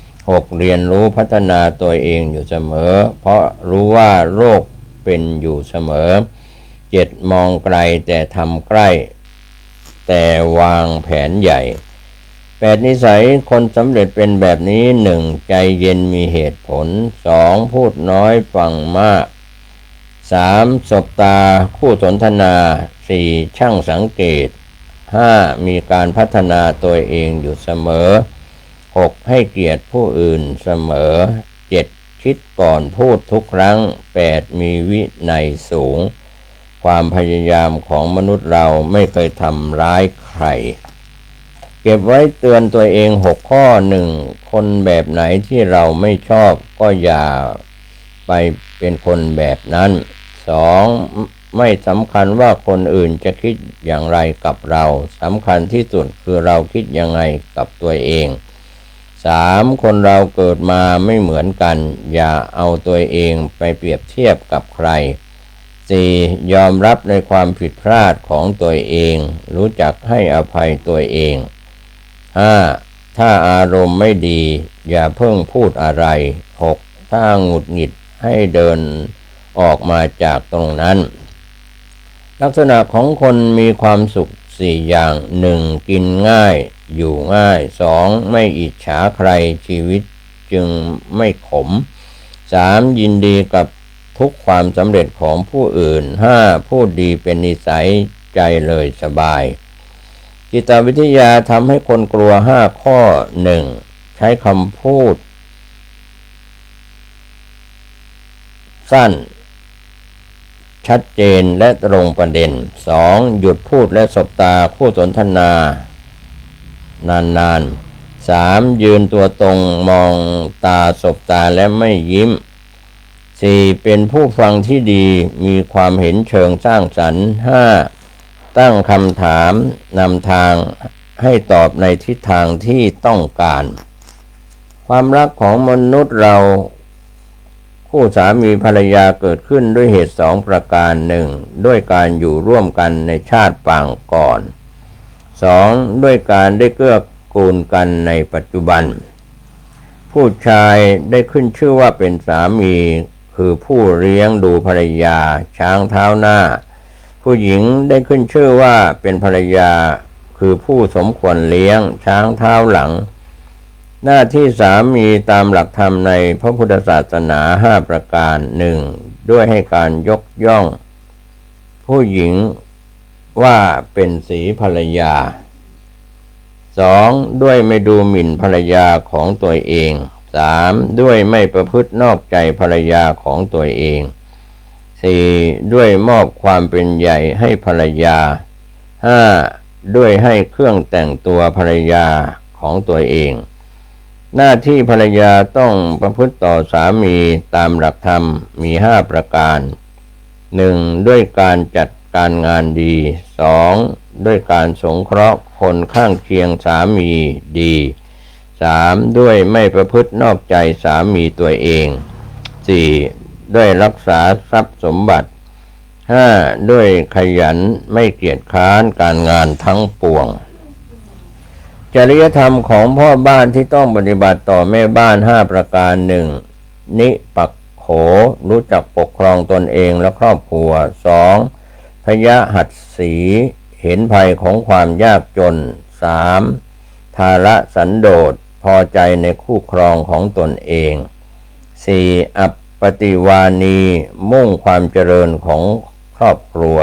6. เรียนรู้พัฒนาตัวเองอยู่เสมอเพราะรู้ว่าโรคเป็นอยู่เสมอ 7. มองไกลแต่ทำใกล้แต่วางแผนใหญ่ 8. นิสัยคนสำเร็จเป็นแบบนี้ 1. ใจเย็นมีเหตุผล 2. พูดน้อยฟังมาก 3. สบตาคู่สนทนา 4. ช่างสังเกต 5. มีการพัฒนาตัวเองอยู่เสมอ 6. ให้เกียรติผู้อื่นเสมอ 7. คิดก่อนพูดทุกครั้ง 8. มีวินัยสูงความพยายามของมนุษย์เราไม่เคยทำร้ายใครเก็บไว้เตือนตัวเอง6 ข้อ 1. คนแบบไหนที่เราไม่ชอบก็อย่าไปเป็นคนแบบนั้น 2. ไม่สำคัญว่าคนอื่นจะคิดอย่างไรกับเราสำคัญที่สุดคือเราคิดยังไงกับตัวเอง 3. คนเราเกิดมาไม่เหมือนกันอย่าเอาตัวเองไปเปรียบเทียบกับใคร 4. ยอมรับในความผิดพลาดของตัวเองรู้จักให้อภัยตัวเอง 5. ถ้าอารมณ์ไม่ดีอย่าเพิ่งพูดอะไร 6. ถ้าหงุดหงิดให้เดินออกมาจากตรงนั้นลักษณะของคนมีความสุข4 อย่าง 1. กินง่ายอยู่ง่าย 2. ไม่อิจฉาใครชีวิตจึงไม่ขม 3. ยินดีกับทุกความสำเร็จของผู้อื่น 5. พูดดีเป็นนิสัยใจเลยสบายจิตวิทยาทำให้คนกลัว5 ข้อ 1. ใช้คำพูดสั้นชัดเจนและตรงประเด็น 2. หยุดพูดและสบตาคู่สนทนานานๆ 3. ยืนตัวตรงมองตาสบตาและไม่ยิ้ม 4. เป็นผู้ฟังที่ดีมีความเห็นเชิงสร้างสรรค์ 5. ตั้งคำถามนำทางให้ตอบในทิศทางที่ต้องการความรักของมนุษย์เราคู่สามีภรรยาเกิดขึ้นด้วยเหตุ2 ประการ 1. ด้วยการอยู่ร่วมกันในชาติปางก่อน 2. ด้วยการได้เกื้อกูลกันในปัจจุบันผู้ชายได้ขึ้นชื่อว่าเป็นสามีคือผู้เลี้ยงดูภรรยาช้างเท้าหน้าผู้หญิงได้ขึ้นชื่อว่าเป็นภรรยาคือผู้สมควรเลี้ยงช้างเท้าหลังหน้าที่สามีตามหลักธรรมในพระพุทธศาสนา5 ประการ 1. ด้วยให้การยกย่องผู้หญิงว่าเป็นศรีภรรยา 2. ด้วยไม่ดูหมิ่นภรรยาของตัวเอง 3. ด้วยไม่ประพฤตินอกใจภรรยาของตัวเอง 4. ด้วยมอบความเป็นใหญ่ให้ภรรยา 5. ด้วยให้เครื่องแต่งตัวภรรยาของตัวเอง หน้าที่ภรรยาต้องประพฤติต่อสามีตามหลักธรรมมี 5 ประการ 1. ด้วยการจัดการงานดี 2. ด้วยการสงเคราะห์คนข้างเคียงสามีดี 3. ด้วยไม่ประพฤตินอกใจสามีตัวเอง 4. ด้วยรักษาทรัพย์สมบัติ 5. ด้วยขยันไม่เกียจคร้านการงานทั้งปวงจริยธรรมของพ่อบ้านที่ต้องปฏิบัติต่อแม่บ้าน 5 ประการ 1. นิปักโขรู้จักปกครองตนเองและครอบครัว 2. พยหัสสีเห็นภัยของความยากจน 3. ทาระสันโดษพอใจในคู่ครองของตนเอง 4. อัปปติวานีมุ่งความเจริญของครอบครัว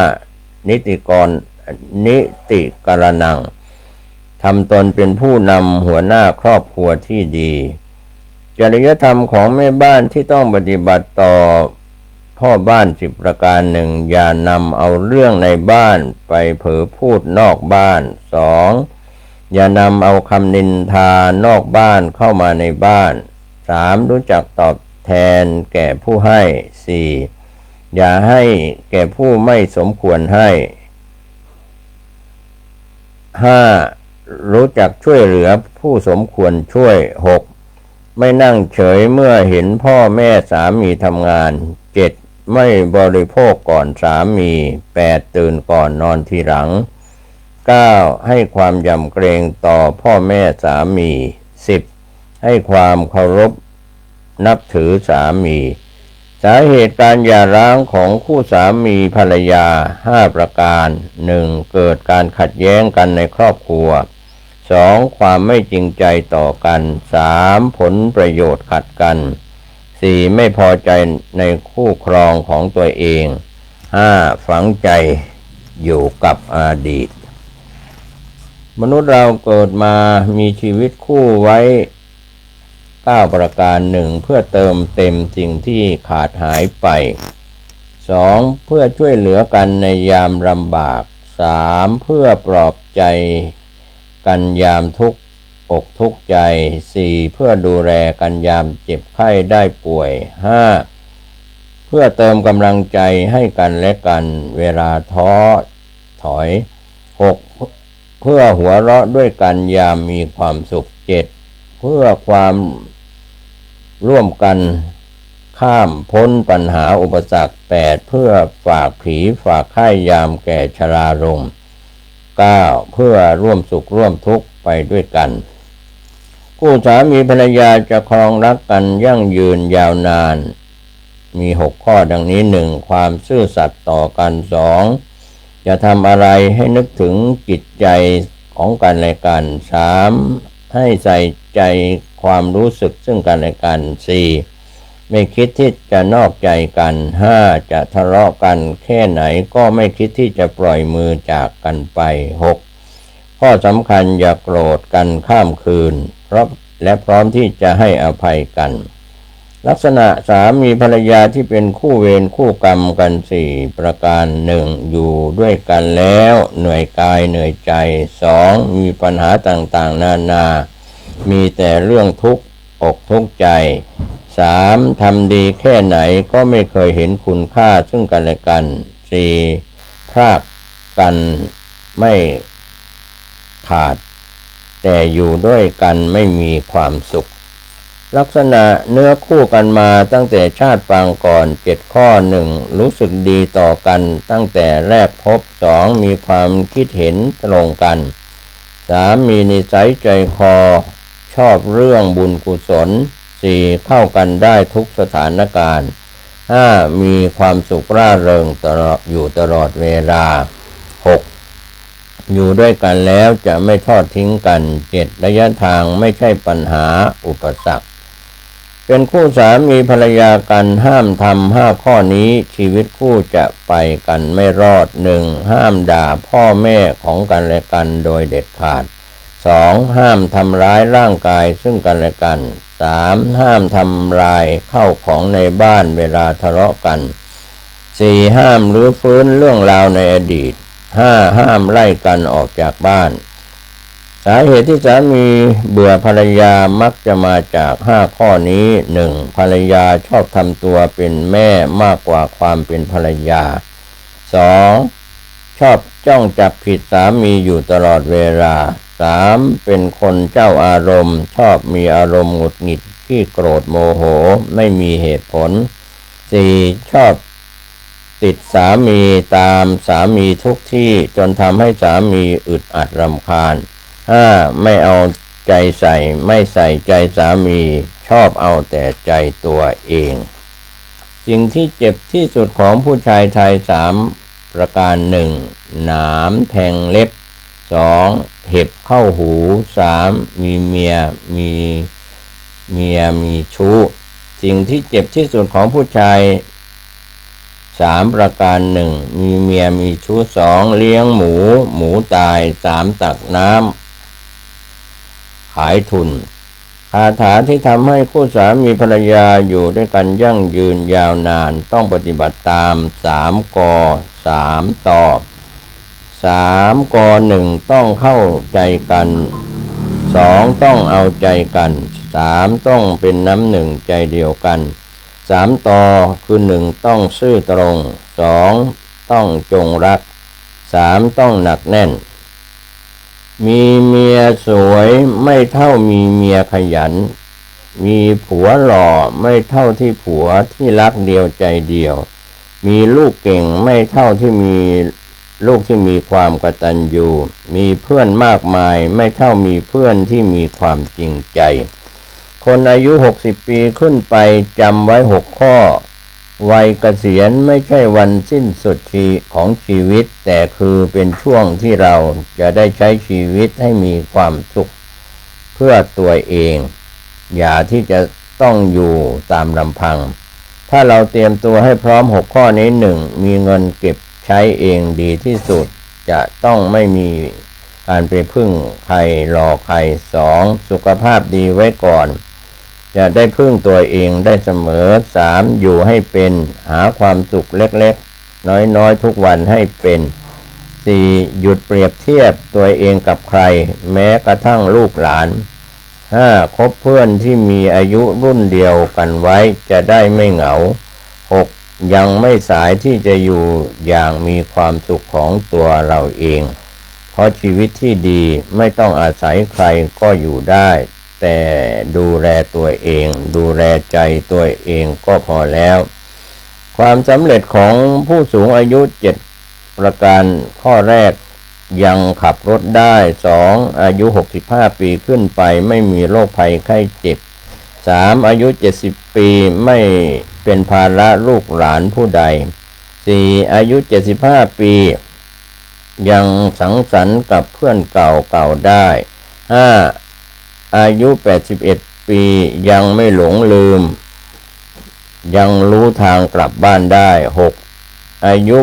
5. นิติกรณังทำตนเป็นผู้นำหัวหน้าครอบครัวที่ดีจริยธรรมของแม่บ้านที่ต้องปฏิบัติต่อพ่อบ้าน10 ประการ 1. อย่านำเอาเรื่องในบ้านไปเผลอพูดนอกบ้าน 2. อย่านำเอาคำนินทานอกบ้านเข้ามาในบ้าน 3. รู้จักตอบแทนแก่ผู้ให้ 4. อย่าให้แก่ผู้ไม่สมควรให้ 5. รู้จักช่วยเหลือผู้สมควรช่วย 6. ไม่นั่งเฉยเมื่อเห็นพ่อแม่สามีทำงาน 7. ไม่บริโภคก่อนสามี 8. ตื่นก่อนนอนทีหลัง 9. ให้ความยำเกรงต่อพ่อแม่สามี 10. ให้ความเคารพนับถือสามีสาเหตุการหย่าร้างของคู่สามีภรรยา 5 ประการ 1. เกิดการขัดแย้งกันในครอบครัว 2. ความไม่จริงใจต่อกัน 3. ผลประโยชน์ขัดกัน 4. ไม่พอใจในคู่ครองของตัวเอง 5. ฝังใจอยู่กับอดีตมนุษย์เราเกิดมามีชีวิตคู่ไว้9 ประการ 1. เพื่อเติมเต็มสิ่งที่ขาดหายไป 2. เพื่อช่วยเหลือกันในยามลำบาก 3. เพื่อปลอบใจกันยามทุกข์อกทุกข์ใจ 4. เพื่อดูแลกันยามเจ็บไข้ได้ป่วย 5. เพื่อเติมกำลังใจให้กันและกันเวลาท้อถอย 6. เพื่อหัวเราะด้วยกันยามมีความสุข 7. เพื่อความร่วมกันข้ามพ้นปัญหาอุปสรรค 8. เพื่อฝากผีฝากไข้ยามแก่ชราลง 9. เพื่อร่วมสุขร่วมทุกข์ไปด้วยกันคู่สามีภรรยาจะครองรักกันยั่งยืนยาวนานมี 6 ข้อดังนี้ 1. ความซื่อสัตย์ต่อกัน 2. จะทำอะไรให้นึกถึงจิตใจของกันและกัน 3. ให้ใส่ใจความรู้สึกซึ่งกันและกัน 4. ไม่คิดที่จะนอกใจกัน 5. จะทะเลาะกันแค่ไหนก็ไม่คิดที่จะปล่อยมือจากกันไป 6. ข้อสำคัญอย่าโกรธกันข้ามคืนและพร้อมที่จะให้อภัยกันลักษณะสามีภรรยาที่เป็นคู่เวรคู่กรรมกัน 4 ประการ 1. อยู่ด้วยกันแล้วเหนื่อยกายเหนื่อยใจ 2. มีปัญหาต่างๆนานามีแต่เรื่องทุกข์อกทุกข์ใจ 3. ทำดีแค่ไหนก็ไม่เคยเห็นคุณค่าซึ่งกันและกัน 4. พรากกันไม่ขาดแต่อยู่ด้วยกันไม่มีความสุขลักษณะเนื้อคู่กันมาตั้งแต่ชาติปางก่อน 7 ข้อ 1. รู้สึกดีต่อกันตั้งแต่แรกพบ 2. มีความคิดเห็นตรงกัน 3. มีนิสัยใจคอชอบเรื่องบุญกุศล 4. เข้ากันได้ทุกสถานการณ์ 5. มีความสุขร่าเริงอยู่ตลอดเวลา 6. อยู่ด้วยกันแล้วจะไม่ทอดทิ้งกัน 7. ระยะทางไม่ใช่ปัญหาอุปสรรคเป็นคู่สามีภรรยากันห้ามทำ5 ข้อนี้ชีวิตคู่จะไปกันไม่รอด 1. ห้ามด่าพ่อแม่ของกันและกันโดยเด็ดขาด 2. ห้ามทำร้ายร่างกายซึ่งกันและกัน 3. ห้ามทำลายข้าวของในบ้านเวลาทะเลาะกัน 4. ห้ามรื้อฟื้นเรื่องราวในอดีต 5. ห้ามไล่กันออกจากบ้านสาเหตุที่สามีเบื่อภรรยามักจะมาจาก5ข้อนี้ 1. ภรรยาชอบทำตัวเป็นแม่มากกว่าความเป็นภรรยา 2. ชอบจ้องจับผิดสามีอยู่ตลอดเวลา 3. เป็นคนเจ้าอารมณ์ชอบมีอารมณ์หงุดหงิดขี้โกรธโมโหไม่มีเหตุผล 4. ชอบติดสามีตามสามีทุกที่จนทำให้สามีอึดอัดรำคาญ 5. ไม่เอาใจใส่ไม่ใส่ใจสามีชอบเอาแต่ใจตัวเองสิ่งที่เจ็บที่สุดของผู้ชายไทย3ประการ 1. หนามแทงเล็บ 2. เห็บเข้าหู 3. มีเมียมีชู้สิ่งที่เจ็บที่สุดของผู้ชาย3ประการ 1. มีเมียมีชู้ 2. เลี้ยงหมูตาย 3. ตักน้ำขายทุนคาถาที่ทำให้คู่สามีภรรยาอยู่ด้วยกันยั่งยืนยาวนานต้องปฏิบัติตาม3 ก 3 ตอบ3 ก 1 ต้องเข้าใจกัน 2. ต้องเอาใจกัน 3. ต้องเป็นน้ำหนึ่งใจเดียวกัน3 ตอคือ 1. ต้องซื่อตรง 2. ต้องจงรัก 3. ต้องหนักแน่นมีเมียสวยไม่เท่ามีเมียขยันมีผัวหล่อไม่เท่าที่ผัวที่รักเดียวใจเดียวมีลูกเก่งไม่เท่าที่มีลูกที่มีความกตัญญูมีเพื่อนมากมายไม่เท่ามีเพื่อนที่มีความจริงใจคนอายุ60 ปีขึ้นไปจำไว้6 ข้อวัยเกษียณไม่ใช่วันสิ้นสุดของชีวิตแต่คือเป็นช่วงที่เราจะได้ใช้ชีวิตให้มีความสุขเพื่อตัวเองอย่าที่จะต้องอยู่ตามลำพังถ้าเราเตรียมตัวให้พร้อม6 ข้อนี้ 1. มีเงินเก็บใช้เองดีที่สุดจะต้องไม่มีการไปพึ่งใครรอใคร 2. สุขภาพดีไว้ก่อนจะได้พึ่งตัวเองได้เสมอ 3. อยู่ให้เป็นหาความสุขเล็กๆน้อยๆทุกวันให้เป็น 4. หยุดเปรียบเทียบตัวเองกับใครแม้กระทั่งลูกหลาน 5. คบเพื่อนที่มีอายุรุ่นเดียวกันไว้จะได้ไม่เหงา 6. ยังไม่สายที่จะอยู่อย่างมีความสุขของตัวเราเองเพราะชีวิตที่ดีไม่ต้องอาศัยใครก็อยู่ได้แต่ดูแลตัวเองดูแลใจตัวเองก็พอแล้วความสำเร็จของผู้สูงอายุ7ประการข้อแรกยังขับรถได้ 2. อายุ65 ปีขึ้นไปไม่มีโรคภัยไข้เจ็บ 3. อายุ70 ปีไม่เป็นภาระลูกหลานผู้ใด 4. อายุ75 ปียังสังสรรค์กับเพื่อนเก่าได้ 5. อายุ81 ปียังไม่หลงลืมยังรู้ทางกลับบ้านได้ 6. อายุ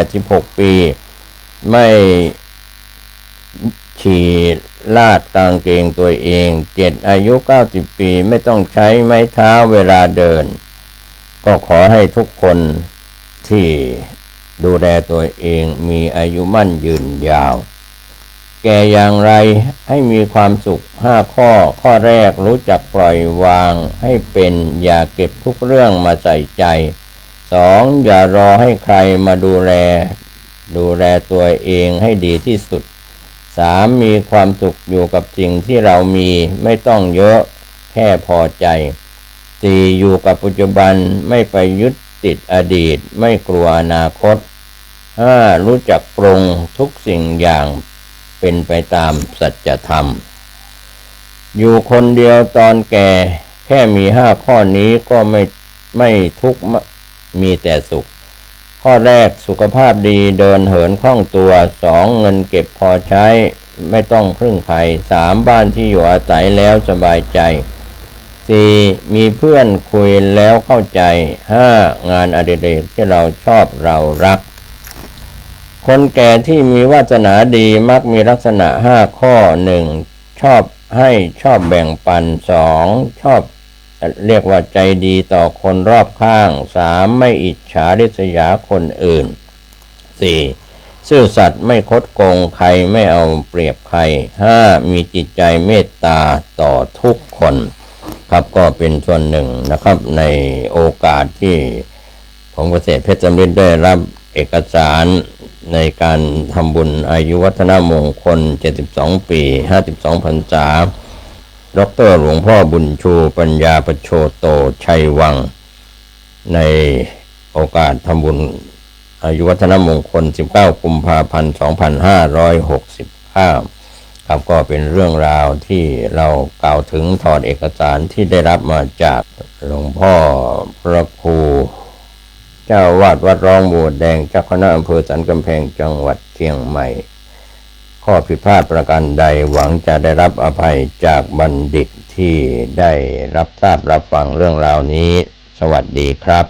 86 ปีไม่ฉี่ลาดกางเกงตัวเอง 7. อายุ90 ปีไม่ต้องใช้ไม้เท้าเวลาเดินก็ขอให้ทุกคนที่ดูแลตัวเองมีอายุมั่นยืนยาวแก่อย่างไรให้มีความสุข5 ข้อแรกรู้จักปล่อยวางให้เป็นอย่าเก็บทุกเรื่องมาใส่ใจ 2. อย่ารอให้ใครมาดูแลตัวเองให้ดีที่สุด 3. มีความสุขอยู่กับสิ่งที่เรามีไม่ต้องเยอะแค่พอใจ 4. อยู่กับปัจจุบันไม่ไปยึดติดอดีตไม่กลัวอนาคต 5. รู้จักปรงทุกสิ่งอย่างเป็นไปตามสัจธรรมอยู่คนเดียวตอนแก่แค่มี5 ข้อนี้ก็ไม่ทุกข์มีแต่สุขข้อแรกสุขภาพดีเดินเหินคล่องตัว 2. เงินเก็บพอใช้ไม่ต้องพึ่งใคร 3. บ้านที่อยู่อาศัยแล้วสบายใจ 4. มีเพื่อนคุยแล้วเข้าใจ 5. งานอดิเรกที่เราชอบเรารักคนแก่ที่มีวาสนาดีมักมีลักษณะ5 ข้อ 1. ช ชอบให้ชอบแบ่งปันสองชอบเรียกว่าใจดีต่อคนรอบข้างสามไม่อิจฉาริษยาคนอื่นสี่ซื่อสัตย์ไม่คดโกงใครไม่เอาเปรียบใครห้ามีจิตใจเมตตาต่อทุกคนครับก็เป็นส่วนหนึ่งนะครับในโอกาสที่ผมเกษตรเพชรสำริดได้รับเอกสารในการทำบุญอายุวัฒนมงคล72ปี52พรรษาดร.หลวงพ่อบุญชูปัญญาประโชโตชัยวังในโอกาสทำบุญอายุวัฒนมงคล19กุมภาพันธ์2569ครับก็เป็นเรื่องราวที่เรากล่าวถึงถอดเอกสารที่ได้รับมาจากหลวงพ่อพระครูเจ้าวาดวัดร้องบัวแดงเจ้าคณะอำเภอสันกำแพงจังหวัดเชียงใหม่ข้อผิดพลาดประการใดหวังจะได้รับอภัยจากบัณฑิตที่ได้รับทราบรับฟังเรื่องราวนี้สวัสดีครับ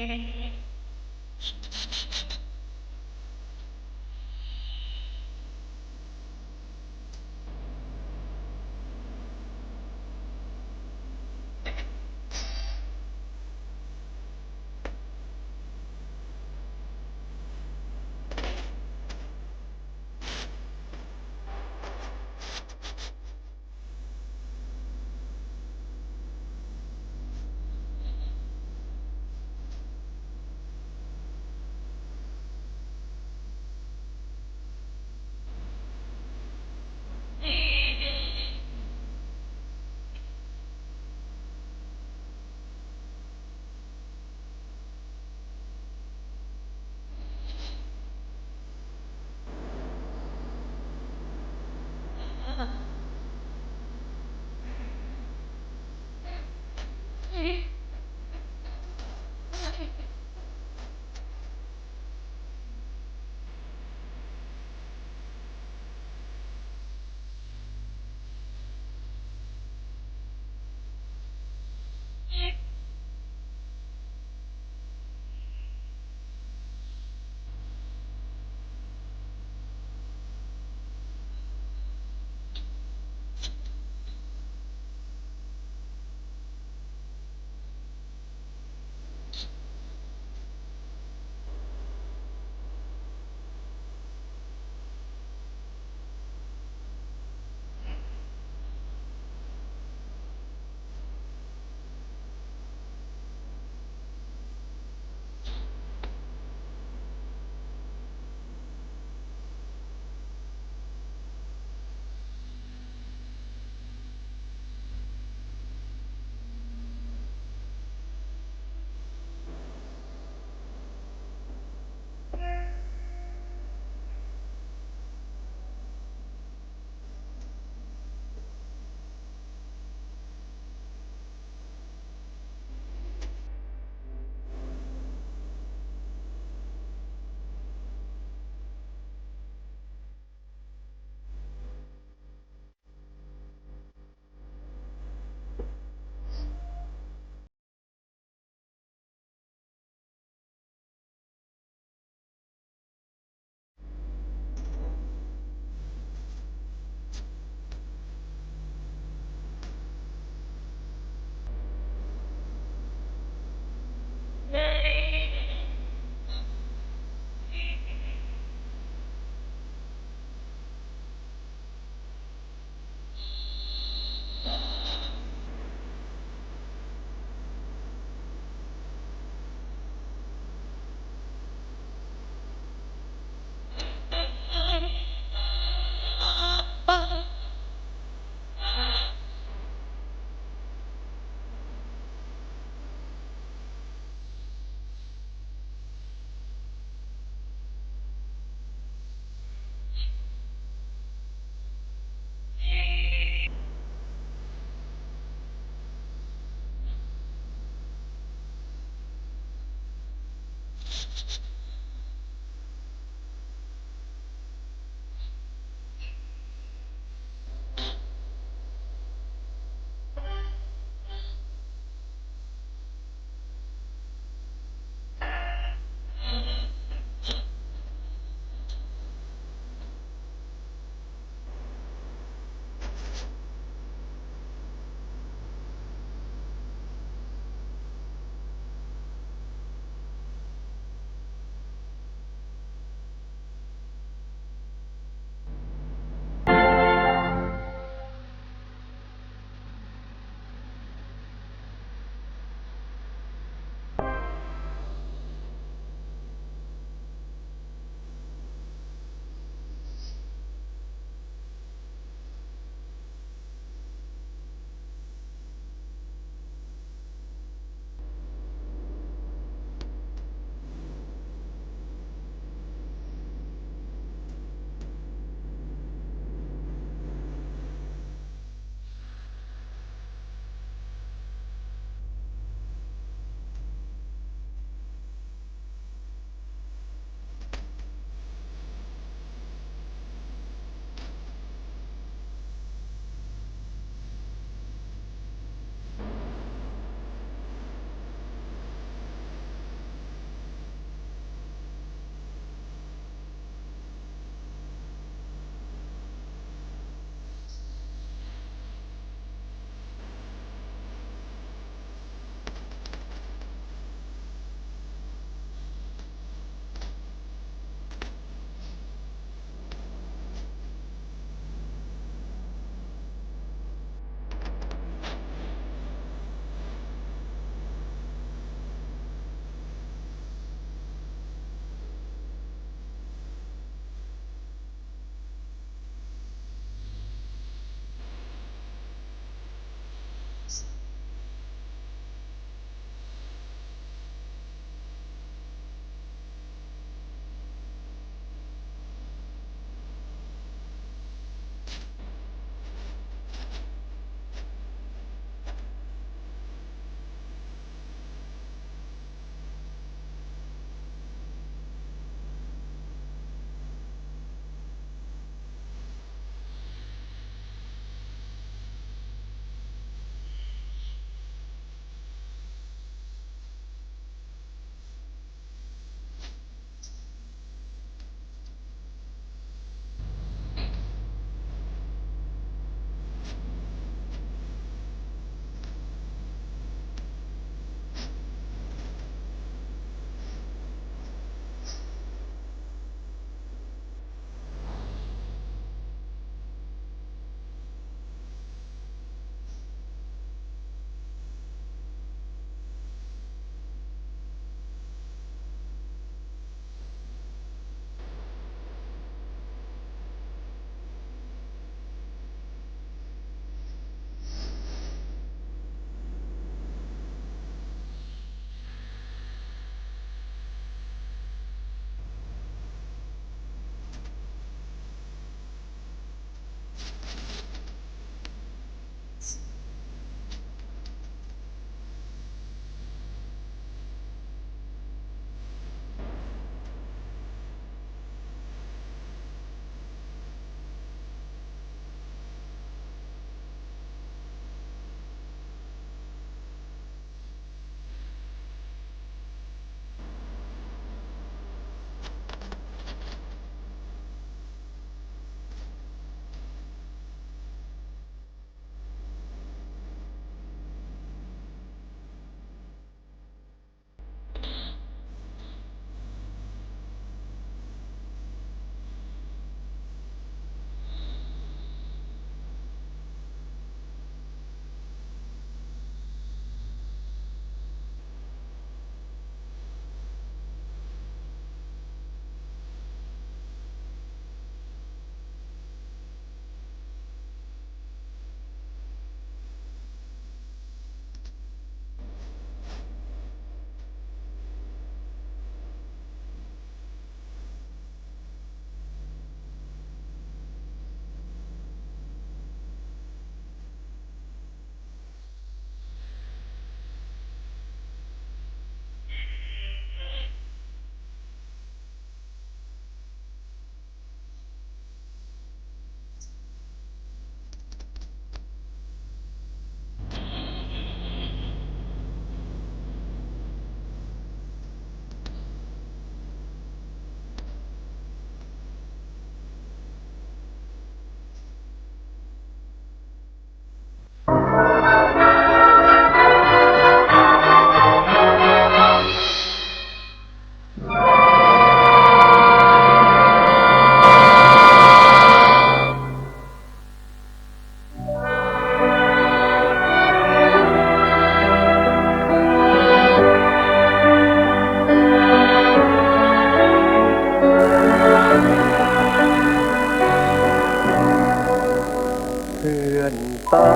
ตา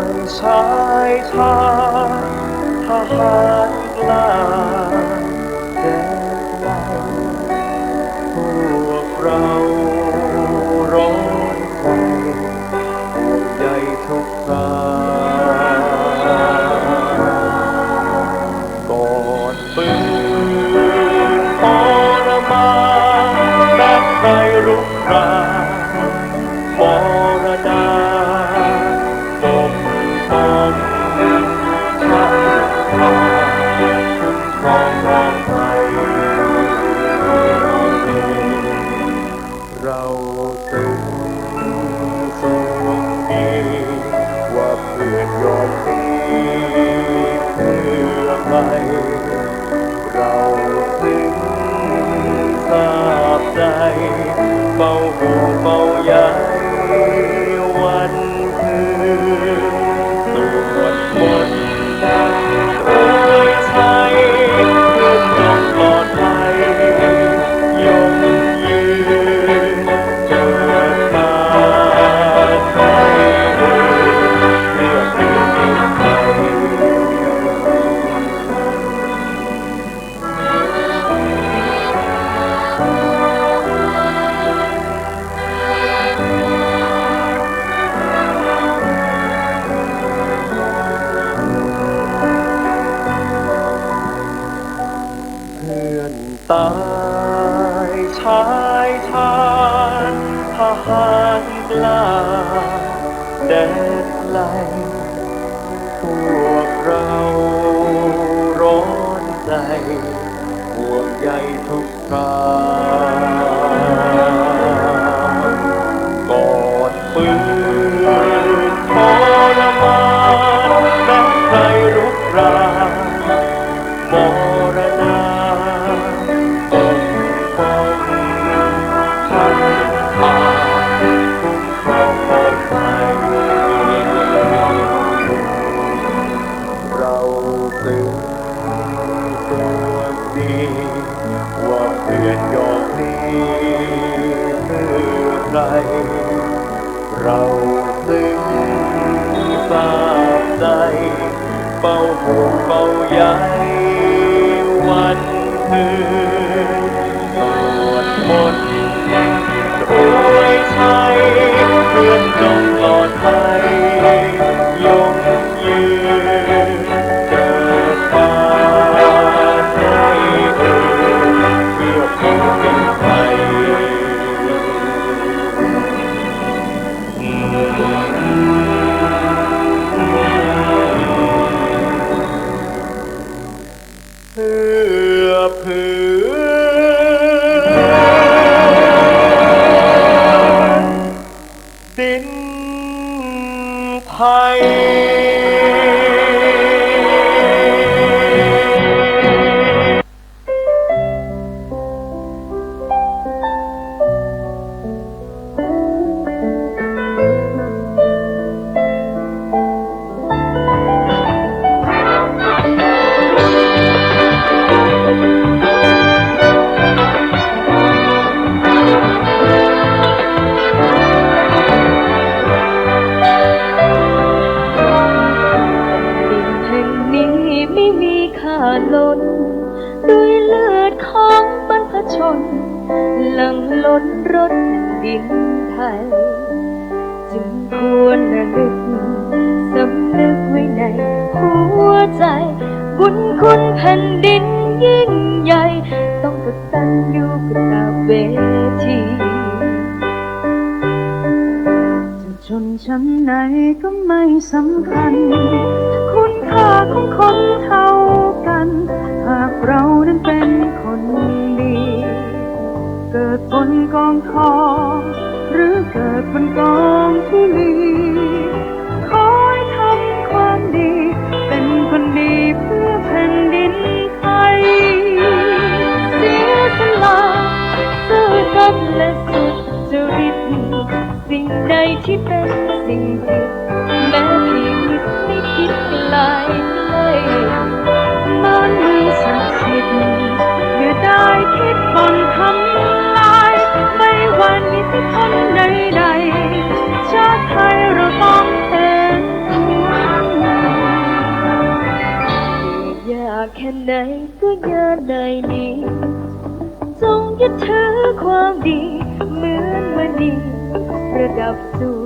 ยชายชาทหารกล้าแดนไกลพวกเราร้อนใจห่วงใยทุกคราก่อนปืนทรมานแบบใครรุกรานมรณาปกป้องชาติคุ้มครองเราไทยเราถึงสวงดีว่าเพื่อนยอมตีเพื่อใครเราถึงทราบใจเฝ้าห่วงเฝ้าใยวันคืนสวดมนต์โอยชัยเพื่อนจงปลอดภัยยงยืนเกิดมาใครเอ่ยเพื่อเพื่อนไทย เพื่อนตายชายชาญทหารกล้าแดนไกลพวกเราร้อนใจห่วงใยทุกครากอดปืนทรมานแม้ใครรุกรานมรณาปกป้องพันป่าคุ้มครองปลอดภัยเราถึงส่วนดีว่าเพื่อนยอมพลีเพื่อใครเราถึงทราบใจเฝ้าห่วงเฝ้าใยวันคืนสวดมนต์โอยชัยเพื่อนจงปลอดภัยยงยืนเกิดมาให้เอ่ยเพื่อพ้องเป็นไทยเพื่อผืนดินไทยไม่มีค่าล้นด้วยเลือดของบรรพชนหลั่งล้นรถดินไทยจึงควรระลึกสำนึกไว้ในหัวใจบุญคุณแผ่นดินยิ่งใหญ่ต้องกตัญญูกตเวทีจะชนชั้นไหนก็ไม่สำคัญคุณค่าของคนเท่ากันหากเรานั้นเป็นคนดีเกิดบนกองทองหรือเกิดบนกองธุลีขอให้ทำความดีเป็นคนดีเพื่อแผ่นดินไทยเสียสละซื่อสัตย์และสุจริตสิ่งใดที่เป็นสิ่งผิดแม้เพียงนิดไม่คิดไกลมันมีศักดิ์สิทธิ์อย่าได้คิดบ่นทำลายไม่ว่าอิทธิพลใดๆชาติไทยเราต้อง ไหนก็อย่าได้หนีจงยึดถือความดีเหมือนมณีประดับสู่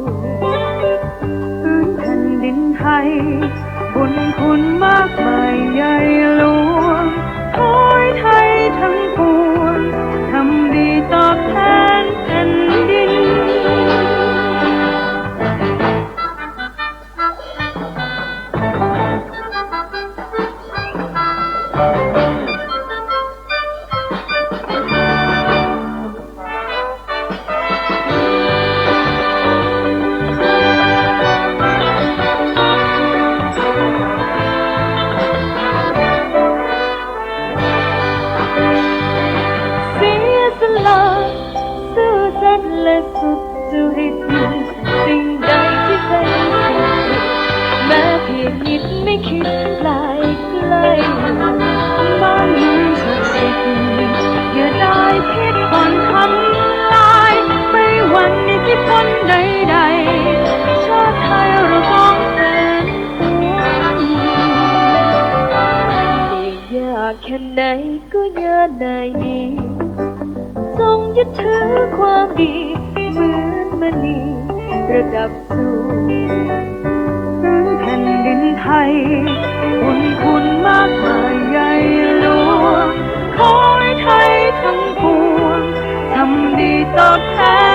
พื้นแผ่นดินไทยบุญคุณมากมายใหญ่หลวงขอให้ไทยทั้งปวงทำดีตอบแทนแผ่นดินและสุดจริตสิ่งใดที่เป็นสิ่งผิดแม้เพียงนิดไม่คิดไกลไกลบ้านเมืองศักดิ์สิทธิ์อย่าได้คิดอ่อนทำลายไม่หวั่นอิทธิพลใดๆชาติไทยเราต้องเป็นยากแค่ไหนก็อย่าได้หนีจงยึดถือความดีเหมือนมณีประดับสู่พื้นแผ่นดินไทยบุญคุณมากมายใหญ่หลวงขอให้ไทยทั้งปวงทำดีตอบแทน